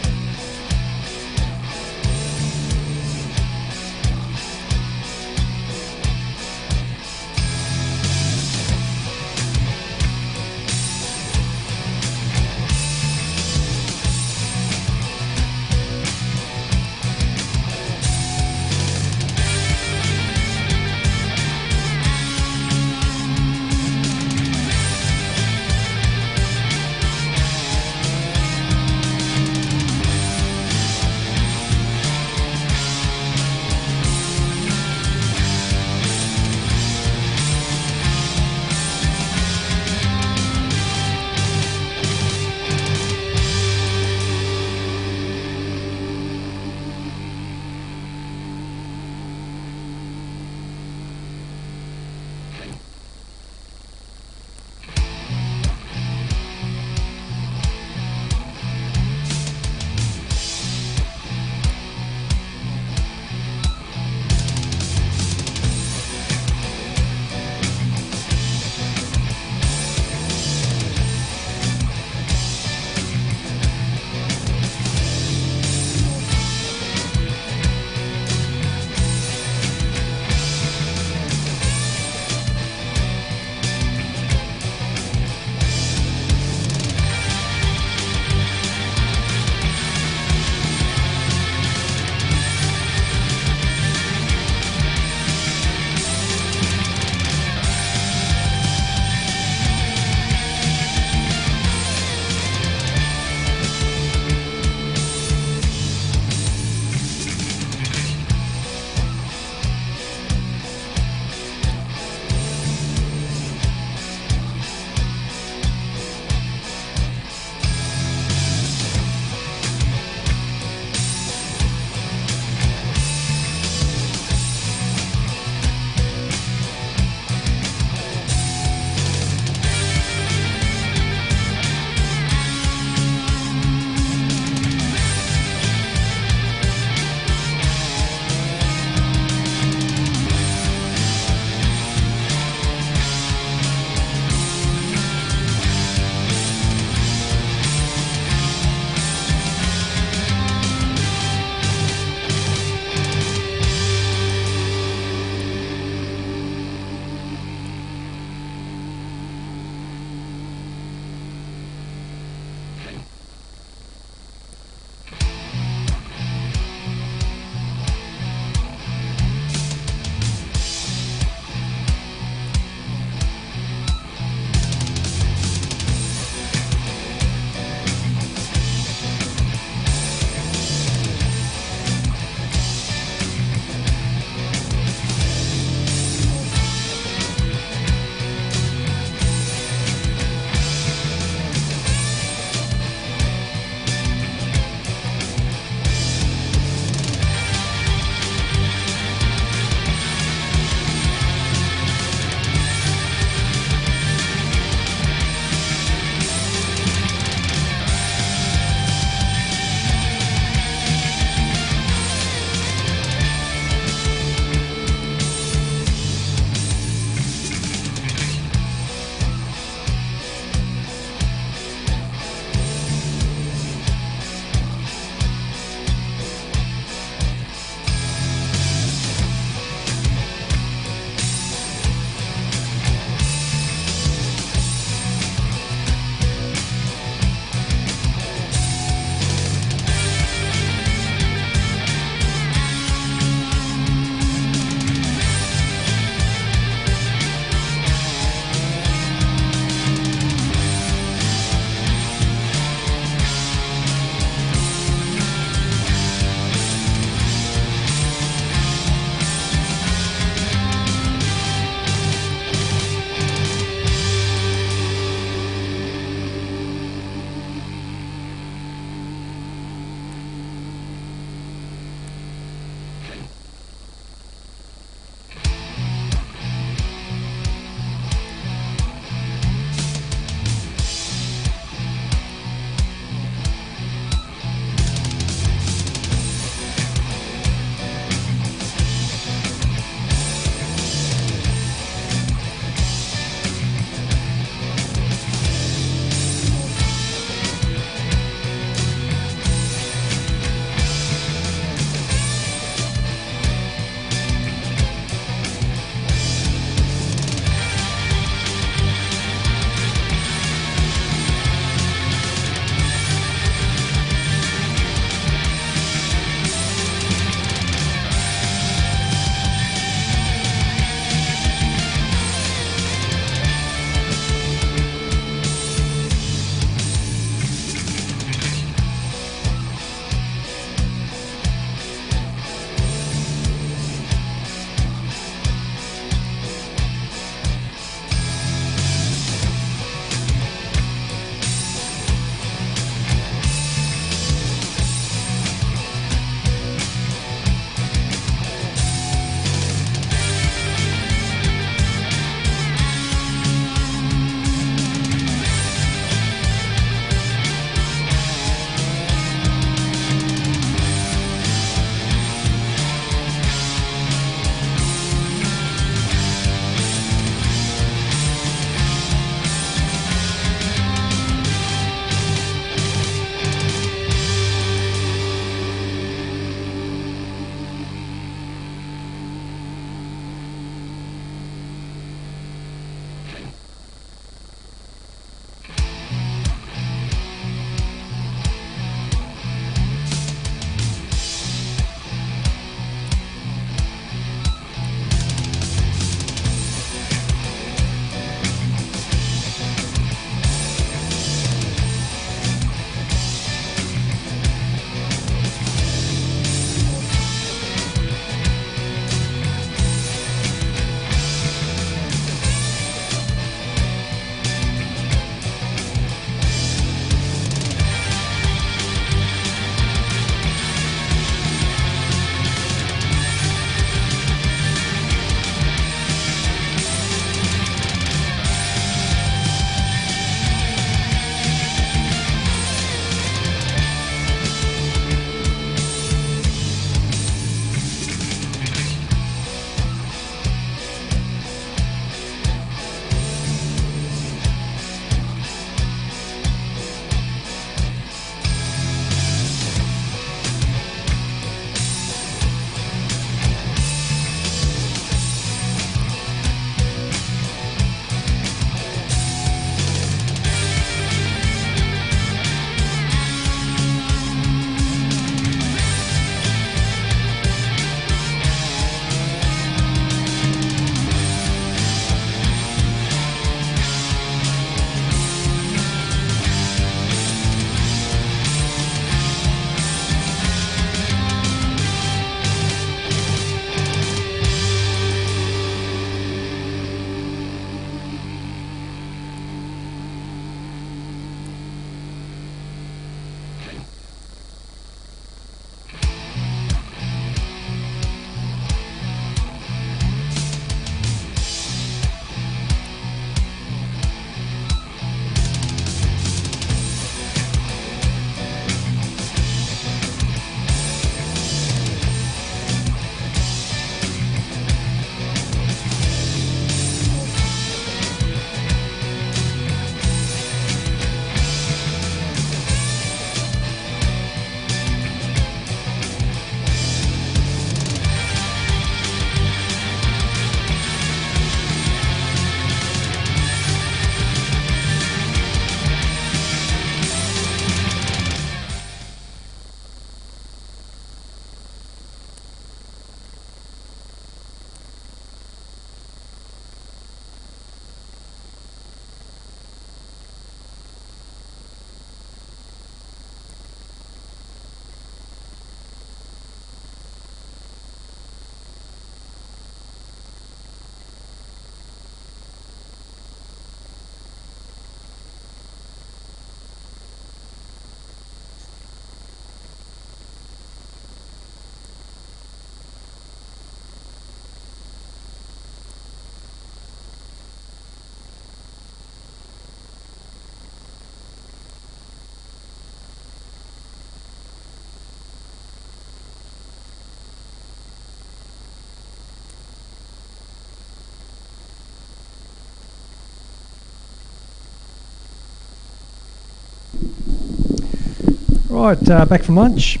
Right, back from lunch.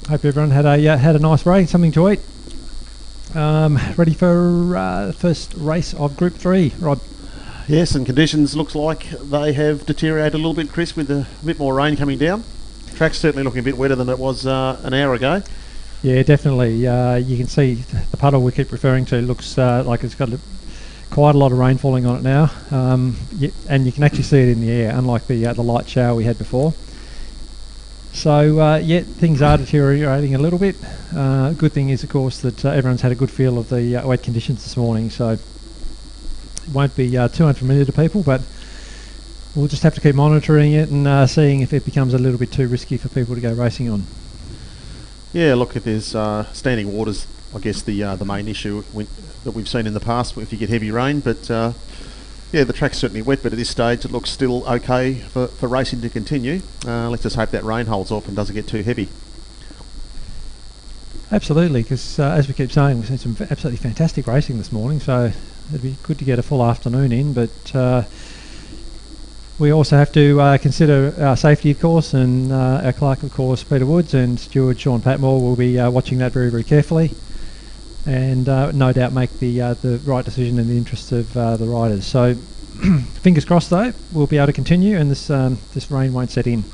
Hope everyone had a nice break, something to eat. Ready for the first race of Group 3, Rod? Yes, and conditions looks like they have deteriorated a little bit, Chris, with a bit more rain coming down. Track's certainly looking a bit wetter than it was an hour ago. Yeah, definitely. You can see the puddle we keep referring to looks like it's got quite a lot of rain falling on it now, and you can actually see it in the air, unlike the light shower we had before. So, things are deteriorating a little bit. Good thing is, of course, that everyone's had a good feel of the wet conditions this morning, so it won't be too unfamiliar to people, but we'll just have to keep monitoring it and seeing if it becomes a little bit too risky for people to go racing on. Yeah, look, if there's standing waters, I guess the main issue that we've seen in the past if you get heavy rain, but yeah, the track's certainly wet, but at this stage it looks still okay for racing to continue. Let's just hope that rain holds off and doesn't get too heavy. Absolutely, because as we keep saying, we've seen some absolutely fantastic racing this morning, so it'd be good to get a full afternoon in, but we also have to consider our safety, of course, and our clerk, of course, Peter Woods, and steward Sean Patmore will be watching that very, very carefully, and no doubt make the right decision in the interests of the riders. So fingers crossed, though, we'll be able to continue, and this rain won't set in.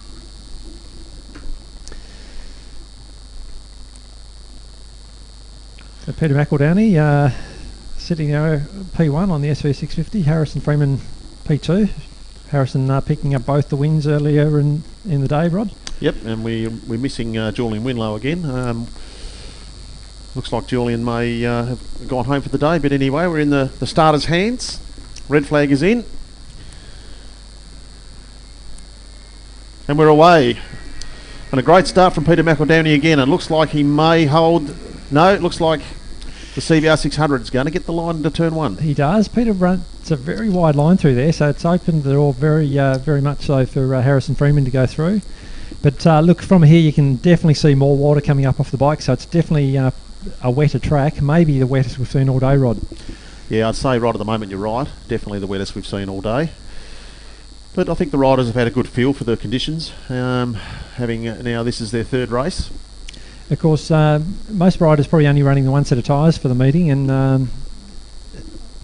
So Peter McEldowney sitting there P1 on the SV650, Harrison Freeman P2. Harrison picking up both the wins earlier in the day, Rod. Yep, and we're missing Julian Winlow again. Looks like Julian may have gone home for the day, but anyway, we're in the starter's hands. Red flag is in. And we're away. And a great start from Peter McEldowney again. And looks like he may hold... No, it looks like the CBR 600 is going to get the line into turn one. He does. Peter runs a very wide line through there, so it's opened the door very much so for Harrison Freeman to go through. But look, from here you can definitely see more water coming up off the bike, so it's definitely a wetter track, maybe the wettest we've seen all day, Rod. Yeah, I'd say right at the moment you're right. Definitely the wettest we've seen all day. But I think the riders have had a good feel for the conditions, having now this is their third race. Of course, most riders probably only running the one set of tyres for the meeting, and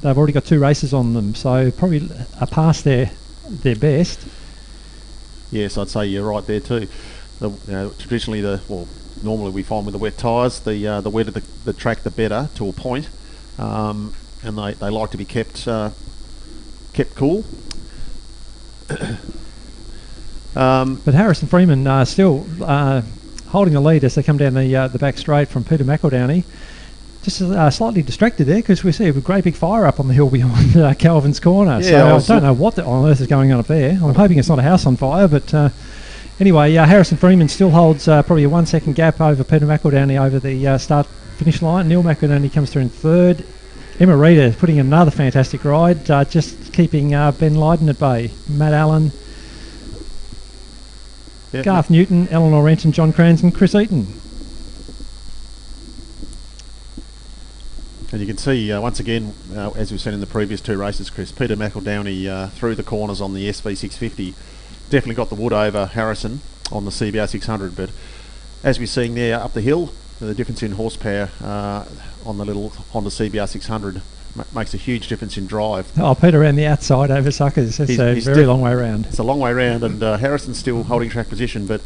they've already got two races on them, so probably are past their best. Yes, I'd say you're right there too. Traditionally, normally we find with the wet tyres, the wetter the track, the better to a point, and they like to be kept cool. But Harrison Freeman still holding the lead as they come down the back straight from Peter McEldowney. Just slightly distracted there because we see a great big fire up on the hill behind Calvin's corner. Yeah, so I don't know what on earth is going on up there. I'm hoping it's not a house on fire, but anyway, Harrison Freeman still holds probably a 1 second gap over Peter McEldowney over the start-finish line. Neil McEldowney comes through in third. Emma Reeder putting in another fantastic ride, just keeping Ben Lydon at bay. Matt Allen, Garth Newton, Eleanor Renton, John Kranz and Chris Eaton. And you can see once again, as we've seen in the previous two races, Chris, Peter McEldowney through the corners on the SV650 definitely got the wood over Harrison on the CBR 600, but as we're seeing there up the hill, the difference in horsepower on the little Honda CBR 600 makes a huge difference in drive. Oh, Peter around the outside over Suckers. It's a very long way around. It's a long way around, and Harrison's still holding track position, but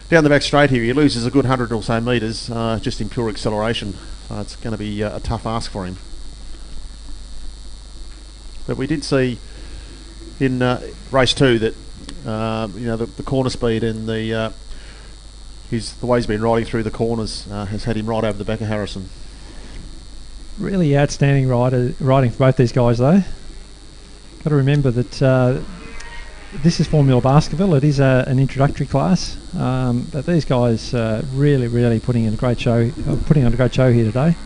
down the back straight here, he loses a good 100 or so metres just in pure acceleration. It's going to be a tough ask for him. But we did see in race 2 that the corner speed and the way he's been riding through the corners has had him right over the back of Harrison. Really outstanding riding for both these guys, though. Got to remember that this is Formula Baskerville. It is an introductory class, but these guys really putting on a great show here today.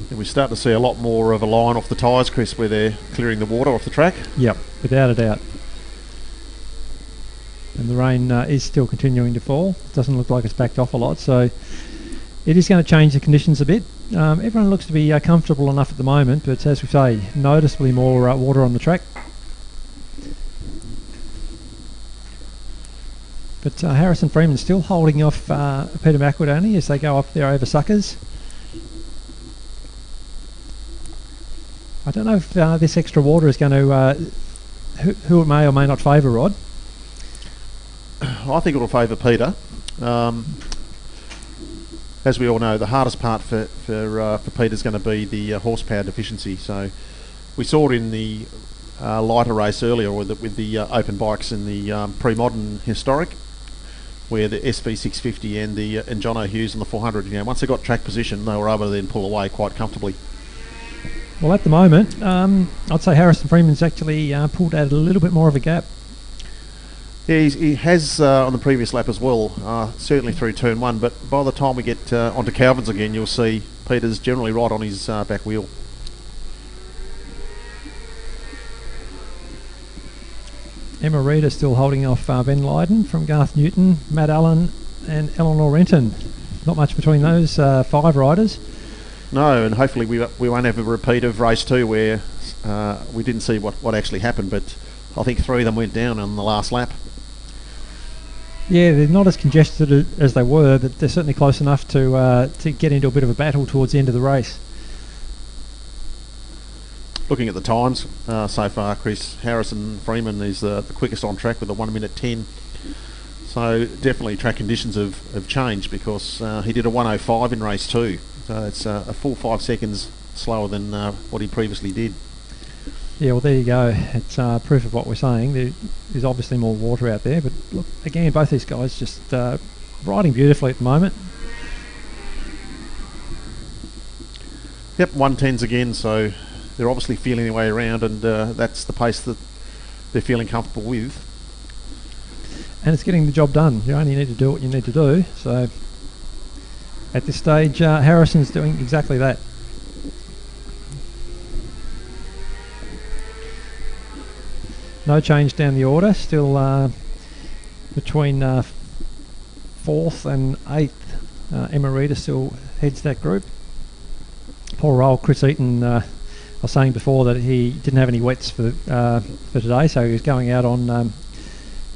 And we're starting to see a lot more of a line off the tyres, Chris, where they're clearing the water off the track. Yep, without a doubt. And the rain is still continuing to fall. It doesn't look like it's backed off a lot, so it is going to change the conditions a bit. Everyone looks to be comfortable enough at the moment, but as we say, noticeably more water on the track. But Harrison Freeman still holding off Peter McEldowney as they go up there over Suckers. I don't know if this extra water is going to who it may or may not favour, Rod. I think it'll favour Peter. As we all know, the hardest part for Peter is going to be the horsepower deficiency. So we saw it in the lighter race earlier with the open bikes in the pre-modern historic, where the SV650 and John O'Hughes and the 400, once they got track position, they were able to then pull away quite comfortably. Well, at the moment, I'd say Harrison Freeman's actually pulled out a little bit more of a gap. Yeah, he has on the previous lap as well, certainly through turn 1, but by the time we get onto Calvin's again, you'll see Peter's generally right on his back wheel. Emma Reid is still holding off Ben Lydon from Garth Newton, Matt Allen and Eleanor Renton. Not much between those 5 riders. No, and hopefully we won't have a repeat of race 2 where we didn't see what actually happened, but I think 3 of them went down on the last lap. Yeah, they're not as congested as they were, but they're certainly close enough to get into a bit of a battle towards the end of the race. Looking at the times so far, Chris, Harrison Freeman is the quickest on track with a 1 minute 10. So definitely track conditions have changed, because he did a 1:05 in race 2. So it's a full 5 seconds slower than what he previously did. Yeah, well, there you go. It's proof of what we're saying. There's obviously more water out there, but look, again, both these guys just riding beautifully at the moment. Yep, 110s again, so they're obviously feeling their way around, and that's the pace that they're feeling comfortable with. And it's getting the job done. You only need to do what you need to do. So at this stage, Harrison's doing exactly that. No change down the order. Still between 4th and 8th. Emma Reid still heads that group. Poor old Chris Eaton. I was saying before that he didn't have any wets for today, so he was going out on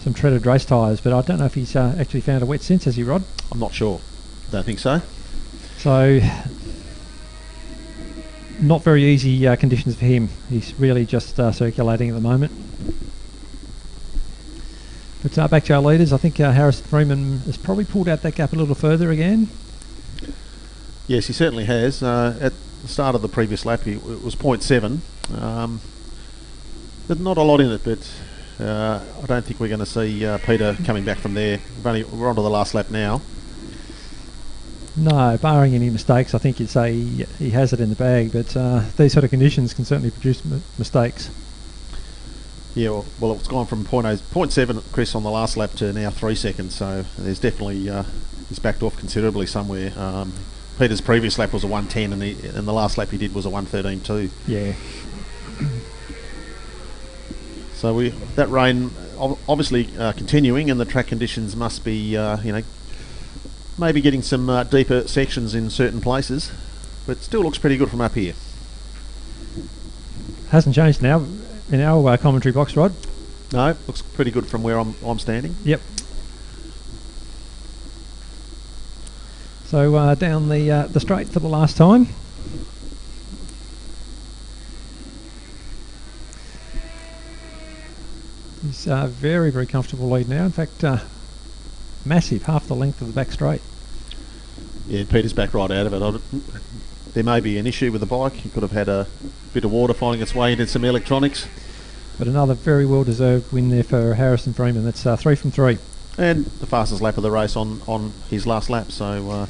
some treaded race tyres, but I don't know if he's actually found a wet since, has he, Rod? I'm not sure. Don't think so. So, not very easy conditions for him. He's really just circulating at the moment. But back to our leaders, I think Harrison Freeman has probably pulled out that gap a little further again. Yes, he certainly has. At the start of the previous lap, it was 0.7. There's not a lot in it, but I don't think we're going to see Peter coming back from there. We're on to the last lap now. No, barring any mistakes, I think you'd say he has it in the bag, but these sort of conditions can certainly produce mistakes. Yeah, well, it's gone from 0.7, Chris, on the last lap to now 3 seconds, so there's definitely, he's backed off considerably somewhere. Peter's previous lap was a 1:10, and the last lap he did was a 1:13.2. Yeah. So that rain obviously continuing, and the track conditions must be, maybe getting some deeper sections in certain places, but still looks pretty good from up here. Hasn't changed now in our commentary box, Rod. No, looks pretty good from where I'm standing. Yep. So down the straight for the last time. He's very, very comfortable lead now. In fact, massive, half the length of the back straight. Yeah, Peter's back right out of it. There may be an issue with the bike. He could have had a bit of water finding its way into some electronics. But another very well-deserved win there for Harrison Freeman. That's 3 from 3. And the fastest lap of the race on his last lap, so...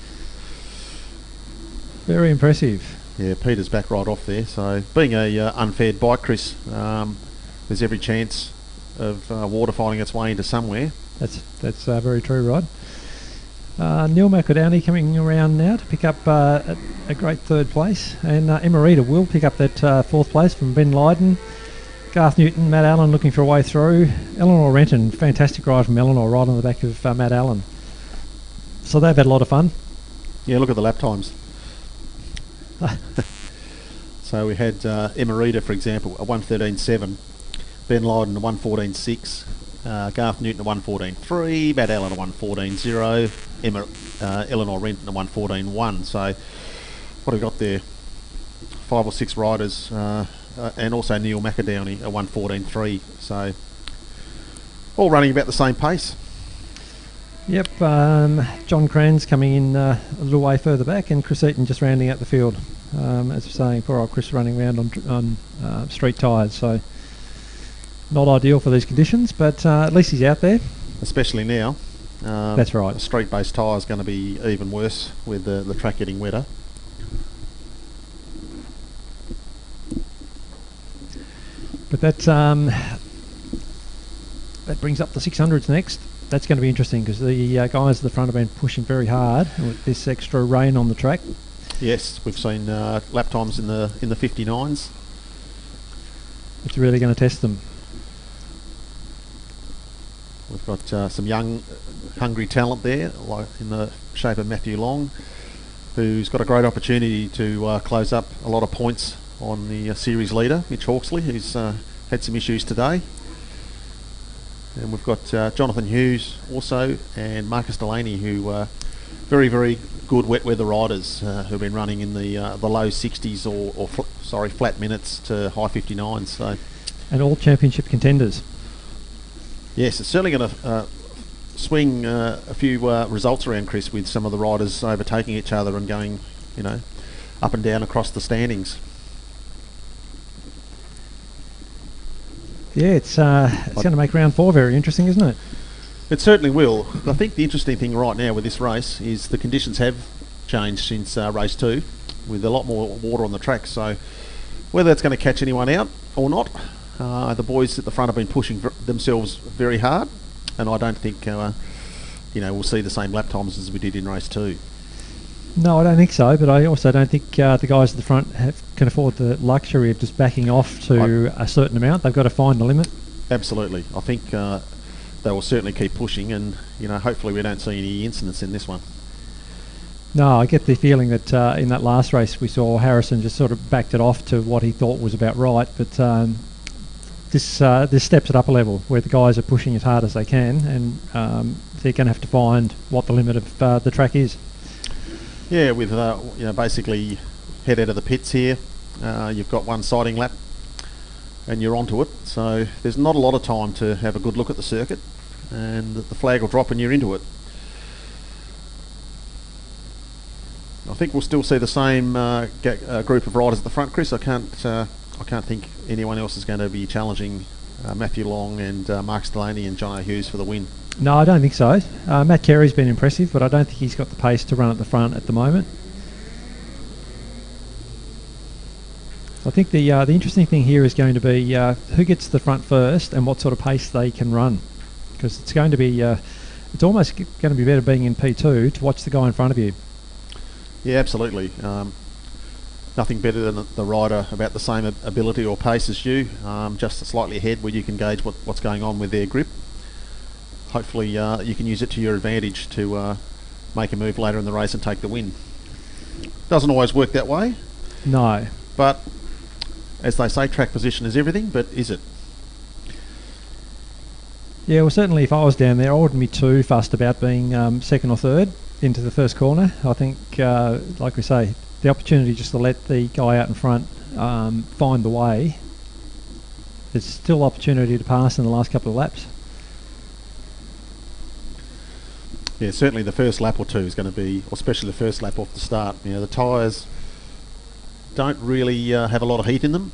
very impressive. Yeah, Peter's back right off there. So, being a unfair bike, Chris, there's every chance of water finding its way into somewhere. That's very true, Rod. Neil McEldowney coming around now to pick up a great 3rd place, and Emma Reid will pick up that 4th place from Ben Lydon. Garth Newton, Matt Allen looking for a way through. Eleanor Renton, fantastic ride from Eleanor, right on the back of Matt Allen. So they've had a lot of fun. Yeah, look at the lap times. So we had Emma Reid, for example, a 1:13.7, Ben Lydon a 1:14.6, Garth Newton at 1:14.3, Matt Allen at 1:14.0, Emma Eleanor Renton at 1:14.1. So what have we got there? 5 or 6 riders, and also Neil McAdowney at 1:14.3. So all running about the same pace. Yep, John Cran's coming in a little way further back, and Chris Eaton just rounding out the field. As we're saying, poor old Chris running around on street tyres, so not ideal for these conditions, but at least he's out there. Especially now. That's right. Street-based tyre is going to be even worse with the track getting wetter. But that brings up the 600s next. That's going to be interesting because the guys at the front have been pushing very hard with this extra rain on the track. Yes, we've seen lap times in the 59s. It's really going to test them. We've got some young, hungry talent there, like in the shape of Matthew Long, who's got a great opportunity to close up a lot of points on the series leader, Mitch Hawksley, who's had some issues today. And we've got Jonathan Hughes also, and Marcus Delaney, who are very, very good wet weather riders who've been running in the low 60s or flat minutes to high 59s. So, and all championship contenders. Yes, it's certainly going to swing a few results around, Chris, with some of the riders overtaking each other and going, up and down across the standings. Yeah, it's going to make round 4 very interesting, isn't it? It certainly will. I think the interesting thing right now with this race is the conditions have changed since race 2, with a lot more water on the track. So whether that's going to catch anyone out or not, the boys at the front have been pushing themselves very hard, and I don't think we'll see the same lap times as we did in race 2. No, I don't think so, but I also don't think the guys at the front can afford the luxury of just backing off to a certain amount. They've got to find the limit. Absolutely. I think they will certainly keep pushing, and hopefully we don't see any incidents in this one. No, I get the feeling that in that last race we saw Harrison just sort of backed it off to what he thought was about right, but this steps it up a level where the guys are pushing as hard as they can, and they're going to have to find what the limit of the track is. Yeah, with basically head out of the pits here, you've got one siding lap and you're onto it, so there's not a lot of time to have a good look at the circuit, and the flag will drop and you're into it. I think we'll still see the same group of riders at the front, Chris. I can't think anyone else is going to be challenging Matthew Long and Marcus Delaney and John O'Hughes for the win. No, I don't think so. Matt Carey's been impressive, but I don't think he's got the pace to run at the front at the moment. I think the interesting thing here is going to be who gets to the front first and what sort of pace they can run, because it's going to be it's almost going to be better being in P2 to watch the guy in front of you. Yeah, absolutely. Nothing better than the rider about the same ability or pace as you, just slightly ahead where you can gauge what's going on with their grip. Hopefully you can use it to your advantage to make a move later in the race and take the win. Doesn't always work that way. No. But as they say, track position is everything, but is it? Yeah, well, certainly if I was down there, I wouldn't be too fussed about being second or third into the first corner. I think, like we say, the opportunity just to let the guy out in front find the way, there's still opportunity to pass in the last couple of laps. Yeah, certainly the first lap or two is going to be, or especially the first lap off the start. The tyres don't really have a lot of heat in them,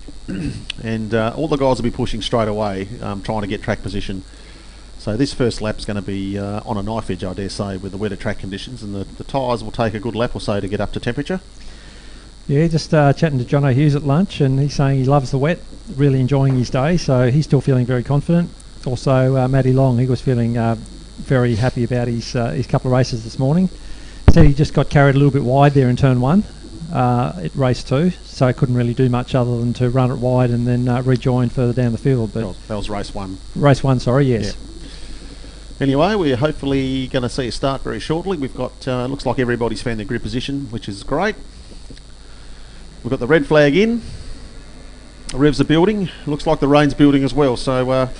and all the guys will be pushing straight away, trying to get track position. So this first lap is going to be on a knife edge, I dare say, with the wetter track conditions, and the tyres will take a good lap or so to get up to temperature. Yeah, just chatting to John O'Hughes at lunch, and he's saying he loves the wet, really enjoying his day, so he's still feeling very confident. Also, Matty Long, he was feeling very happy about his couple of races this morning. He said he just got carried a little bit wide there in turn 1 at race 2, so he couldn't really do much other than to run it wide and then rejoin further down the field. But that was race 1. Race 1, sorry, yes. Yeah. Anyway, we're hopefully going to see a start very shortly. We've got, looks like everybody's found their grip position, which is great. We've got the red flag in. The revs are building. Looks like the rain's building as well, so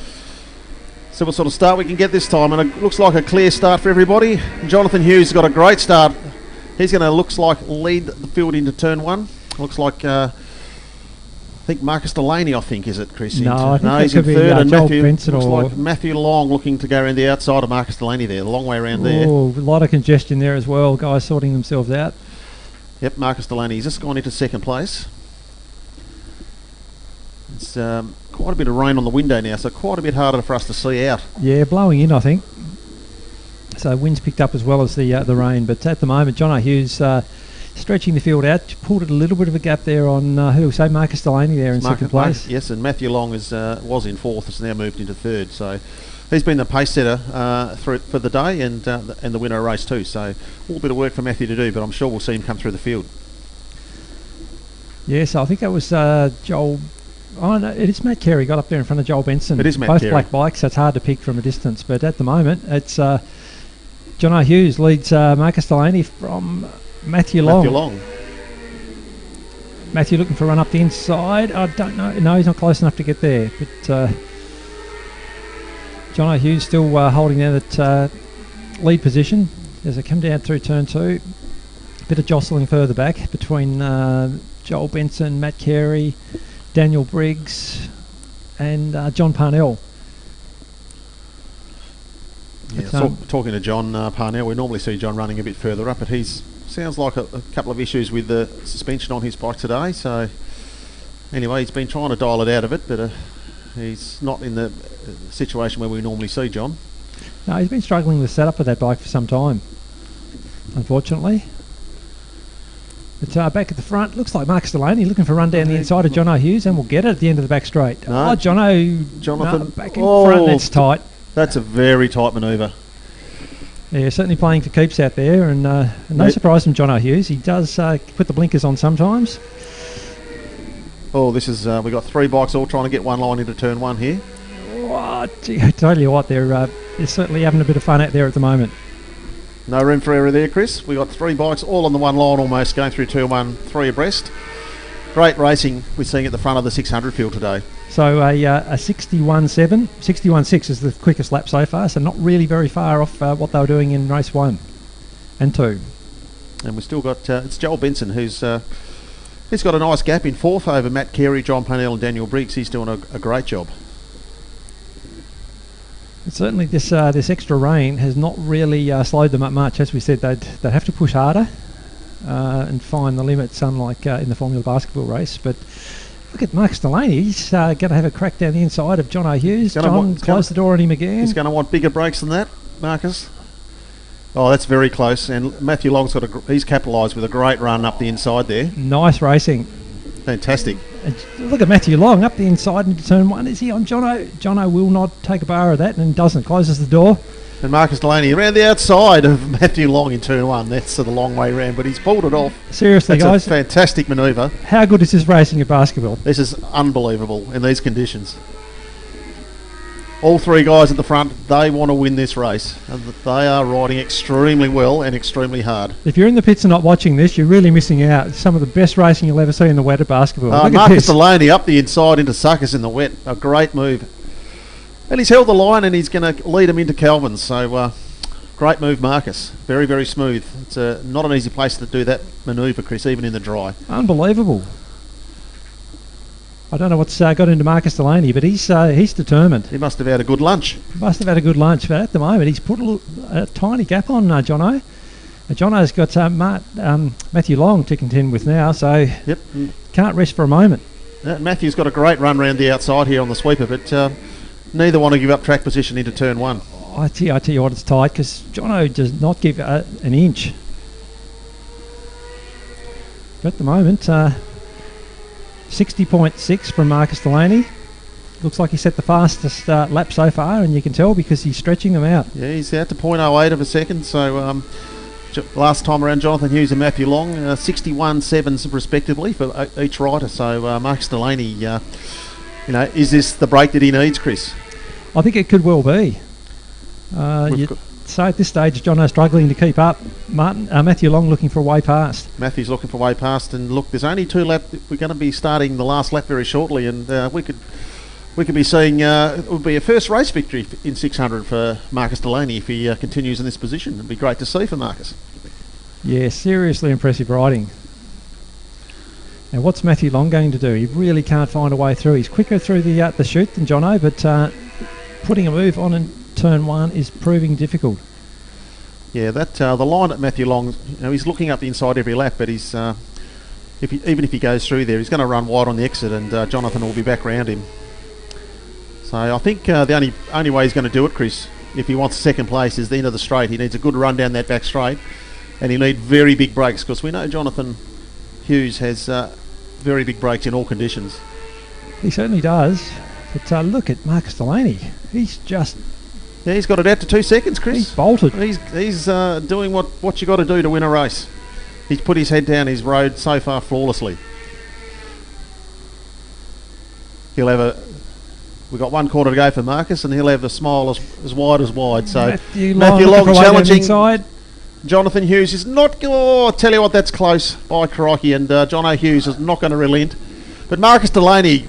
So what sort of start we can get this time, and it looks like a clear start for everybody. Jonathan Hughes has got a great start. He's going to, looks like, lead the field into turn one. Looks like, I think Marcus Delaney, is it, Chris? No, I think he's that in could third, be and Joel Matthew, Benson looks or... like Matthew Long looking to go around the outside of Marcus Delaney there, the long way around there. Oh, a lot of congestion there as well, guys sorting themselves out. Yep, Marcus Delaney, he's just gone into second place. It's quite a bit of rain on the window now, so quite a bit harder for us to see out. Yeah, blowing in, I think. So wind's picked up as well as the rain, but at the moment, John Hughes stretching the field out, pulled it a little bit of a gap there on Marcus Delaney there in second place. Yes, and Matthew Long was in fourth, has now moved into third. So he's been the pace setter for the day and the winner of race 2. So a little bit of work for Matthew to do, but I'm sure we'll see him come through the field. Yes, I think that was Joel. Oh no, it is Matt Carey got up there in front of Joel Benson. It is Matt Both Carey. black bikes, so it's hard to pick from a distance. But at the moment, it's John Hughes leads Marcus Delaney from Matthew Long. Matthew looking for a run up the inside. I don't know. No, he's not close enough to get there. But John Hughes still holding down that lead position as they come down through turn 2. A bit of jostling further back between Joel Benson, Matt Carey, Daniel Briggs and John Parnell. Yeah, talking to John Parnell, we normally see John running a bit further up, but he's sounds like a couple of issues with the suspension on his bike today. So anyway, he's been trying to dial it out of it, but he's not in the situation where we normally see John. No, he's been struggling with setup of that bike for some time, unfortunately. But back at the front, looks like Marcus Delaney looking for a run down the inside of Jono Hughes, and we'll get it at the end of the back straight. No. Jonathan, back in front, that's tight. That's a very tight manoeuvre. Yeah, certainly playing for keeps out there, and no surprise from Jono Hughes. He does put the blinkers on sometimes. Oh, this is we've got 3 bikes all trying to get one line into turn 1 here. Gee, I tell you what, they're certainly having a bit of fun out there at the moment. No room for error there, Chris. We've got 3 bikes all on the one line almost, going through turn 1, 3 abreast. Great racing we're seeing at the front of the 600 field today. So a 61.7, 61.6 is the quickest lap so far, so not really very far off what they were doing in race 1 and 2. And we've still got, it's Joel Benson who's he's got a nice gap in 4th over Matt Carey, John Parnell and Daniel Briggs. He's doing a great job. And certainly this extra rain has not really slowed them up much. As we said, they'd have to push harder and find the limits, unlike in the Formula Basketball race. But look at Marcus Delaney. He's going to have a crack down the inside of John Hughes. John, close the door on him again. He's going to want bigger brakes than that, Marcus. Oh, that's very close. And Matthew Long's he's capitalised with a great run up the inside there. Nice racing. Fantastic. And look at Matthew Long up the inside into turn 1. Is he on Jono? Jono will not take a bar of that and doesn't. Closes the door. And Marcus Delaney around the outside of Matthew Long in turn 1. That's the long way round, but he's pulled it off. Seriously, That's guys. a fantastic manoeuvre. How good is this racing at basketball? This is unbelievable in these conditions. All 3 guys at the front, they want to win this race. And they are riding extremely well and extremely hard. If you're in the pits and not watching this, you're really missing out. It's some of the best racing you'll ever see in the wet at basketball. Look at Marcus this. Delaney up the inside into suckers in the wet. A great move. And he's held the line and he's going to lead him into Calvin's. So great move, Marcus. Very, very smooth. It's not an easy place to do that manoeuvre, Chris, even in the dry. Unbelievable. I don't know what's got into Marcus Delaney, but he's determined. He must have had a good lunch. Must have had a good lunch, but at the moment he's put a tiny gap on Jono. Jono's got Matthew Long to contend with now, so Yep. can't rest for a moment. Matthew's got a great run round the outside here on the sweeper, but neither want to give up track position into turn 1. I tell you what, it's tight because Jono does not give an inch. But at the moment, 60.6 from Marcus Delaney. Looks like he set the fastest lap so far, and you can tell because he's stretching them out. Yeah, he's out to 0.08 of a second, so last time around Jonathan Hughes and Matthew Long, 61.7s respectively for each rider. So Marcus Delaney, is this the break that he needs, Chris? I think it could well be. So at this stage, Jono's struggling to keep up. Matthew Long looking for a way past. Matthew's looking for a way past, and look, there's only 2 laps. We're going to be starting the last lap very shortly, and we could we could be seeing it would be a first race victory in 600 for Marcus Delaney if he continues in this position. It'd be great to see for Marcus. Yeah, seriously impressive riding. Now, what's Matthew Long going to do? He really can't find a way through. He's quicker through the chute than Jono, but putting a move on in turn one is proving difficult. Yeah, that the line at Matthew Long, he's looking up the inside every lap, but he's even if he goes through there, he's going to run wide on the exit, and Jonathan will be back round him. So I think the only way he's going to do it, Chris, if he wants second place, is the end of the straight. He needs a good run down that back straight, and he'll need very big brakes, because we know Jonathan Hughes has very big brakes in all conditions. He certainly does. But look at Marcus Delaney. He's just... Yeah, he's got it out to 2 seconds, Chris. He's bolted. He's doing what you got to do to win a race. He's put his head down. He's rode so far flawlessly. He'll have we've got 1 quarter to go for Marcus, and he'll have a smile as wide as wide. So Matthew Long challenging. Inside. Jonathan Hughes is not... Oh, I tell you what, that's close by crikey, and Jono Hughes is not going to relent. But Marcus Delaney,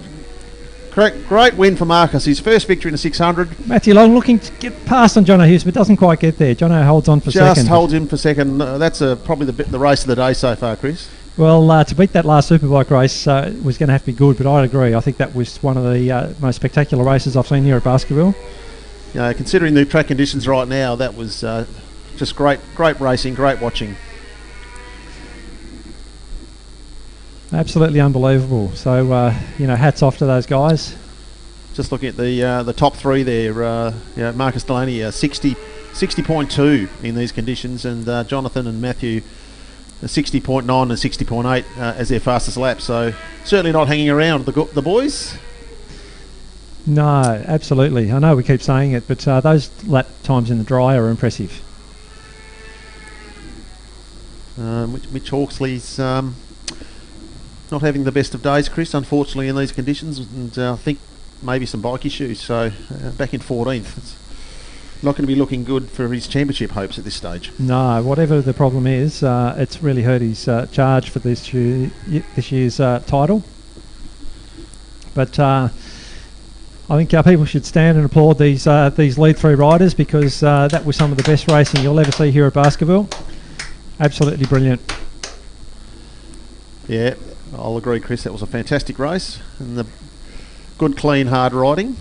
great win for Marcus. His first victory in the 600. Matthew Long looking to get past on Jono Hughes, but doesn't quite get there. Jono holds on for second. Just holds him for second. That's probably the race of the day so far, Chris. Well, to beat that last Superbike race was going to have to be good, but I'd agree. I think that was one of the most spectacular races I've seen here at Baskerville. Considering the track conditions right now, that was just great racing, great watching. Absolutely unbelievable. So, hats off to those guys. Just looking at the top three there, Marcus Delaney, 60.2 in these conditions, and Jonathan and Matthew, 60.9 and 60.8 as their fastest lap. So certainly not hanging around the boys. No, absolutely. I know we keep saying it, but those lap times in the dry are impressive. Mitch Hawksley's not having the best of days, Chris, unfortunately, in these conditions, and I think maybe some bike issues. So back in 14th. It's not going to be looking good for his championship hopes at this stage. No, whatever the problem is, it's really hurt his charge for this year's title. But I think people should stand and applaud these lead three riders, because that was some of the best racing you'll ever see here at Baskerville. Absolutely brilliant. Yeah, I'll agree, Chris. That was a fantastic race, and the good, clean, hard riding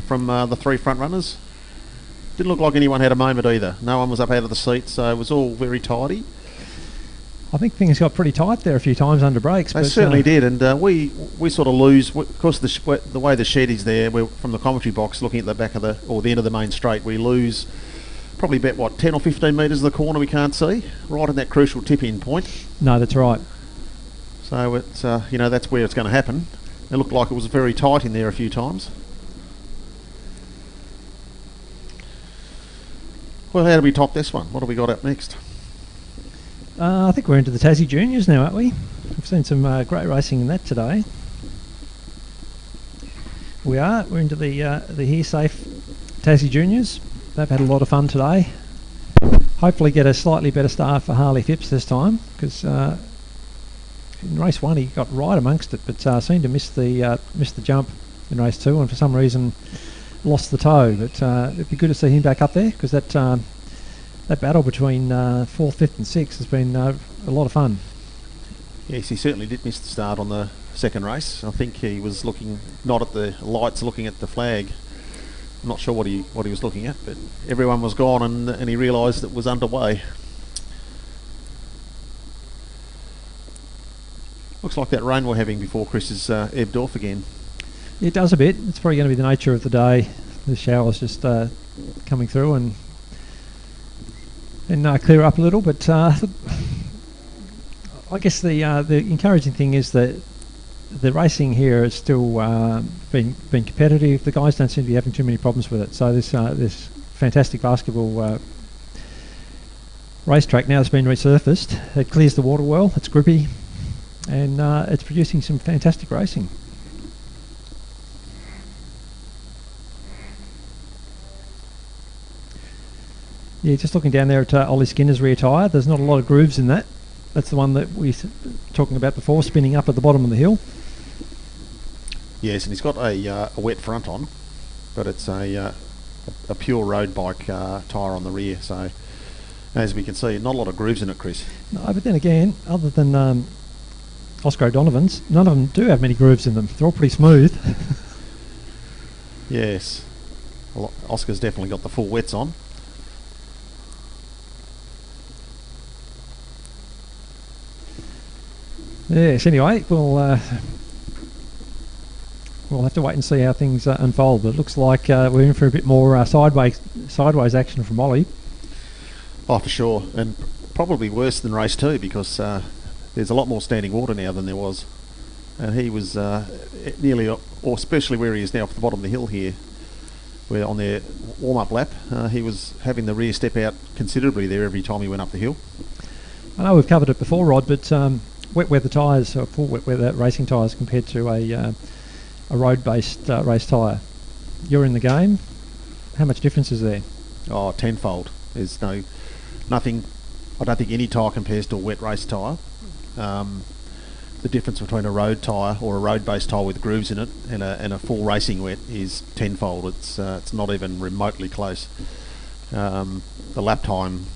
from the three front runners. Didn't look like anyone had a moment either. No one was up out of the seat, so it was all very tidy. I think things got pretty tight there a few times under brakes. They certainly did, and we sort of lose, of course, the way the shed is there. We're from the commentary box looking at the back of the end of the main straight. We lose probably about 10 or 15 metres of the corner we can't see, right in that crucial tip-in point. No, that's right. So it's that's where it's going to happen. It looked like it was very tight in there a few times. Well, how do we top this one? What have we got up next? I think we're into the Tassie Juniors now, aren't we? We've seen some great racing in that today. We are. We're into the Here Safe Tassie Juniors. They've had a lot of fun today. Hopefully get a slightly better start for Harley Phipps this time, because in race one he got right amongst it, but seemed to miss the jump in race two, and for some reason lost the toe. But it'd be good to see him back up there, because that battle between 4th, 5th and 6th has been a lot of fun. Yes, he certainly did miss the start on the second race. I think he was looking not at the lights, looking at the flag. I'm not sure what he was looking at, but everyone was gone, and he realised it was underway. Looks like that rain we're having before Chris has ebbed off again. It does a bit. It's probably going to be the nature of the day. The shower's just coming through and clear up a little, but I guess the encouraging thing is that the racing here is still been competitive. The guys don't seem to be having too many problems with it. So this fantastic basketball racetrack now has been resurfaced. It clears the water well. It's grippy, and it's producing some fantastic racing. Yeah, just looking down there at Ollie Skinner's rear tyre, there's not a lot of grooves in that. That's the one that we were talking about before, spinning up at the bottom of the hill. Yes, and he's got a wet front on, but it's a pure road bike tyre on the rear. So as we can see, not a lot of grooves in it, Chris. No, but then again, other than Oscar O'Donovan's, none of them do have many grooves in them. They're all pretty smooth. Yes, well, Oscar's definitely got the full wets on. Yes, anyway, we'll have to wait and see how things unfold. But it looks like we're in for a bit more sideways action from Ollie. Oh, for sure, and probably worse than race 2 because there's a lot more standing water now than there was. And he was nearly, or especially where he is now off the bottom of the hill here, where on their warm-up lap, he was having the rear step out considerably there every time he went up the hill. I know we've covered it before, Rod, but wet weather tyres, or full wet weather racing tyres compared to a road-based race tyre. You're in the game. How much difference is there? Oh, tenfold. There's nothing. I don't think any tyre compares to a wet race tyre. The difference between a road tyre or a road-based tyre with grooves in it and a full racing wet is tenfold. It's not even remotely close. The lap time,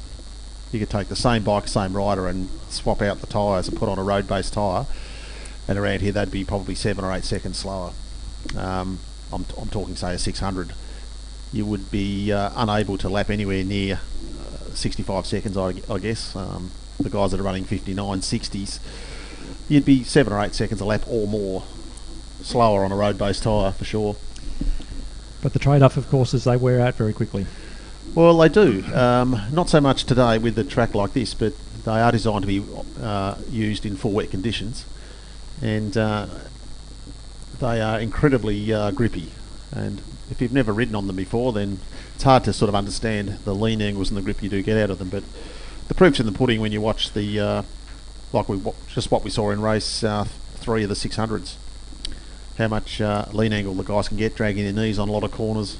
you could take the same bike, same rider, and swap out the tyres and put on a road-based tyre, and around here they'd be probably 7 or 8 seconds slower. I'm talking, say, a 600. You would be unable to lap anywhere near 65 seconds, I guess. The guys that are running 59, 60s, you'd be 7 or 8 seconds a lap or more slower on a road-based tyre for sure. But the trade-off, of course, is they wear out very quickly. Well, they do. Not so much today with the track like this, but they are designed to be used in full wet conditions, and they are incredibly grippy. And if you've never ridden on them before, then it's hard to sort of understand the lean angles and the grip you do get out of them. But the proof's in the pudding when you watch the just what we saw in race 3 of the 600s. How much lean angle the guys can get, dragging their knees on a lot of corners.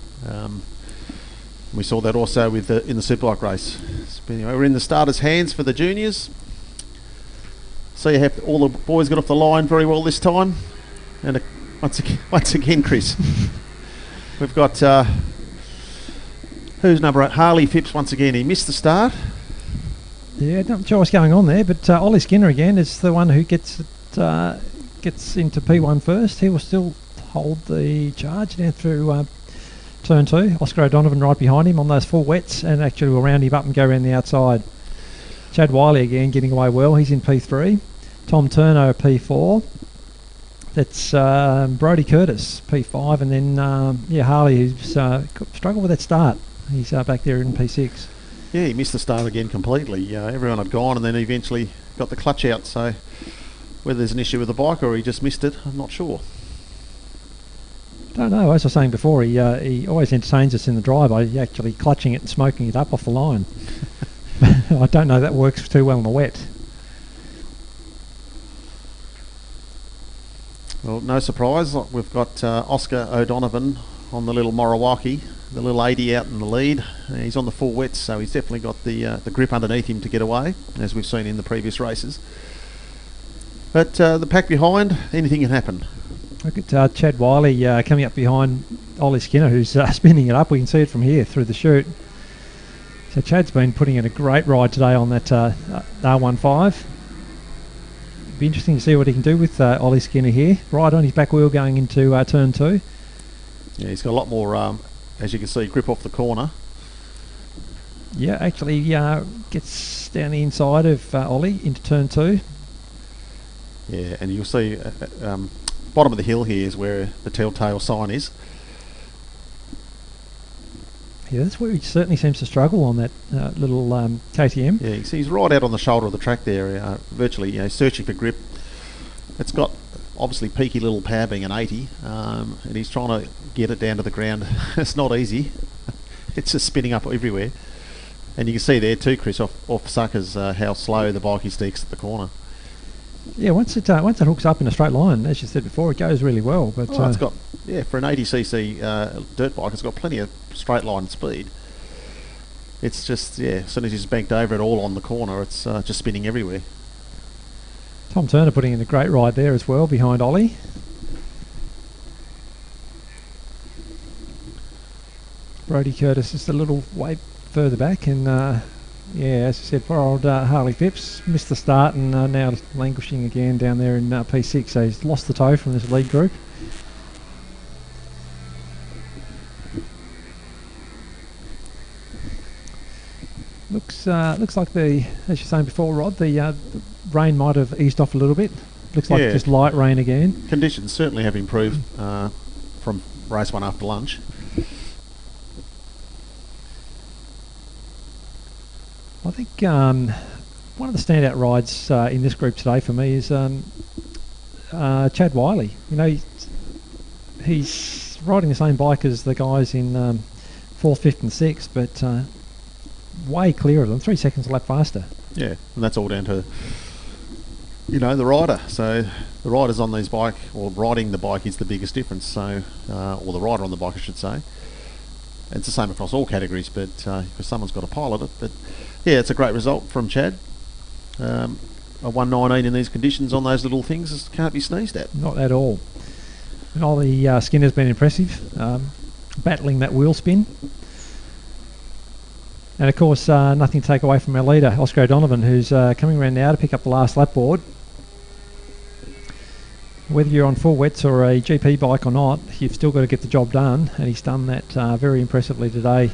We saw that also with in the Superbike race. But anyway, we're in the starters' hands for the juniors. So you have all the boys got off the line very well this time. And once again, Chris, we've got who's number 8? Harley Phipps once again. He missed the start. Yeah, not sure what's going on there, but Ollie Skinner again is the one who gets into P1 first. He will still hold the charge down through turn 2. Oscar O'Donovan right behind him on those full wets, and actually will round him up and go around the outside. Chad Wiley again getting away well. He's in P3. Tom Turner P4. That's Brodie Curtis P5, and then Harley, who's struggled with that start. He's back there in P6. Yeah, he missed the start again completely. Everyone had gone, and then he eventually got the clutch out. So whether there's an issue with the bike or he just missed it, I'm not sure. Don't know. As I was saying before, he always entertains us in the drive by actually clutching it and smoking it up off the line. I don't know that works too well in the wet. Well, no surprise. We've got Oscar O'Donovan on the little Morawaki, the little 80 out in the lead. He's on the full wets, so he's definitely got the grip underneath him to get away, as we've seen in the previous races. But the pack behind, anything can happen. Look at Chad Wiley coming up behind Ollie Skinner, who's spinning it up. We can see it from here through the chute. So Chad's been putting in a great ride today on that R15. Be interesting to see what he can do with Ollie Skinner here. Right on his back wheel going into turn 2. Yeah, he's got a lot more, as you can see, grip off the corner. Yeah, actually gets down the inside of Ollie into turn 2. Yeah, and you'll see bottom of the hill here is where the telltale sign is. Yeah, that's where he certainly seems to struggle on that little KTM. Yeah, you see he's right out on the shoulder of the track there, virtually searching for grip. It's got obviously peaky little power being an 80, and he's trying to get it down to the ground. It's not easy. It's just spinning up everywhere. And you can see there too, Chris, off suckers, how slow the bike is sticks at the corner. Yeah, once it hooks up in a straight line, as you said before, it goes really well. But it's got, for an 80cc dirt bike, it's got plenty of straight line speed. It's just, as soon as he's banked over it all on the corner, it's just spinning everywhere. Tom Turner putting in a great ride there as well behind Ollie. Brodie Curtis is a little way further back, and yeah, as I said, poor old Harley Phipps missed the start and now languishing again down there in P6, so he's lost the toe from this lead group. Looks like as you're saying before, Rod, the rain might have eased off a little bit. Looks like just light rain again. Conditions certainly have improved from race 1 after lunch. I think one of the standout rides in this group today for me is Chad Wiley. You know, he's riding the same bike as the guys in 4th, 5th and 6th, but way clear of them, 3 seconds a lap faster. Yeah, and that's all down to, you know, the rider. So the riders on these bike, or riding the bike, is the biggest difference. So, or the rider on the bike, I should say. It's the same across all categories, but because someone's got to pilot it. But yeah, it's a great result from Chad. A 119 in these conditions on those little things can't be sneezed at. Not at all. And Ollie Skinner's been impressive, battling that wheel spin. And of course, nothing to take away from our leader, Oscar O'Donovan, who's coming around now to pick up the last lap board. Whether you're on full wets or a GP bike or not, you've still got to get the job done, and he's done that very impressively today.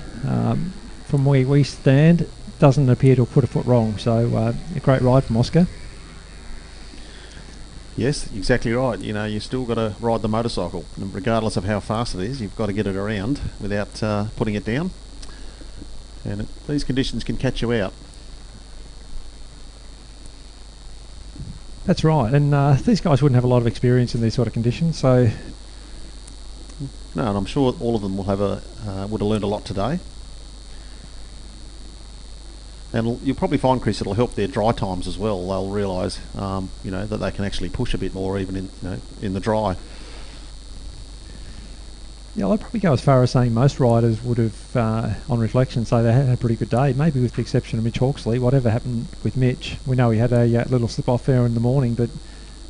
From where we stand, doesn't appear to have put a foot wrong, so a great ride from Oscar. Yes, exactly right. You know, you still got to ride the motorcycle, and regardless of how fast it is, you've got to get it around without putting it down. And these conditions can catch you out. That's right, and these guys wouldn't have a lot of experience in these sort of conditions, so... No, and I'm sure all of them will have would have learned a lot today. And you'll probably find, Chris, it'll help their dry times as well. They'll realise, you know, that they can actually push a bit more even in the dry. Yeah, I'd probably go as far as saying most riders would have, on reflection, say they had a pretty good day, maybe with the exception of Mitch Hawksley. Whatever happened with Mitch, we know he had a little slip-off there in the morning, but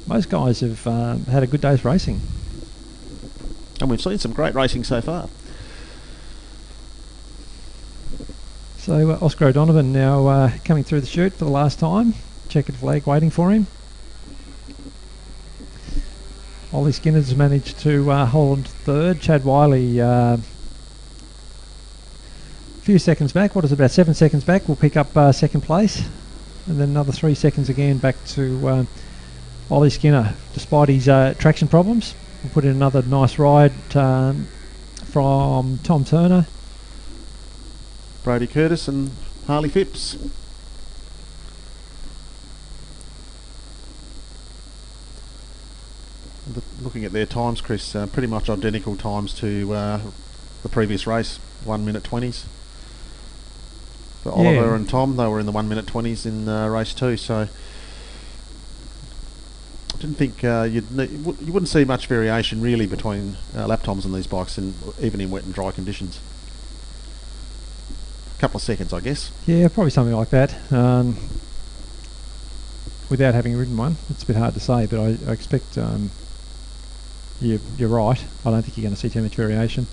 most guys have had a good day's racing. And we've seen some great racing so far. So Oscar O'Donovan now coming through the chute for the last time. Checkered flag waiting for him. Ollie Skinner's managed to hold third. Chad Wiley a few seconds back. What is it, about 7 seconds back? We'll pick up second place. And then another 3 seconds again back to Ollie Skinner. Despite his traction problems, we'll put in another nice ride from Tom Turner. Brodie Curtis and Harley Phipps. Looking at their times, Chris, pretty much identical times to the previous race, 1 minute 20s. For Oliver and Tom, they were in the 1 minute 20s in race 2, so I didn't think you wouldn't see much variation really between lap times on these bikes, even in wet and dry conditions. A couple of seconds, I guess. Yeah, probably something like that. Without having ridden one, it's a bit hard to say, but I expect you're right. I don't think you're going to see too much variation.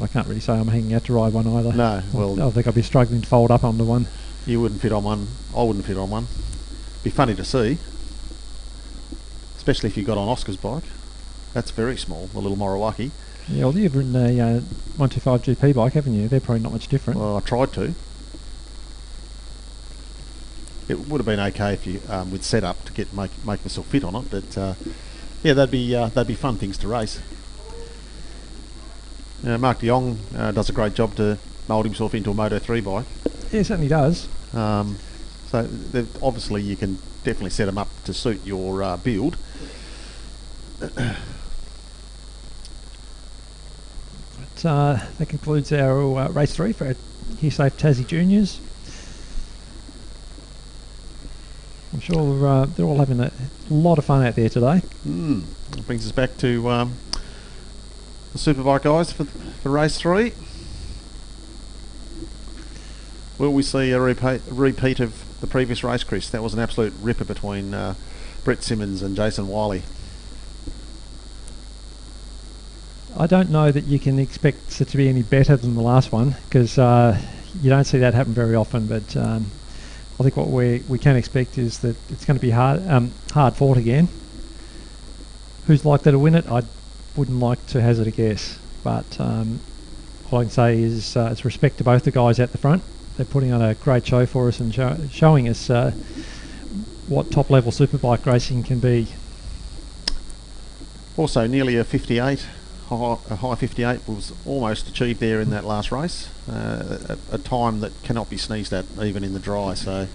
I can't really say I'm hanging out to ride one either. No, well... I think I'd be struggling to fold up onto one. You wouldn't fit on one. I wouldn't fit on one. Be funny to see. Especially if you got on Oscar's bike. That's very small, the little Morawaki. Yeah, well, you've ridden a 125 GP bike, haven't you? They're probably not much different. Well, I tried to. It would have been okay if you with setup to make myself fit on it, but yeah, they'd be fun things to race. Mark de Jong does a great job to mould himself into a Moto3 bike. Yeah, certainly does. So obviously you can definitely set them up to suit your build. But that concludes our race 3 for Here Safe Tassie Juniors. I'm sure they're all having a lot of fun out there today. That brings us back to the Superbike guys for race 3. Will we see a repeat of the previous race, Chris? That was an absolute ripper between Brett Simmons and Jason Wiley. I don't know that you can expect it to be any better than the last one, because you don't see that happen very often. But I think what we can expect is that it's going to be hard fought again. Who's likely to win it? I wouldn't like to hazard a guess, but all I can say is it's respect to both the guys at the front. They're putting on a great show for us and showing us what top level superbike racing can be. Also, nearly a 58, a high 58 was almost achieved there in that last race. A time that cannot be sneezed at even in the dry. So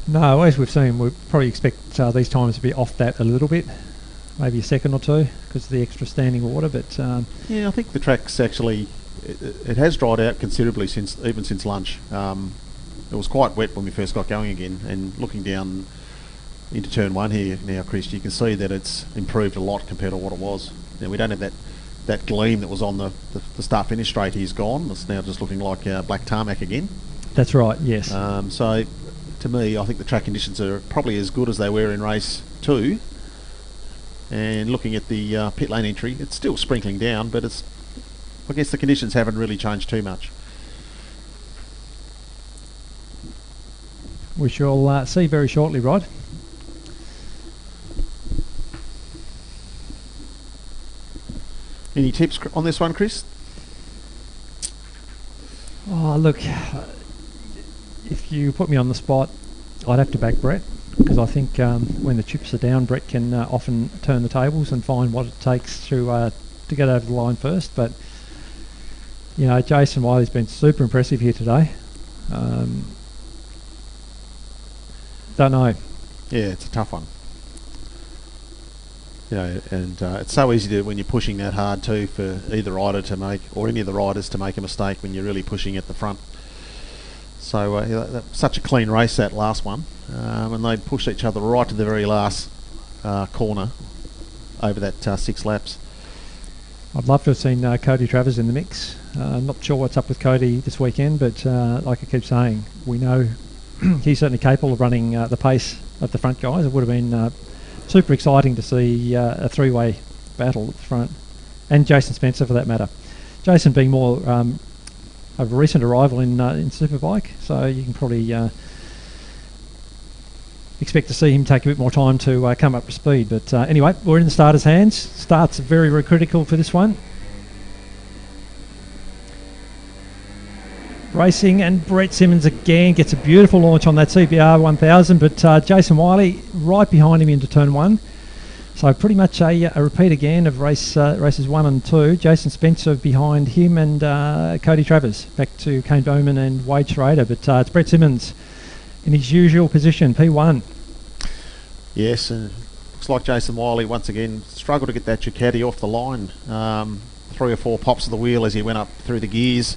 no, as we've seen, we probably expect these times to be off that a little bit, maybe a second or two because of the extra standing water. But yeah, I think the track's actually it has dried out considerably since lunch. It was quite wet when we first got going again, and looking down into turn one here now, Chris, you can see that it's improved a lot compared to what it was. Now we don't have that gleam that was on the start finish straight. He's gone. It's now just looking like black tarmac again. That's right. Yes. So to me, I think the track conditions are probably as good as they were in race 2. And looking at the pit lane entry, it's still sprinkling down, but I guess the conditions haven't really changed too much. We shall see very shortly, Rod. Any tips on this one, Chris? Oh, look, if you put me on the spot, I'd have to back Brett, because I think when the chips are down, Brett can often turn the tables and find what it takes to get over the line first. But you know, Jason Wiley's been super impressive here today. Don't know. Yeah, it's a tough one. You know, and it's so easy to when you're pushing that hard too for either rider to make, or any of the riders to make a mistake when you're really pushing at the front. So that was such a clean race, that last one, and they pushed each other right to the very last corner over that 6 laps. I'd love to have seen Cody Travers in the mix. I'm not sure what's up with Cody this weekend, but like I keep saying, we know he's certainly capable of running the pace of the front guys. It would have been super exciting to see a 3-way battle at the front, and Jason Spencer for that matter. Jason being more of a recent arrival in Superbike, so you can probably expect to see him take a bit more time to come up to speed. But anyway, we're in the starter's hands. Starts very, very critical for this one. Racing, and Brett Simmons again gets a beautiful launch on that CBR 1000, but Jason Wiley right behind him into turn 1. So pretty much a repeat again of races 1 and 2. Jason Spencer behind him and Cody Travers, back to Kane Bowman and Wade Schrader, but it's Brett Simmons in his usual position, P1. Yes, and looks like Jason Wiley once again struggled to get that Ducati off the line. 3 or 4 pops of the wheel as he went up through the gears.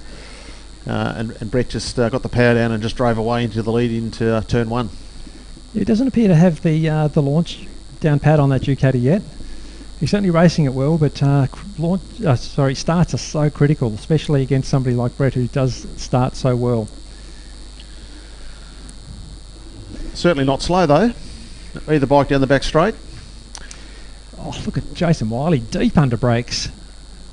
And Brett just got the power down and just drove away into the lead into turn 1. He doesn't appear to have the launch down pat on that Ducati yet. He's certainly racing it well, but starts are so critical, especially against somebody like Brett who does start so well. Certainly not slow though. Either bike down the back straight. Oh, look at Jason Wiley, deep under brakes.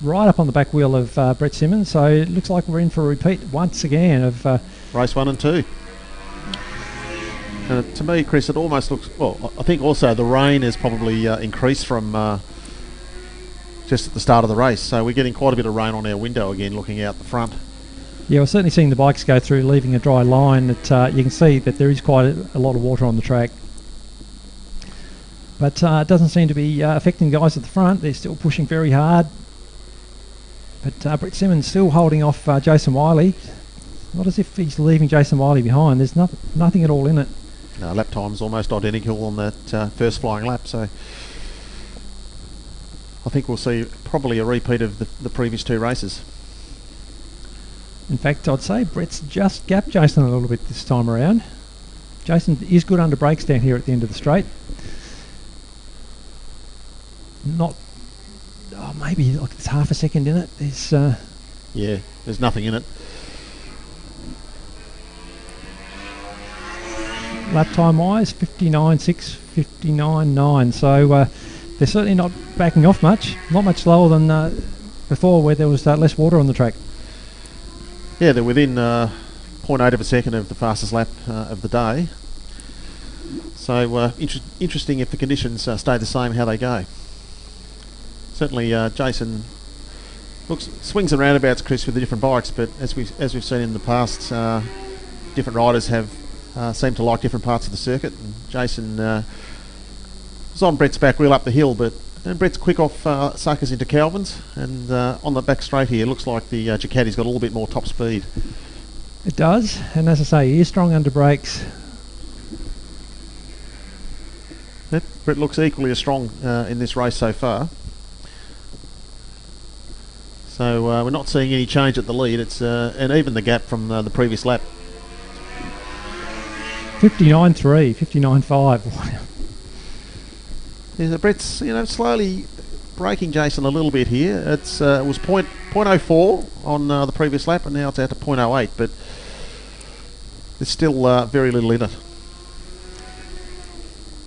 Right up on the back wheel of Brett Simmons, so it looks like we're in for a repeat once again of race 1 and 2. And to me, Chris, it almost looks, well, I think also the rain has probably increased from just at the start of the race, so we're getting quite a bit of rain on our window again looking out the front. Yeah, we're certainly seeing the bikes go through leaving a dry line. That you can see that there is quite a lot of water on the track, but it doesn't seem to be affecting guys at the front. They're still pushing very hard. But Brett Simmons still holding off Jason Wiley. Not as if he's leaving Jason Wiley behind. There's nothing at all in it. No, lap time's almost identical on that first flying lap, so I think we'll see probably a repeat of the previous 2 races. In fact, I'd say Brett's just gapped Jason a little bit this time around. Jason is good under brakes down here at the end of the straight. Not... Oh, maybe like it's half a second in it. There's yeah, there's nothing in it. Lap time wise, 59.6, 59.9. So they're certainly not backing off much. Not much slower than before, where there was less water on the track. Yeah, they're within 0.8 of a second of the fastest lap of the day. So interesting if the conditions stay the same, how they go. Certainly, Jason swings and roundabouts, Chris, with the different bikes, but as we've seen in the past, different riders have seemed to like different parts of the circuit. And Jason was on Brett's back wheel up the hill, but Brett's quick off suckers into Calvin's, and on the back straight here, looks like the Ducati's got a little bit more top speed. It does, and as I say, he is strong under brakes. Brett looks equally as strong in this race so far. So we're not seeing any change at the lead. It's and even the gap from the previous lap. 59.3, 59.5. Yeah, Brett's slowly breaking Jason a little bit here. It was 0.04 on the previous lap, and now it's out to 0.08. But there's still very little in it.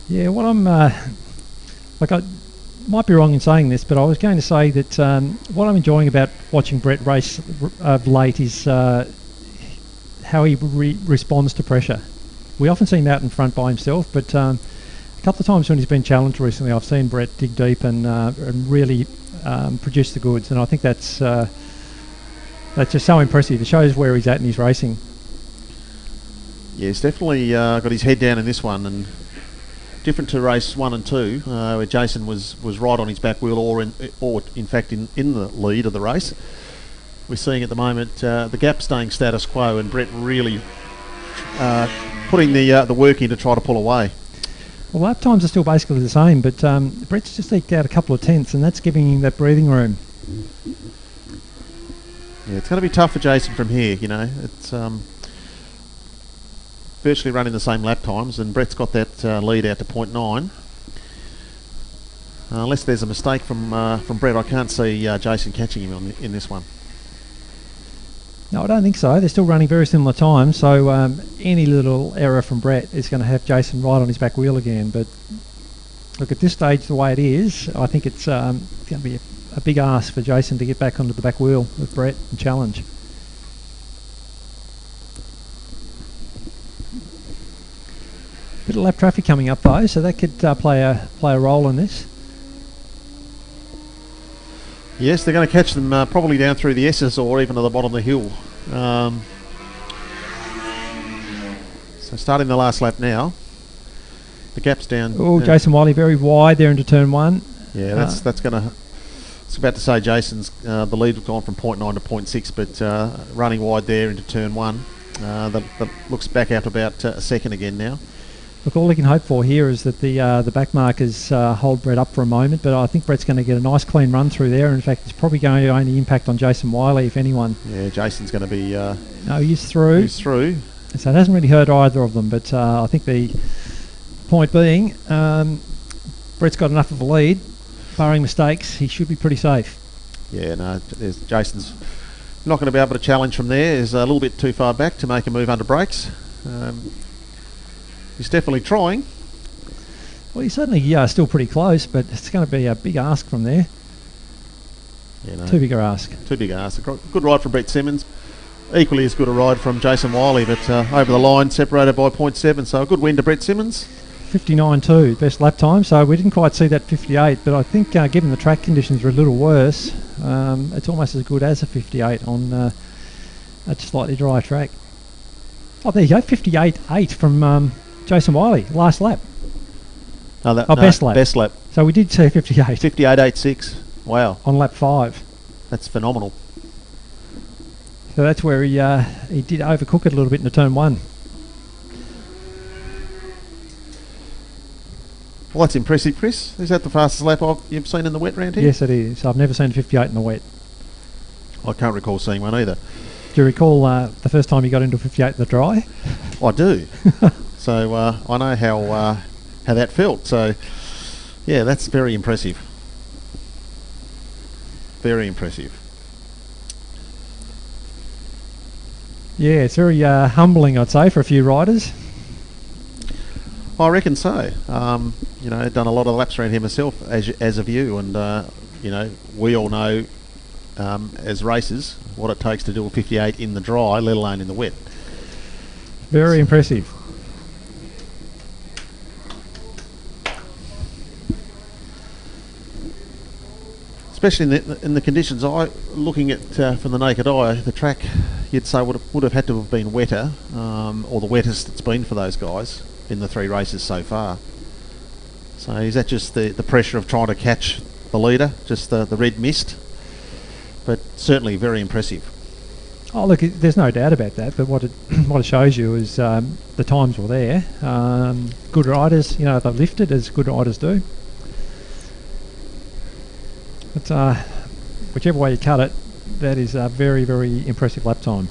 Yeah, what I'm I might be wrong in saying this, but I was going to say that what I'm enjoying about watching Brett race of late is how he responds to pressure. We often see him out in front by himself, but a couple of times when he's been challenged recently, I've seen Brett dig deep and really produce the goods, and I think that's just so impressive. It shows where he's at in his racing. Yeah, he's definitely got his head down in this one, and different to race 1 and 2, where Jason was right on his back wheel, or in fact in the lead of the race. We're seeing at the moment the gap staying status quo, and Brett really putting the work in to try to pull away. Well, lap times are still basically the same, but Brett's just eked out a couple of tenths, and that's giving him that breathing room. Yeah, it's going to be tough for Jason from here. It's virtually running the same lap times, and Brett's got that lead out to 0.9. Unless there's a mistake from Brett, I can't see Jason catching him in this one. No, I don't think so. They're still running very similar times, so any little error from Brett is going to have Jason right on his back wheel again. But look, at this stage, the way it is, I think it's going to be a big ask for Jason to get back onto the back wheel with Brett and challenge. Bit of lap traffic coming up though, so that could play a role in this. Yes, they're going to catch them probably down through the S's or even at the bottom of the hill. So starting the last lap now. The gap's down. Oh, Jason Wiley very wide there into turn 1. Yeah, that's going to... I was about to say Jason's the lead has gone from 0.9 to 0.6, but running wide there into turn 1. That looks back out to about a second again now. Look, all we can hope for here is that the back markers hold Brett up for a moment, but I think Brett's going to get a nice clean run through there. In fact, it's probably going to only impact on Jason Wiley, if anyone. Yeah, Jason's going to be... no, he's through. He's through. So it hasn't really hurt either of them, but I think the point being, Brett's got enough of a lead. Barring mistakes, he should be pretty safe. Yeah, no, Jason's not going to be able to challenge from there. He's a little bit too far back to make a move under brakes. He's definitely trying. Well, he's certainly still pretty close, but it's going to be a big ask from there. Yeah, no, Too big a ask. Too big a ask. Good ride from Brett Simmons. Equally as good a ride from Jason Wiley, but over the line, separated by 0.7. So a good win to Brett Simmons. 59.2, best lap time. So we didn't quite see that 58, but I think given the track conditions are a little worse, it's almost as good as a 58 on a slightly dry track. Oh, there you go, 58.8 from Jason Wiley, last lap. Best lap. Best lap. So we did see 58. 58.86. Wow. On lap 5. That's phenomenal. So that's where he did overcook it a little bit into turn 1. Well, that's impressive, Chris. Is that the fastest lap you've seen in the wet round here? Yes, it is. I've never seen 58 in the wet. I can't recall seeing one either. Do you recall the first time you got into 58 in the dry? I do. So I know how that felt. So, yeah, that's very impressive. Very impressive. Yeah, it's very humbling, I'd say, for a few riders. I reckon so. You know, done a lot of laps around here myself, as have you, and you know, we all know as racers what it takes to do a 58 in the dry, let alone in the wet. Very impressive. Especially in the conditions, looking at from the naked eye, the track you'd say would have had to have been wetter, or the wettest it's been for those guys in the 3 races so far. So is that just the pressure of trying to catch the leader, just the red mist? But certainly very impressive. Oh, look, there's no doubt about that. But what it shows you is the times were there. Good riders, you know, they've lifted as good riders do. But whichever way you cut it, that is a very, very impressive lap time.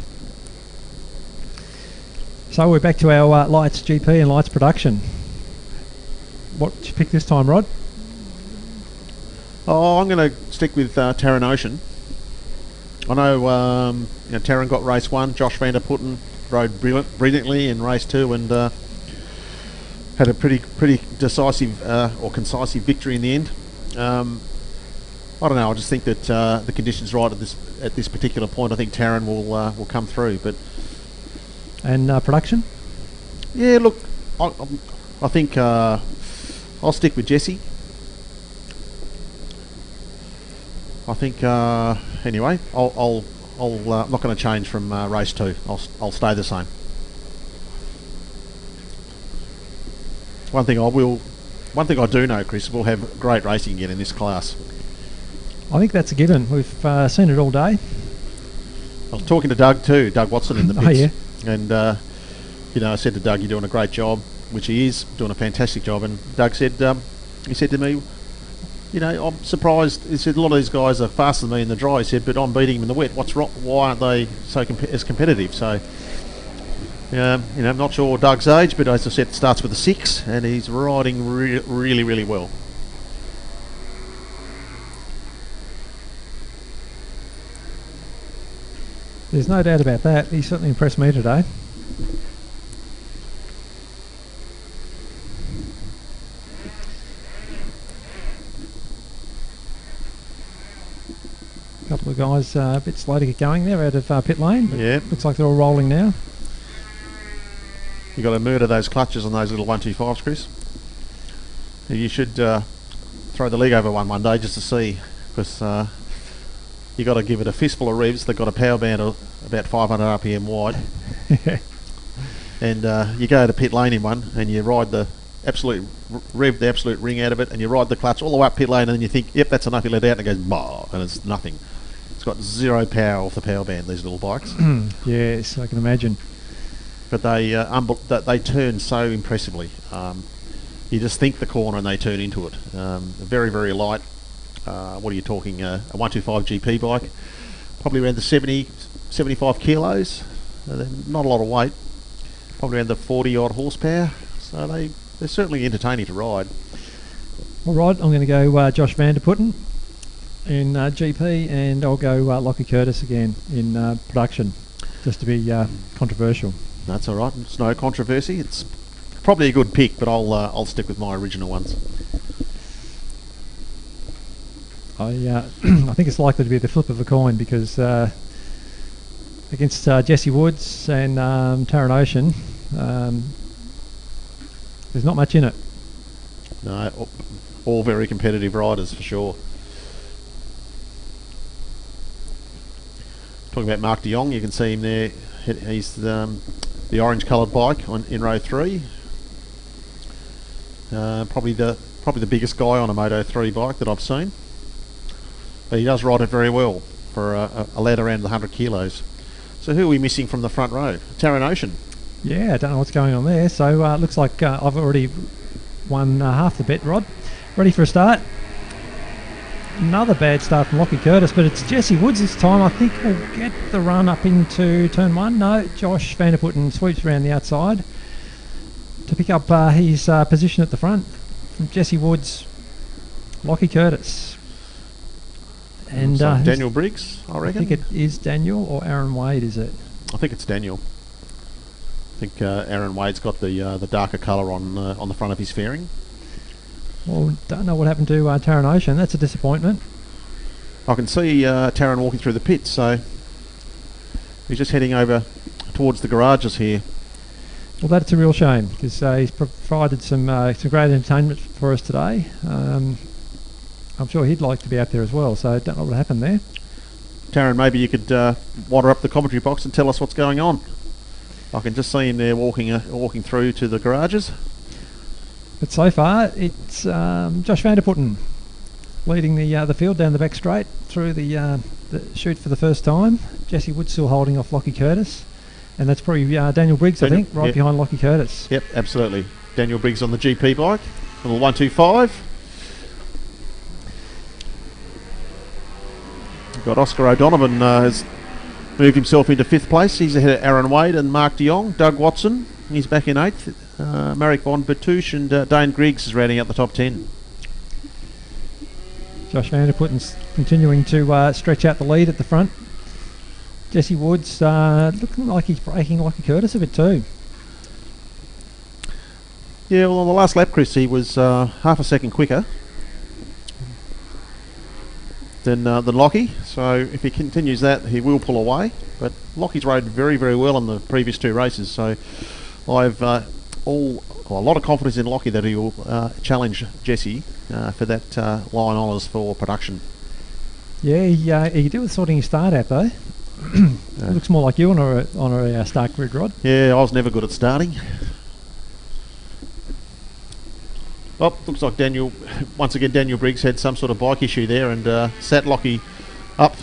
So we're back to our lights GP and lights production. What did you pick this time, Rod? Oh, I'm going to stick with Taran Ocean. I know, you know, Taran got race 1. Josh van der Putten rode brilliantly in race 2 and had a pretty decisive or concisive victory in the end. I don't know. I just think that the conditions right at this particular point. I think Taran will come through. But and production. Yeah, look, I think I'll stick with Jesse. I think anyway. I'm not going to change from race 2. I'll stay the same. One thing I do know, Chris, we'll have great racing again in this class. I think that's a given. We've seen it all day. I was talking to Doug too, Doug Watson in the pits. Oh, yeah. And, you know, I said to Doug, you're doing a great job, which he is, doing a fantastic job. And Doug said, he said to me, you know, I'm surprised. He said, a lot of these guys are faster than me in the dry. He said, but I'm beating them in the wet. What's wrong? Why aren't they so as competitive? So, you know, I'm not sure Doug's age, but as I said, it starts with a 6, and he's riding really, really well. There's no doubt about that. He certainly impressed me today. A couple of guys a bit slow to get going there out of pit lane. Yeah. Looks like they're all rolling now. You've got to murder those clutches on those little 125s, Chris. You should throw the league over one day just to see, because you've got to give it a fistful of revs. They've got a power band of about 500 RPM wide. And you go to pit lane in one and you ride the absolute ring out of it, and you ride the clutch all the way up pit lane, and then you think, yep, that's enough, you let it out, and it goes bah, and it's nothing. It's got zero power off the power band, these little bikes. Yes, I can imagine. But they turn so impressively. You just think the corner and they turn into it. Very, very light. What are you talking? A 125 GP bike, probably around the 70, 75 kilos. Not a lot of weight. Probably around the 40 odd horsepower. So they're certainly entertaining to ride. All right, I'm going to go Josh van der Putten in GP, and I'll go Lockie Curtis again in production, just to be controversial. That's all right. It's no controversy. It's probably a good pick, but I'll stick with my original ones. I think it's likely to be the flip of a coin, because against Jesse Woods and Taran Ocean, there's not much in it. No, all very competitive riders for sure. Talking about Mark de Jong, you can see him there. He's the orange coloured bike in row 3. Probably the biggest guy on a Moto 3 bike that I've seen. But he does ride it very well for a lad around 100 kilos. So who are we missing from the front row? Taran Ocean. Yeah, I don't know what's going on there. So it looks like I've already won half the bet, Rod. Ready for a start? Another bad start from Lockie Curtis, but it's Jesse Woods this time. I think we'll get the run up into turn 1. No, Josh van der Putten sweeps around the outside to pick up his position at the front. From Jesse Woods, Lockie Curtis. And Daniel Briggs, I reckon. I think it is Daniel, or Aaron Wade, is it? I think it's Daniel. I think Aaron Wade's got the darker colour on the front of his fairing. Well, don't know what happened to Taran Ocean. That's a disappointment. I can see Taran walking through the pits, so he's just heading over towards the garages here. Well, that's a real shame because he's provided some great entertainment for us today. I'm sure he'd like to be out there as well, so I don't know what happened there. Taran, maybe you could wander up the commentary box and tell us what's going on. I can just see him there walking through to the garages. But so far, it's Josh Vanderputten leading the field down the back straight through the chute for the first time. Jesse Wood still holding off Lockie Curtis. And that's probably Daniel Briggs, I think, right behind Lockie Curtis. Yep, absolutely. Daniel Briggs on the GP bike, little 125. We've got Oscar O'Donovan has moved himself into 5th place. He's ahead of Aaron Wade and Mark de Jong. Doug Watson, he's back in 8th. Marek von Bertouche and Dane Griggs is rounding out the top 10. Josh Vanderputten's continuing to stretch out the lead at the front. Jesse Woods looking like he's breaking Lockie Curtis a bit too. Yeah, well, on the last lap, Chris, he was half a second quicker than Lockie. So if he continues that, he will pull away. But Lockie's rode very, very well in the previous 2 races. So I've a lot of confidence in Lockie that he will challenge Jesse for that line honours for production. Yeah, he could do with sorting his start out though. It looks more like you on a start grid, Rod. Yeah, I was never good at starting. Oh, looks like Daniel Briggs had some sort of bike issue there and sat Lockie up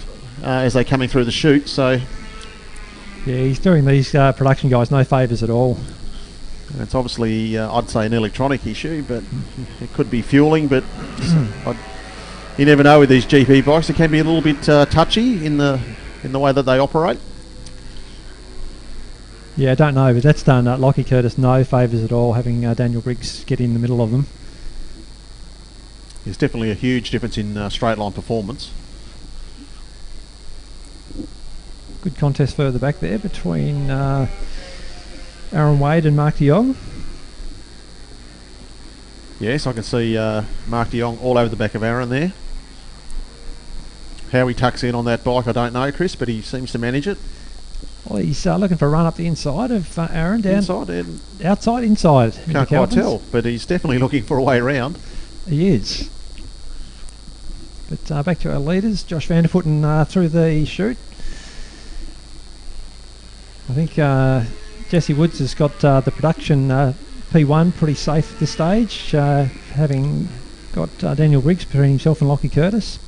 as they're coming through the chute. So yeah, he's doing these production guys no favours at all. It's obviously, I'd say, an electronic issue, but it could be fueling. But you never know with these GP bikes; it can be a little bit touchy in the way that they operate. Yeah, I don't know, but that's done Lockie Curtis no favours at all, having Daniel Briggs get in the middle of them. There's definitely a huge difference in straight line performance. Good contest further back there between Aaron Wade and Mark de Jong. Yes, I can see Mark de Jong all over the back of Aaron there. How he tucks in on that bike, I don't know, Chris, but he seems to manage it. Well, he's looking for a run up the inside of Aaron, down inside and outside, inside. Can't quite tell, but he's definitely looking for a way around. He is. But back to our leaders, Josh Vanderputten through the chute. I think Jesse Woods has got the production P1 pretty safe at this stage, having got Daniel Briggs between himself and Lockie Curtis.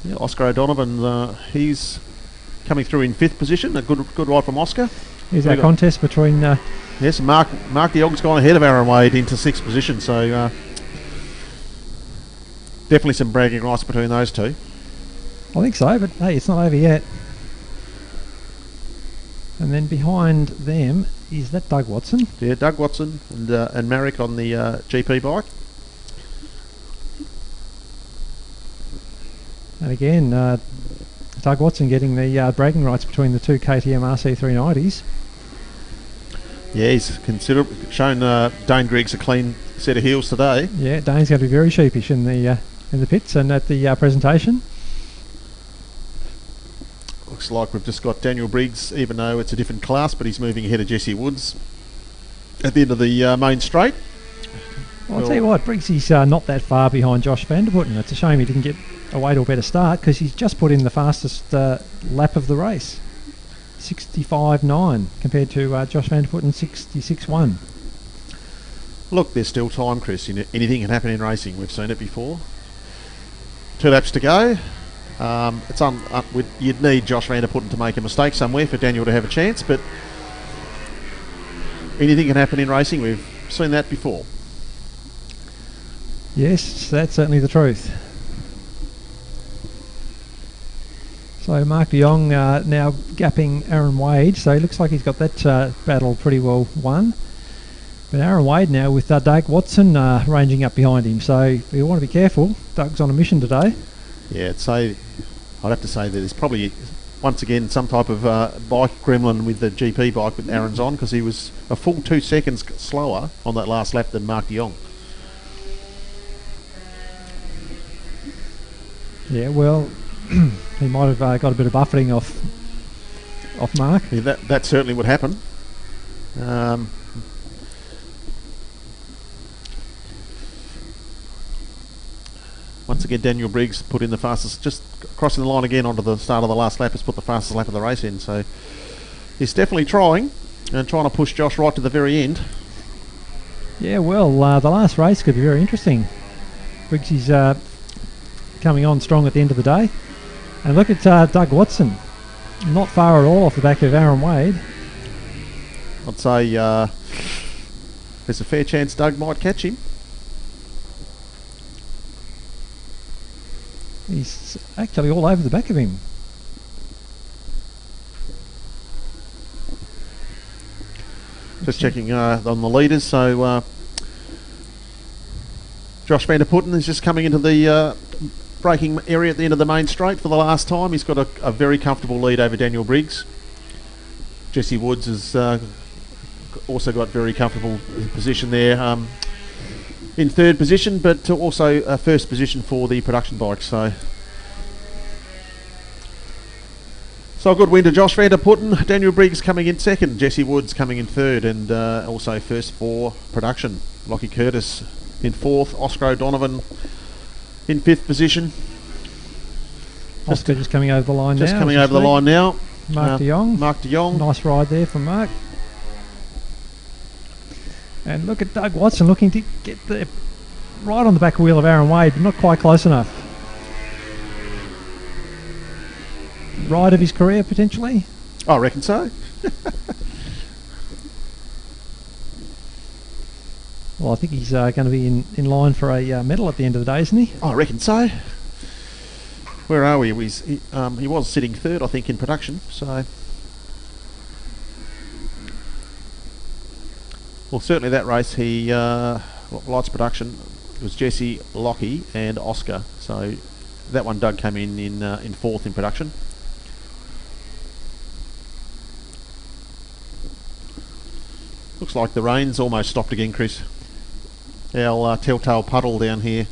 Yeah, Oscar O'Donovan, he's coming through in 5th position. A good ride from Oscar. Here's our contest between... yes, Mark de Jong's gone ahead of Aaron Wade into 6th position, so definitely some bragging rights between those two. I think so, but hey, it's not over yet. And then behind them, is that Doug Watson? Yeah, Doug Watson and Marek on the GP bike. And again, Doug Watson getting the bragging rights between the 2 KTM RC390s. Yeah, he's shown Dane Griggs a clean set of heels today. Yeah, Dane's going to be very sheepish in the pits and at the presentation. Looks like we've just got Daniel Briggs, even though it's a different class, but he's moving ahead of Jesse Woods at the end of the main straight. Well, I'll tell you what, Briggs is not that far behind Josh Vanderputten. It's a shame he didn't get away to a better start because he's just put in the fastest lap of the race, 65.9 compared to Josh Vanderputten 66.1. Look, there's still time, Chris. Anything can happen in racing. We've seen it before. 2 laps to go. You'd need Josh Vanderputten to make a mistake somewhere for Daniel to have a chance, but anything can happen in racing. We've seen that before. Yes, that's certainly the truth. So Mark de Jong now gapping Aaron Wade, so he looks like he's got that battle pretty well won. But Aaron Wade now with Doug Watson ranging up behind him, so we want to be careful. Doug's on a mission today. Yeah, I'd have to say that there's probably once again some type of bike gremlin with the GP bike with Aaron's on, because he was a full 2 seconds slower on that last lap than Mark de Jong. Yeah, well, he might have got a bit of buffeting off Mark. Yeah, that certainly would happen. Once again, Daniel Briggs put in the fastest, just crossing the line again onto the start of the last lap, has put the fastest lap of the race in. So he's definitely trying to push Josh right to the very end. Yeah, well, the last race could be very interesting. Briggs is coming on strong at the end of the day. And look at Doug Watson, not far at all off the back of Aaron Wade. I'd say there's a fair chance Doug might catch him. He's actually all over the back of him. Just checking on the leaders. So Josh van der Putten is just coming into the braking area at the end of the main straight for the last time. He's got a very comfortable lead over Daniel Briggs. Jesse Woods has also got very comfortable position there. In third position, but also a first position for the production bike. So a good win to Josh van der Putten. Daniel Briggs coming in second, Jesse Woods coming in third, and also first for production. Lockie Curtis in fourth, Oscar O'Donovan in fifth position. Oscar just coming over the line now. Just coming over the line now. Mark de Jong. Mark de Jong. Nice ride there from Mark. And look at Doug Watson looking to get right on the back wheel of Aaron Wade, but not quite close enough. Ride of his career, potentially? I reckon so. Well, I think he's going to be in line for a medal at the end of the day, isn't he? I reckon so. Where are we? He was sitting third, I think, in production. So, well, certainly that race, he Lights production, it was Jesse, Lockie, and Oscar. So that one, Doug came in fourth in production. Looks like the rain's almost stopped again, Chris. Our telltale puddle down here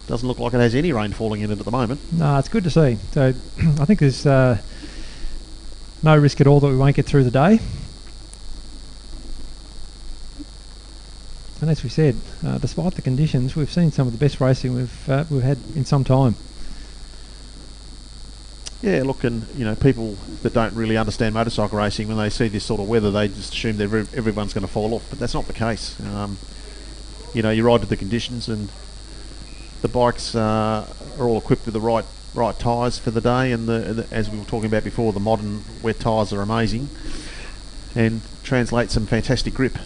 doesn't look like it has any rain falling in it at the moment. No, it's good to see. So I think there's no risk at all that we won't get through the day. And as we said, despite the conditions, we've seen some of the best racing we've had in some time. Yeah, look, and people that don't really understand motorcycle racing, when they see this sort of weather, they just assume that everyone's going to fall off, but that's not the case. You ride to the conditions, and the bikes are all equipped with the right tyres for the day, and as we were talking about before, the modern wet tyres are amazing and translate some fantastic grip.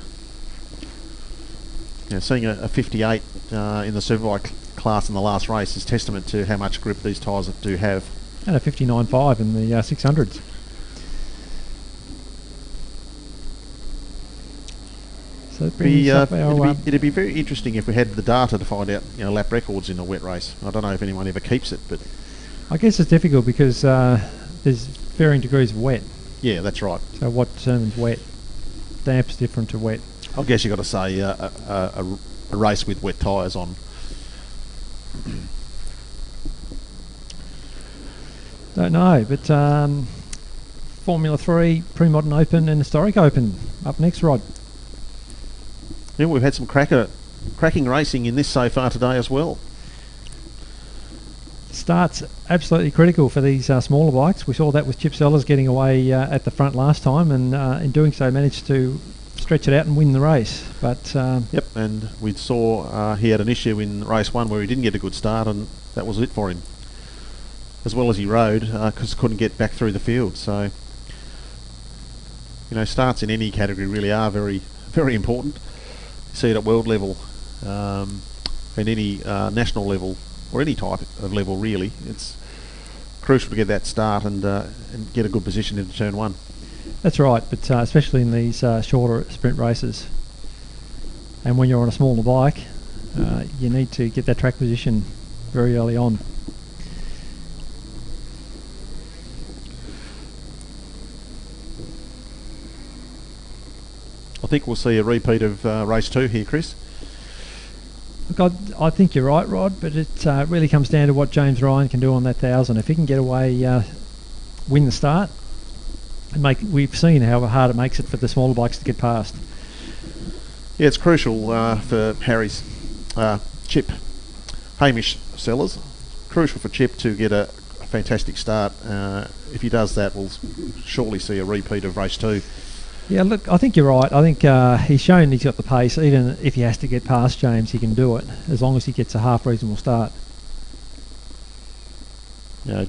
Seeing a 58 in the Superbike class in the last race is testament to how much grip these tyres do have. And a 59.5 in the 600s. So it'd be very interesting if we had the data to find out lap records in a wet race. I don't know if anyone ever keeps it, but I guess it's difficult because there's varying degrees of wet. Yeah, that's right. So what determines wet? Damp's different to wet. I guess you've got to say a race with wet tyres on. Don't know, but Formula 3, Pre-Modern Open and Historic Open up next, Rod. Yeah, we've had some cracking racing in this so far today as well. Start's absolutely critical for these smaller bikes. We saw that with Chip Sellers getting away at the front last time, and in doing so managed to stretch it out and win the race. But yep, and we saw he had an issue in race one where he didn't get a good start, and that was it for him. As well as he rode, because couldn't get back through the field. So, starts in any category really are very, very important. You see it at world level, and any national level, or any type of level really. It's crucial to get that start and get a good position into turn one. That's right, but especially in these shorter sprint races, and when you're on a smaller bike, you need to get that track position very early on. think we'll see a repeat of race 2 here, Chris. Look, I think you're right, Rod, but it really comes down to what James Ryan can do on that 1,000. If he can get away, win the start, and we've seen how hard it makes it for the smaller bikes to get past. Yeah, it's crucial for Harry's Chip Hamish Sellers. Crucial for Chip to get a fantastic start. If he does that, we'll surely see a repeat of race 2. Yeah, look, I think you're right. I think he's shown he's got the pace. Even if he has to get past James, he can do it, as long as he gets a half reasonable start. Yeah,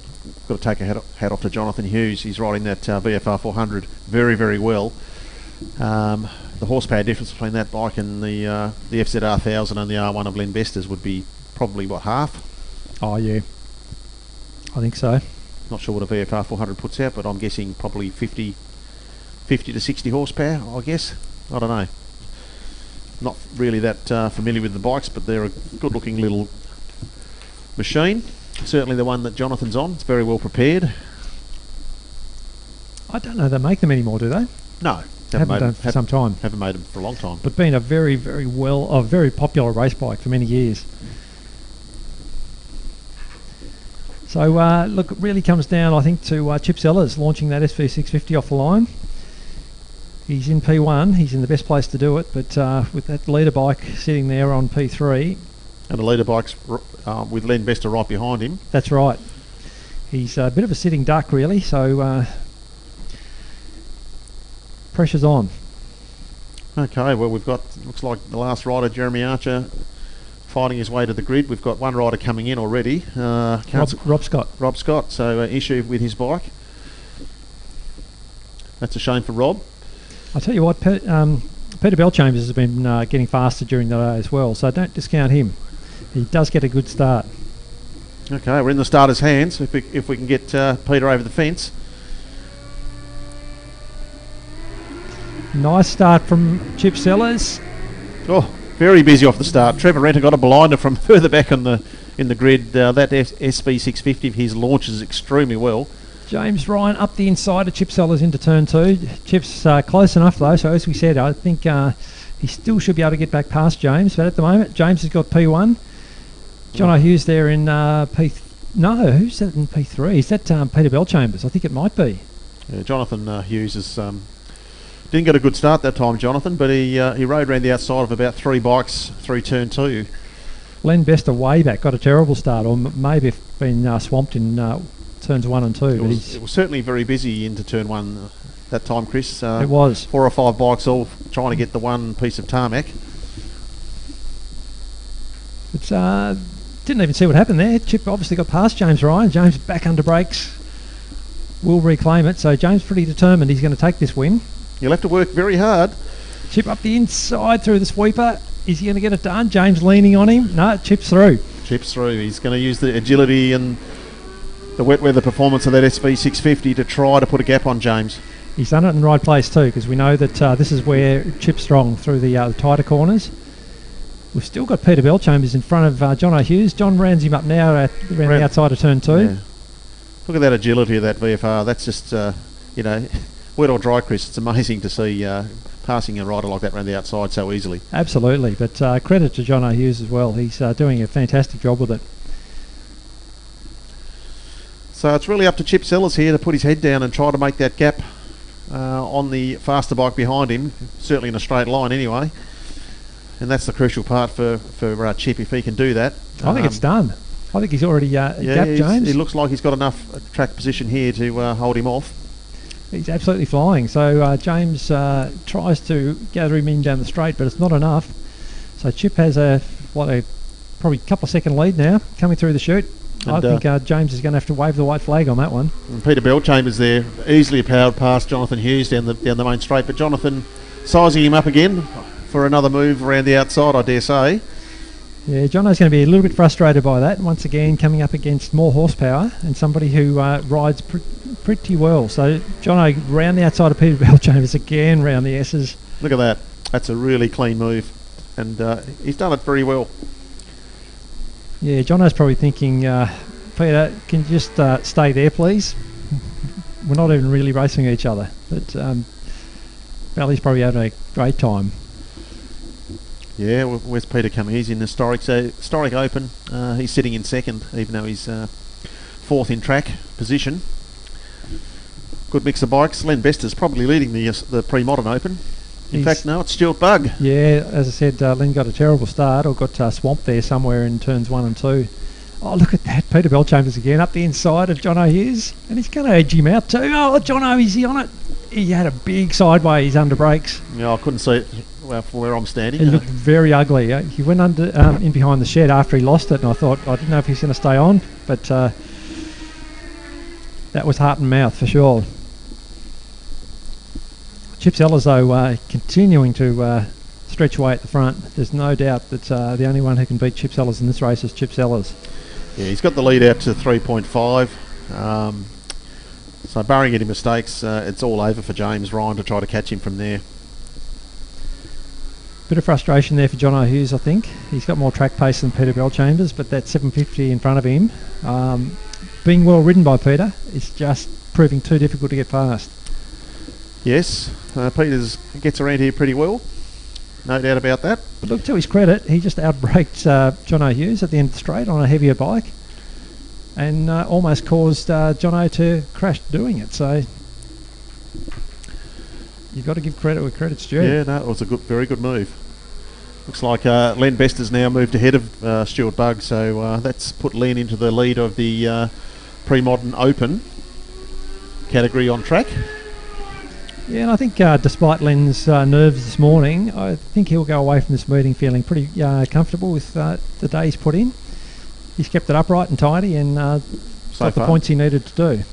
got to take a hat off to Jonathan Hughes. He's riding that VFR 400 very, very well. The horsepower difference between that bike and the FZR 1000 and the R1 of Len Besters would be probably, what, half? Oh, yeah. I think so. Not sure what a VFR 400 puts out, but I'm guessing probably 50 to 60 horsepower, I guess. I don't know. Not really that familiar with the bikes, but they're a good-looking little machine. Certainly the one that Jonathan's on. It's very well prepared. I don't know they make them anymore, do they? No. Haven't done for some time. Haven't made them for a long time. But been a very, very very popular race bike for many years. So, look, it really comes down, I think, to Chip Sellers launching that SV650 off the line. He's in P1. He's in the best place to do it, but with that leader bike sitting there on P3. And the leader bike's with Len Bester right behind him. That's right. He's a bit of a sitting duck, really, so pressure's on. Okay, well, we've got, looks like the last rider, Jeremy Archer, fighting his way to the grid. We've got one rider coming in already. Rob Scott. Rob Scott, so issue with his bike. That's a shame for Rob. I'll tell you what, Peter Bellchambers has been getting faster during the day as well, so don't discount him. He does get a good start. Okay, we're in the starter's hands if we can get Peter over the fence. Nice start from Chip Sellers. Oh, very busy off the start. Trevor Renter got a blinder from further back in the grid. That SV650 of his launches extremely well. James Ryan up the inside of Chip Sellers into turn 2. Chip's close enough though, so as we said, I think he still should be able to get back past James, but at the moment James has got P1. John O'Hughes there in No, who's that in P3? Is that Peter Bellchambers? I think it might be. Yeah, Jonathan Hughes is didn't get a good start that time, Jonathan, but he rode around the outside of about 3 bikes through turn 2. Len Bester way back got a terrible start, or maybe been swamped in turns 1 and 2. It was certainly very busy into turn 1 that time, Chris. It was 4 or 5 bikes all trying to get the one piece of tarmac. It's didn't even see what happened there. Chip obviously got past James Ryan. James back under brakes. Will reclaim it. So James pretty determined he's going to take this win. You'll have to work very hard. Chip up the inside through the sweeper. Is he going to get it done? James leaning on him. No, Chip's through. Chip's through. He's going to use the agility and the wet weather performance of that SV650 to try to put a gap on James. He's done it in the right place too, because we know that this is where Chip's strong, through the tighter corners. We've still got Peter Bellchambers in front of John O'Hughes. John rounds him up now around the outside of turn 2. Yeah. Look at that agility of that VFR. That's just, wet or dry, Chris. It's amazing to see passing a rider like that around the outside so easily. Absolutely, but credit to John O'Hughes as well. He's doing a fantastic job with it. So it's really up to Chip Sellers here to put his head down and try to make that gap on the faster bike behind him, certainly in a straight line anyway. And that's the crucial part for Chip, if he can do that. I think it's done. I think he's already gapped James. It looks like he's got enough track position here to hold him off. He's absolutely flying. So James tries to gather him in down the straight, but it's not enough. So Chip has a probably couple of second lead now coming through the chute. I think James is going to have to wave the white flag on that one. And Peter Bellchambers there, easily powered past Jonathan Hughes down the main straight, but Jonathan sizing him up again for another move around the outside, I dare say. Yeah, Jono's going to be a little bit frustrated by that. Once again, coming up against more horsepower and somebody who rides pretty well. So Jono round the outside of Peter Bellchambers again, round the S's. Look at that. That's a really clean move. And he's done it very well. Yeah, Jono's probably thinking, Peter, can you just stay there, please? We're not even really racing each other. But Bally's probably having a great time. Yeah, where's Peter coming? He's in Historic. So Historic Open, he's sitting in second, even though he's fourth in track position. Good mix of bikes. Len Bester's probably leading the Pre-Modern Open. In fact, no, it's Stuart Bugg. Yeah, as I said, Len got a terrible start, or got swamped there somewhere in turns 1 and 2. Oh, look at that. Peter Bellchambers again up the inside of John O'Hughes. And he's going to edge him out too. Oh, John O, is he on it? He had a big sideways under brakes. Yeah, I couldn't see it from where I'm standing. It looked very ugly. He went under in behind the shed after he lost it, and I thought, I didn't know if he's going to stay on, but that was heart and mouth for sure. Chip Sellers, though, continuing to stretch away at the front. There's no doubt that the only one who can beat Chip Sellers in this race is Chip Sellers. Yeah, he's got the lead out to 3.5. So barring any mistakes, it's all over for James Ryan to try to catch him from there. Bit of frustration there for John O'Hughes, I think. He's got more track pace than Peter Bellchambers, but that 750 in front of him, being well ridden by Peter, is just proving too difficult to get past. Yes, Peters gets around here pretty well. No doubt about that. But look, to his credit, he just outbraked John O'Hughes at the end of the straight on a heavier bike, and almost caused John O to crash doing it. So you've got to give credit where credit's due. Yeah, no, it was a very good move. Looks like Len Bester's now moved ahead of Stuart Bugg, so that's put Len into the lead of the Pre-Modern Open category on track. Yeah, and I think despite Len's nerves this morning, I think he'll go away from this meeting feeling pretty comfortable with the day he's put in. He's kept it upright and tidy and got the points he needed to do.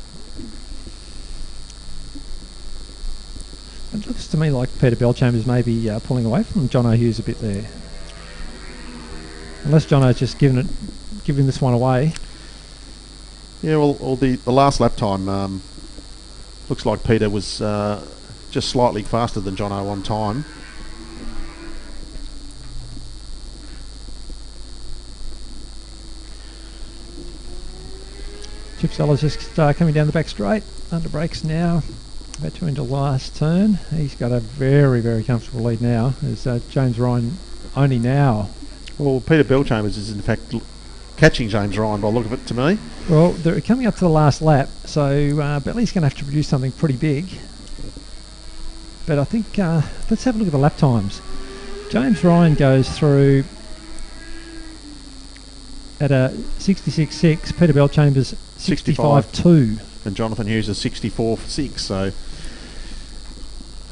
It looks to me like Peter Bellchambers may be pulling away from John O'Hughes a bit there. Unless John O'Hughes just giving this one away. Yeah, well the last lap time looks like Peter was just slightly faster than John O on time. Chip Sellers just coming down the back straight, under brakes now, about to enter the last turn. He's got a very, very comfortable lead now. There's James Ryan only now. Well, Peter Bellchambers is in fact catching James Ryan by the look of it to me. Well, they're coming up to the last lap, so Bentley's going to have to produce something pretty big. But I think, let's have a look at the lap times. James Ryan goes through at a 66.6, Peter Bellchambers 65.2. And Jonathan Hughes is 64.6, so...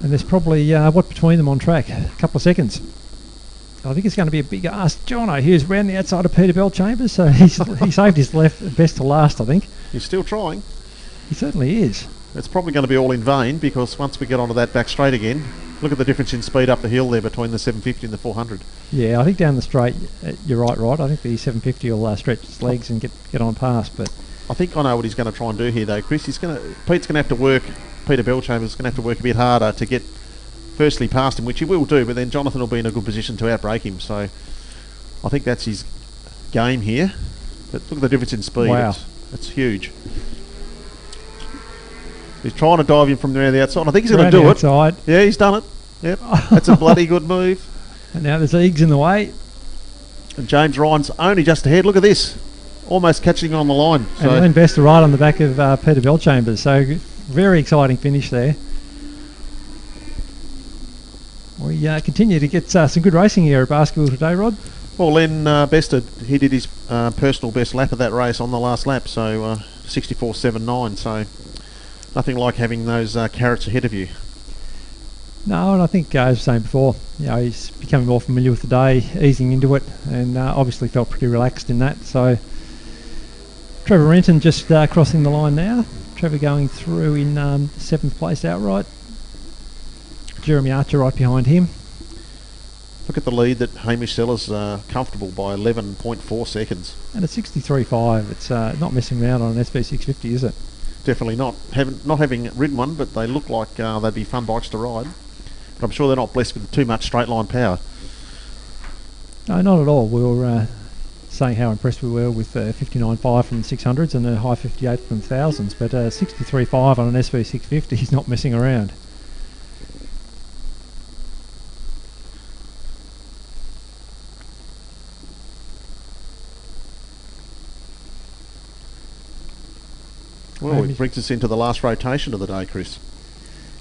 And there's probably, what between them on track? A couple of seconds. I think it's going to be a big ask. John O'Hughes ran the outside of Peter Bellchambers, so he saved his best to last, I think. He's still trying. He certainly is. It's probably going to be all in vain, because once we get onto that back straight again, look at the difference in speed up the hill there between the 750 and the 400. Yeah, I think down the straight, you're right. I think the 750 will stretch its legs and get on past. But I think I know what he's going to try and do here, though, Chris. Pete's going to have to work. Peter Bellchambers is going to have to work a bit harder to get firstly past him, which he will do. But then Jonathan will be in a good position to outbrake him. So I think that's his game here. But look at the difference in speed. Wow, it's huge. He's trying to dive him from around the outside. I think he's going to do it. Yeah, he's done it. Yep, that's a bloody good move. And now there's Eags in the way. And James Ryan's only just ahead. Look at this. Almost catching him on the line. And Len Bester right on the back of Peter Bellchambers. So very exciting finish there. We continue to get some good racing here at Basketball today, Rod. Well, Len Bester, he did his personal best lap of that race on the last lap, so 64.79, so nothing like having those carrots ahead of you. No, and I think, as I was saying before, he's becoming more familiar with the day, easing into it, and obviously felt pretty relaxed in that. So Trevor Renton just crossing the line now. Trevor going through in 7th place outright. Jeremy Archer right behind him. Look at the lead that Hamish Sellers comfortable by 11.4 seconds. And at 63.5, it's not messing around on an SV650, is it? Definitely not. Not having ridden one, but they look like they'd be fun bikes to ride. But I'm sure they're not blessed with too much straight line power. No, not at all. We were saying how impressed we were with 59.5 from the 600s and a high 58 from the 1000s, but 63.5 on an SV650 is not messing around. Well, it brings us into the last rotation of the day, Chris.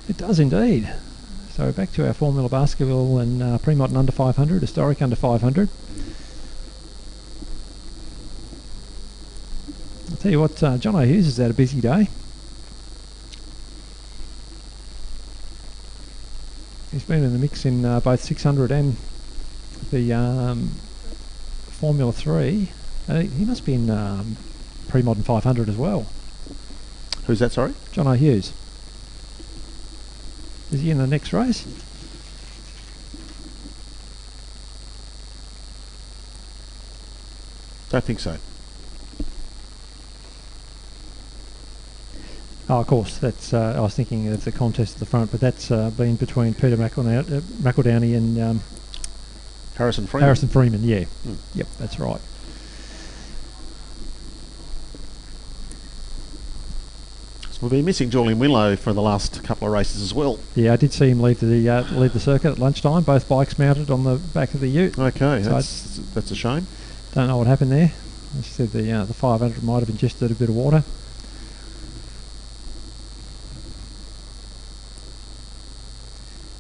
It does indeed. So back to our Formula Basketball and pre-modern under 500, historic under 500. I'll tell you what, John O'Hughes has had a busy day. He's been in the mix in both 600 and the Formula 3. He must be in pre-modern 500 as well. Who's that, sorry? John O'Hughes. Is he in the next race? Don't think so. Oh, of course, that's. I was thinking of the contest at the front, but that's been between Peter McEldowney and Harrison Freeman. Harrison Freeman, yeah. Yep, that's right. So we'll be missing Julian Winlow for the last couple of races as well. Yeah, I did see him leave the circuit at lunchtime. Both bikes mounted on the back of the ute. Okay, So that's a shame. Don't know what happened there. As I said, the 500 might have ingested a bit of water.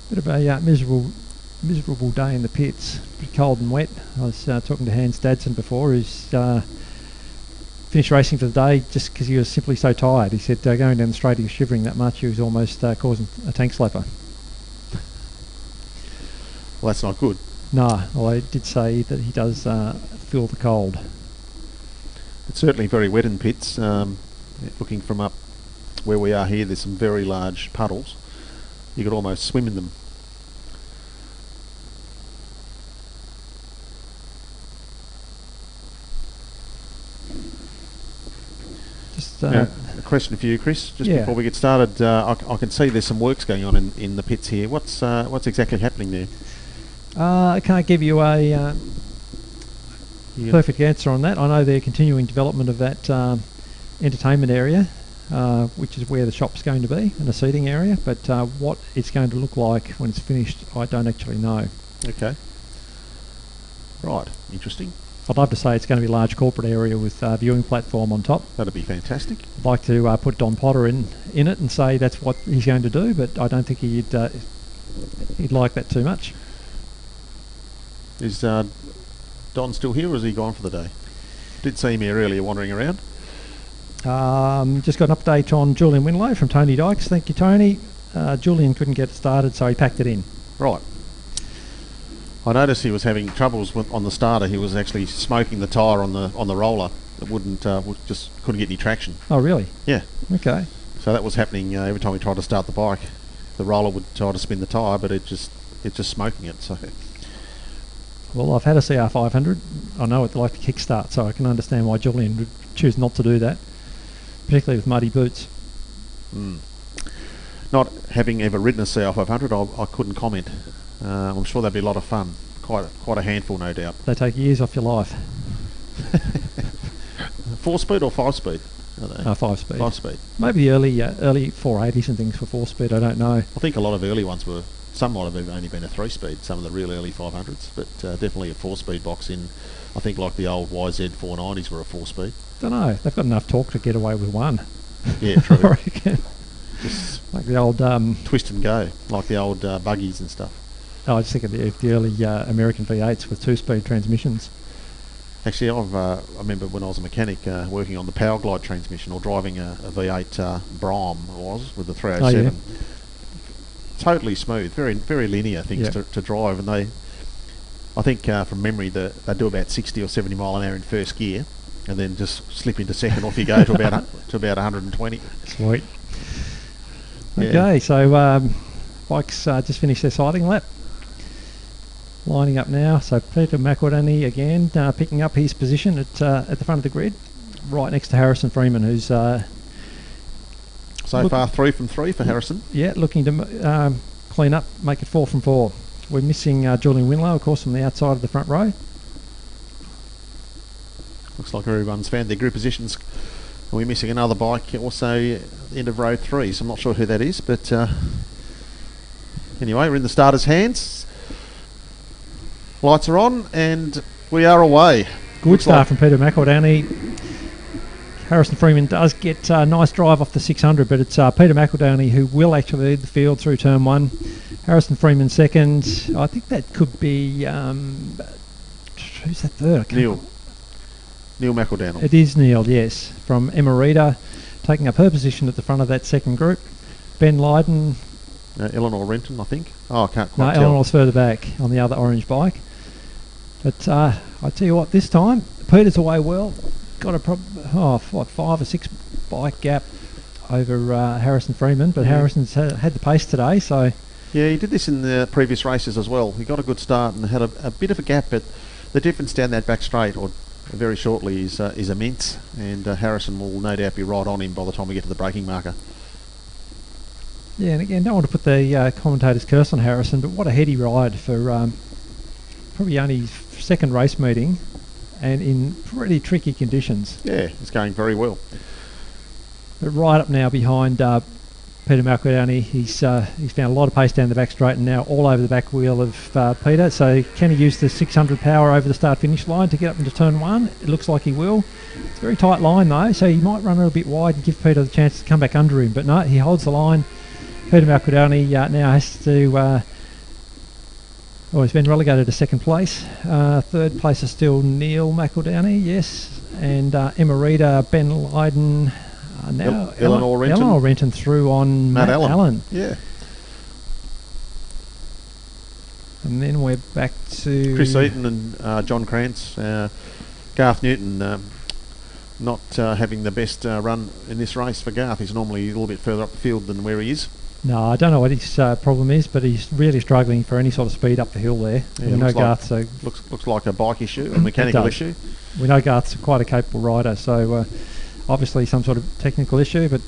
Bit of a miserable day in the pits. Pretty cold and wet. I was talking to Hans Dadson before, who's finished racing for the day just because he was simply so tired. He said going down the straight he was shivering that much he was almost causing a tank slapper. Well, that's not good. No, well, I did say that he does feel the cold. It's certainly very wet in pits. Looking from up where we are here, there's some very large puddles. You could almost swim in them. Just Now, a question for you, Chris. Just Yeah. before we get started, I can see there's some works going on in the pits here. What's exactly happening there? I can't give you a Yeah. perfect answer on that. I know they're continuing development of that entertainment area, which is where the shop's going to be, and the seating area. But what it's going to look like when it's finished, I don't actually know. Okay. Right. Interesting. I'd love to say it's going to be a large corporate area with a viewing platform on top. That'd be fantastic. I'd like to put Don Potter in it and say that's what he's going to do, but I don't think he'd like that too much. Is Don still here, or is he gone for the day? Did see him here earlier wandering around. Just got an update on Julian Winlow from Tony Dykes. Thank you, Tony. Julian couldn't get it started, so he packed it in. Right. I noticed he was having troubles on the starter. He was actually smoking the tyre on the roller. It just couldn't get any traction. Oh, really? Yeah. Okay. So that was happening every time we tried to start the bike. The roller would try to spin the tyre, but it's just smoking it. So. Well, I've had a CR500. I know it like to kickstart, so I can understand why Julian would choose not to do that, particularly with muddy boots. Not having ever ridden a CR500, I couldn't comment. I'm sure that'd be a lot of fun. Quite a handful, no doubt. They take years off your life. 4-speed or 5-speed? 5-speed. 5-speed. Maybe the early 480s and things for 4-speed, I don't know. I think a lot of early ones were. Some might have only been a 3-speed, some of the real early 500s, but definitely a 4-speed box in, I think like the old YZ 490s were a 4-speed. Don't know. They've got enough torque to get away with one. Yeah, true. I reckon. Just Like the old... twist and go, like the old buggies and stuff. I just think of the early American V8s with 2-speed transmissions. Actually, I remember when I was a mechanic working on the Power Glide transmission or driving a V8 Brom with the 307. Oh, yeah. Totally smooth, very very linear things to drive, and I think from memory they do about 60 or 70 mile an hour in first gear, and then just slip into second. Off you go to about 120. Sweet. Yeah. Okay, so bikes just finished their sighting lap. Lining up now, so Peter McEldowney again picking up his position at the front of the grid, right next to Harrison Freeman, who's so far 3 from 3 for Harrison. Yeah, looking to clean up, make it 4 from 4. We're missing Julian Winlow, of course, from the outside of the front row. Looks like everyone's found their group positions. And we're missing another bike also at the end of row 3, so I'm not sure who that is, but anyway, we're in the starter's hands. Lights are on, and we are away. Good start from Peter McEldowney. Harrison Freeman does get a nice drive off the 600, but it's Peter McEldowney who will actually lead the field through turn 1. Harrison Freeman second. I think that could be... who's that third? Neil McEldowney. It is Neil, yes, from Emerita, taking up her position at the front of that second group. Ben Lydon... Eleanor Renton, I think. Oh, I can't quite No, tell. Eleanor's further back on the other orange bike. But I tell you what, this time, Peter's away well. Got a 5 or 6 bike gap over Harrison Freeman, but Harrison's had the pace today, so... Yeah, he did this in the previous races as well. He got a good start and had a bit of a gap, but the difference down that back straight, or very shortly, is immense, and Harrison will no doubt be right on him by the time we get to the braking marker. Yeah, and again, don't want to put the commentator's curse on Harrison, but what a heady ride for probably only his second race meeting, and in pretty tricky conditions. Yeah, he's going very well. But right up now behind Peter McEldowney, he's found a lot of pace down the back straight and now all over the back wheel of Peter. So can he use the 600 power over the start-finish line to get up into turn 1? It looks like he will. It's a very tight line though, so he might run a little bit wide and give Peter the chance to come back under him. But no, he holds the line. Peter McEldowney now has to... he's been relegated to second place. Third place is still Neil McEldowney, yes. And Emerita, Ben Lydon... now Eleanor Renton through on Matt Allen. Yeah. And then we're back to... Chris Eaton and John Krantz. Garth Newton not having the best run in this race for Garth. He's normally a little bit further up the field than where he is. No, I don't know what his problem is, but he's really struggling for any sort of speed up the hill there. Yeah, we know Garth's looks like a bike issue, a mechanical issue. We know Garth's quite a capable rider, so obviously some sort of technical issue. But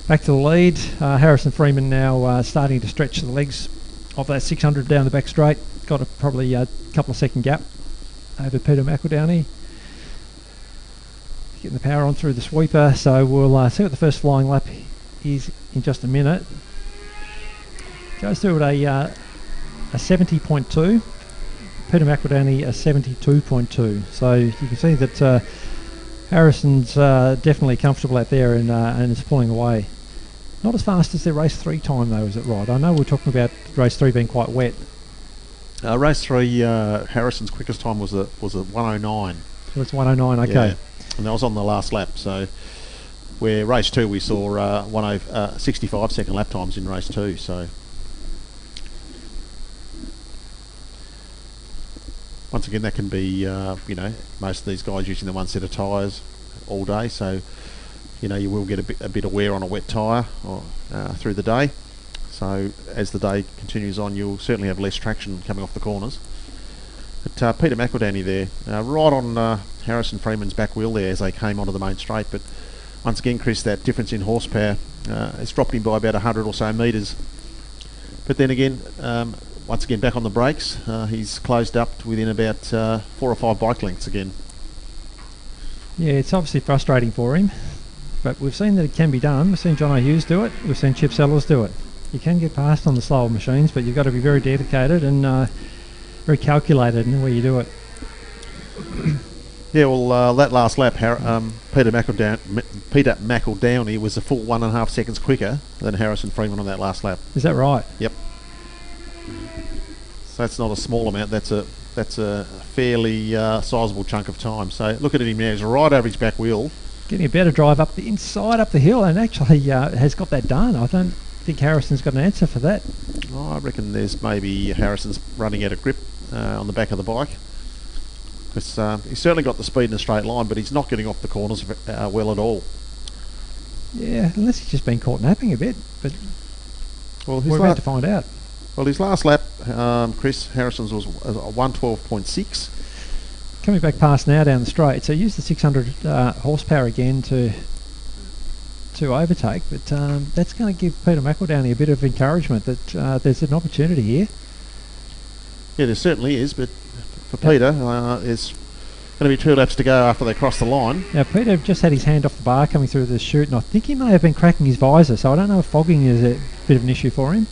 back to the lead, Harrison Freeman now starting to stretch the legs of that 600 down the back straight. Got probably a couple of second gap over Peter McEldowney. Getting the power on through the sweeper, so we'll see what the first flying lap is in just a minute. Goes through at a 70.2. Peter McEldowney a 72.2. So you can see that Harrison's definitely comfortable out there and is pulling away. Not as fast as their race 3 time though, is it right? I know we're talking about race 3 being quite wet. Race 3, Harrison's quickest time was a 109. So it's 109, okay. Yeah. And that was on the last lap. So where race 2 we saw 65 second lap times in race 2. So once again, that can be most of these guys using the one set of tyres all day. So you will get a bit of wear on a wet tyre through the day. So as the day continues on, you'll certainly have less traction coming off the corners. But Peter McEldowney there, right on Harrison Freeman's back wheel there as they came onto the main straight. But once again, Chris, that difference in horsepower has dropped him by about 100 or so metres. But then again, once again back on the brakes, he's closed up to within about 4 or 5 bike lengths again. Yeah, it's obviously frustrating for him, but we've seen that it can be done. We've seen John O'Hughes do it, we've seen Chip Sellers do it. You can get past on the slower machines, but you've got to be very dedicated and very calculated in the way you do it. Yeah, well, that last lap, Peter McEldowney was a full 1.5 seconds quicker than Harrison Freeman on that last lap. Is that right? Yep. So that's not a small amount. That's a fairly sizable chunk of time. So look at him now. He's right over his back wheel. Getting a better drive up the inside, up the hill, and actually has got that done. I don't think Harrison's got an answer for that. I reckon there's maybe Harrison's running out of grip on the back of the bike. Because he's certainly got the speed in a straight line, but he's not getting off the corners well at all. Yeah, unless he's just been caught napping a bit. But well, we're about to find out. Well, his last lap, Chris, Harrison's was a 112.6. Coming back past now down the straight, so use the 600 horsepower again to overtake, but that's going to give Peter McEldowney a bit of encouragement that there's an opportunity here. Yeah, there certainly is, but for Peter, there's going to be 2 laps to go after they cross the line. Now, Peter just had his hand off the bar coming through the chute, and I think he may have been cracking his visor, so I don't know if fogging is a bit of an issue for him.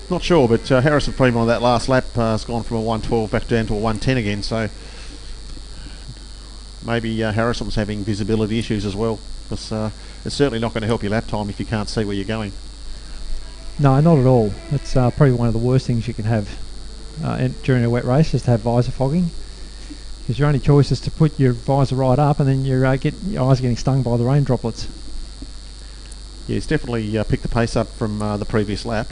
Not sure, but Harrison Freeman on that last lap has gone from a 112 back down to a 110 again, so maybe Harrison was having visibility issues as well, because it's certainly not going to help your lap time if you can't see where you're going. No, not at all. It's probably one of the worst things you can have during a wet race, is to have visor fogging, because your only choice is to put your visor right up, and then your eyes are getting stung by the rain droplets. Yeah, he's definitely picked the pace up from the previous lap.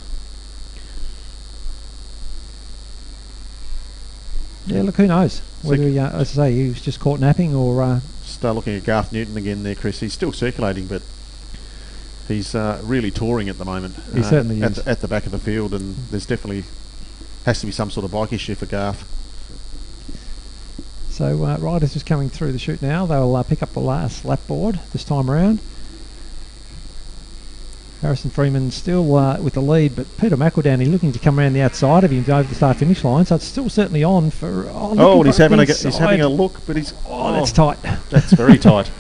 Yeah, look, who knows whether he, as I say, he was just caught napping or... Start looking at Garth Newton again there, Chris. He's still circulating, but he's really touring at the moment. He certainly is. At the back of the field, and there's definitely has to be some sort of bike issue for Garth. So riders just coming through the chute now. They'll pick up the last lap board this time around. Harrison Freeman still with the lead, but Peter McEldowney looking to come around the outside of him over the start-finish line, so it's still certainly on for... he's having a look, but he's... that's tight. That's very tight.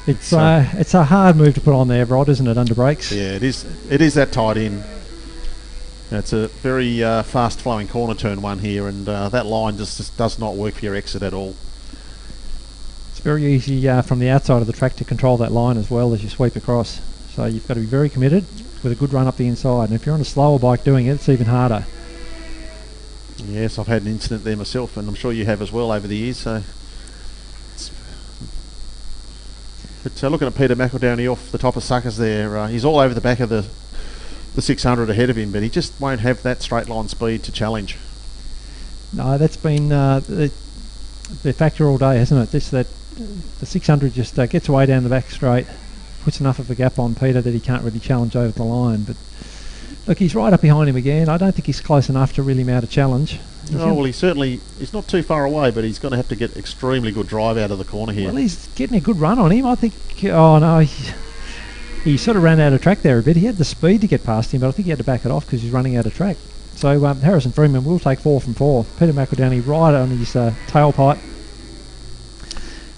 It's a hard move to put on there, Rod, isn't it, under brakes? Yeah, it is. It is that tight in. It's a very fast-flowing corner turn one here, and that line just does not work for your exit at all. It's very easy from the outside of the track to control that line as well as you sweep across. So you've got to be very committed with a good run up the inside. And if you're on a slower bike doing it, it's even harder. Yes, I've had an incident there myself, and I'm sure you have as well over the years. So, but looking at Peter McEldowney off the top of Suckers there, he's all over the back of the 600 ahead of him, but he just won't have that straight line speed to challenge. No, that's been the factor all day, hasn't it? Just that the 600 just gets away down the back straight, puts enough of a gap on Peter that he can't really challenge over the line. But look, he's right up behind him again. I don't think he's close enough to really mount a challenge. Well, he's not too far away, but he's going to have to get extremely good drive out of the corner here. Well, he's getting a good run on him. I think, he sort of ran out of track there a bit. He had the speed to get past him, but I think he had to back it off because he's running out of track. So Harrison Freeman will take 4 from 4. Peter McEldowney right on his tailpipe.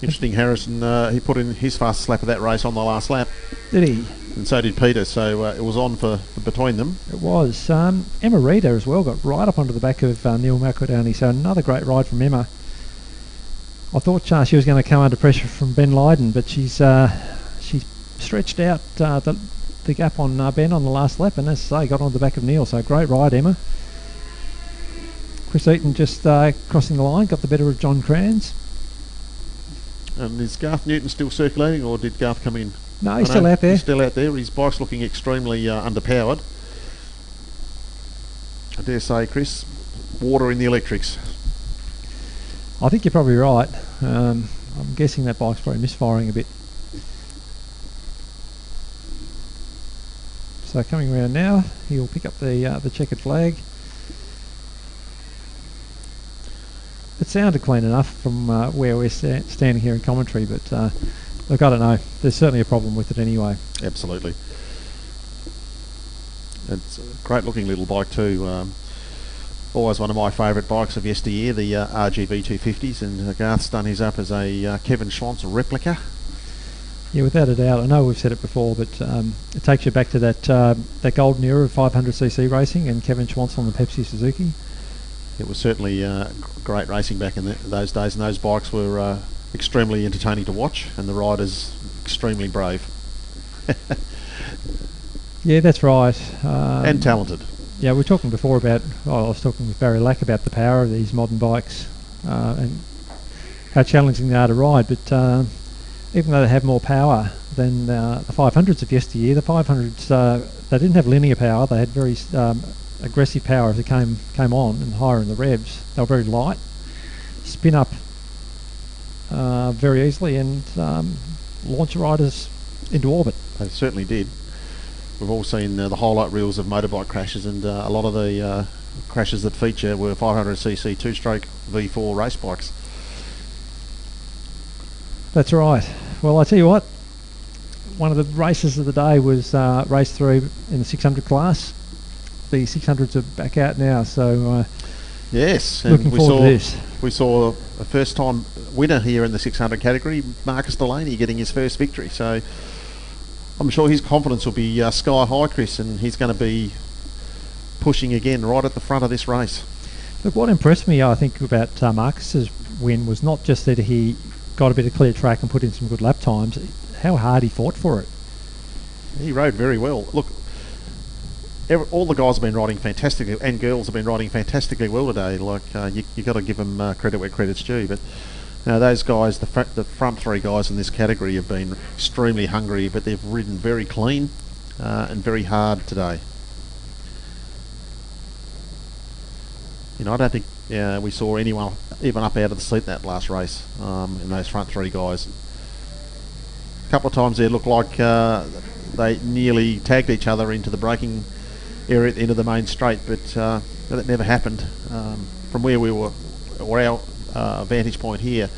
Interesting, Harrison, he put in his fastest lap of that race on the last lap. Did he? And so did Peter, so it was on for between them. It was. Emma Reeder as well got right up onto the back of Neil McEldowney, so another great ride from Emma. I thought she was going to come under pressure from Ben Lydon, but she's stretched out the gap on Ben on the last lap, and as I say, got on the back of Neil, so great ride, Emma. Chris Eaton just crossing the line, got the better of John Crans. And is Garth Newton still circulating, or did Garth come in? No, he's still out there. He's still out there. His bike's looking extremely underpowered. I dare say, Chris, water in the electrics. I think you're probably right. I'm guessing that bike's probably misfiring a bit. So coming around now, he'll pick up the checkered flag. It sounded clean enough from where we're standing here in commentary, but look, I don't know. There's certainly a problem with it anyway. Absolutely. It's a great looking little bike too. Always one of my favourite bikes of yesteryear, the RGV 250s, and Garth's done his up as a Kevin Schwantz replica. Yeah, without a doubt. I know we've said it before, but it takes you back to that golden era of 500cc racing and Kevin Schwantz on the Pepsi Suzuki. It was certainly great racing back in those days, and those bikes were extremely entertaining to watch, and the riders extremely brave. Yeah, that's right. And talented. Yeah, we were talking before about, I was talking with Barry Lack about the power of these modern bikes and how challenging they are to ride, but even though they have more power than the 500s of yesteryear, the 500s, they didn't have linear power, they had very aggressive power as it came on and higher in the revs. They were very light, spin up very easily, and launch riders into orbit. They certainly did. We've all seen the highlight reels of motorbike crashes, and a lot of the crashes that feature were 500cc two-stroke V4 race bikes. That's right. Well, I tell you what, one of the races of the day was race 3 in the 600 class. The 600s are back out now, so yes, looking forward to this. We saw a first-time winner here in the 600 category, Marcus Delaney, getting his first victory. So I'm sure his confidence will be sky high, Chris, and he's going to be pushing again right at the front of this race. Look, what impressed me, I think, about Marcus's win was not just that he got a bit of clear track and put in some good lap times. How hard he fought for it. He rode very well. Look, all the guys have been riding fantastically, and girls have been riding fantastically well today. Like you got to give them credit where credit's due. But those guys, the front three guys in this category, have been extremely hungry, but they've ridden very clean and very hard today. I don't think we saw anyone even up out of the seat that last race in those front three guys. A couple of times there looked like they nearly tagged each other into the braking area at the end of the main straight, but that never happened. From where we were, or our vantage point here,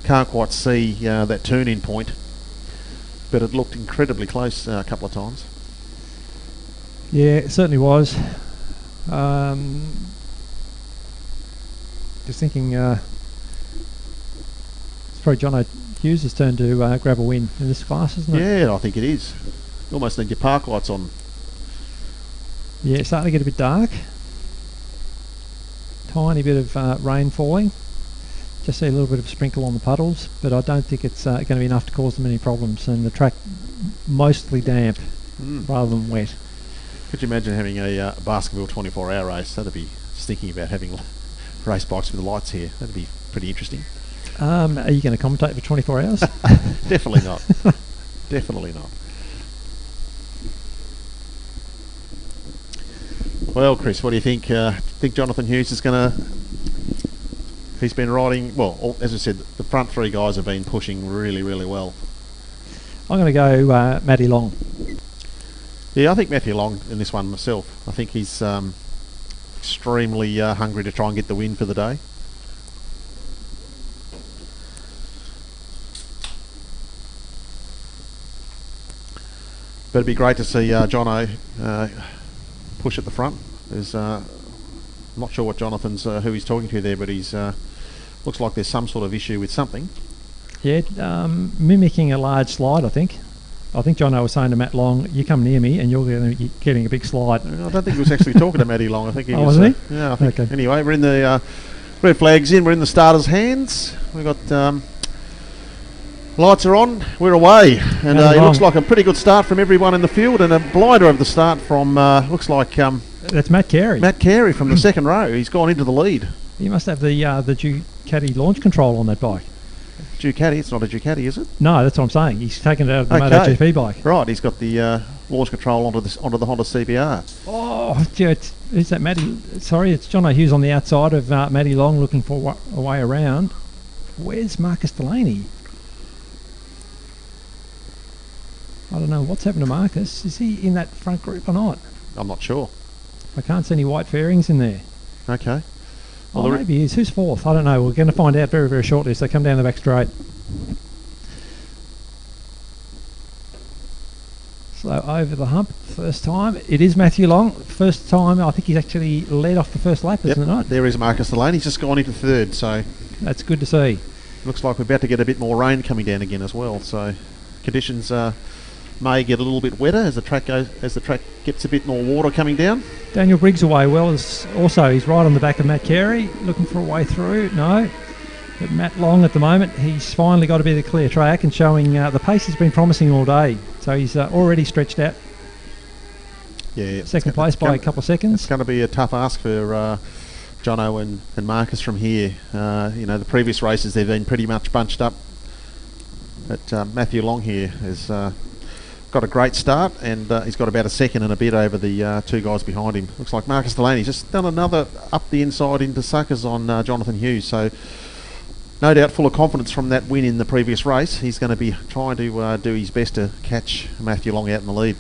can't quite see that turn-in point, but it looked incredibly close a couple of times. Yeah, it certainly was. Just thinking, it's probably John Hughes' turn to grab a win in this class, isn't it? Yeah, I think it is. You almost need your park lights on. Yeah, it's starting to get a bit dark. Tiny bit of rain falling. Just see a little bit of a sprinkle on the puddles, but I don't think it's going to be enough to cause them any problems. And the track mostly damp rather than wet. Could you imagine having a basketball 24-hour race? That'd be thinking about having race bikes with the lights here. That'd be pretty interesting. Are you going to commentate for 24 hours? Definitely not. Definitely not. Well, Chris, what do you think? Think Jonathan Hughes is going to... He's been riding... Well, as I said, the front three guys have been pushing really, really well. I'm going to go Matty Long. Yeah, I think Matthew Long in this one myself. I think he's extremely hungry to try and get the win for the day. But it'd be great to see Jono push at the front. I'm not sure what Jonathan's who he's talking to there, but he's looks like there's some sort of issue with something. Yeah, mimicking a large slide, I think. I think Jono was saying to Matt Long, "You come near me, and you're going to be getting a big slide." I don't think he was actually talking to Matty Long. I think he was. Wasn't he? Yeah, I think. Okay. Anyway, we're in the red flag's in. We're in the starters' hands. We've got lights are on. We're away, and it looks like a pretty good start from everyone in the field, and a blinder of the start from looks like that's Matt Carey. Matt Carey from the second row. He's gone into the lead. He must have the Ducati launch control on that bike. Ducati? It's not a Ducati, is it? No, that's what I'm saying. He's taken it out of the MotoGP bike. Right, he's got the launch control onto the Honda CBR. Oh, is that Matty? Sorry, it's John Hughes on the outside of Matty Long looking for a way around. Where's Marcus Delaney? I don't know what's happened to Marcus. Is he in that front group or not? I'm not sure. I can't see any white fairings in there. Okay. Well, maybe he is. Who's fourth? I don't know. We're going to find out very, very shortly as they come down the back straight. So over the hump, first time. It is Matthew Long. First time, I think he's actually led off the first lap, isn't it not? There is Marcus Delaney. He's just gone into third, so... That's good to see. Looks like we're about to get a bit more rain coming down again as well, so conditions may get a little bit wetter as the track gets a bit more water coming down. Daniel Briggs away well as also he's right on the back of Matt Carey, looking for a way through. No, but Matt Long at the moment, he's finally got a bit of clear track and showing the pace has been promising all day. So he's already stretched out. Yeah, second place by a couple of seconds. It's going to be a tough ask for Jono and Marcus from here. The previous races they've been pretty much bunched up. But Matthew Long here has got a great start, and he's got about a second and a bit over the two guys behind him. Looks like Marcus Delaney's just done another up the inside into suckers on Jonathan Hughes, so no doubt full of confidence from that win in the previous race. He's going to be trying to do his best to catch Matthew Long out in the lead.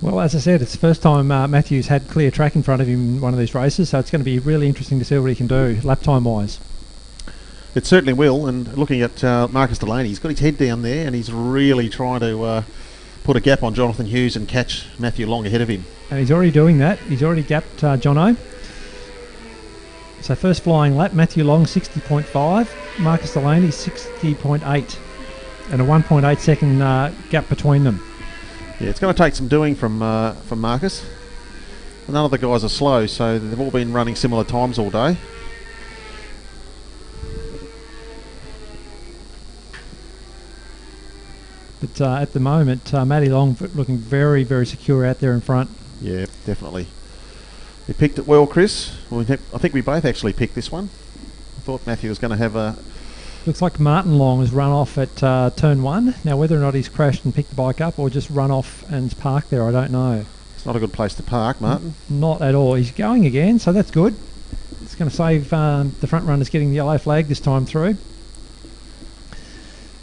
Well, as I said, it's the first time Matthew's had clear track in front of him in one of these races, so it's going to be really interesting to see what he can do lap time wise. It certainly will, and looking at Marcus Delaney, he's got his head down there and he's really trying to put a gap on Jonathan Hughes and catch Matthew Long ahead of him. And he's already doing that. He's already gapped Jono. So first flying lap, Matthew Long 60.5, Marcus Delaney 60.8, and a 1.8 second gap between them. Yeah, it's going to take some doing from Marcus. None of the guys are slow, so they've all been running similar times all day. And at the moment, Matty Long looking very, very secure out there in front. Yeah, definitely. You picked it well, Chris. I think we both actually picked this one. I thought Matthew was going to have a... Looks like Martin Long has run off at turn 1. Now, whether or not he's crashed and picked the bike up or just run off and parked there, I don't know. It's not a good place to park, Martin. Not at all. He's going again, so that's good. It's going to save the front runners getting the yellow flag this time through.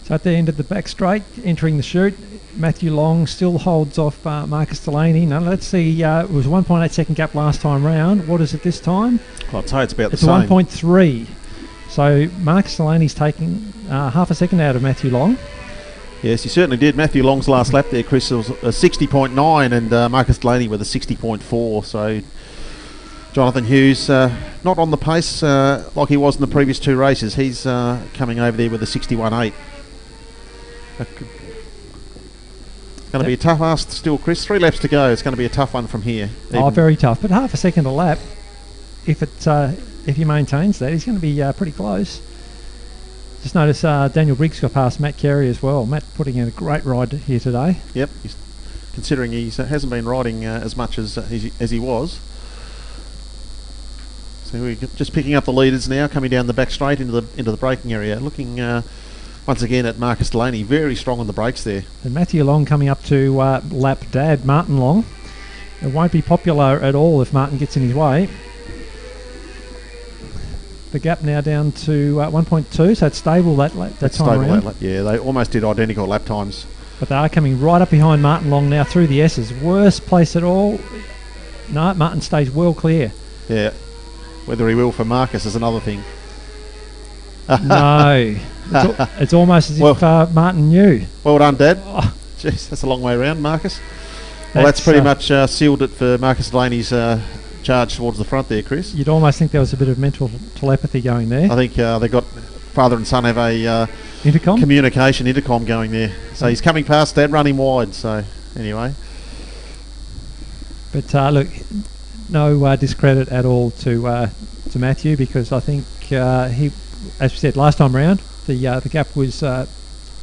So at the end of the back straight, entering the chute, Matthew Long still holds off Marcus Delaney. Now let's see, it was 1.8 second gap last time round. What is it this time? Well, I'd say it's about it's the same. It's 1.3. So Marcus Delaney's taking half a second out of Matthew Long. Yes, he certainly did. Matthew Long's last lap there, Chris, was a 60.9 and Marcus Delaney with a 60.4. So Jonathan Hughes not on the pace like he was in the previous 2 races. He's coming over there with a 61.8. It's going to be a tough ask still, Chris. 3 laps to go. It's going to be a tough one from here. Oh, very tough. But half a second a lap, if he maintains that, he's going to be pretty close. Just notice Daniel Briggs got past Matt Carey as well. Matt putting in a great ride here today. Yep, considering he hasn't been riding as much as he was. So we're just picking up the leaders now, coming down the back straight into the braking area. Looking once again at Marcus Delaney, very strong on the brakes there. And Matthew Long coming up to lap dad Martin Long. It won't be popular at all if Martin gets in his way. The gap now down to 1.2, so it's stable that time around. Yeah, they almost did identical lap times. But they are coming right up behind Martin Long now through the S's. Worst place at all. No, Martin stays well clear. Yeah, whether he will for Marcus is another thing. No, it's almost as if Martin knew. Well done, Dad. Oh. Jeez, that's a long way around, Marcus. Well, that's pretty much sealed it for Marcus Delaney's charge towards the front there, Chris. You'd almost think there was a bit of mental telepathy going there. I think they got father and son have a intercom going there. So he's coming past Dad, running wide. So anyway, but look, no discredit at all to Matthew, because I think he, as we said last time round, the gap was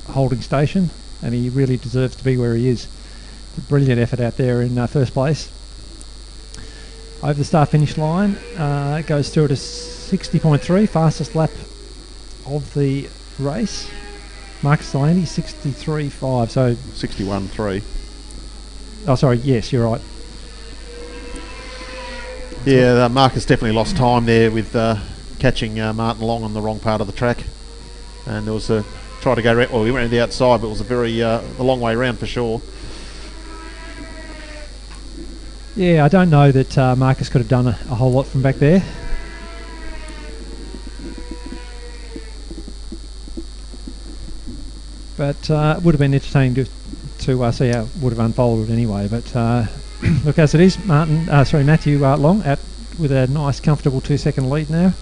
holding station, and he really deserves to be where he is. It's a brilliant effort out there in first place. Over the start-finish line, it goes through at a 60.3, fastest lap of the race. Marcus Delaney, 63.5, so... 61.3. Oh, sorry, yes, you're right. Yeah, Marcus definitely lost time there with catching Martin Long on the wrong part of the track. And there was a... Tried to go... Well, we went around the outside, but it was a long way around for sure. Yeah, I don't know that Marcus could have done a whole lot from back there. But it would have been entertaining to see how it would have unfolded anyway. But look, as it is, Matthew Long out with a nice, comfortable 2-second lead now.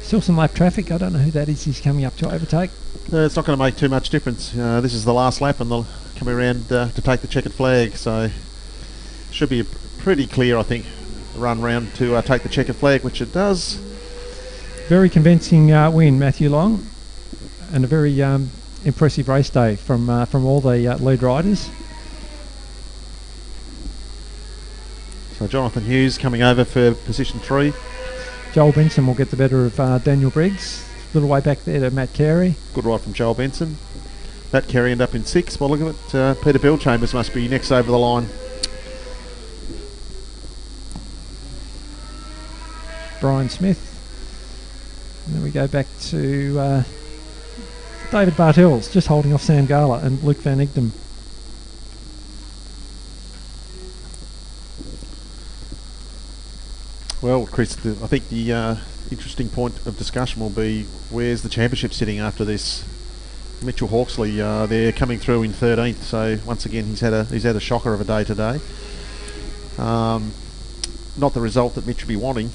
Still some lap traffic. I don't know who that is he's coming up to overtake. It's not going to make too much difference. This is the last lap, and they'll come around to take the checkered flag. So... should be a pretty clear, I think, run round to take the checkered flag, which it does. Very convincing win, Matthew Long, and a very impressive race day from all the lead riders. So Jonathan Hughes coming over for position 3. Joel Benson will get the better of Daniel Briggs. A little way back there to Matt Carey. Good ride from Joel Benson. Matt Carey ended up in 6. Well, look at it. Peter Bellchambers must be next over the line. Brian Smith. And then we go back to David Bartels, just holding off Sam Gala and Luke Van Egdom. Well, Chris, I think the interesting point of discussion will be where's the championship sitting after this. Mitchell Hawksley, they're coming through in 13th, so once again he's had a shocker of a day today. Not the result that Mitch would be wanting.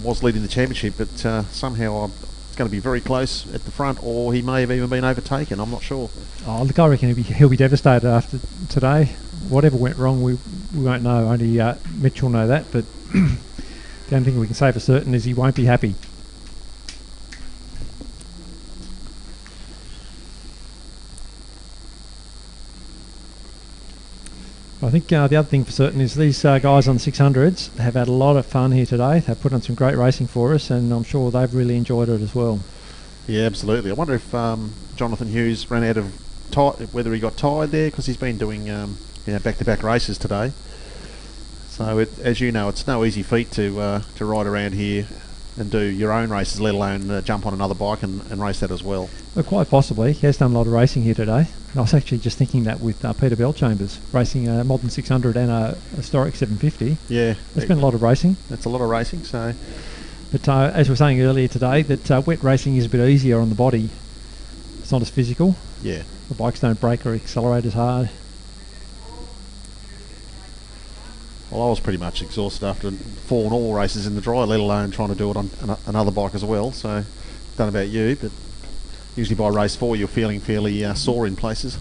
Was leading the championship, but somehow it's going to be very close at the front, or he may have even been overtaken. I'm not sure. Oh, look, I reckon he'll be devastated after today. Whatever went wrong, we won't know. Only Mitch will know that. But the only thing we can say for certain is he won't be happy. I think the other thing for certain is these guys on the 600s have had a lot of fun here today. They've put on some great racing for us, and I'm sure they've really enjoyed it as well. Yeah, absolutely. I wonder if Jonathan Hughes ran out of whether he got tired there, because he's been doing back-to-back races today. So as you know, it's no easy feat to ride around here and do your own races, let alone jump on another bike and race that as well. Well, quite possibly. He has done a lot of racing here today. And I was actually just thinking that with Peter Bellchambers, racing a modern 600 and a historic 750. Yeah. There's been a lot of racing. That's a lot of racing, so... But as we were saying earlier today, that wet racing is a bit easier on the body. It's not as physical. Yeah. The bikes don't brake or accelerate as hard. Well, I was pretty much exhausted after 4 and all races in the dry, let alone trying to do it on another bike as well. So, don't know about you, but usually by race 4 you're feeling fairly sore in places.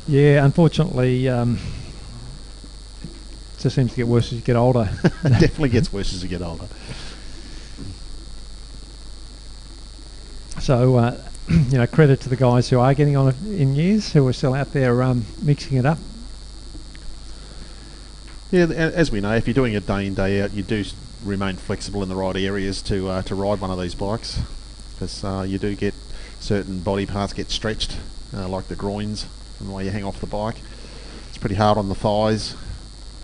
Yeah, unfortunately, it just seems to get worse as you get older. It definitely gets worse as you get older. So, credit to the guys who are getting on it in years, who are still out there mixing it up. Yeah, as we know, if you're doing it day in, day out, you do remain flexible in the right areas to ride one of these bikes, because you do get certain body parts get stretched, like the groins and the way you hang off the bike. It's pretty hard on the thighs,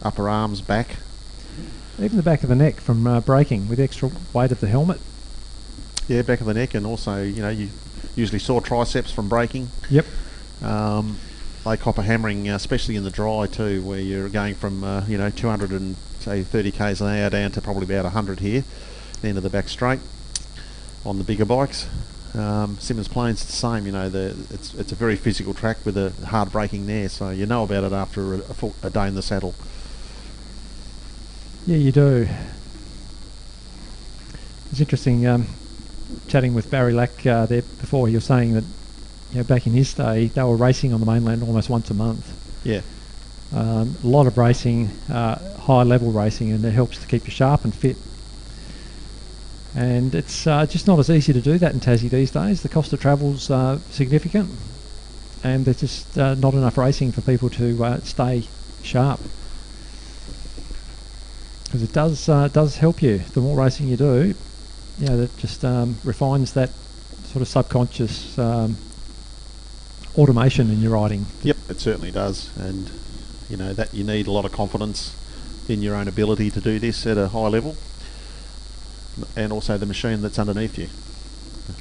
upper arms, back. Even the back of the neck from braking with the extra weight of the helmet. Yeah, back of the neck, and also, you usually sore triceps from braking. Yep. They cop a hammering, especially in the dry too, where you're going from 230 k's an hour down to probably about 100 here, the end of the back straight on the bigger bikes. Simmons Plains the same. It's a very physical track with a hard braking there, so you know about it after a day in the saddle. Yeah, you do. It's interesting chatting with Barry Lack there before. He was saying that back in his day, they were racing on the mainland almost once a month. Yeah. A lot of racing, high-level racing, and it helps to keep you sharp and fit. And it's just not as easy to do that in Tassie these days. The cost of travel's significant, and there's just not enough racing for people to stay sharp. Because it does help you. The more racing you do, that just refines that sort of subconscious automation in your riding. Yep, it certainly does, and that you need a lot of confidence in your own ability to do this at a high level, and also the machine that's underneath you.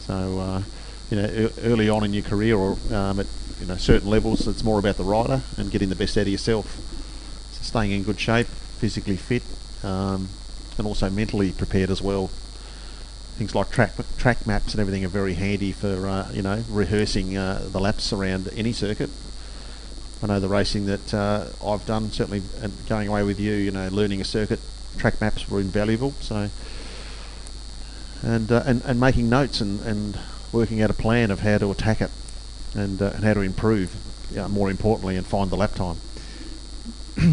So early on in your career, or at certain levels, it's more about the rider and getting the best out of yourself. So staying in good shape, physically fit, and also mentally prepared as well. Things like track maps and everything are very handy for rehearsing the laps around any circuit. I know the racing that I've done, certainly, and going away with you, learning a circuit, track maps were invaluable. So, and making notes and working out a plan of how to attack it and how to improve, more importantly, and find the lap time.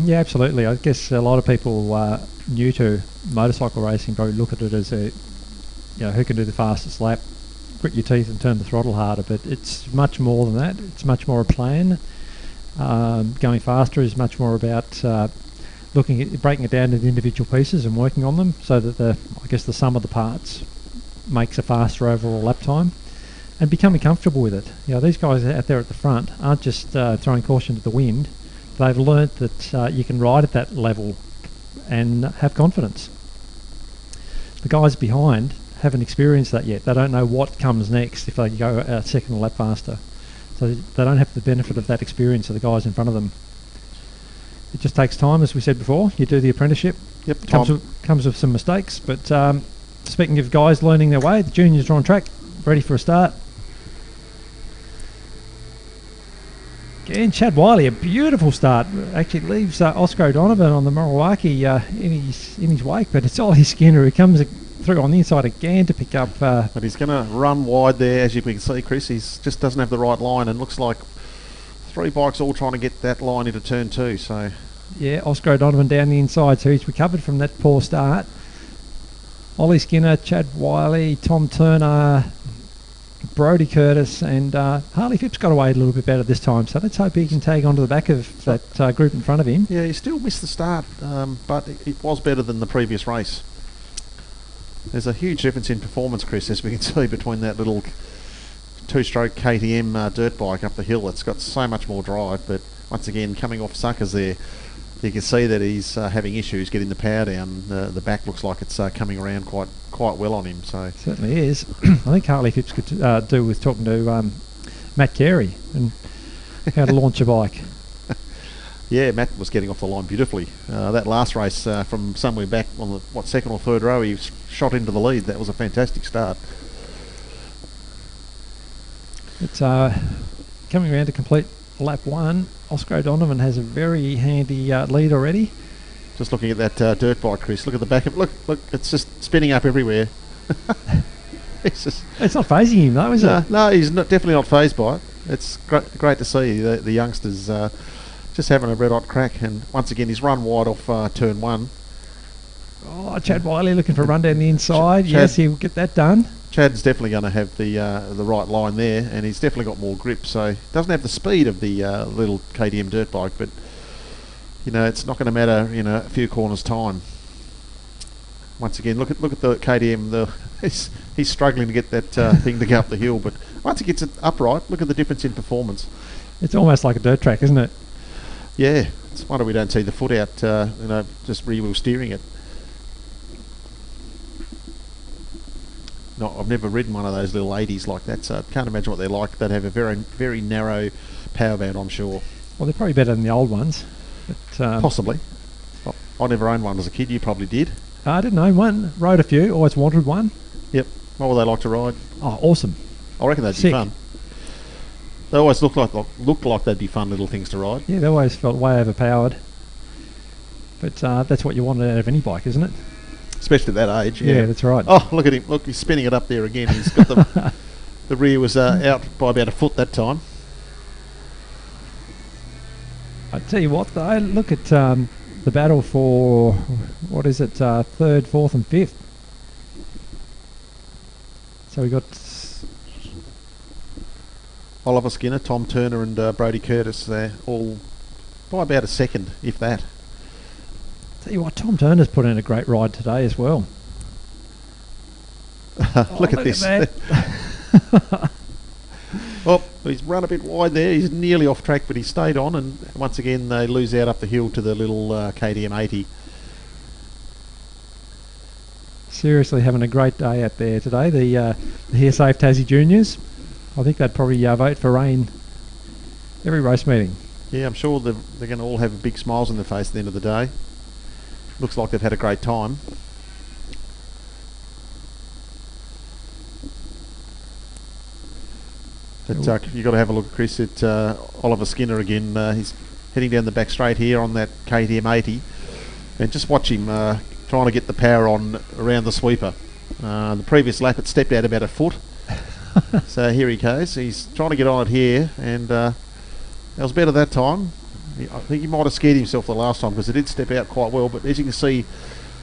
Yeah, absolutely. I guess a lot of people new to motorcycle racing probably look at it as who can do the fastest lap, grit your teeth and turn the throttle harder, but it's much more than that. It's much more a plan. Going faster is much more about looking at breaking it down into individual pieces and working on them, so that the sum of the parts makes a faster overall lap time, and becoming comfortable with it. These guys out there at the front aren't just throwing caution to the wind. They've learnt that you can ride at that level and have confidence. The guys behind haven't experienced that yet. They don't know what comes next if they go a second lap faster. So they don't have the benefit of that experience of the guys in front of them. It just takes time, as we said before. You do the apprenticeship. Yep, comes with some mistakes. But speaking of guys learning their way, the juniors are on track, ready for a start. Again, Chad Wiley, a beautiful start. Actually leaves Oscar O'Donovan on the Moriwaki in his wake, but it's Ollie Skinner who comes through on the inside again to pick up... but he's going to run wide there, as you can see, Chris. He just doesn't have the right line, and looks like 3 bikes all trying to get that line into turn 2. So yeah, Oscar O'Donovan down the inside, so he's recovered from that poor start. Ollie Skinner, Chad Wiley, Tom Turner, Brodie Curtis and Harley Phipps got away a little bit better this time, so let's hope he can tag onto the back of that group in front of him. Yeah, he still missed the start, but it was better than the previous race. There's a huge difference in performance, Chris, as we can see between that little two-stroke KTM dirt bike up the hill. It's got so much more drive, but once again, coming off suckers there, you can see that he's having issues getting the power down. The back looks like it's coming around quite well on him. So certainly is. I think Harley Phipps could do with talking to Matt Carey and how to launch a bike. Yeah, Matt was getting off the line beautifully. That last race from somewhere back on the second or third row, he shot into the lead. That was a fantastic start. It's coming around to complete lap 1. Oscar O'Donovan has a very handy lead already. Just looking at that dirt bike, Chris. Look at the back of it. Look, it's just spinning up everywhere. It's not phasing him though, is it? No, he's definitely not phased by it. It's great to see the youngsters just having a red hot crack. And once again, he's run wide off turn 1. Oh, Chad Wiley looking for a run down the inside. Yes, he'll get that done. Chad's definitely going to have the right line there, and he's definitely got more grip. So he doesn't have the speed of the little KTM dirt bike, but it's not going to matter a few corners time. Once again, look at the KTM. He's struggling to get that thing to go up the hill, but once he gets it upright, look at the difference in performance. It's almost like a dirt track, isn't it? Yeah, it's a wonder we don't see the foot out. Just rear wheel steering it. No, I've never ridden one of those little 80s like that, so I can't imagine what they're like. They'd have a very, very narrow power band, I'm sure. Well, they're probably better than the old ones. But, possibly. Well, I never owned one as a kid. You probably did. I didn't own one. Rode a few. Always wanted one. Yep. What would they like to ride? Oh, awesome. I reckon they'd be fun. They always looked like they'd be fun little things to ride. Yeah, they always felt way overpowered. But that's what you want out of any bike, isn't it? Especially at that age. Yeah, that's right. Oh, look at him. Look, he's spinning it up there again. He's got the rear was out by about a foot that time. I tell you what, though, look at the battle for, what is it, 3rd, 4th and 5th. So we got Oliver Skinner, Tom Turner and Brodie Curtis. They're all by about a second, if that. Tell you what, Tom Turner's put in a great ride today as well. Look at this. Well, he's run a bit wide there. He's nearly off track, but he stayed on, and once again they lose out up the hill to the little KTM 80. Seriously having a great day out there today. The Here Safe Tassie Juniors. I think they'd probably vote for rain every race meeting. Yeah, I'm sure they're going to all have big smiles on their face at the end of the day. Looks like they've had a great time. But you've got to have a look, Chris, at Oliver Skinner again. He's heading down the back straight here on that KTM 80. And just watch him trying to get the power on around the sweeper. The previous lap it stepped out about a foot. So here he goes. He's trying to get on it here, and that was better that time. I think he might have scared himself the last time because it did step out quite well, but as you can see,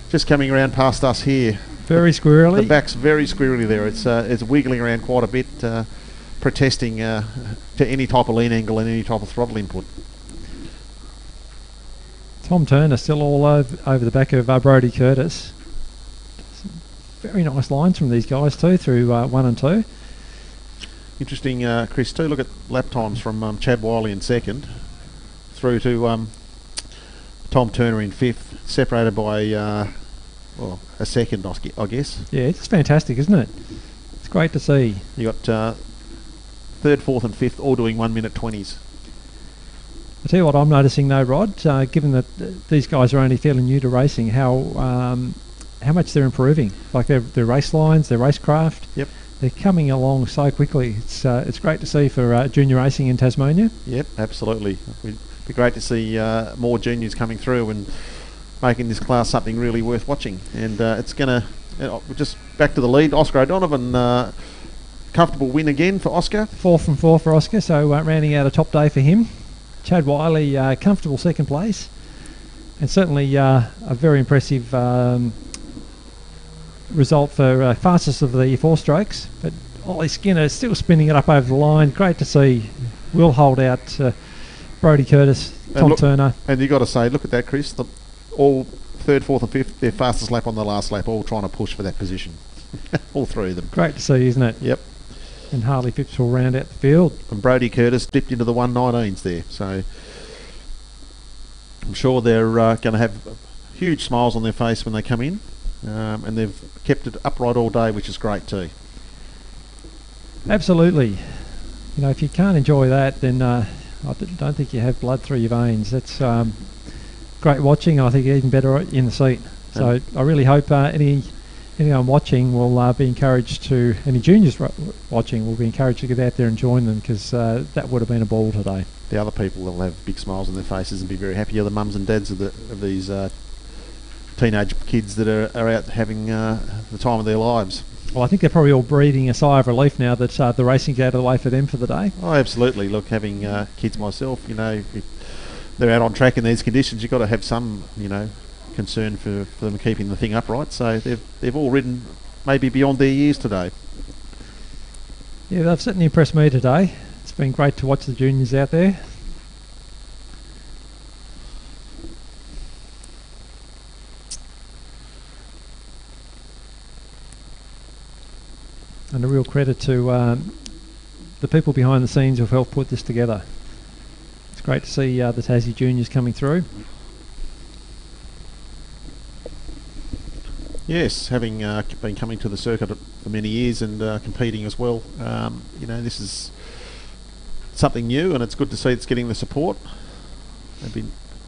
just coming around past us here, very squirrely. The back's very squirrely there. It's wiggling around quite a bit, protesting to any type of lean angle and any type of throttle input. Tom Turner still all over the back of Brodie Curtis. Some very nice lines from these guys too through 1 and 2. Interesting, Chris, too. Look at lap times from Chad Wiley in 2nd through to Tom Turner in 5th, separated by a second, I guess. Yeah, it's fantastic, isn't it? It's great to see. You got 3rd, 4th and 5th all doing 1 minute 20s. I tell you what I'm noticing though, Rod, given that these guys are only fairly new to racing, how much they're improving. Like their race lines, their racecraft. Yep. They're coming along so quickly. It's great to see for junior racing in Tasmania. Yep, absolutely. It'd be great to see more juniors coming through and making this class something really worth watching. And it's going to... just back to the lead. Oscar O'Donovan, comfortable win again for Oscar. 4 from 4 for Oscar, so rounding out a top day for him. Chad Wiley, comfortable 2nd place. And certainly a very impressive... result for fastest of the 4 strokes, but Ollie Skinner still spinning it up over the line. Great to see Will hold out Brodie Curtis, Tom Turner. And you got to say, look at that, Chris. All third, fourth, and fifth, their fastest lap on the last lap, all trying to push for that position. All three of them. Great to see, isn't it? Yep. And Harley Phipps will round out the field. And Brodie Curtis dipped into the 119s there. So I'm sure they're going to have huge smiles on their face when they come in. And they've kept it upright all day, which is great too. Absolutely. You know, if you can't enjoy that, then I don't think you have blood through your veins. That's great watching. I think even better in the seat. So I really hope anyone watching will be encouraged to, any juniors watching will be encouraged to get out there and join them, because that would have been a ball today. The other people will have big smiles on their faces and be very happy. Are the mums and dads of these teenage kids that are out having the time of their lives. Well, I think they're probably all breathing a sigh of relief now that the racing's out of the way for them for the day. Oh, absolutely. Look, having kids myself, you know, if they're out on track in these conditions, you've got to have some, you know, concern for them keeping the thing upright. So they've all ridden maybe beyond their years today. Yeah, they've certainly impressed me today. It's been great to watch the juniors out there. And a real credit to the people behind the scenes who've helped put this together. It's great to see the Tassie juniors coming through. Yes, having been coming to the circuit for many years and competing as well, you know, this is something new, and it's good to see it's getting the support. It'd be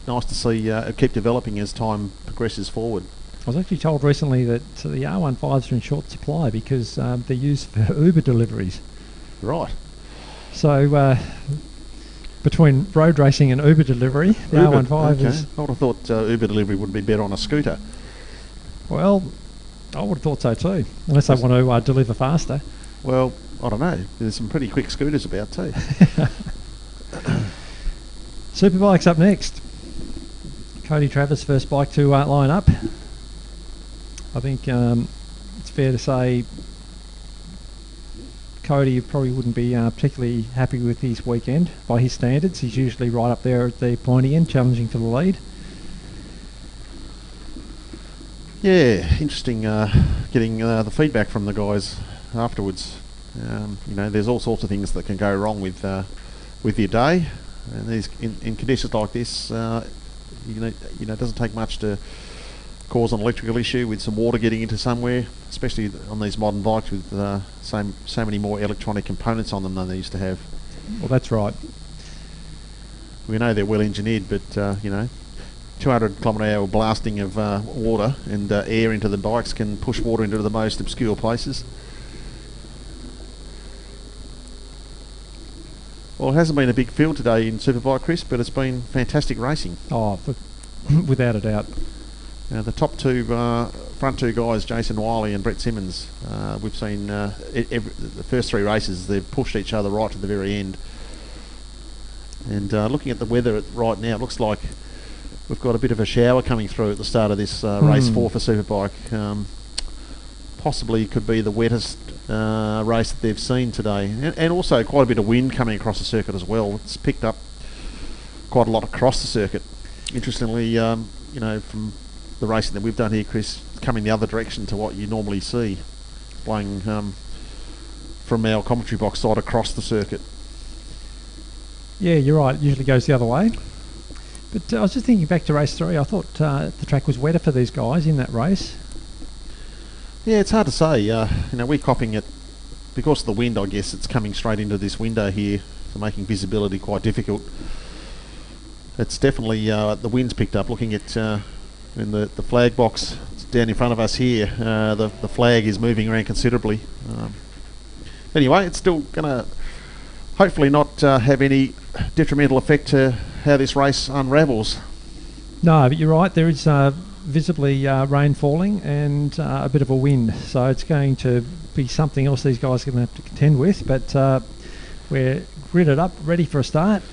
nice to see it keep developing as time progresses forward. I was actually told recently that the R15s are in short supply because they're used for Uber deliveries. Right. So between road racing and Uber delivery, the R15 is... I would have thought Uber delivery would be better on a scooter. Well, I would have thought so too, unless they want to deliver faster. Well, I don't know. There's some pretty quick scooters about too. Superbike's up next. Cody Travers, first bike to line up. I think it's fair to say Cody probably wouldn't be particularly happy with his weekend by his standards. He's usually right up there at the pointy end, challenging for the lead. Yeah, interesting getting the feedback from the guys afterwards. You know, there's all sorts of things that can go wrong with your day, and these in conditions like this, you know, it doesn't take much to cause an electrical issue with some water getting into somewhere, especially on these modern bikes with so many more electronic components on them than they used to have. Well, that's right. We know they're well engineered, but you know, 200 km/h blasting of water and air into the bikes can push water into the most obscure places. Well, it hasn't been a big field today in Superbike, Chris, but it's been fantastic racing. Oh, without a doubt. Now, the top two, front two guys, Jason Wiley and Brett Simmons, we've seen the first three races, they've pushed each other right to the very end. And looking at the weather right now, it looks like we've got a bit of a shower coming through at the start of this race 4 for Superbike. Possibly could be the wettest race that they've seen today. And also quite a bit of wind coming across the circuit as well. It's picked up quite a lot across the circuit. Interestingly, you know, from the racing that we've done here, Chris, coming the other direction to what you normally see, blowing from our commentary box side across the circuit. Yeah, you're right. It usually goes the other way. But I was just thinking back to race 3. I thought the track was wetter for these guys in that race. Yeah, it's hard to say. You know, we're copying it because of the wind. I guess it's coming straight into this window here, so making visibility quite difficult. It's definitely the wind's picked up. Looking at in the flag box down in front of us here, the flag is moving around considerably. Anyway, it's still going to hopefully not have any detrimental effect to how this race unravels. No, but you're right. There is visibly rain falling and a bit of a wind, so it's going to be something else these guys are going to have to contend with. But we're gridded up, ready for a start.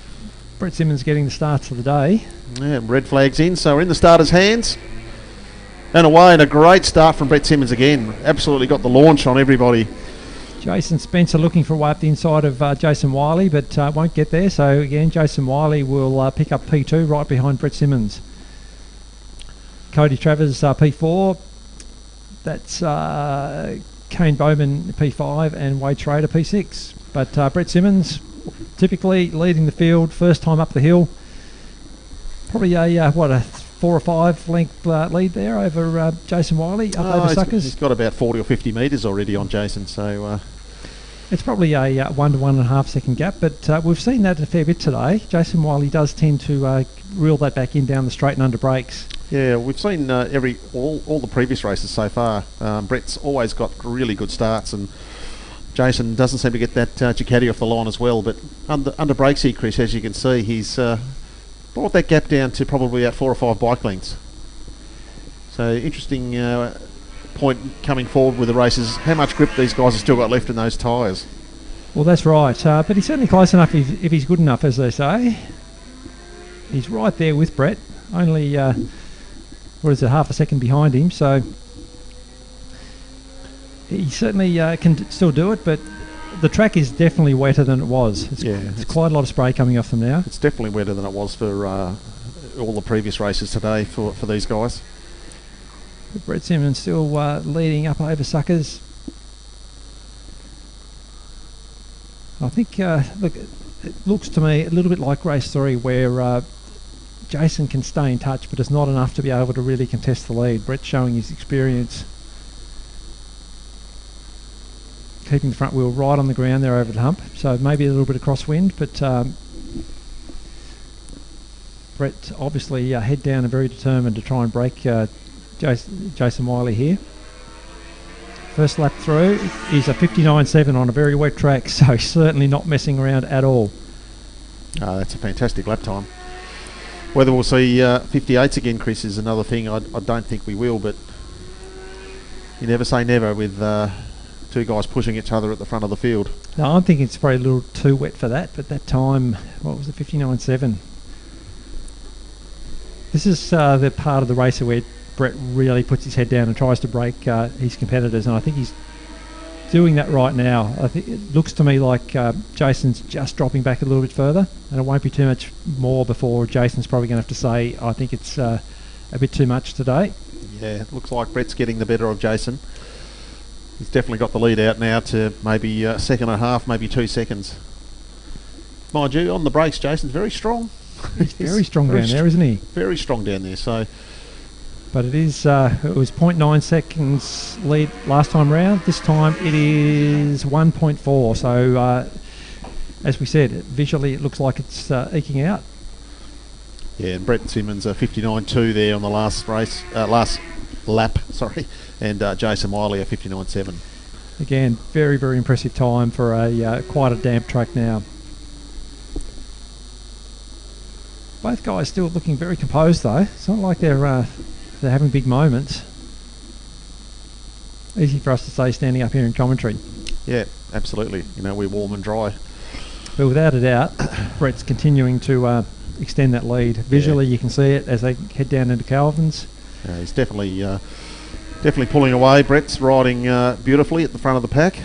Brett Simmons getting the starts of the day. Yeah, red flag's in, so we're in the starter's hands. And away, and a great start from Brett Simmons again. Absolutely got the launch on everybody. Jason Spencer looking for a way up the inside of Jason Wiley, but won't get there. So again, Jason Wiley will pick up P2 right behind Brett Simmons. Cody Travers P4. That's Kane Bowman P5 and Wade Schrader P6. But Brett Simmons typically leading the field, first time up the hill. Probably a 4 or 5 length lead there over Jason Wiley up over Suckers. He's got about 40 or 50 metres already on Jason, so it's probably a 1 to 1.5 second gap, but we've seen that a fair bit today. Jason Wiley does tend to reel that back in down the straight and under brakes. Yeah, we've seen all the previous races so far. Brett's always got really good starts, and Jason doesn't seem to get that Ducati off the line as well. But under brakes here, Chris, as you can see, he's brought that gap down to probably about 4 or 5 bike lengths. So interesting point coming forward with the races. How much grip these guys have still got left in those tyres? Well, that's right. But he's certainly close enough if he's good enough, as they say. He's right there with Brett. Only, half a second behind him. So he certainly can still do it, but the track is definitely wetter than it was. It's quite a lot of spray coming off them now. It's definitely wetter than it was for all the previous races today for these guys. Brett Simmons still leading up over Suckers. I think, look, it looks to me a little bit like race 3 where Jason can stay in touch, but it's not enough to be able to really contest the lead. Brett's showing his experience, keeping the front wheel right on the ground there over the hump, so maybe a little bit of crosswind, but Brett obviously head down and very determined to try and break Jason Wiley here. First lap through is a 59.7 on a very wet track, so certainly not messing around at all. That's a fantastic lap time. Whether we'll see 58s again, Chris, is another thing. I don't think we will, but you never say never with two guys pushing each other at the front of the field. No, I'm thinking it's probably a little too wet for that, but that time, what was it, 59.7? This is the part of the race where Brett really puts his head down and tries to break his competitors, and I think he's doing that right now. I think it looks to me like Jason's just dropping back a little bit further, and it won't be too much more before Jason's probably going to have to say, I think it's a bit too much today. Yeah, it looks like Brett's getting the better of Jason. He's definitely got the lead out now to maybe a second and a half, maybe 2 seconds. Mind you, on the brakes, Jason's very strong. He's very strong down there, isn't he? Very strong down there, so... But it is, it was 0.9 seconds lead last time round. This time it is 1.4. So, as we said, visually it looks like it's eking out. Yeah, and Brett Simmons 59.2 there on the last race, last lap, sorry, and Jason Wiley a 59.7. Again, very, very impressive time for a quite a damp track now. Both guys still looking very composed though. It's not like they're having big moments. Easy for us to say standing up here in commentary. Yeah, absolutely. You know, we're warm and dry. But without a doubt, Brett's continuing to extend that lead. Visually, you can see it as they head down into Calvin's. He's definitely pulling away. Brett's riding beautifully at the front of the pack.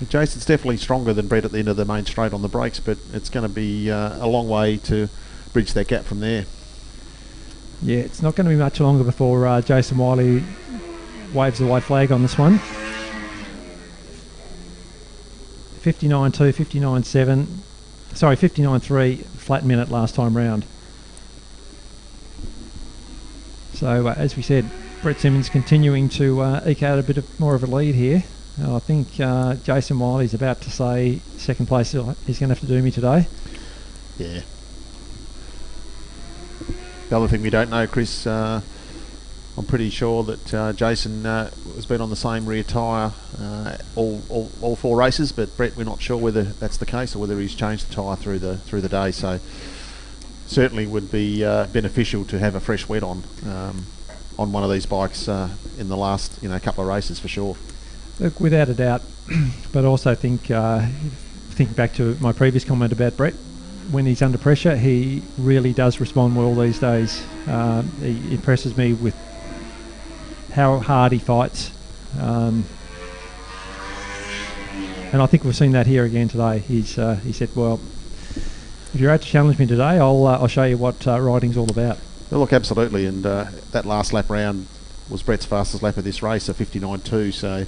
Jason's definitely stronger than Brett at the end of the main straight on the brakes, but it's going to be a long way to bridge that gap from there. Yeah, it's not going to be much longer before Jason Wiley waves the white flag on this one. 59.2, 59.7, sorry, 59.3 flat minute last time round. So as we said, Brett Simmons continuing to eke out a bit more of a lead here. I think Jason Wiley's about to say second place he's going to have to do me today. Yeah. The other thing we don't know, Chris, I'm pretty sure that Jason has been on the same rear tyre all 4 races, but Brett, we're not sure whether that's the case or whether he's changed the tyre through the day. So certainly would be beneficial to have a fresh wet on one of these bikes in the last couple of races for sure. Look, without a doubt, but also think thinking back to my previous comment about Brett. When he's under pressure, he really does respond well these days. He impresses me with how hard he fights. And I think we've seen that here again today. He said, well, if you're out to challenge me today, I'll show you what riding's all about. Well, look, absolutely, and that last lap round was Brett's fastest lap of this race, a 59.2, so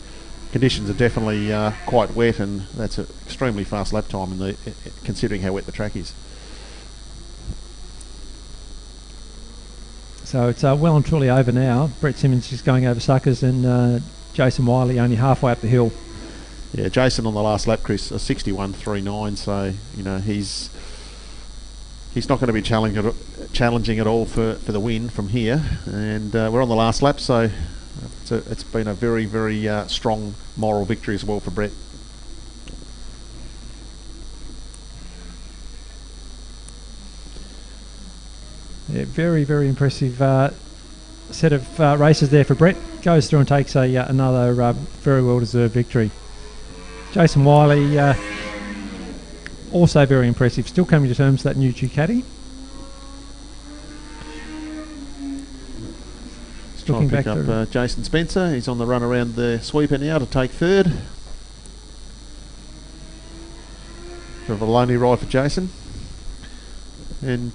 conditions are definitely quite wet, and that's an extremely fast lap time considering how wet the track is. So it's well and truly over now. Brett Simmons is going over suckers, and Jason Wiley only halfway up the hill. Yeah, Jason on the last lap, Chris, a 61.39, so he's not going to be challenging at all for the win from here, and we're on the last lap, so it's been a very, very strong moral victory as well for Brett. Yeah, very, very impressive set of races there for Brett. Goes through and takes another very well-deserved victory. Jason Wiley, also very impressive. Still coming to terms with that new Ducati. Trying to pick up Jason Spencer. He's on the run around the sweeper now to take third. Bit of a lonely ride for Jason. And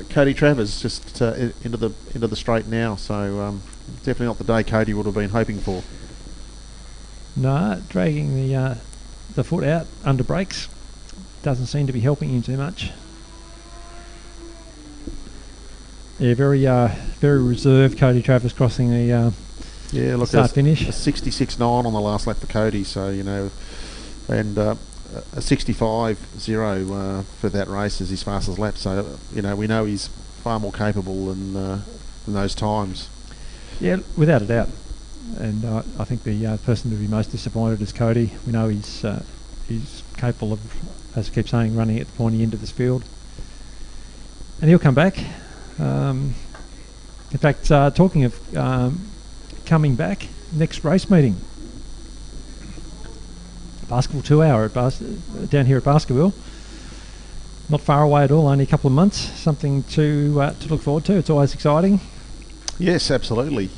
Cody Travers just into the straight now, so definitely not the day Cody would have been hoping for. No, dragging the foot out under brakes doesn't seem to be helping him too much. Yeah, very reserved. Cody Travers crossing the start finish. A 66.9 on the last lap for Cody, so and a 65.0 for that race as his fastest lap. So we know he's far more capable than those times. Yeah, without a doubt. And I think the person to be most disappointed is Cody. We know he's capable of, as I keep saying, running at the pointy end of this field, and he'll come back. In fact, talking of coming back, next race meeting, Basketball 2 Hour down here at Baskerville. Not far away at all, only a couple of months. Something to look forward to. It's always exciting. Yes, absolutely.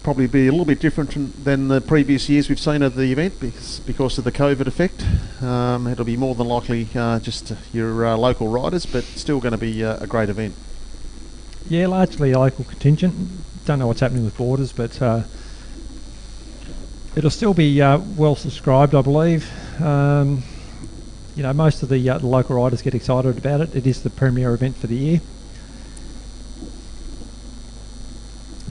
Probably be a little bit different than the previous years we've seen of the event because of the COVID effect. It'll be more than likely just your local riders, but still going to be a great event. Yeah, largely a local contingent. Don't know what's happening with borders, but it'll still be well subscribed, I believe. Most of the local riders get excited about it. It is the premier event for the year.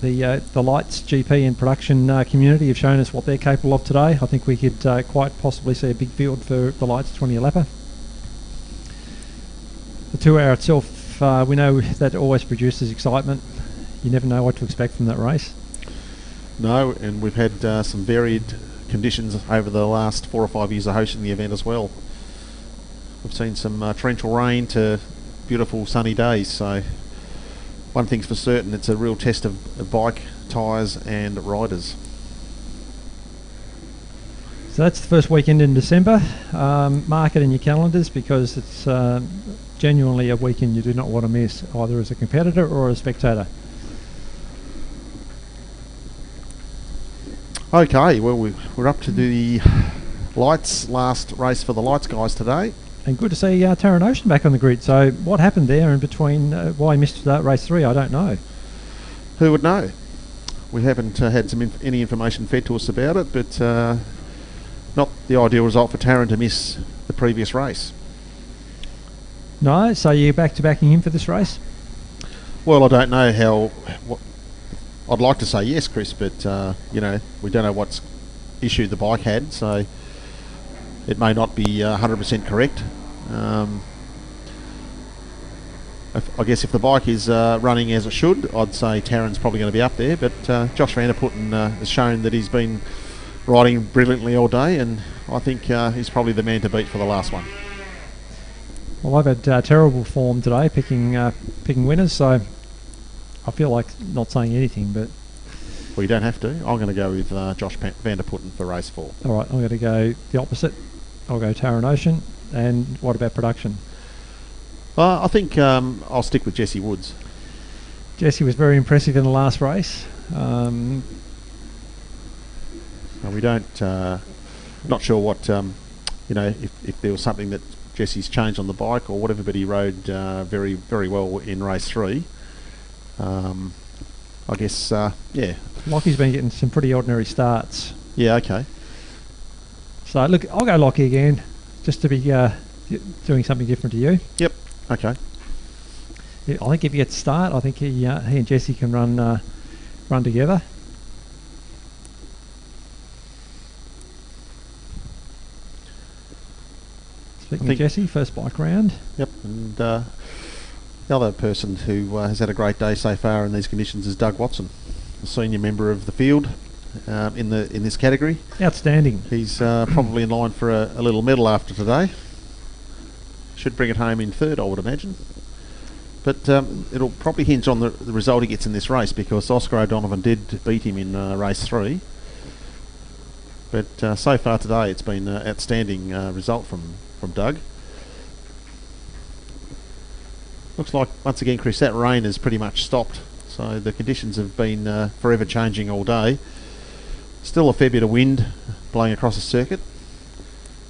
The Lights GP and production community have shown us what they're capable of today. I think we could quite possibly see a big field for the Lights 20 Lapper. The 2 Hour itself, we know that always produces excitement. You never know what to expect from that race. No, and we've had some varied conditions over the last 4 or 5 years of hosting the event as well. We've seen some torrential rain to beautiful sunny days, so one thing's for certain, it's a real test of bike, tyres and riders. So that's the first weekend in December. Mark it in your calendars because it's genuinely a weekend you do not want to miss, either as a competitor or a spectator. Okay, well we're up to the Lights, last race for the Lights guys today. And good to see Taran Ocean back on the grid. So what happened there in between? Why he missed race 3? I don't know. Who would know? We haven't had any information fed to us about it, but not the ideal result for Taran to miss the previous race. No, so you're back to backing him for this race? Well, I don't know I'd like to say yes, Chris, but we don't know what issue the bike had, so it may not be 100% correct. I guess if the bike is running as it should, I'd say Taran's probably going to be up there, but Josh Van der Putten has shown that he's been riding brilliantly all day, and I think he's probably the man to beat for the last one. Well, I've had terrible form today picking winners, so I feel like not saying anything, but... Well, you don't have to. I'm going to go with Josh Van der Putten for race 4. All right, I'm going to go the opposite. I'll go Taran Ocean. And what about production? I think I'll stick with Jesse Woods. Jesse was very impressive in the last race. We don't, not sure what, if there was something that Jesse's changed on the bike or whatever, but he rode very, very well in race 3. I guess, yeah. Lockie's been getting some pretty ordinary starts. Yeah, okay. So, look, I'll go Lockie again, just to be doing something different to you. Yep, okay. Yeah, I think if he gets a start, I think he and Jesse can run together. Speaking of Jesse, first bike round. Yep, and the other person who has had a great day so far in these conditions is Doug Watson, a senior member of the field in this category. Outstanding. He's probably in line for a little medal after today. Should bring it home in 3rd, I would imagine. But it'll probably hinge on the result he gets in this race, because Oscar O'Donovan did beat him in race 3. But so far today, it's been an outstanding result from Doug. Looks like, once again, Chris, that rain has pretty much stopped. So the conditions have been forever changing all day. Still a fair bit of wind blowing across the circuit.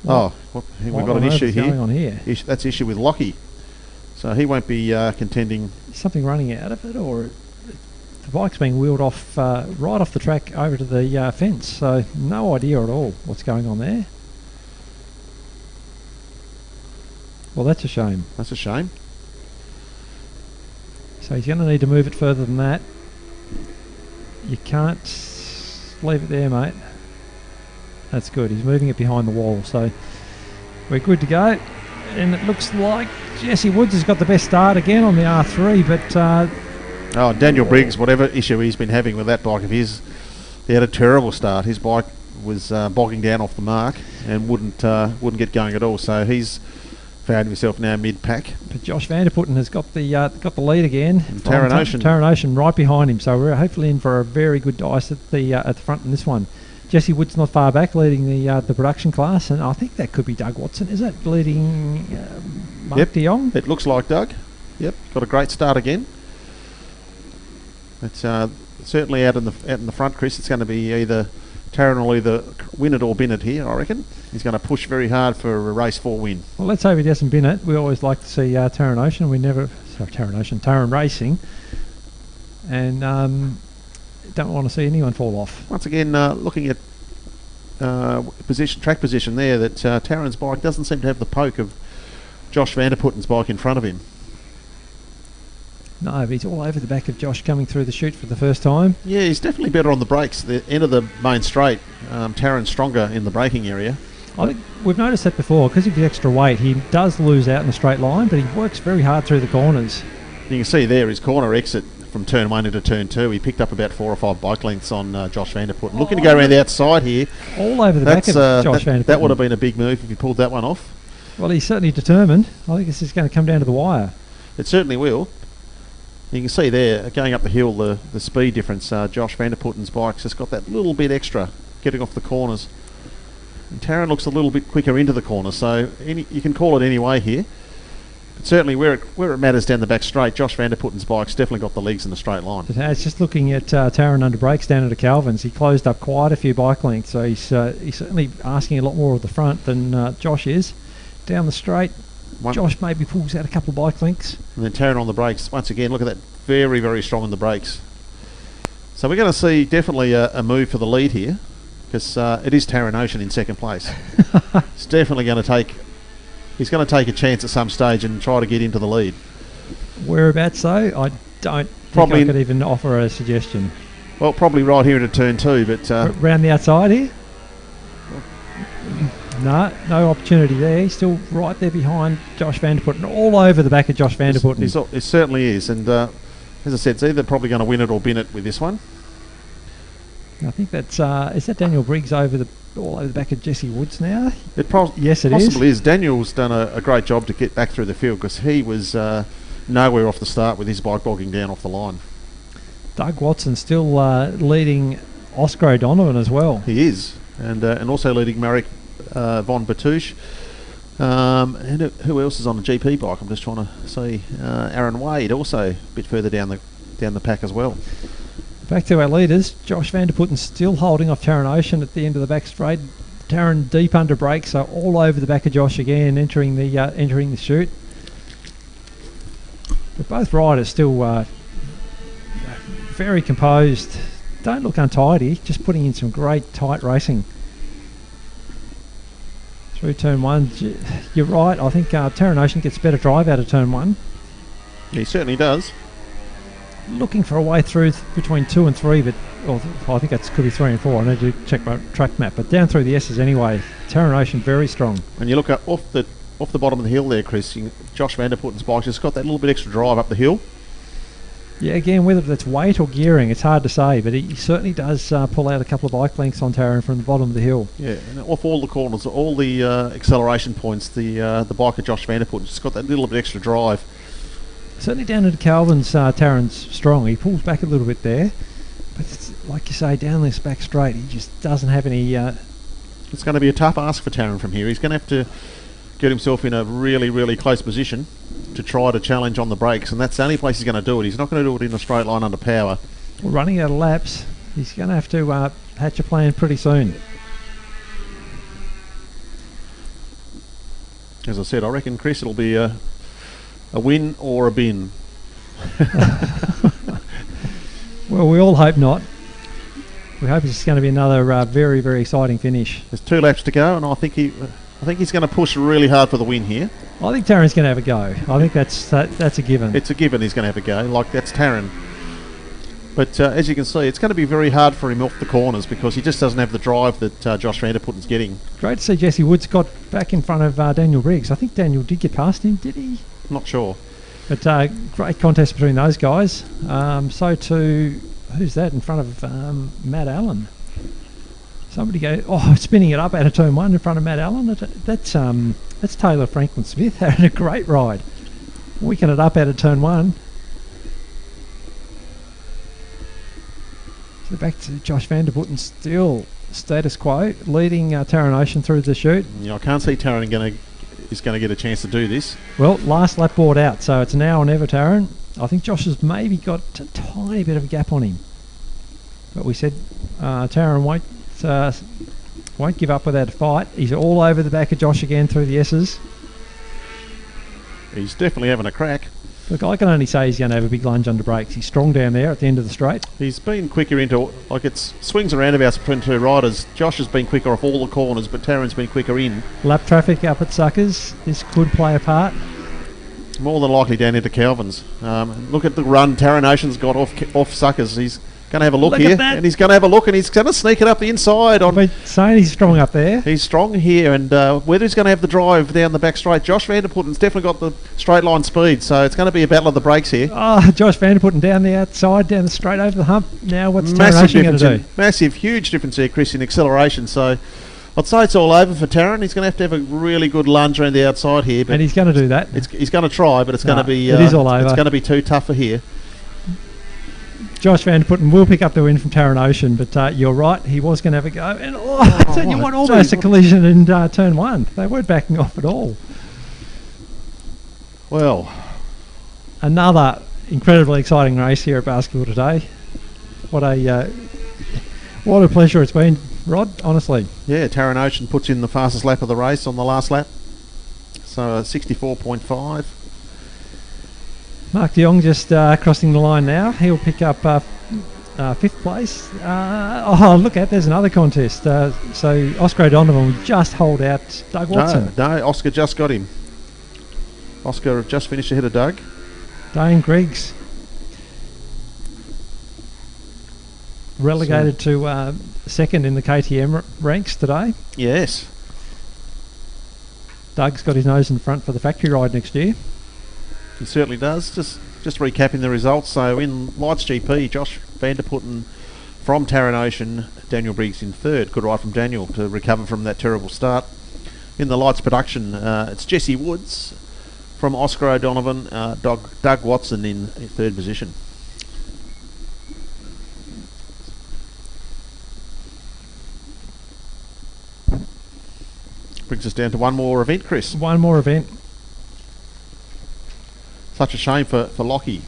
We've got an issue here. Going on here? That's issue with Lockie. So he won't be contending. Is something running out of it, or the bike's being wheeled off right off the track over to the fence? So no idea at all what's going on there. Well, that's a shame. That's a shame. So he's going to need to move it further than that. You can't leave it there, mate. That's good. He's moving it behind the wall, so we're good to go. And it looks like Jesse Woods has got the best start again on the R3, but Daniel Briggs, whatever issue he's been having with that bike of his, he had a terrible start. His bike was bogging down off the mark and wouldn't get going at all. So he's found himself now mid-pack. But Josh Vanderputten has got the lead again. And Taran Ocean right behind him. So we're hopefully in for a very good dice at the front in this one. Jesse Wood's not far back, leading the production class, and I think that could be Doug Watson. Is it leading Mark de Jong? It looks like Doug. Yep, got a great start again. It's certainly out in the front, Chris. It's going to be either Taran will either win it or bin it here, I reckon. He's going to push very hard for a race 4 win. Well, let's hope he doesn't bin it. We always like to see Taran Ocean. Taran Racing, and don't want to see anyone fall off. Once again, looking at track position there, that Taran's bike doesn't seem to have the poke of Josh Vanderputten's bike in front of him. No, but he's all over the back of Josh coming through the chute for the first time. Yeah, he's definitely better on the brakes. The end of the main straight, Taran's stronger in the braking area. I think we've noticed that before. Because of the extra weight, he does lose out in a straight line, but he works very hard through the corners. You can see there his corner exit from turn 1 into turn 2. He picked up about 4 or 5 bike lengths on Josh Vanderputten. Looking to go around the outside here. All over the back of Josh Vanderputten. That would have been a big move if he pulled that one off. Well, he's certainly determined. I think this is going to come down to the wire. It certainly will. You can see there, going up the hill, the speed difference. Josh Vanderputten's bike's just got that little bit extra getting off the corners. And Taran looks a little bit quicker into the corner, so you can call it any way here. But certainly where it matters down the back straight, Josh Vanderputten's bike's definitely got the legs in the straight line. It's just looking at Taran under brakes down at Calvin's. He closed up quite a few bike lengths, so he's certainly asking a lot more of the front than Josh is. Down the straight, Josh maybe pulls out a couple of bike lengths. And then Taran on the brakes. Once again, look at that. Very, very strong in the brakes. So we're going to see definitely a move for the lead here, because it is Taran Ocean in second place. It's definitely going to take... He's going to take a chance at some stage and try to get into the lead. Whereabouts though? I don't think I could even offer a suggestion. Well, probably right here into turn 2, but... round the outside here? No opportunity there. He's still right there behind Josh Vanderputten, all over the back of Josh Vanderputten. It certainly is, and as I said, it's either probably going to win it or bin it with this one. I think that's is that Daniel Briggs all over the back of Jesse Woods now? Yes, it possibly is. Daniel's done a great job to get back through the field, because he was nowhere off the start with his bike bogging down off the line. Doug Watson still leading Oscar O'Donovan as well. He is, and also leading Marek von Bertouche. And who else is on a GP bike? I'm just trying to see. Aaron Wade also a bit further down the pack as well. Back to our leaders. Josh Vanderputten still holding off Taran Ocean at the end of the back straight. Taran deep under brakes, so all over the back of Josh again, entering the chute. But both riders still very composed. Don't look untidy, just putting in some great tight racing. Through turn one, you're right, I think Taran Ocean gets better drive out of turn one. He certainly does. Looking for a way through between 2 and 3, but I think that could be 3 and 4. I need to check my track map, but down through the S's anyway. Taran Ocean very strong. And you look up off the bottom of the hill there, Chris. Josh Vanderputten's bike just got that little bit extra drive up the hill. Yeah, again, whether that's weight or gearing, it's hard to say, but he certainly does pull out a couple of bike lengths on Taran from the bottom of the hill. Yeah, and off all the corners, all the acceleration points, the bike of Josh Vanderputten just got that little bit extra drive. Certainly down into Calvin's, Taran's strong. He pulls back a little bit there, but it's, like you say, down this back straight, he just doesn't have any... It's going to be a tough ask for Taran from here. He's going to have to get himself in a really, really close position to try to challenge on the brakes, and that's the only place he's going to do it. He's not going to do it in a straight line under power. Well, running out of laps, he's going to have to hatch a plan pretty soon. As I said, I reckon, Chris, it'll be a win or a bin. Well, we all hope not. We hope it's going to be another very, very exciting finish. There's 2 laps to go, and I think he's going to push really hard for the win here. I think Taran's going to have a go. I think that's a given. It's a given he's going to have a go. Like, that's Taran. But as you can see, it's going to be very hard for him off the corners because he just doesn't have the drive that Josh Vanderputten's getting. Great to see Jesse Woods got back in front of Daniel Briggs. I think Daniel did get past him, did he? Not sure. But great contest between those guys. So too, who's that in front of Matt Allen? Somebody spinning it up out of turn one in front of Matt Allen. That's Taylor Franklin Smith having a great ride. Wicking it up out of turn one. So back to Josh Vanderputten, still status quo, leading Taran Ocean through the chute. Yeah, I can't see Taran is going to get a chance to do this. Well, last lap board out, so it's now or never, Taran. I think Josh has maybe got a tiny bit of a gap on him. But we said Taran won't give up without a fight. He's all over the back of Josh again through the S's. He's definitely having a crack. Look, I can only say he's going to have a big lunge under brakes. He's strong down there at the end of the straight. He's been quicker into, like, it's swings and roundabouts between 2 riders. Josh has been quicker off all the corners, but Taran's been quicker in. Lap traffic up at Suckers. This could play a part. More than likely down into Calvin's. Look at the run Taran Ocean's got off Suckers. He's going to have a look here, and he's going to have a look, and he's going to sneak it up the inside. I've been saying he's strong up there. He's strong here, and whether he's going to have the drive down the back straight, Josh Vanderputten's definitely got the straight line speed, so it's going to be a battle of the brakes here. Oh, Josh Vanderputten down the outside, down the straight over the hump. Now what's Taran Ocean going to do? Massive, huge difference there, Chris, in acceleration, so I'd say it's all over for Taran. He's going to have a really good lunge around the outside here. But and he's going to do that. He's going to try, but it's going to be... it is all over. It's going to be too tough for here. Josh Vanderputten will pick up the win from Taran Ocean, but you're right, he was going to have a go. And you want almost a collision in turn one. They weren't backing off at all. Well, another incredibly exciting race here at Basketball today. What a pleasure it's been, Rod, honestly. Yeah, Taran Ocean puts in the fastest lap of the race on the last lap. So 64.5. Mark de Jong just crossing the line now. He'll pick up 5th place. Look at, there's another contest. So Oscar O'Donovan will just hold out Doug Watson. No, Oscar just got him. Oscar just finished ahead of Doug. Dane Griggs relegated to second in the KTM ranks today. Yes. Doug's got his nose in front for the factory ride next year. He certainly does. Just recapping the results. So in Lights GP, Josh Vanderputten from Taran Ocean, Daniel Briggs in 3rd. Good ride from Daniel to recover from that terrible start. In the Lights production, it's Jesse Woods from Oscar O'Donovan, Doug Watson in 3rd position. Brings us down to one more event, Chris. One more event. Such a shame for Lockie.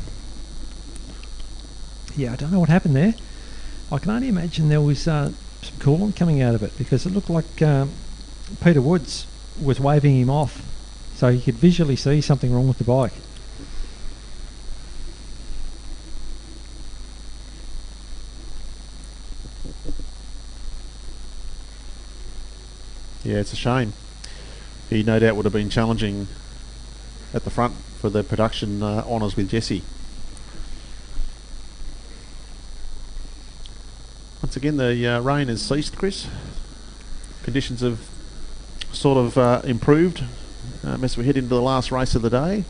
Yeah, I don't know what happened there. I can only imagine there was some coolant coming out of it, because it looked like Peter Woods was waving him off, so he could visually see something wrong with the bike. Yeah, it's a shame. He no doubt would have been challenging at the front for the production honours with Jesse. Once again, the rain has ceased, Chris. Conditions have sort of improved as we head into the last race of the day.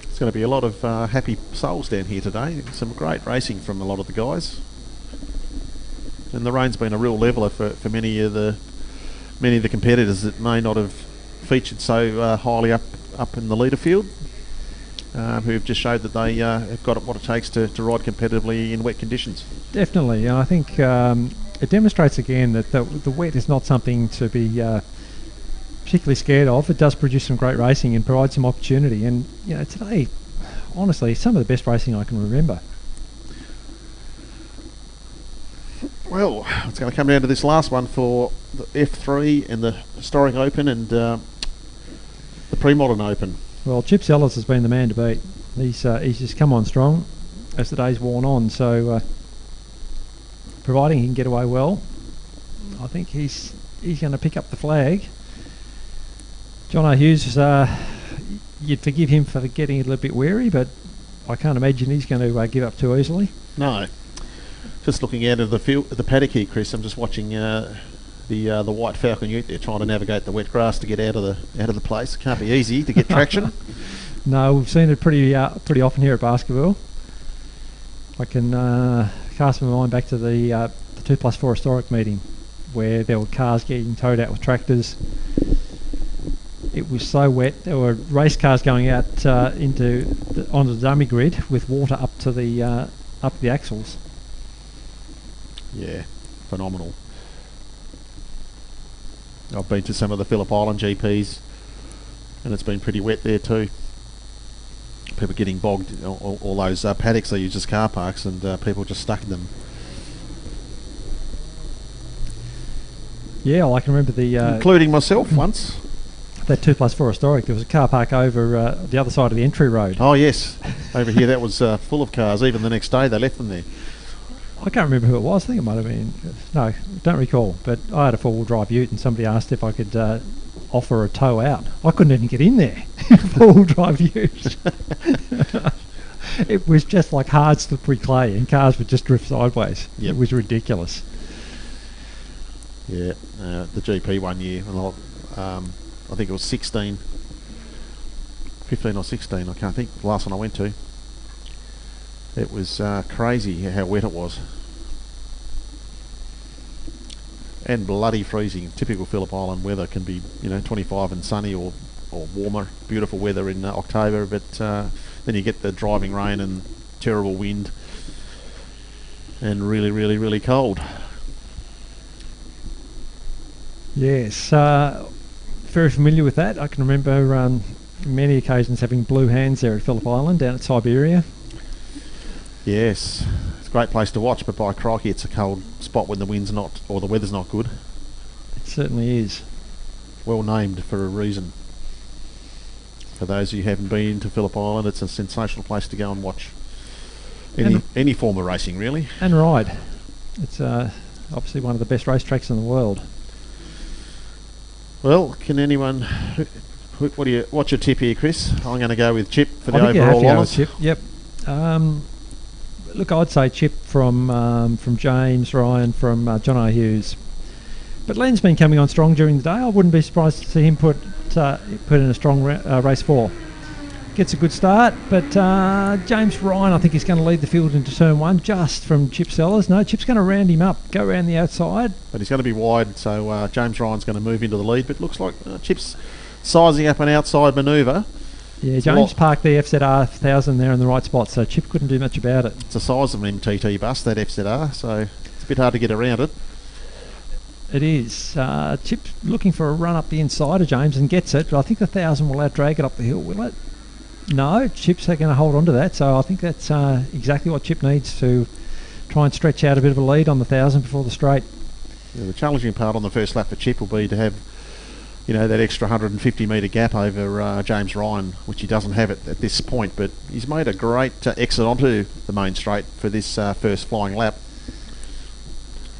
It's going to be a lot of happy souls down here today. Some great racing from a lot of the guys. And the rain's been a real leveller for many of the competitors that may not have featured so highly up in the leader field, who've just showed that they have got what it takes to ride competitively in wet conditions. Definitely, and I think it demonstrates again that the wet is not something to be particularly scared of. It does produce some great racing and provide some opportunity. And today, honestly, some of the best racing I can remember. Well, it's going to come down to this last one for the F3 and the Historic Open and the Pre-Modern Open. Well, Chip Sellers has been the man to beat. He's just come on strong as the day's worn on. So, providing he can get away well, I think he's going to pick up the flag. John O'Hughes, you'd forgive him for getting a little bit wary, but I can't imagine he's going to give up too easily. No. Just looking out of the paddock here, Chris, I'm just watching the white Falcon Ute there trying to navigate the wet grass to get out of the place. It can't be easy to get traction. No, we've seen it pretty often here at Baskerville. I can cast my mind back to the 2+4 historic meeting where there were cars getting towed out with tractors. It was so wet. There were race cars going out onto the dummy grid with water up to the axles. Yeah, phenomenal. I've been to some of the Phillip Island GPs and it's been pretty wet there too. People getting bogged, all those paddocks they use as car parks, and people just stuck in them. Yeah, I can remember including myself once. That 2+4 historic, there was a car park over the other side of the entry road. Oh yes, over here that was full of cars. Even the next day they left them there. I can't remember who it was. I think it might have been... No, don't recall. But I had a four-wheel drive ute and somebody asked if I could offer a tow out. I couldn't even get in there. Four-wheel drive ute. It was just like hard slippery clay and cars would just drift sideways. Yep. It was ridiculous. Yeah, the GP one year, I think it was 15 or 16, I can't think, the last one I went to. It was crazy how wet it was. And bloody freezing. Typical Phillip Island weather can be, 25 and sunny or warmer, beautiful weather in October, but then you get the driving rain and terrible wind and really, really, really cold. Yes, very familiar with that. I can remember many occasions having blue hands there at Phillip Island down at Siberia. Yes, it's a great place to watch, but by crikey it's a cold spot when the wind's not, or the weather's not good. It certainly is. Well named for a reason. For those who haven't been to Phillip Island, it's a sensational place to go and watch any form of racing, really. And ride. It's obviously one of the best racetracks in the world. Well, can anyone... What's your tip here, Chris? I'm going to go with Chip for the overall honours. Chip. Yep. Look, I'd say Chip from James, Ryan, from John O'Hughes. But Len's been coming on strong during the day. I wouldn't be surprised to see him put in a strong race 4. Gets a good start, but James Ryan, I think, is going to lead the field into turn 1 just from Chip Sellers. No, Chip's going to round him up, go around the outside. But he's going to be wide, so James Ryan's going to move into the lead. But looks like Chip's sizing up an outside manoeuvre. Yeah, James parked the FZR 1000 there in the right spot, so Chip couldn't do much about it. It's the size of an MTT bus, that FZR, so it's a bit hard to get around it. It is. Chip's looking for a run up the inside of James and gets it, but I think the 1000 will outdrag it up the hill, will it? No, Chip's going to hold on to that, so I think that's exactly what Chip needs to try and stretch out a bit of a lead on the 1,000 before the straight. Yeah, the challenging part on the first lap for Chip will be to have, that extra 150 metre gap over James Ryan, which he doesn't have at this point, but he's made a great exit onto the main straight for this first flying lap.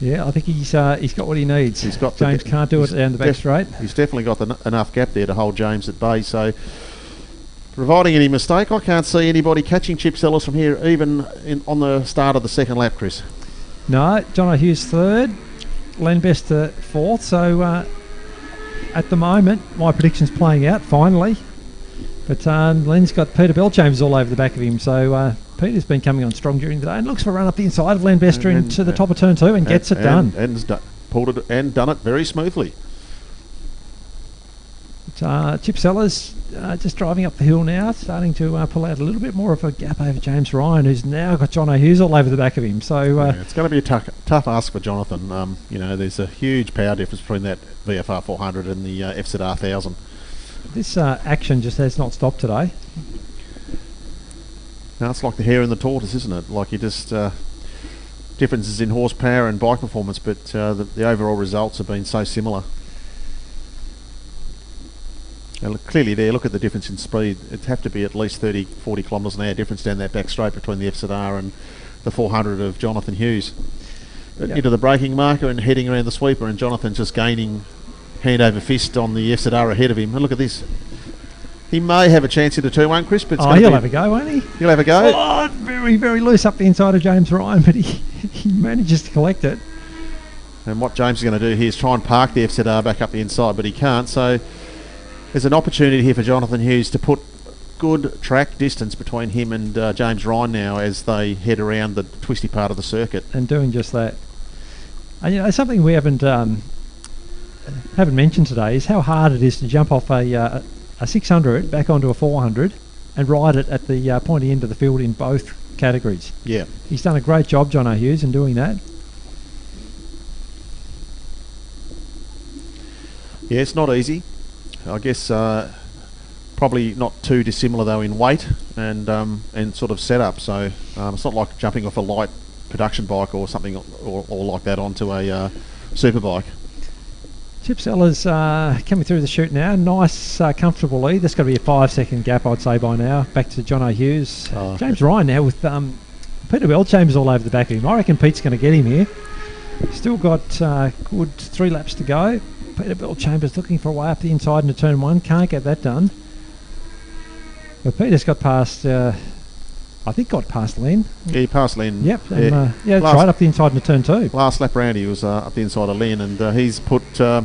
Yeah, I think he's got what he needs. James can't do it down the back straight. He's definitely got enough gap there to hold James at bay, so providing any mistake, I can't see anybody catching Chip Sellers from here, even on the start of the second lap, Chris. No, John O'Hughes third, Len Bester fourth, so at the moment my prediction's playing out finally, but Len's got Peter Bellchambers all over the back of him, so Peter's been coming on strong during the day and looks for a run up the inside of Len Bester into the top of turn 2 and gets it done. Pulled it and done it very smoothly. Chip Sellers just driving up the hill now, starting to pull out a little bit more of a gap over James Ryan, who's now got John O'Hughes all over the back of him. So it's going to be a tough ask for Jonathan. There's a huge power difference between that VFR 400 and the FZR 1000. This action just has not stopped today. Now it's like the hare and the tortoise, isn't it? Like you just differences in horsepower and bike performance, but the overall results have been so similar. Now look, clearly there, look at the difference in speed. It'd have to be at least 30-40 kilometres an hour difference down that back straight between the FZR and the 400 of Jonathan Hughes. Into the braking marker and heading around the sweeper, and Jonathan just gaining hand over fist on the FZR ahead of him. And look at this. He may have a chance into turn 1, Chris, but he'll have a go, won't he? He'll have a go. Oh, very, very loose up the inside of James Ryan, but he manages to collect it. And what James is going to do here is try and park the FZR back up the inside, but he can't. So there's an opportunity here for Jonathan Hughes to put good track distance between him and James Ryan now as they head around the twisty part of the circuit. And doing just that. And something we haven't mentioned today is how hard it is to jump off a 600 back onto a 400 and ride it at the pointy end of the field in both categories. Yeah. He's done a great job, John O'Hughes, in doing that. Yeah, it's not easy. I guess probably not too dissimilar though in weight and sort of setup. So it's not like jumping off a light production bike or something or like that onto a super bike. Chip Sellers coming through the chute now. Nice, comfortable lead. There's got to be a 5-second gap, I'd say, by now. Back to John O'Hughes. James Ryan now with Peter Bellchambers all over the back of him. I reckon Pete's going to get him here. Still got good 3 laps to go. Peter Bellchambers looking for a way up the inside into turn 1. Can't get that done. But Peter's got past... I think got past Len. Yeah, he passed Len. Yep. That's right up the inside into turn 2. Last lap round he was up the inside of Len, and he's put a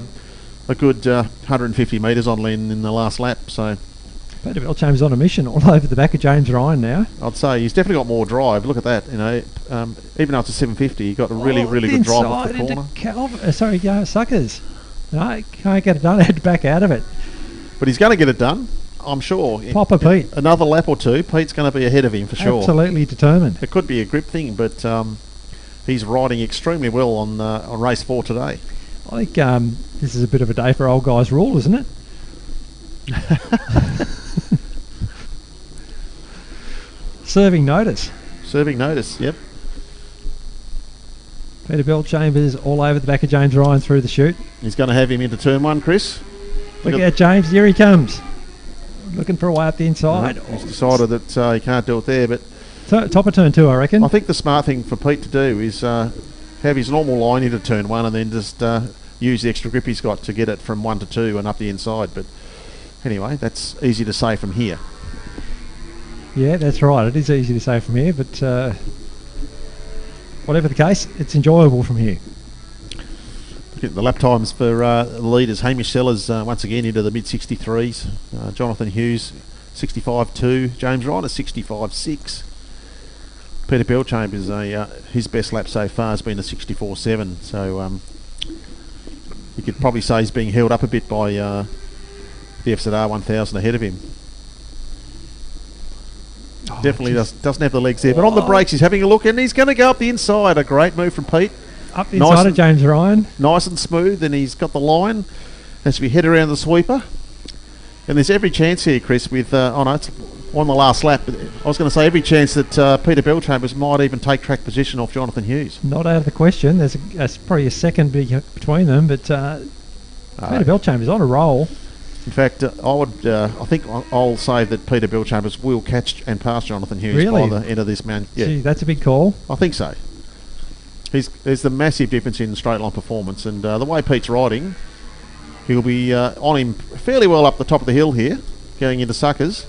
good 150 metres on Len in the last lap. So Peter Bellchambers on a mission all over the back of James Ryan now. I'd say he's definitely got more drive. Look at that. Even after 750, he got a really good drive off the corner. Suckers. No, can't get it done. Had to back out of it. But he's going to get it done, I'm sure. Papa Pete. Another lap or two, Pete's going to be ahead of him for sure. Absolutely determined. It could be a grip thing, but he's riding extremely well on race 4 today. I think this is a bit of a day for old guys' rule, isn't it? Serving notice. Serving notice, yep. Peter Bellchambers all over the back of James Ryan through the chute. He's going to have him into turn 1, Chris. Look out, James. Here he comes. Looking for a way up the inside. He's decided that he can't do it there, but... top of turn 2, I reckon. I think the smart thing for Pete to do is have his normal line into turn 1 and then just use the extra grip he's got to get it from 1 to 2 and up the inside. But anyway, that's easy to say from here. Yeah, that's right. It is easy to say from here, but whatever the case, it's enjoyable from here. The lap times for the leaders. Hamish Sellers once again into the mid-63s. Jonathan Hughes 65.2. James Ryan is 65.6. Peter Bellchambers, his best lap so far has been a 64.7. So you could probably say he's being held up a bit by the FZR 1000 ahead of him. Definitely doesn't have the legs there. But on the brakes, he's having a look and he's going to go up the inside. A great move from Pete. Up the inside of James Ryan. Nice and smooth, and he's got the line as we head around the sweeper. And there's every chance here, Chris, with... it's on the last lap. I was going to say every chance that Peter Belchambers might even take track position off Jonathan Hughes. Not out of the question. There's probably a second between them, but Peter Belchambers on a roll. In fact, I think I'll say that Peter Belchambers will catch and pass Jonathan Hughes by the end of this man. Yeah. Gee, that's a big call. I think so. There's the massive difference in straight line performance, and the way Pete's riding, he'll be on him fairly well up the top of the hill here, going into Suckers.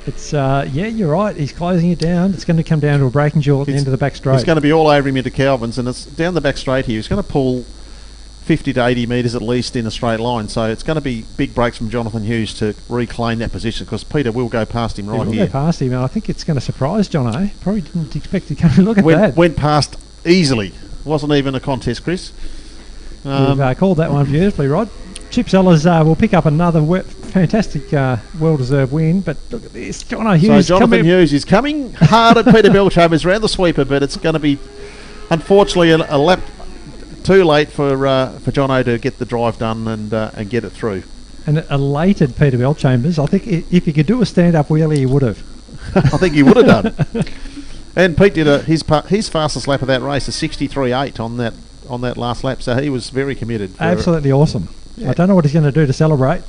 It's you're right. He's closing it down. It's going to come down to a braking duel at the end of the back straight. He's going to be all over him into Calvin's, and it's down the back straight here. He's going to pull 50 to 80 metres at least in a straight line, so it's going to be big breaks from Jonathan Hughes to reclaim that position, because Peter will go past him right here. He will go past him, and I think it's going to surprise John O. Probably didn't expect to come and look at that. Went past easily. Wasn't even a contest, Chris. You've called that one beautifully, Rod. Chip Sellers will pick up another fantastic, well-deserved win, but look at this. Jono Hughes. So Jonathan Hughes is coming hard at Peter Belchambers around the sweeper, but it's going to be, unfortunately, a lap too late for Jono to get the drive done and get it through. And elated Peter Belchambers. I think if he could do a stand-up wheelie, he would have. I think he would have done. And Pete did his fastest lap of that race, a 63.8 on that last lap, so he was very committed. Absolutely awesome. Yeah. I don't know what he's going to do to celebrate,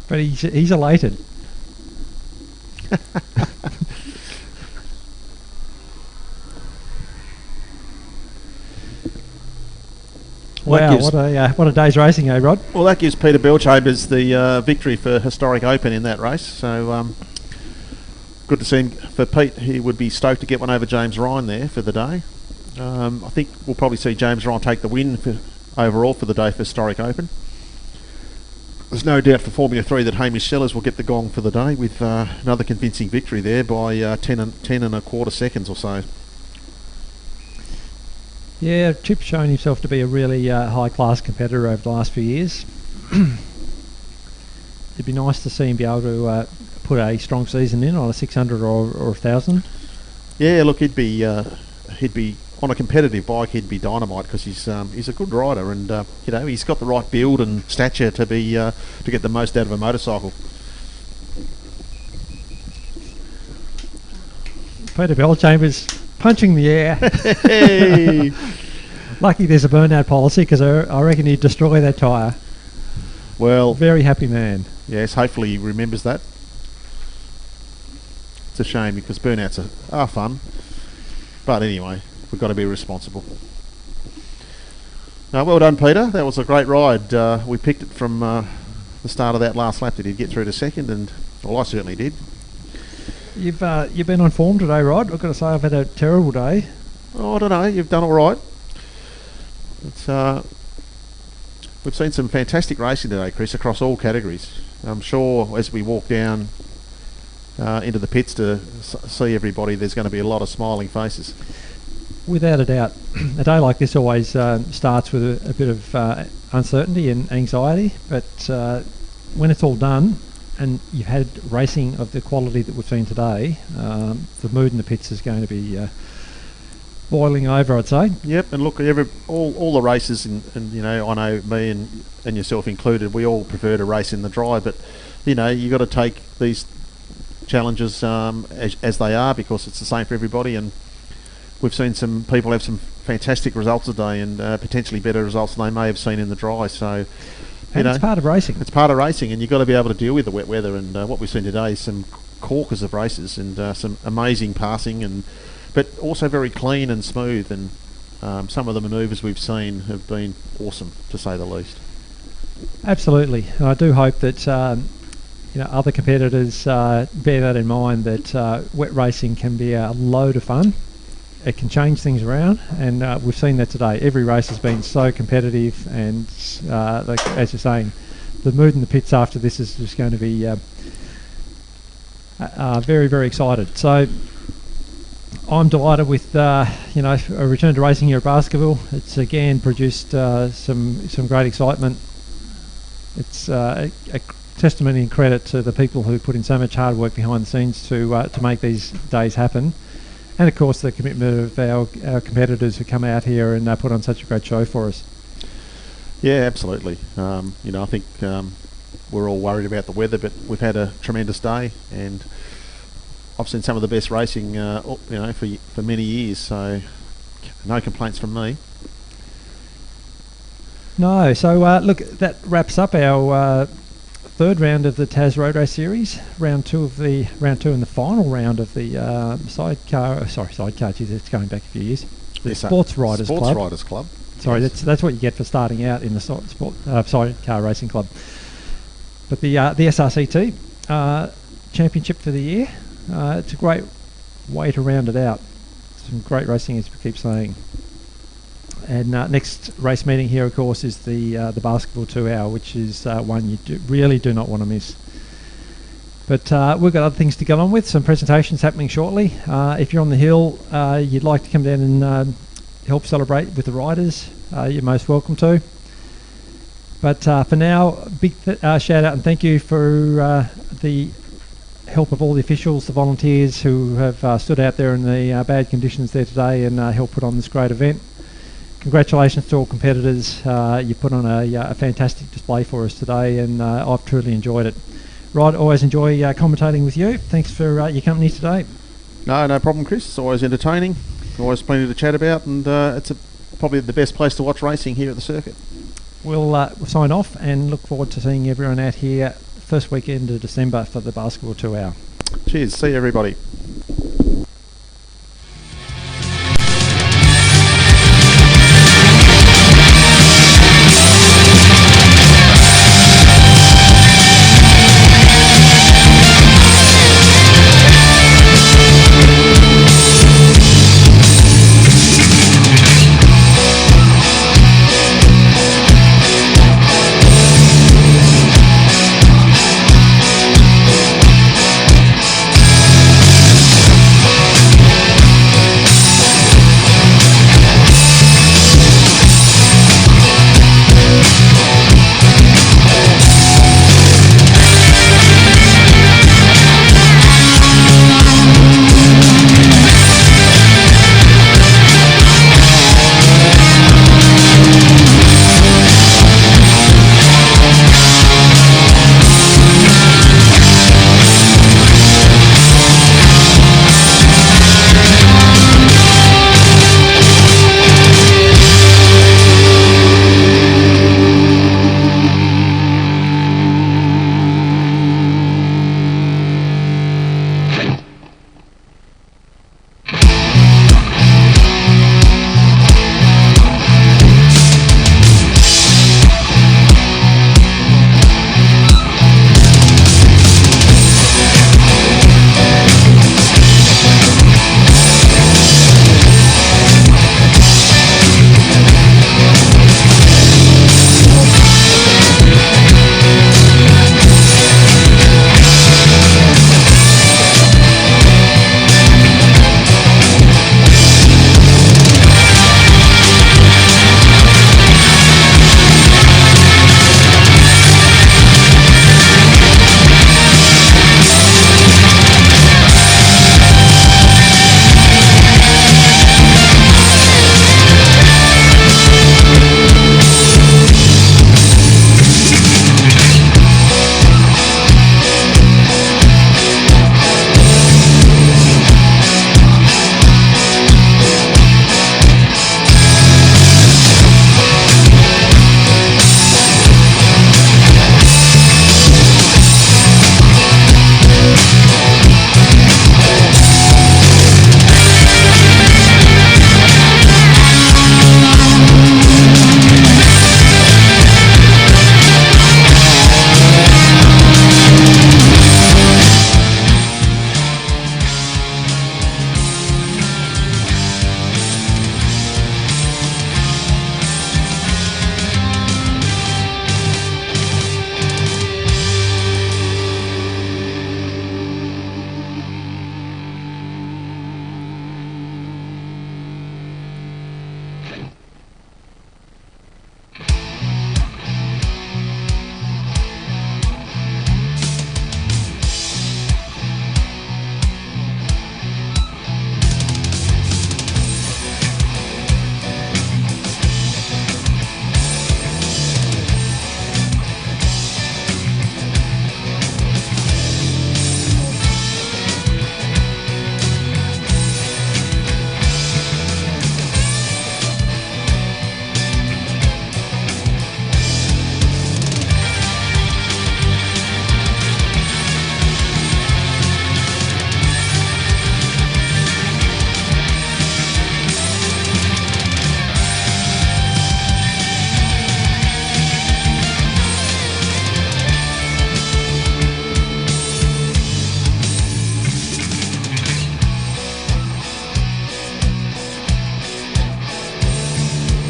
but he's elated. Wow, what a day's racing, eh, Rod? Well, that gives Peter Belchambers the victory for Historic Open in that race, so good to see him. For Pete, he would be stoked to get one over James Ryan there for the day. I think we'll probably see James Ryan take the win overall for the day for Historic Open. There's no doubt for Formula 3 that Hamish Sellers will get the gong for the day with another convincing victory there by 10 and a quarter seconds or so. Yeah, Chip's shown himself to be a really high-class competitor over the last few years. It'd be nice to see him be able to put a strong season in on a 600 or 1,000. Yeah, look, he'd be on a competitive bike. He'd be dynamite because he's a good rider, and he's got the right build and stature to be to get the most out of a motorcycle. Peter Belchambers punching the air. Hey. Lucky there's a burnout policy, because I reckon he'd destroy that tyre. Well, very happy man. Yes, hopefully he remembers that. It's a shame because burnouts are fun, but anyway, we've got to be responsible. Well done, Peter. That was a great ride. We picked it from the start of that last lap that he'd get through to second, and well, I certainly did. You've been on form today, Rod. I've got to say I've had a terrible day. Oh, I don't know. You've done all right. We've seen some fantastic racing today, Chris, across all categories. I'm sure as we walk down into the pits to see everybody, there's going to be a lot of smiling faces. Without a doubt. A day like this always starts with a bit of uncertainty and anxiety, but when it's all done and you've had racing of the quality that we've seen today, the mood in the pits is going to be boiling over, I'd say. Yep, and look, all the races, and I know me and yourself included, we all prefer to race in the dry, but you got to take these challenges as they are, because it's the same for everybody, and we've seen some people have some fantastic results today, and potentially better results than they may have seen in the dry. So, it's part of racing. It's part of racing, and you've got to be able to deal with the wet weather. And what we've seen today is some corkers of races and some amazing passing, but also very clean and smooth. And some of the manoeuvres we've seen have been awesome, to say the least. Absolutely, and I do hope that other competitors bear that in mind, that wet racing can be a load of fun. It can change things around, and we've seen that today. Every race has been so competitive, and like as you're saying, the mood in the pits after this is just going to be very, very excited. So I'm delighted with a return to racing here at Baskerville. It's again produced some great excitement. It's a testimony and credit to the people who put in so much hard work behind the scenes to make these days happen. And of course the commitment of our competitors who come out here and put on such a great show for us. Yeah, absolutely. I think we're all worried about the weather, but we've had a tremendous day, and I've seen some of the best racing, for many years. So no complaints from me. No, so look, that wraps up our third round of the Tas Road Race Series, round two and the final round of the sidecar. Geez, it's going back a few years. The Sports Riders Club. Sorry, yes. That's what you get for starting out in the sidecar racing club. But the SRCT championship for the year. It's a great way to round it out. Some great racing, as we keep saying. And next race meeting here, of course, is the Basketball 2 Hour, which is one you really do not want to miss. But we've got other things to get on with, some presentations happening shortly. If you're on the hill, you'd like to come down and help celebrate with the riders, you're most welcome to. But for now, big shout out and thank you for the help of all the officials, the volunteers who have stood out there in the bad conditions there today and helped put on this great event. Congratulations to all competitors. You put on a fantastic display for us today, and I've truly enjoyed it. Rod, always enjoy commentating with you. Thanks for your company today. No problem, Chris. It's always entertaining. Always plenty to chat about, and it's probably the best place to watch racing here at the circuit. We'll sign off and look forward to seeing everyone out here first weekend of December for the Basketball 2 Hour. Cheers. See you, everybody.